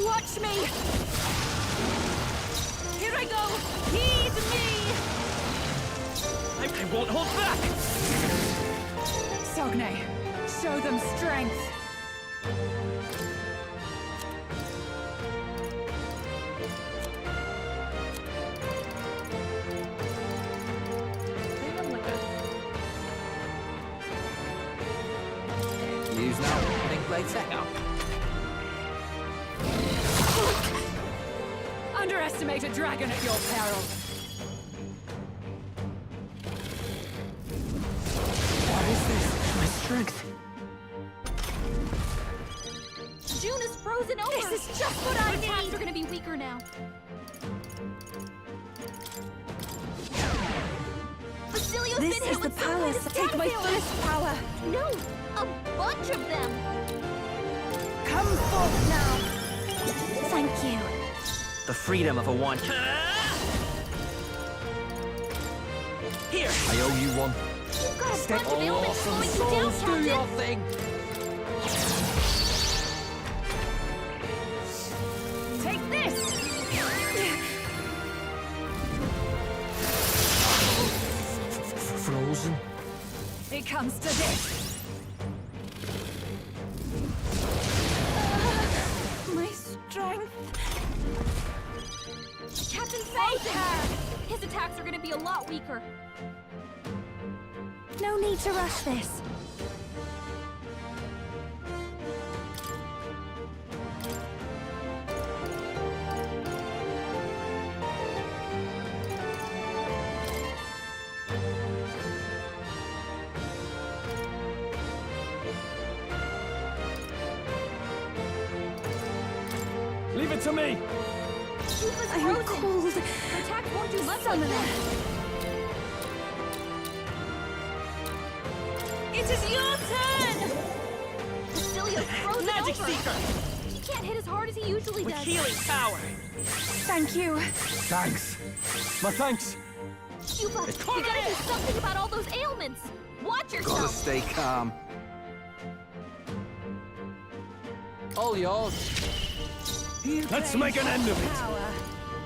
Watch me. Here I go. Heed me. I won't hold back! Sogne, show them strength. Use now, think later. Underestimate a dragon at your peril. What is this? My strength. Juna's frozen over. This is just what I Her attacks need. are gonna be weaker now. Basilio's This been hit is the with some palace. kind of Take my attack failure. first power. No, a bunch of them. Come forth now. Thank you. The freedom of a wand. Here! I owe you one. You've got a Step bunch of ailments awesome slowing you down, souls, do your Captain. thing. Take this. Frozen. It comes to this. My strength. Captain frozen. His attacks are gonna be a lot weaker. No need to rush this. Leave it to me! Yuba's I'm frozen. cold. Her attacks won't do much like Summoner. that. It is your turn. Basilio's frozen Magic over. Seeker! He can't hit as hard as he usually With does. healing power! Thank you. Thanks. My thanks. Yuba, you gotta do something about all those ailments. Watch Gotta yourself. stay calm. All yours. Let's make an end of it! Power.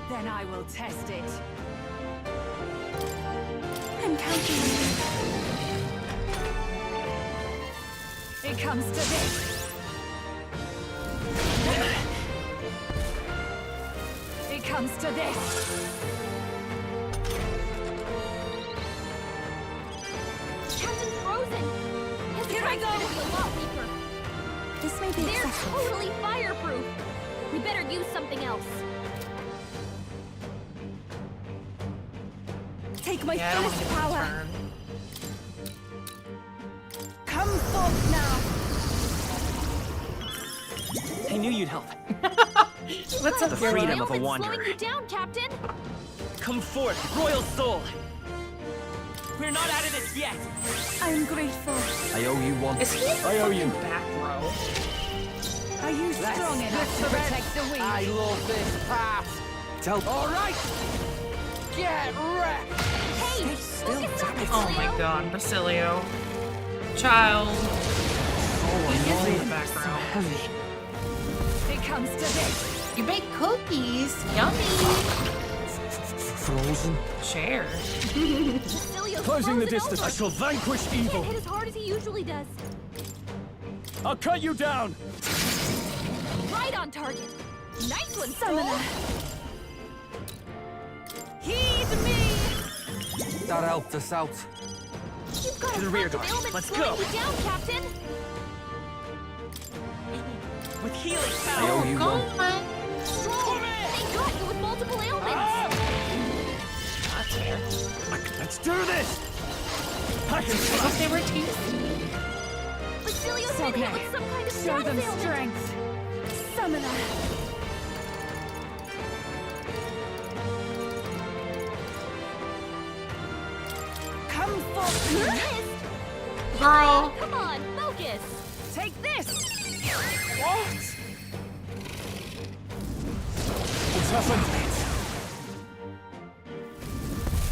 Then I will test it. I'm counting on you. It comes to this. It comes to this. Captain's frozen. His Here I attacks go. are gonna be a lot weaker. This may be They're excessive. totally fireproof. We better use something else. take my Yeah, I don't want to fullest give him a power. turn. Come forth now. I knew you'd help. What's up, The hero? freedom of a Slowing wanderer. you down, Captain. Come forth, royal soul. We're not out of this yet. I'm grateful. I owe you one. Is he in the I owe you. fucking back row? Are you strong enough to protect the weak? I love this path. Tell. All right. Get wrecked. Hey, still, focus up, damn it. Oh my Basilio. god, Basilio. Child. He is in the back row. Heavy. It comes to this. You bake cookies. Yummy. Frozen. Share. Basilio's Closing the frozen distance. over. I shall vanquish He can't evil. hit as hard as he usually does. I'll cut you down. Right on target. Nice one, Summoner. Heed me. That helped us out. You've got To the a rear bunch of guard. ailments Let's slowing go. you down, Captain. With healing I power. owe you Go one. on. Strong. They got you with multiple ailments. That's fair. Let's do this. I thought they were teasing. Basilio's been hit with some kind of Show status them ailment. strength. Summoner. Come forth. You missed. Girl. Come on, focus. Take this. What? What's happened?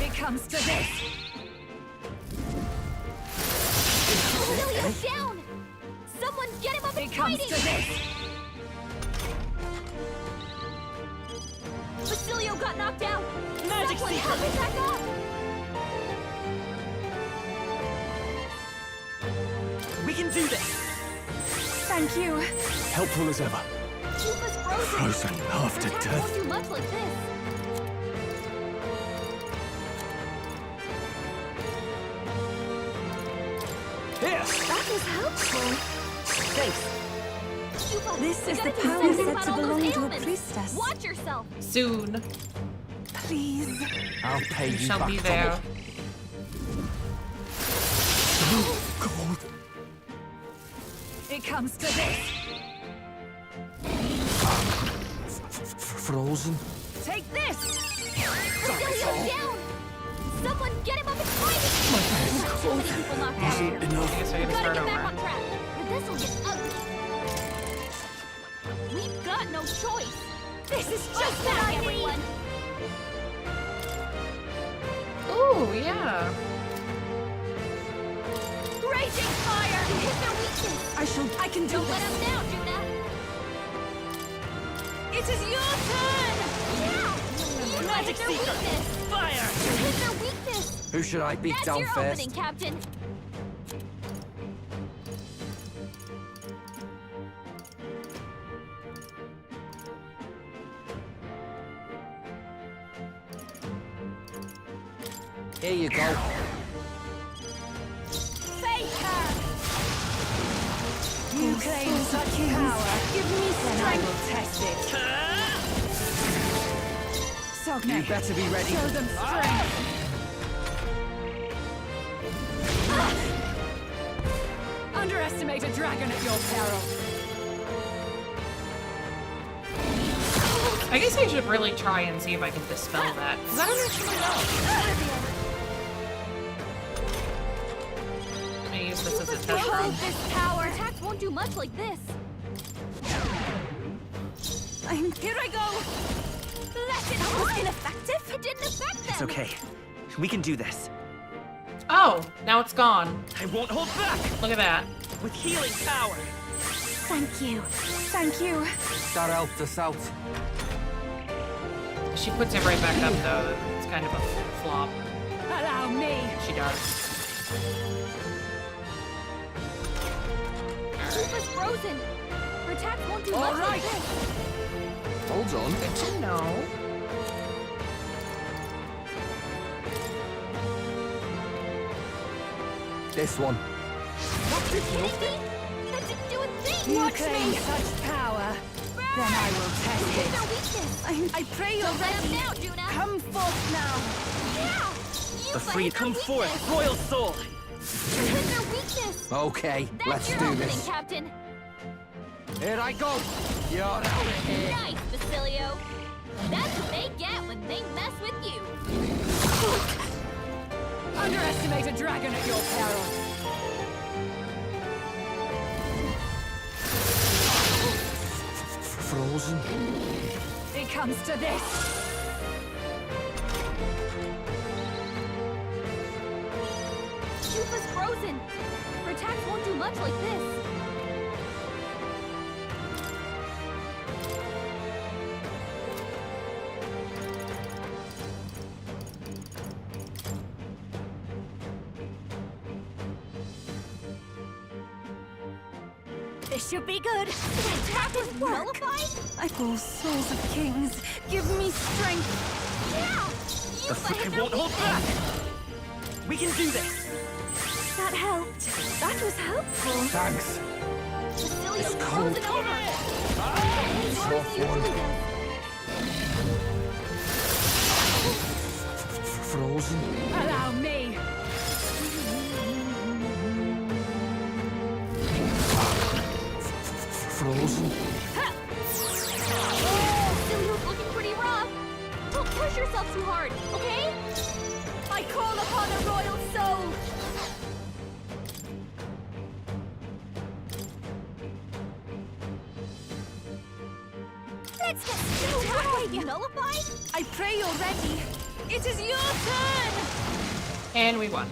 It comes to this. Basilio's down. Someone get him up and It comes fighting. to this. Basilio got knocked out. Magic Someone Seeker. help him back up. We can do this. Thank you. Helpful as ever. Keep us frozen. Frozen after Attack death. won't do much like this. Yes. That was helpful. Thanks. This is the gotta do power something said about to all those belong to a ailments. priestess. Watch yourself. Soon. Please. I'll pay you Shall back be there. double. Gold. It comes to this. Frozen. Take this. Basilio's down. Someone get him up and fighting. Too many people knocked out. I guess I We gotta gotta start get back over. on track. But this'll get ugly. We've got no choice. This is just back, everyone. Ooh, yeah. Raging fire. Hit their weakness. I can do Don't let this. him down, Juna. It is your turn. Yeah. You gotta hit Magic their Seeker. weakness. Fire. Hit their weakness. Who should I beat That's down your first? opening, Captain. Here you go. Fake her. You claim such power. Give me strength. I will test it. Sogne. You better be ready. Show them strength. Underestimate a dragon at your peril. I guess I should really try and see if I can dispel that. Because I don't actually know. I'm gonna use this as a test Hold run. this power. Attacks won't do much like this. Here I go. Let it was ineffective. It didn't affect them. It's okay. We can do this. Oh, now it's gone. I won't hold back. Look at that. With healing power. Thank you. Thank you. That helped us out. She puts it right back up, though. It's kind of a flop. Allow me. She does. Keep us frozen. Her attacks won't do All much like right. this. Hold on. Good to know. This one. Are you kidding me? That didn't do a thing. You Watch claim me. such power. Then I will test Hit it. their weakness. I pray you're Don't let ready. him down, Juna. Come forth now. Yeah. The free come forth, royal soul! You hit their weakness! Okay, That's let's your do opening, this. Captain! Here I go! You're out of here! Nice, Basilio! That's what they get when they mess with you! Underestimate a dragon at your peril. Frozen? It comes to this. Shupa's frozen! Her attacks won't do much like this! This should be good. The attack is nullified? I call souls of kings. Give me strength. Yeah! The free won't hold back! We can do this! That helped. That was helpful. Thanks. Basilio's It's cold. frozen over! Soft one. Frozen? Allow me. Frozen? Basilio's looking pretty rough! Don't push yourself too hard, okay? I call upon a royal soul! Let's get started. Nullified? I pray you're ready. It is your turn. And we won.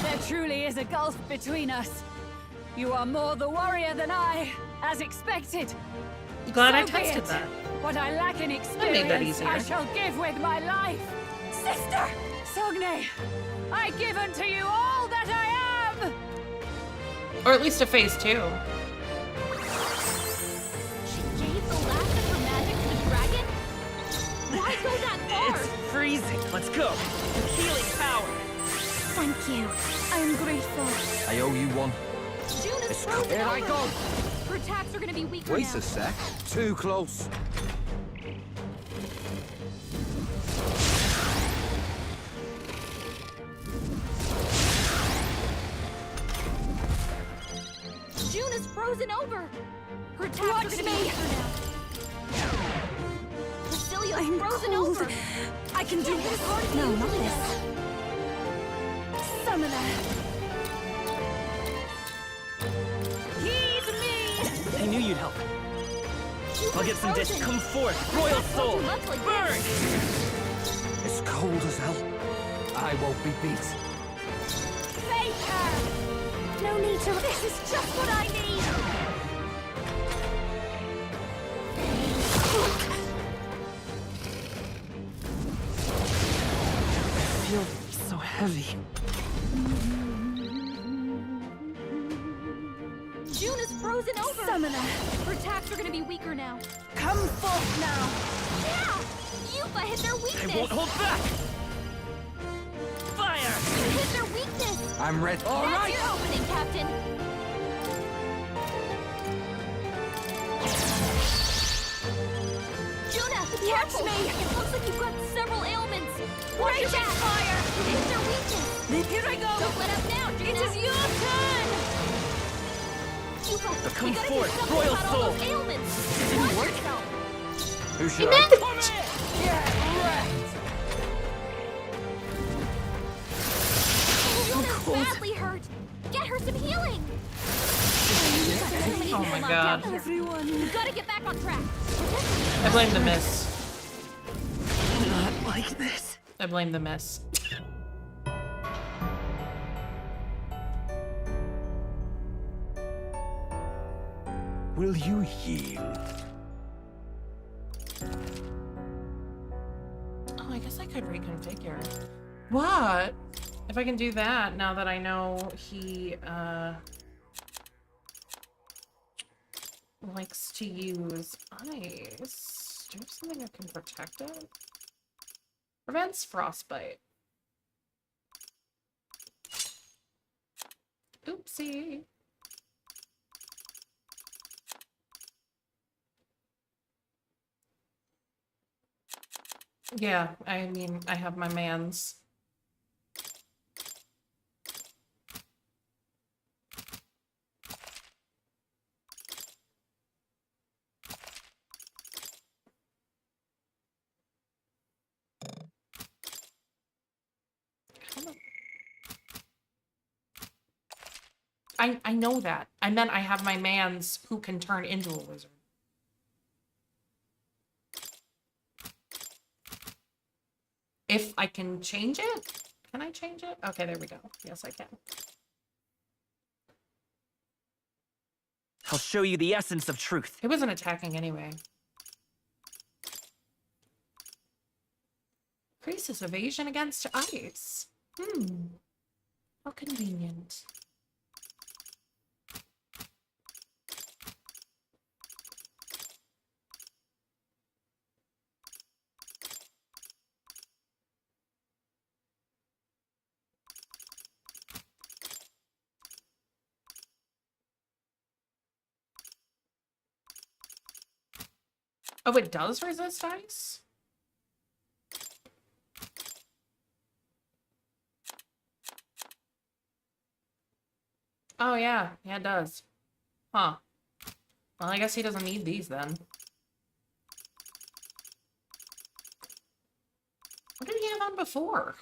There truly is a gulf between us. You are more the warrior than I, as expected. Glad I So be tested it. that. What I lack in made that experience, easier. I shall give with my life. Sister! Sogne, I give unto you all that I am! Or at least a phase 2. She gave the last of her magic to the dragon? Why go that far? It's freezing. Let's go. Healing power. Thank you. I'm grateful. I owe you one. June is It's frozen here I over. go. Her attacks are gonna be weaker Wait now. a sec. Too close. June is frozen over. Her attacks Watch are gonna me. be weaker now. Basilio's I'm frozen cold. over. I can do Can't hit this. as hard as No, you not usually this. does. Summoner. Heed me. I knew you'd help. I'll get some dish. frozen. Come forth, Her royal attacks won't soul. do much like Burn! this. It's cold as hell. I won't be beat. Face her. No need to. This is just what I need. I feel so heavy. June is frozen over. Summoner. Her attacks are gonna be weaker now. Come forth now. Yeah! Yupa hit their weakness. I won't hold back. Fire! You hit their weakness. I'm ready. All That's right. your opening, Captain. Juna, careful! me. It looks like you've got several ailments. Watch your back. Fire! You hit their weakness. Here I go. Don't let up now, Juna. It is your turn. Yupa, Come you gotta forth, do something royal about all those soul. ailments. Didn't Watch work? yourself. Who should He I? did. Juna's badly hurt. Get her some healing. Oh my god. Everyone. You gotta get back on track. I blame the miss. Not like this. I blame the miss. Will you yield? Oh, I guess I could reconfigure. What? If I can do that now that I know he, likes to use ice. Do I have something that can protect it? Prevents frostbite. Oopsie. Yeah, I mean, I have my mans. I know that. I meant I have my mans who can turn into a wizard. If I can change it? Can I change it? Okay, there we go. Yes, I can. I'll show you the essence of truth. It wasn't attacking anyway. Increases evasion against ice. How convenient. Oh, it does resist ice? Oh, yeah. Yeah, it does. Huh. Well, I guess he doesn't need these then. What did he have on before?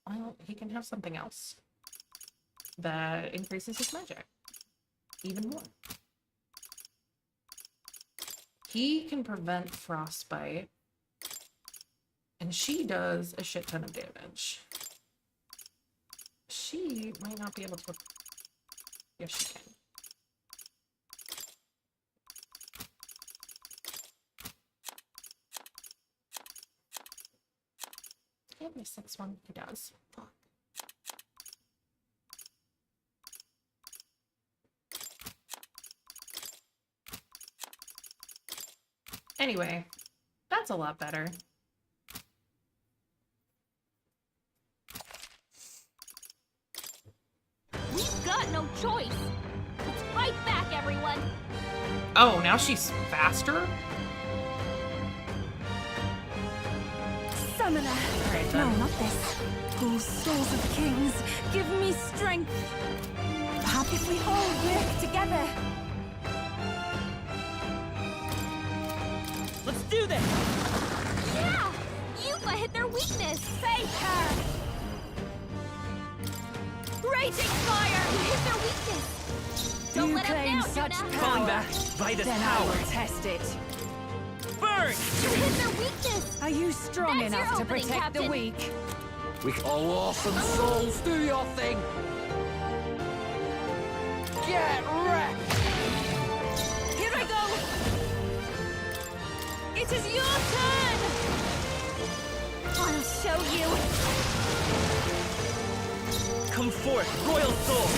Well, he can have something else that increases his magic even more. He can prevent frostbite, and she does a shit ton of damage. She might not be able to... Yes, she can. He have a 6-1. He does. Fuck. Anyway, that's a lot better. We've got no choice. Let's fight back, everyone. Oh, now she's faster? Summoner. Alright, No, then. not this. Oh, souls of kings, give me strength. Perhaps if we all work together. Let's do this! Yeah! Yupa hit their weakness! Fake her! Raging fire! You hit their weakness! Don't You let claim up now, such Juna! Falling back by this Then power. I will test it. Burn! You hit their weakness! Are you strong That's your enough to opening, protect the Captain. weak? We all awesome souls, do your thing! Get wrecked! Here I go! It is your turn! I'll show you! Come forth, royal soul!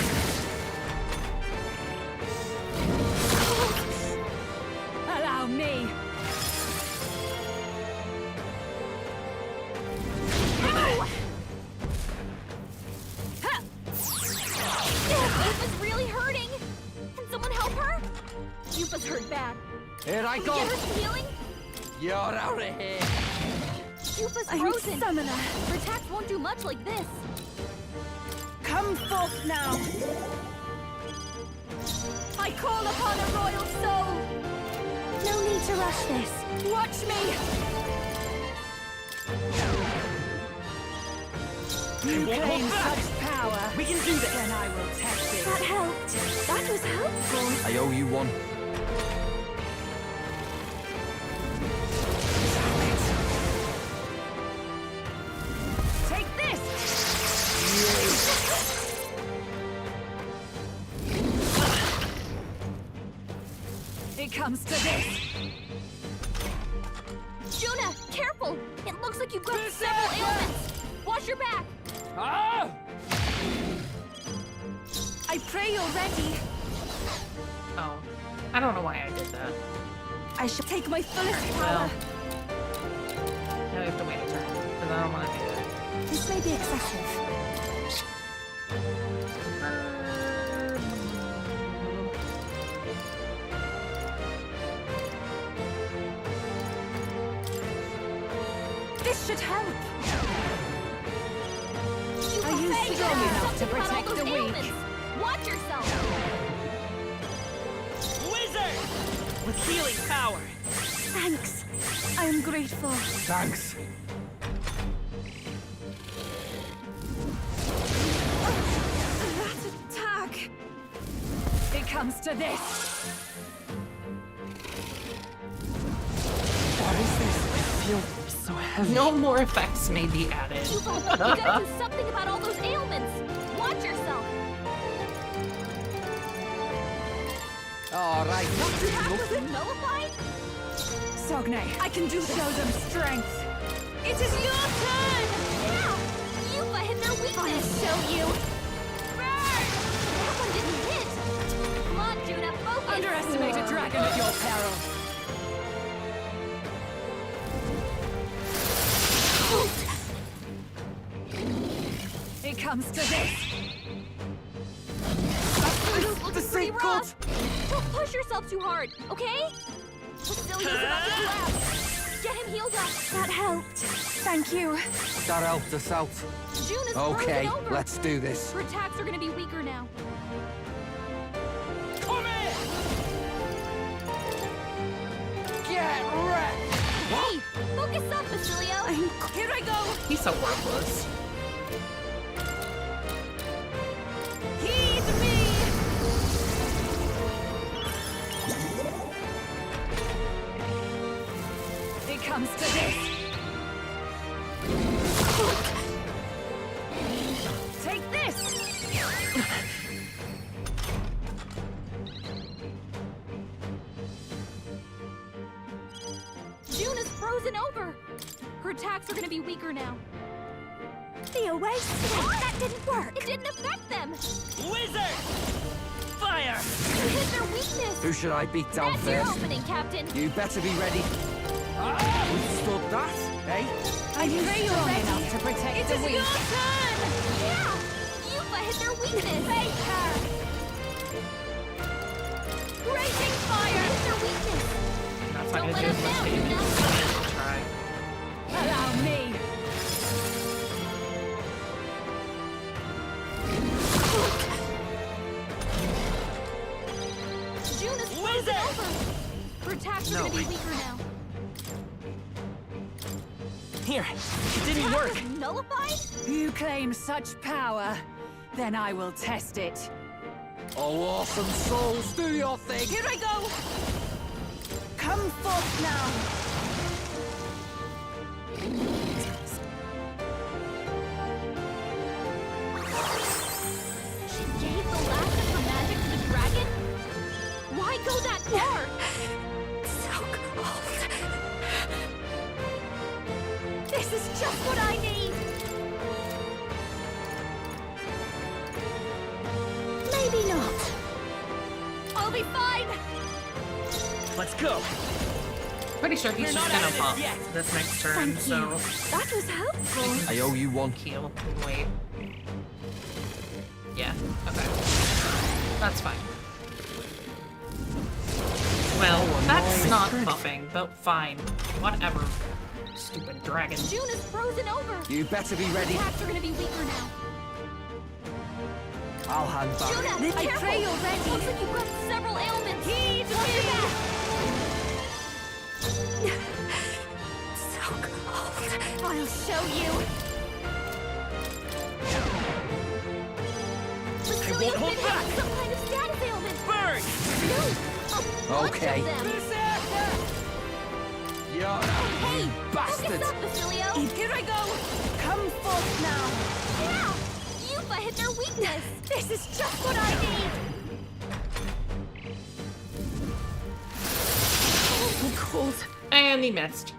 Allow me. Yupa's really hurting! Can someone help her? Yupa's hurt bad. Here I Can we go! get her some healing? You're out of here! Yupa's I'm frozen! summoner. Her attacks won't do much like this. Come forth now. I call upon a royal soul! No need to rush this. Watch me! You won't claim hold back. such power. We can do this! Then I will test it. That helped. That was helpful. I owe you one. Take this! It comes to this. Juna, careful! It looks like you've got several ailments! Watch your back! Ah! I pray you're ready. Oh. I don't know why I did that. I shall take my fullest Well. power. Now we have to wait a turn, because I don't want to do it. This may be excessive. This should help. Are you Hey, strong there's enough to something about all protect those the weak? ailments. Watch yourself! Wizard! With healing power! Thanks. I am grateful. Thanks. comes to this. What is this? I feel so heavy. No more effects may be added. You gotta do something about all those ailments. Watch yourself. All right. Your attack was nullified? Sogne, I can do this. Show them strength. It is your turn! Yeah! You've hit their weakness! I'll show you! Burn! That one didn't hit! Come on, Judah, focus! Underestimate a dragon at your peril. It comes to this. Looking pretty rough! Don't push yourself too hard, okay? Basilia's about to collapse! Get him healed up! That helped. Thank you. That helped us out. June is Okay, frozen over. let's do this. Her attacks are gonna be weaker now. Come here! Get wrecked! Hey! Focus up, Basilio! Here I go! He's so worthless. Heed me! It comes to this. Take this! June is frozen over! Her attacks are gonna be weaker now. The oasis! That didn't work! It didn't affect them! Wizard! Fire! You hit their weakness! Who should I beat down That's your first? opening, Captain! You better be ready. Withstood that, eh? Are you strong enough to protect It the is weak? your turn! Yeah! You've hit their weakness! Face her! Raging fire! Hit their weakness! That's not Don't gonna let do us as much down, damage. Luna. I'll try. Allow me! June is frozen over! Her attacks are gonna be weaker now. Here, it didn't Attack work. was nullified? You claim such power, then I will test it. Oh, awesome souls, do your thing! Here I go! Come forth now! She gave the last of her magic to the dragon? Why go that far? So cold. This is just what I need! Maybe not. I'll be fine! Let's go. Pretty sure he's We're just not gonna out of this pop yet. this next turn, Thank so you. That was helpful. I owe you one. heal and wait. Yeah, okay. That's fine. Well, that's not buffing, but fine. Whatever. Stupid dragon. June is frozen over! You better be ready. Attacks are gonna be weaker now. I'll hang back. Juna, I careful! pray you're ready. Looks like you've got several ailments. Heed So cold. I'll show you. I won't hold Basilia's back. some kind of status ailment. Burn! No, a bunch Okay. of them. You Hey, bastard. focus up, Basilio. Here I go! Come forth now! Yeah, you've hit their weakness. This is just what I need. I'm cold. And he missed.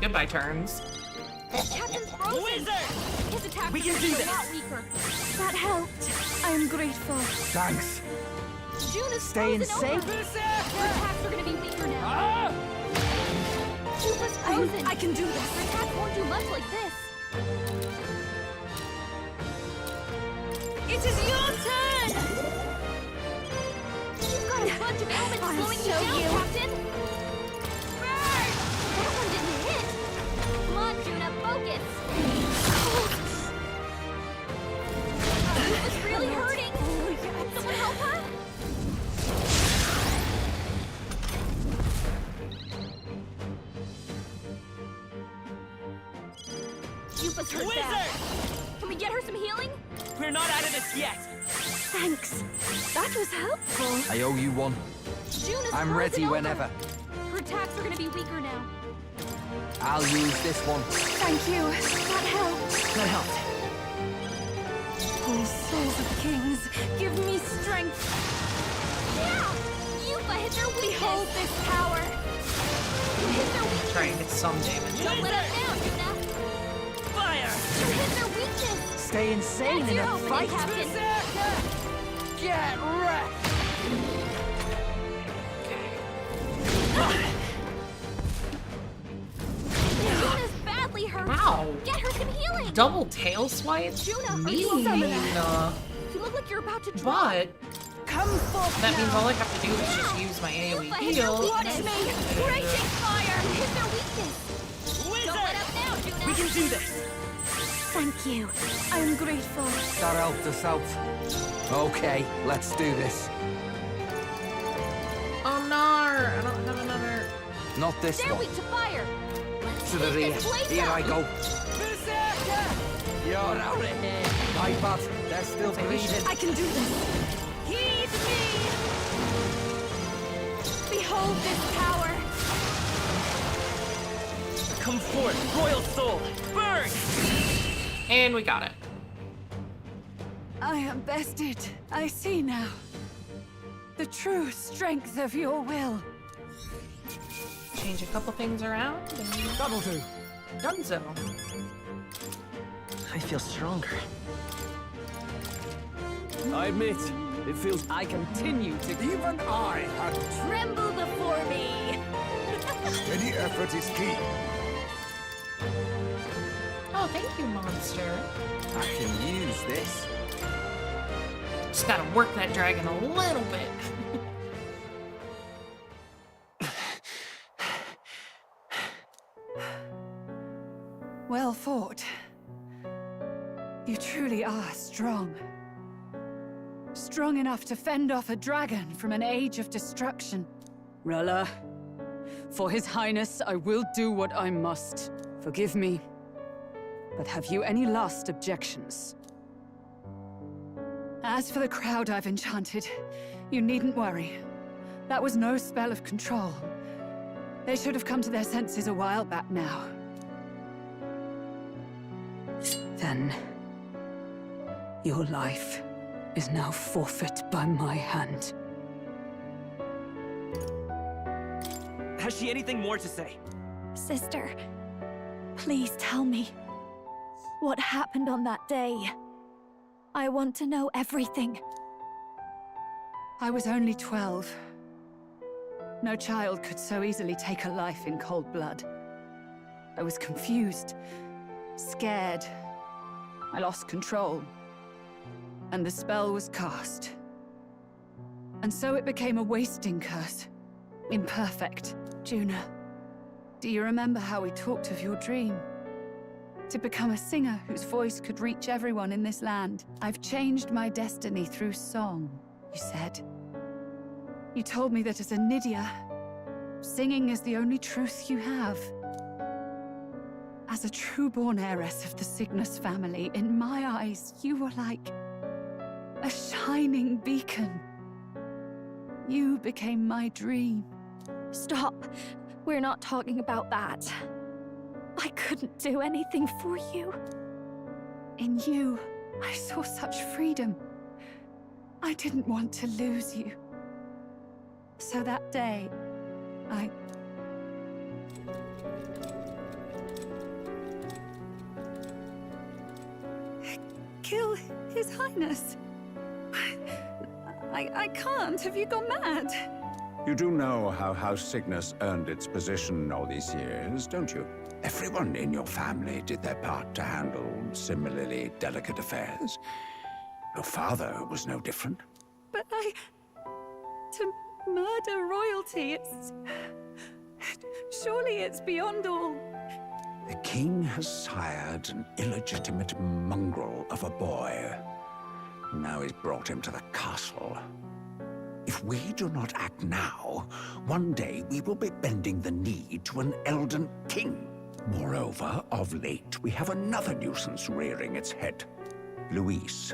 Goodbye, turns. Captain's frozen. Wizard! His attacks We can are do a this. lot weaker. That helped. I am grateful. Thanks. June is Staying frozen safe? over. Her attacks are gonna be weaker now. Jupa's frozen. I can do this. Her attacks won't do much like this. It is your turn! You've got a bunch of ailments I'll slowing you show down, you. Captain. Burn! That one didn't hit. Come on, Juna, focus. Jupa's really hurting. Someone help her? Jupa's hurt bad. Wizard! Can we get her some healing? We're not out of this yet. Thanks. That was helpful. I owe you one. Juna's I'm ready frozen whenever. over. Her attacks are gonna be weaker now. I'll use this one. Thank you. That helped. That helped. Oh, souls of kings, give me strength. Yeah! Yuffie hit their weakness. Behold this power. You hit their weakness. Try and get some damage. Don't let us down, Juna. Fire! You hit their weakness. Stay insane That's in your a opening, fight. Captain. Get wrecked! Juna's badly hurt. Wow. Get her some healing. Double tail swipe? Juna, are Mean. you You look like you're about to drop. But Come forth that now. means all I have to do is just use my AoE heal. Watch me. Raging fire. Hit their weakness. Don't let up now, Juna. We can do this. Thank you. I am grateful. That helped us out. Okay, let's do this. Oh no, I don't have another. Not this They're one. weak to fire. Let's To the take rear. this place Here up. I go. You're out of here. My bad. They're still breathing. I can do this. Heed me. Behold this power. Come forth, royal soul. Burn! And we got it. I am bested. I see now. The true strength of your will. Change a couple things around. That'll do. Dunzo. I feel stronger. I admit, it feels... I continue to... Even I had Tremble before me. Steady effort is key. Oh, thank you, monster. I can use this. Just gotta work that dragon a little bit. Well fought. You truly are strong. Strong enough to fend off a dragon from an age of destruction. Rella, for His Highness, I will do what I must. Forgive me. But have you any last objections? As for the crowd I've enchanted, you needn't worry. That was no spell of control. They should have come to their senses a while back now. Then, your life is now forfeit by my hand. Has she anything more to say? Sister, please tell me. What happened on that day? I want to know everything. I was only 12. No child could so easily take a life in cold blood. I was confused, scared. I lost control. And the spell was cast. And so it became a wasting curse. Imperfect. Juna, do you remember how we talked of your dream? To become a singer whose voice could reach everyone in this land. I've changed my destiny through song, you said. You told me that as a Nydia, singing is the only truth you have. As a true-born heiress of the Cygnus family, in my eyes, you were like a shining beacon. You became my dream. Stop. We're not talking about that. I couldn't do anything for you. In you, I saw such freedom. I didn't want to lose you. So that day, I... kill His Highness. I can't. Have you gone mad? You do know how House Cygnus earned its position all these years, don't you? Everyone in your family did their part to handle similarly delicate affairs. Your father was no different. But to murder royalty, it's... surely it's beyond all. The king has sired an illegitimate mongrel of a boy. Now he's brought him to the castle. If we do not act now, one day we will be bending the knee to an Elden king. Moreover, of late, we have another nuisance rearing its head. Luis.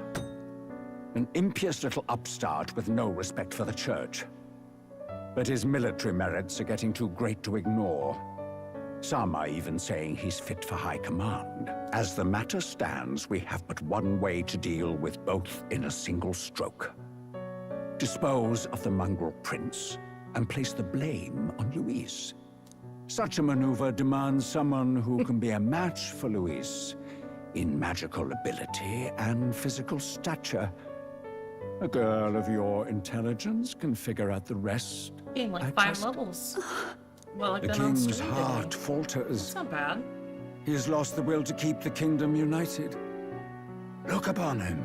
An impious little upstart with no respect for the church. But his military merits are getting too great to ignore. Some are even saying he's fit for high command. As the matter stands, we have but one way to deal with both in a single stroke. Dispose of the mongrel prince and place the blame on Luis. Such a maneuver demands someone who can be a match for Luis in magical ability and physical stature. A girl of your intelligence can figure out the rest. Being like I 5 just- levels. Well, I've The been on king's stream heart today. falters. That's not bad. He has lost the will to keep the kingdom united. Look upon him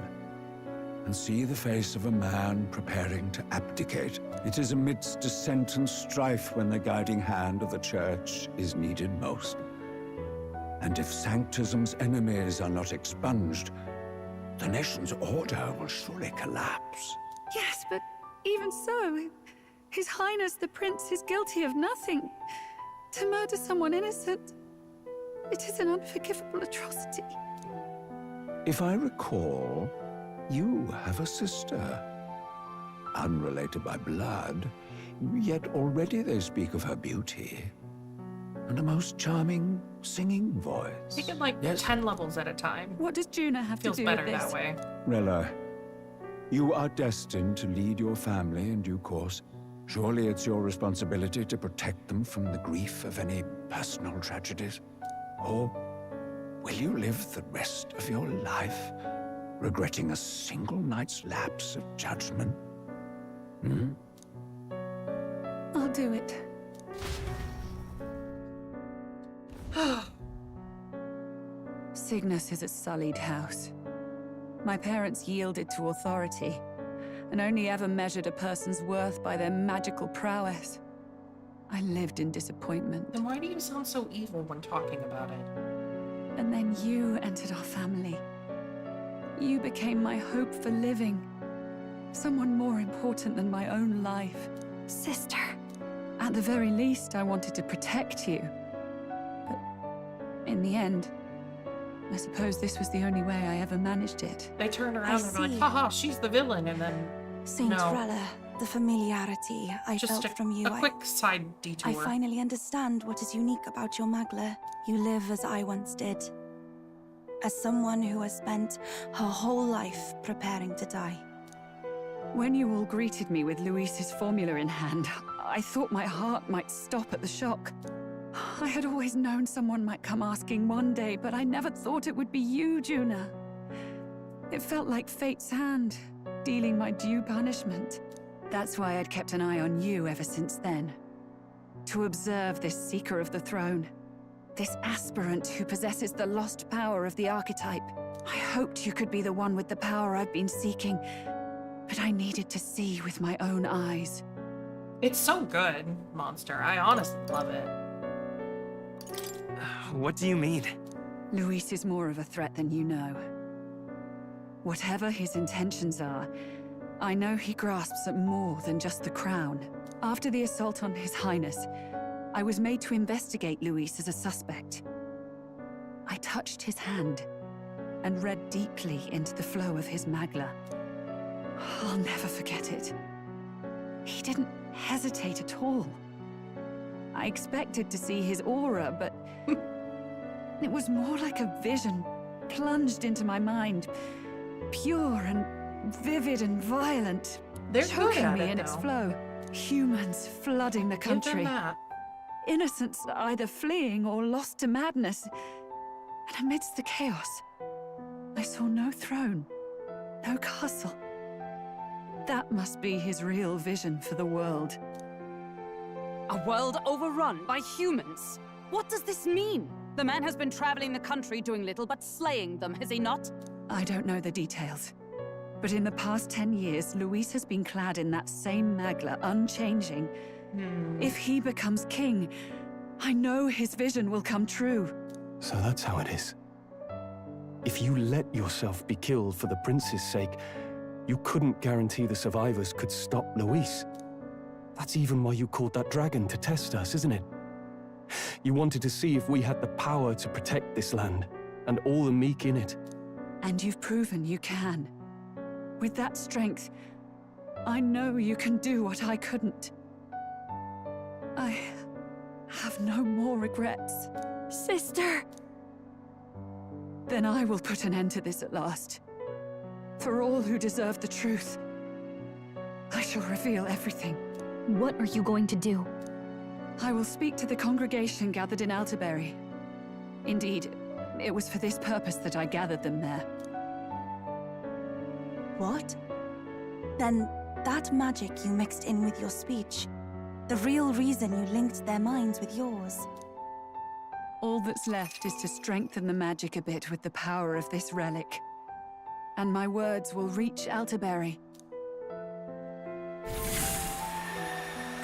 and see the face of a man preparing to abdicate. It is amidst dissent and strife when the guiding hand of the church is needed most. And if Sanctism's enemies are not expunged, the nation's order will surely collapse. Yes, but even so, His Highness the Prince is guilty of nothing. To murder someone innocent, it is an unforgivable atrocity. If I recall, you have a sister. Unrelated by blood, yet already they speak of her beauty. And a most charming singing voice. You get like 10 levels at a time. What does Juna have Feels to do better with this? that way. Rella, you are destined to lead your family in due course. Surely it's your responsibility to protect them from the grief of any personal tragedies. Or will you live the rest of your life regretting a single night's lapse of judgment? Hmm? I'll do it. Cygnus is a sullied house. My parents yielded to authority, and only ever measured a person's worth by their magical prowess. I lived in disappointment. Then why do you sound so evil when talking about it? And then you entered our family. You became my hope for living. Someone more important than my own life. Sister. At the very least, I wanted to protect you. But in the end, I suppose this was the only way I ever managed it. They turn around and are like, see. haha, she's the villain, and then Saint no. Rella, the familiarity I Just felt from you. a quick side detour. I finally understand what is unique about your Magla. You live as I once did. As someone who has spent her whole life preparing to die. When you all greeted me with Luis's formula in hand, I thought my heart might stop at the shock. I had always known someone might come asking one day, but I never thought it would be you, Juna. It felt like fate's hand, dealing my due punishment. That's why I'd kept an eye on you ever since then. To observe this seeker of the throne. This aspirant who possesses the lost power of the archetype. I hoped you could be the one with the power I've been seeking, but I needed to see with my own eyes. It's so good, Monster. I honestly love it. What do you mean? Luis is more of a threat than you know. Whatever his intentions are, I know he grasps at more than just the crown. After the assault on His Highness, I was made to investigate Luis as a suspect. I touched his hand and read deeply into the flow of his Magla. I'll never forget it. He didn't hesitate at all. I expected to see his aura, but it was more like a vision plunged into my mind. Pure and vivid and violent. They're good choking at me it, in its though. flow. Humans flooding the Give them country. that. Innocents either fleeing or lost to madness. And amidst the chaos, I saw no throne, no castle. That must be his real vision for the world. A world overrun by humans? What does this mean? The man has been traveling the country doing little but slaying them, has he not? I don't know the details. But in the past 10 years, Luis has been clad in that same Magla, unchanging. If he becomes king, I know his vision will come true. So that's how it is. If you let yourself be killed for the prince's sake, you couldn't guarantee the survivors could stop Luis. That's even why you called that dragon to test us, isn't it? You wanted to see if we had the power to protect this land, and all the meek in it. And you've proven you can. With that strength, I know you can do what I couldn't. I have no more regrets. Sister! Then I will put an end to this at last. For all who deserve the truth, I shall reveal everything. What are you going to do? I will speak to the congregation gathered in Altaberry. Indeed, it was for this purpose that I gathered them there. What? Then that magic you mixed in with your speech, the real reason you linked their minds with yours. All that's left is to strengthen the magic a bit with the power of this relic. And my words will reach Altaberry.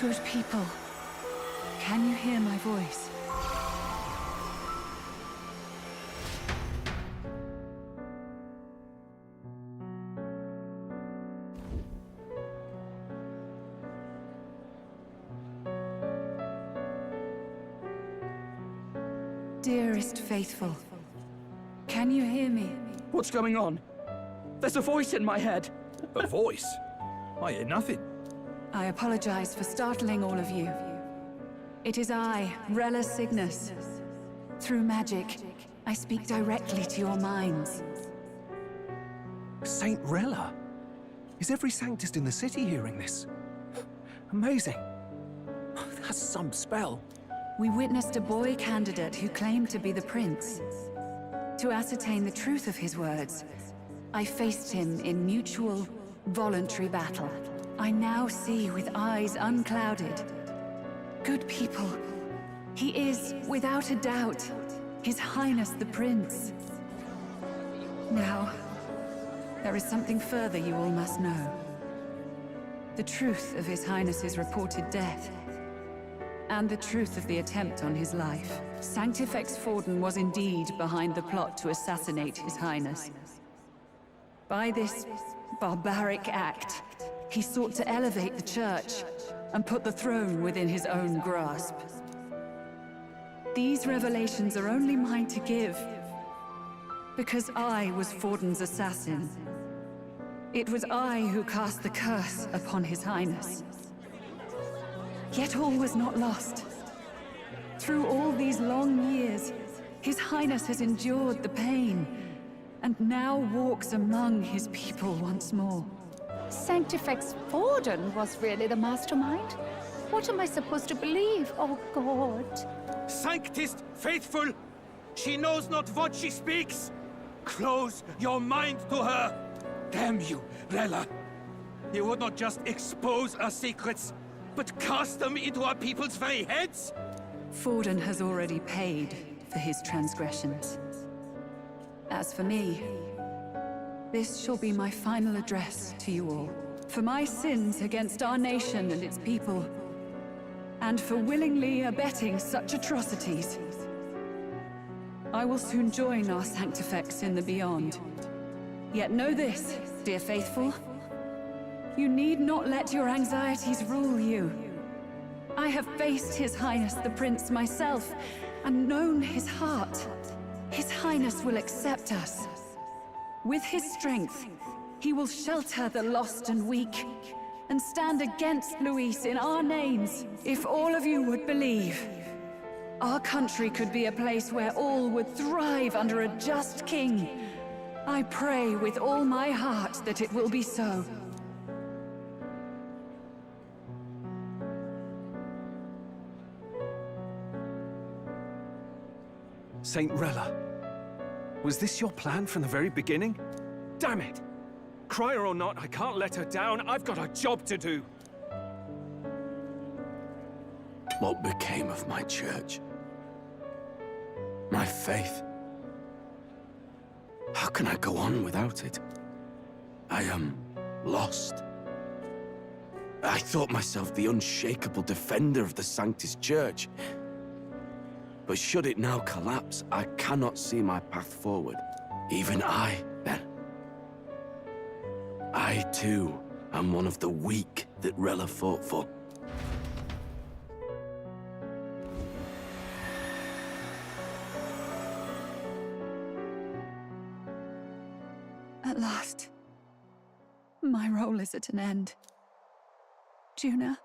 Good people, can you hear my voice? Dearest faithful, can you hear me? What's going on? There's a voice in my head. A voice? I hear nothing. I apologize for startling all of you. It is I, Rella Cygnus. Through magic, I speak directly to your minds. Saint Rella? Is every Sanctist in the city hearing this? Amazing. That's some spell. We witnessed a boy candidate who claimed to be the prince. To ascertain the truth of his words, I faced him in mutual, voluntary battle. I now see with eyes unclouded. Good people, he is, without a doubt, His Highness the Prince. Now, there is something further you all must know. The truth of His Highness's reported death, and the truth of the attempt on his life. Sanctifex Forden was indeed behind the plot to assassinate His Highness. By this barbaric act, he sought to elevate the Church and put the throne within his own grasp. These revelations are only mine to give, because I was Forden's assassin. It was I who cast the curse upon His Highness. Yet all was not lost. Through all these long years, His Highness has endured the pain, and now walks among his people once more. Sanctifex Forden was really the mastermind? What am I supposed to believe? Oh, God. Sanctist faithful! She knows not what she speaks! Close your mind to her! Damn you, Rella! You would not just expose our secrets, but cast them into our people's very heads? Forden has already paid for his transgressions. As for me, this shall be my final address to you all. For my sins against our nation and its people, and for willingly abetting such atrocities. I will soon join our Sanctifex in the beyond. Yet know this, dear faithful. You need not let your anxieties rule you. I have faced His Highness the Prince myself, and known his heart. His Highness will accept us. With his strength, he will shelter the lost and weak, and stand against Luis in our names. If all of you would believe, our country could be a place where all would thrive under a just king. I pray with all my heart that it will be so. Saint Rella, was this your plan from the very beginning? Damn it! Crier or not, I can't let her down. I've got a job to do. What became of my church? My faith? How can I go on without it? I am lost. I thought myself the unshakable defender of the Sanctist Church. But should it now collapse, I cannot see my path forward. Even I, then. I, too, am one of the weak that Rella fought for. At last, my role is at an end. Juna,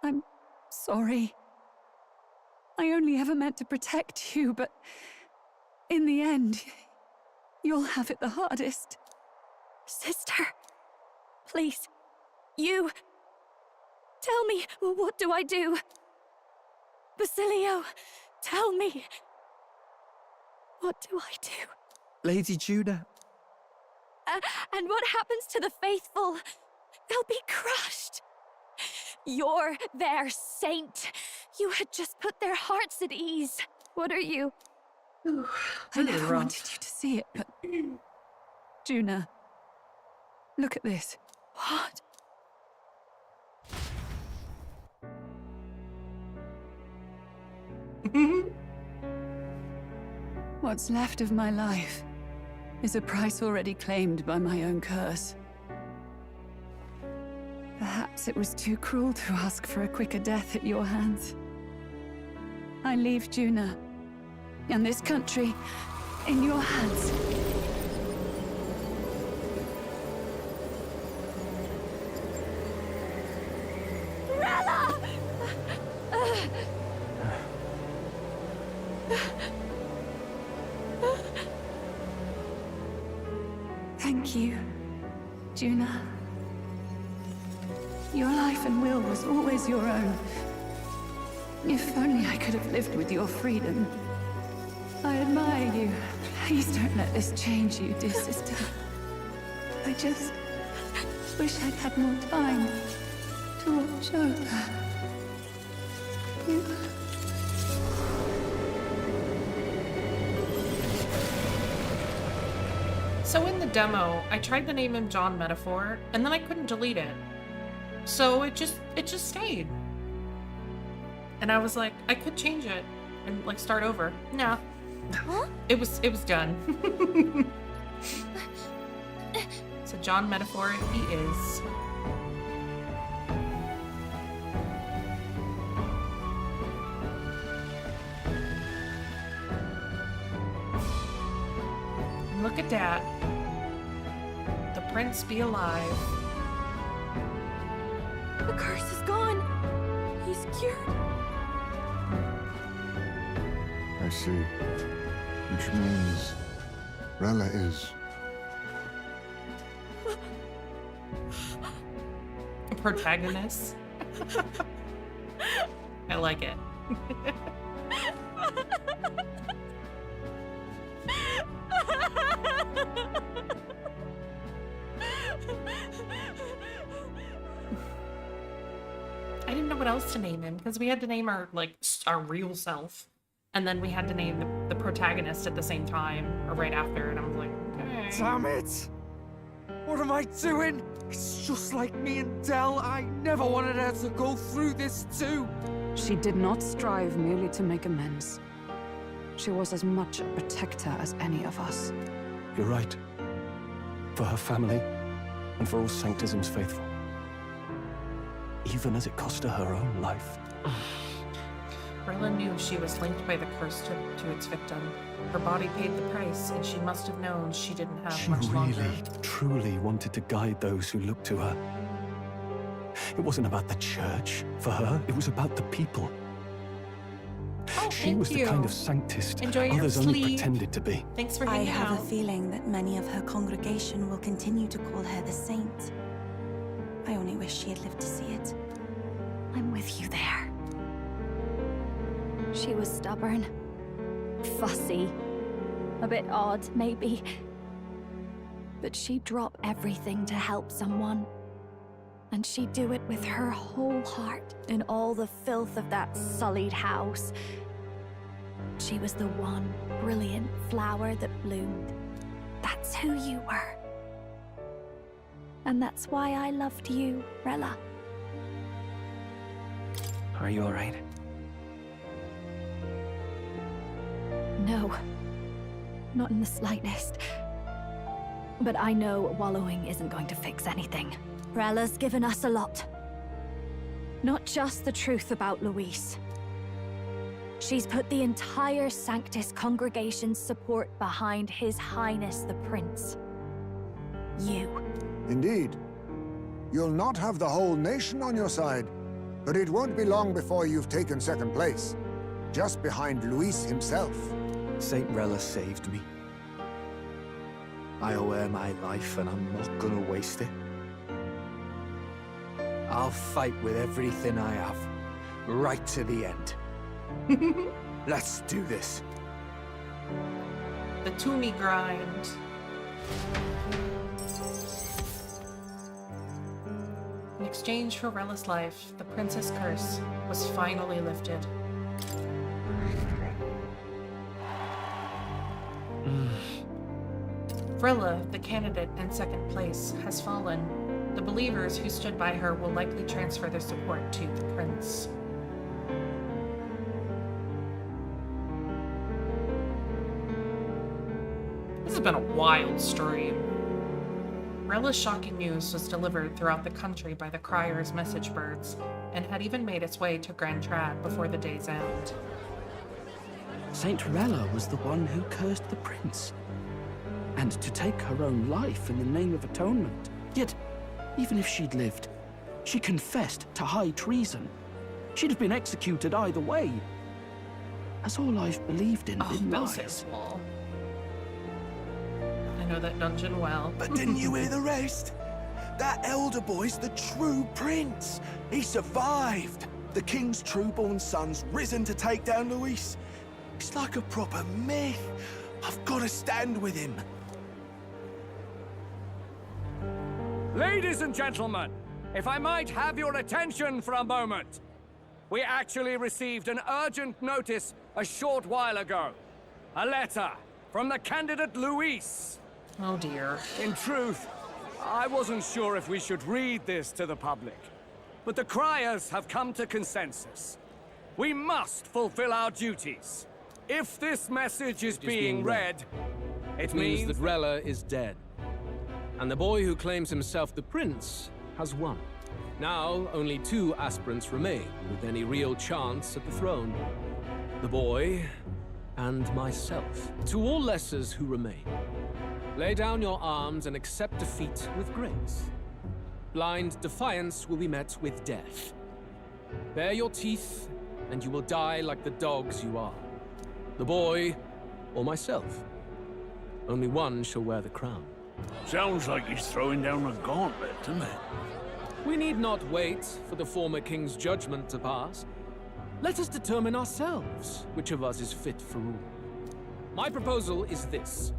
I'm sorry. I only ever meant to protect you, but in the end, you'll have it the hardest. Sister, please, you... Tell me, what do I do? Basilio, tell me. What do I do? Lady Juna. And what happens to the faithful? They'll be crushed. You're their saint. You had just put their hearts at ease. What are you? I never wanted you to see it, but... Juna, look at this. What? What's left of my life is a price already claimed by my own curse. Perhaps it was too cruel to ask for a quicker death at your hands. I leave Juna and this country in your hands. Rella! Thank you, Juna. Your life and will was always your own. If only I could have lived with your freedom. I admire you. Please don't let this change you, dear sister. I just wish I'd had more time to watch over you. So in the demo, I tried to name him John Metaphor, and then I couldn't delete it. So it just stayed. And I was like, I could change it and like start over. Nah. Huh? It was done. So John Metaphor he is. Look at that. The prince be alive. The curse is gone. He's cured. I see. Which means Rella is... A protagonist. I like it. I didn't know what else to name him because we had to name our our real self, and then we had to name the protagonist at the same time or right after, and I was like, okay. Damn it! What am I doing? It's just like me and Dell. I never wanted her to go through this too. She did not strive merely to make amends. She was as much a protector as any of us. You're right. For her family, and for all Sanctism's faithful. Even as it cost her her own life. Rella knew she was linked by the curse to its victim. Her body paid the price, and she must have known she didn't have much longer. She really, truly wanted to guide those who looked to her. It wasn't about the church. For her, it was about the people. Oh, she was the kind of sanctist others only pretended to be. Thanks for I hanging have out. a feeling that many of her congregation will continue to call her the saint. I only wish she had lived to see it. I'm with you there. She was stubborn, fussy, a bit odd, maybe. But she'd drop everything to help someone. And she'd do it with her whole heart in all the filth of that sullied house. She was the one brilliant flower that bloomed. That's who you were. And that's why I loved you, Rella. Are you alright? No. Not in the slightest. But I know wallowing isn't going to fix anything. Rella's given us a lot. Not just the truth about Luis. She's put the entire Sanctus congregation's support behind His Highness the Prince. you. Indeed. You'll not have the whole nation on your side, but it won't be long before you've taken second place, just behind Luis himself. Saint Rella saved me. I owe her my life, and I'm not gonna waste it. I'll fight with everything I have, right to the end. Let's do this. The Tourney grind. In exchange for Rella's life, the Princess Curse was finally lifted. Rella, the candidate in second place, has fallen. The believers who stood by her will likely transfer their support to the prince. This has been a wild stream. Rella's shocking news was delivered throughout the country by the Crier's message birds, and had even made its way to Grand Trad before the day's end. Saint Rella was the one who cursed the prince. And to take her own life in the name of atonement. Yet, even if she'd lived, she confessed to high treason. She'd have been executed either way. Has all I've believed in been feels lies? so small. I know that dungeon well. But didn't you hear the rest? That elder boy's the true prince. He survived. The king's true-born son's risen to take down Luis. It's like a proper myth. I've got to stand with him. Ladies and gentlemen, if I might have your attention for a moment. We actually received an urgent notice a short while ago. A letter from the candidate Luis. Oh dear. In truth, I wasn't sure if we should read this to the public. But the Criers have come to consensus. We must fulfill our duties. If this message is being read, it means that Rella is dead. And the boy who claims himself the prince has won. Now, only 2 aspirants remain with any real chance at the throne. The boy and myself. To all lessers who remain, lay down your arms and accept defeat with grace. Blind defiance will be met with death. Bare your teeth, and you will die like the dogs you are. The boy, or myself. Only one shall wear the crown. Sounds like he's throwing down a gauntlet, doesn't it? We need not wait for the former king's judgment to pass. Let us determine ourselves which of us is fit for rule. My proposal is this.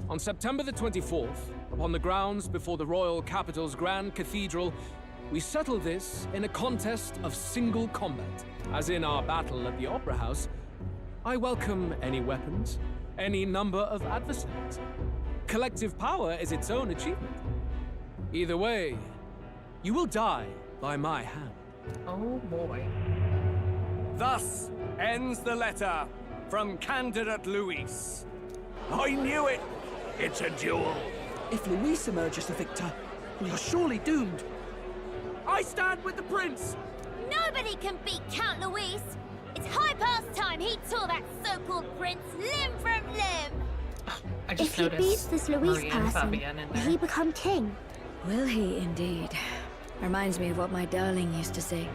On September the 24th, upon the grounds before the royal capital's Grand Cathedral, we settle this in a contest of single combat. As in our battle at the Opera House, I welcome any weapons, any number of adversaries. Collective power is its own achievement. Either way, you will die by my hand. Oh boy. Thus ends the letter from candidate Luis. I knew it! It's a duel. If Luis emerges the victor, we are surely doomed. I stand with the prince! Nobody can beat Count Luis! It's high past time he tore that so-called prince limb from limb! I If he beats this Luis person, will he become king? Will he indeed? Reminds me of what my darling used to say.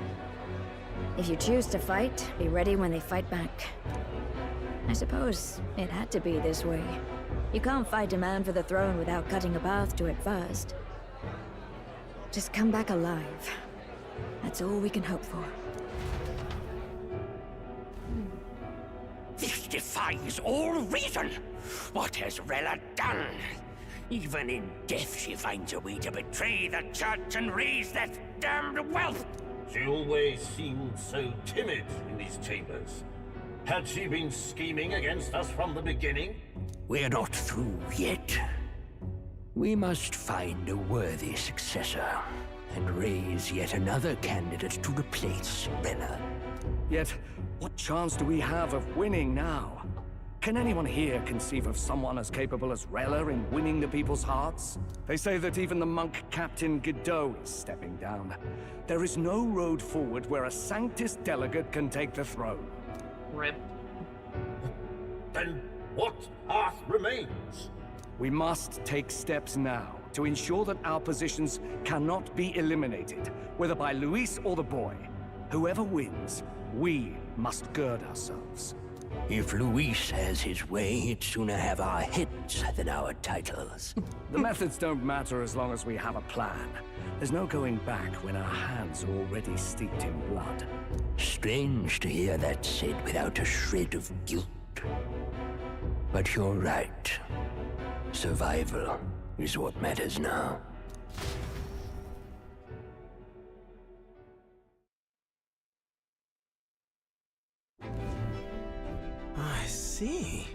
If you choose to fight, be ready when they fight back. I suppose it had to be this way. You can't fight a man for the throne without cutting a path to it first. Just come back alive. That's all we can hope for. This defies all reason. What has Rella done? Even in death she finds a way to betray the church and raise that damned wealth. She always seemed so timid in these chambers. Had she been scheming against us from the beginning? We're not through yet. We must find a worthy successor and raise yet another candidate to replace Rella. Yet, what chance do we have of winning now? Can anyone here conceive of someone as capable as Rella in winning the people's hearts? They say that even the monk Captain Godot is stepping down. There is no road forward where a Sanctus delegate can take the throne. Rip. Then what path remains? We must take steps now to ensure that our positions cannot be eliminated, whether by Luis or the boy. Whoever wins, we must gird ourselves. If Luis has his way, he'd sooner have our heads than our titles. The methods don't matter as long as we have a plan. There's no going back when our hands are already steeped in blood. Strange to hear that said without a shred of guilt. But you're right. Survival is what matters now. I see.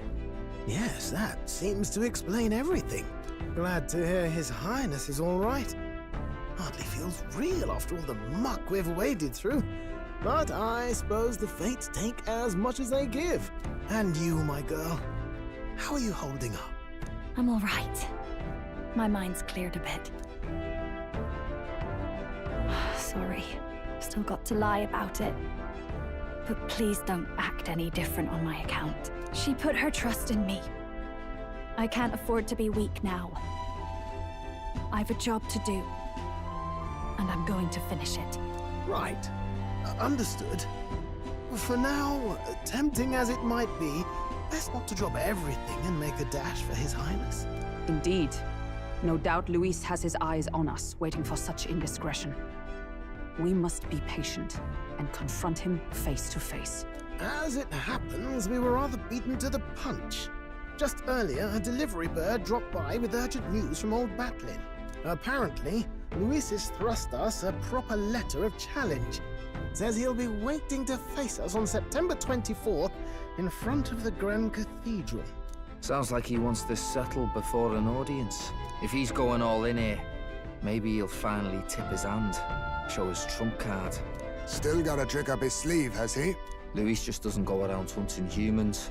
Yes, that seems to explain everything. Glad to hear His Highness is all right. Hardly feels real after all the muck we've waded through. But I suppose the fates take as much as they give. And you, my girl, how are you holding up? I'm all right. My mind's cleared a bit. Sorry. Still got to lie about it. But please don't act any different on my account. She put her trust in me. I can't afford to be weak now. I've a job to do. And I'm going to finish it. Right. Understood. For now, tempting as it might be, best not to drop everything and make a dash for His Highness. Indeed. No doubt Luis has his eyes on us, waiting for such indiscretion. We must be patient and confront him face to face. As it happens, we were rather beaten to the punch. Just earlier, a delivery bird dropped by with urgent news from old Batlin. Apparently, Luis has thrust us a proper letter of challenge. Says he'll be waiting to face us on September 24th in front of the Grand Cathedral. Sounds like he wants this settled before an audience. If he's going all in here, maybe he'll finally tip his hand, show his trump card. Still got a trick up his sleeve, has he? Luis just doesn't go around hunting humans.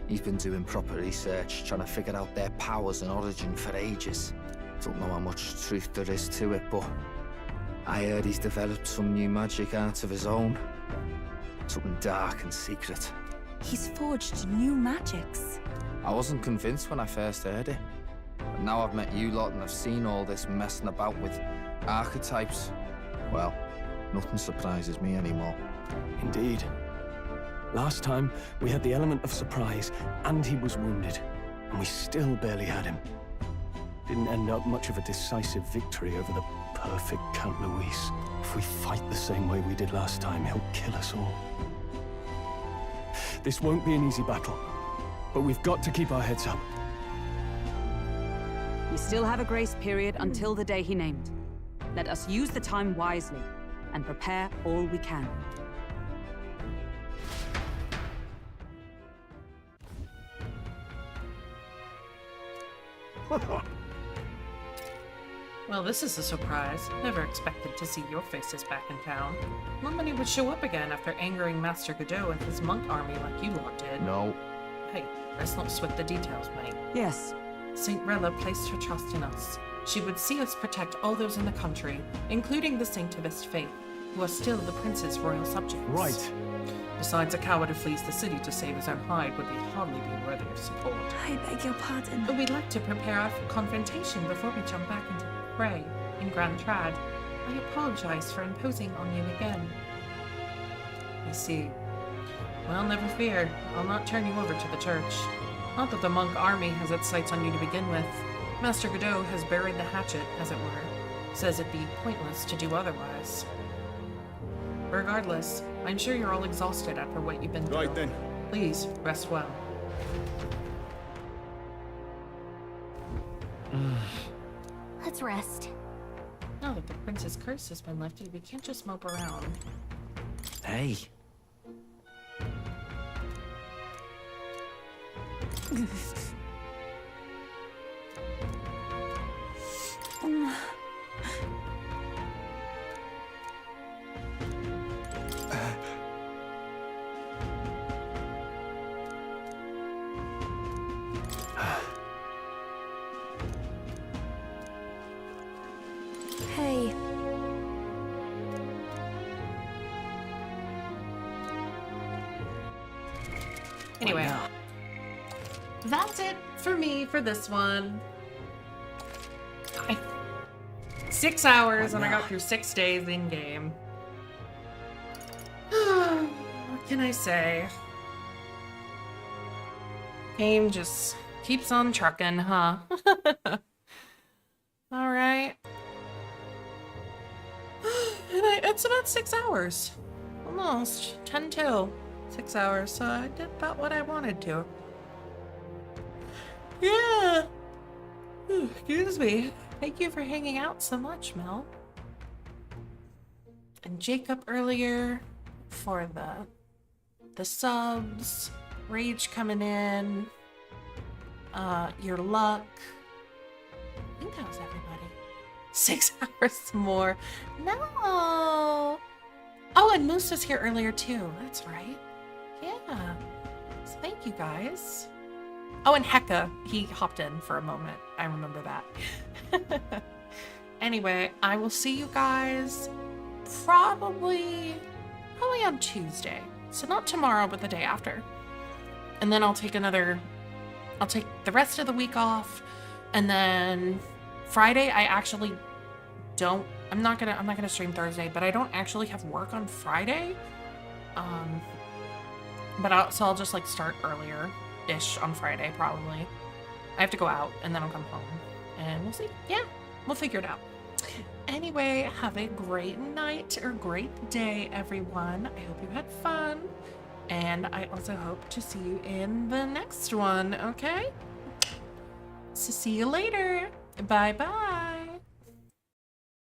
He's been doing proper research, trying to figure out their powers and origin for ages. Don't know how much truth there is to it, but I heard he's developed some new magic art of his own. Something dark and secret. He's forged new magics. I wasn't convinced when I first heard it. But now I've met you lot and I've seen all this messing about with archetypes. Well, nothing surprises me anymore. Indeed. Last time, we had the element of surprise, and he was wounded. And we still barely had him. Didn't end up much of a decisive victory over the perfect Count Luis. If we fight the same way we did last time, he'll kill us all. This won't be an easy battle, but we've got to keep our heads up. We still have a grace period until the day he named. Let us use the time wisely and prepare all we can. Well, this is a surprise. Never expected to see your faces back in town. Not many would show up again after angering Master Godot and his monk army like you lot did. No. Hey, let's not sweat the details, mate. Yes. Saint Rella placed her trust in us. She would see us protect all those in the country, including the Sanctivist faith, who are still the prince's royal subjects. Right. Besides, a coward who flees the city to save his own hide would hardly be worthy of support. I beg your pardon. But we'd like to prepare our confrontation before we jump back into the fray in Grand Trad. I apologize for imposing on you again. I see. Well, never fear. I'll not turn you over to the church. Not that the monk army has its sights on you to begin with. Master Godot has buried the hatchet, as it were. Says it'd be pointless to do otherwise. Regardless, I'm sure you're all exhausted after what you've been through. Right then. Please, rest well. Let's rest. Now that the prince's curse has been lifted, we can't just mope around. Hey. Hey. Anyway, that's it for me for this one. I 6 hours and I got through 6 days in game. What can I say? Game just keeps on trucking, huh? Alright. And it's about 6 hours. Almost. 10 till 6 hours, so I did about what I wanted to. Yeah. Excuse me. Thank you for hanging out so much, Mel. And Jacob earlier for the subs. Rage coming in. Your luck. I think that was everybody. 6 hours more. No. Oh, and Moose was here earlier too. That's right. Yeah. So thank you guys. Oh, and Hecka, he hopped in for a moment. I remember that. Anyway, I will see you guys probably on Tuesday. So not tomorrow, but the day after. And then I'll take the rest of the week off. And then Friday, I actually don't, I'm not gonna stream Thursday, but I don't actually have work on Friday. So I'll just like start earlier-ish on Friday, probably. I have to go out and then I'll come home and we'll see. Yeah, we'll figure it out. Anyway, have a great night or great day, everyone. I hope you had fun. And I also hope to see you in the next one, okay? So see you later. Bye-bye.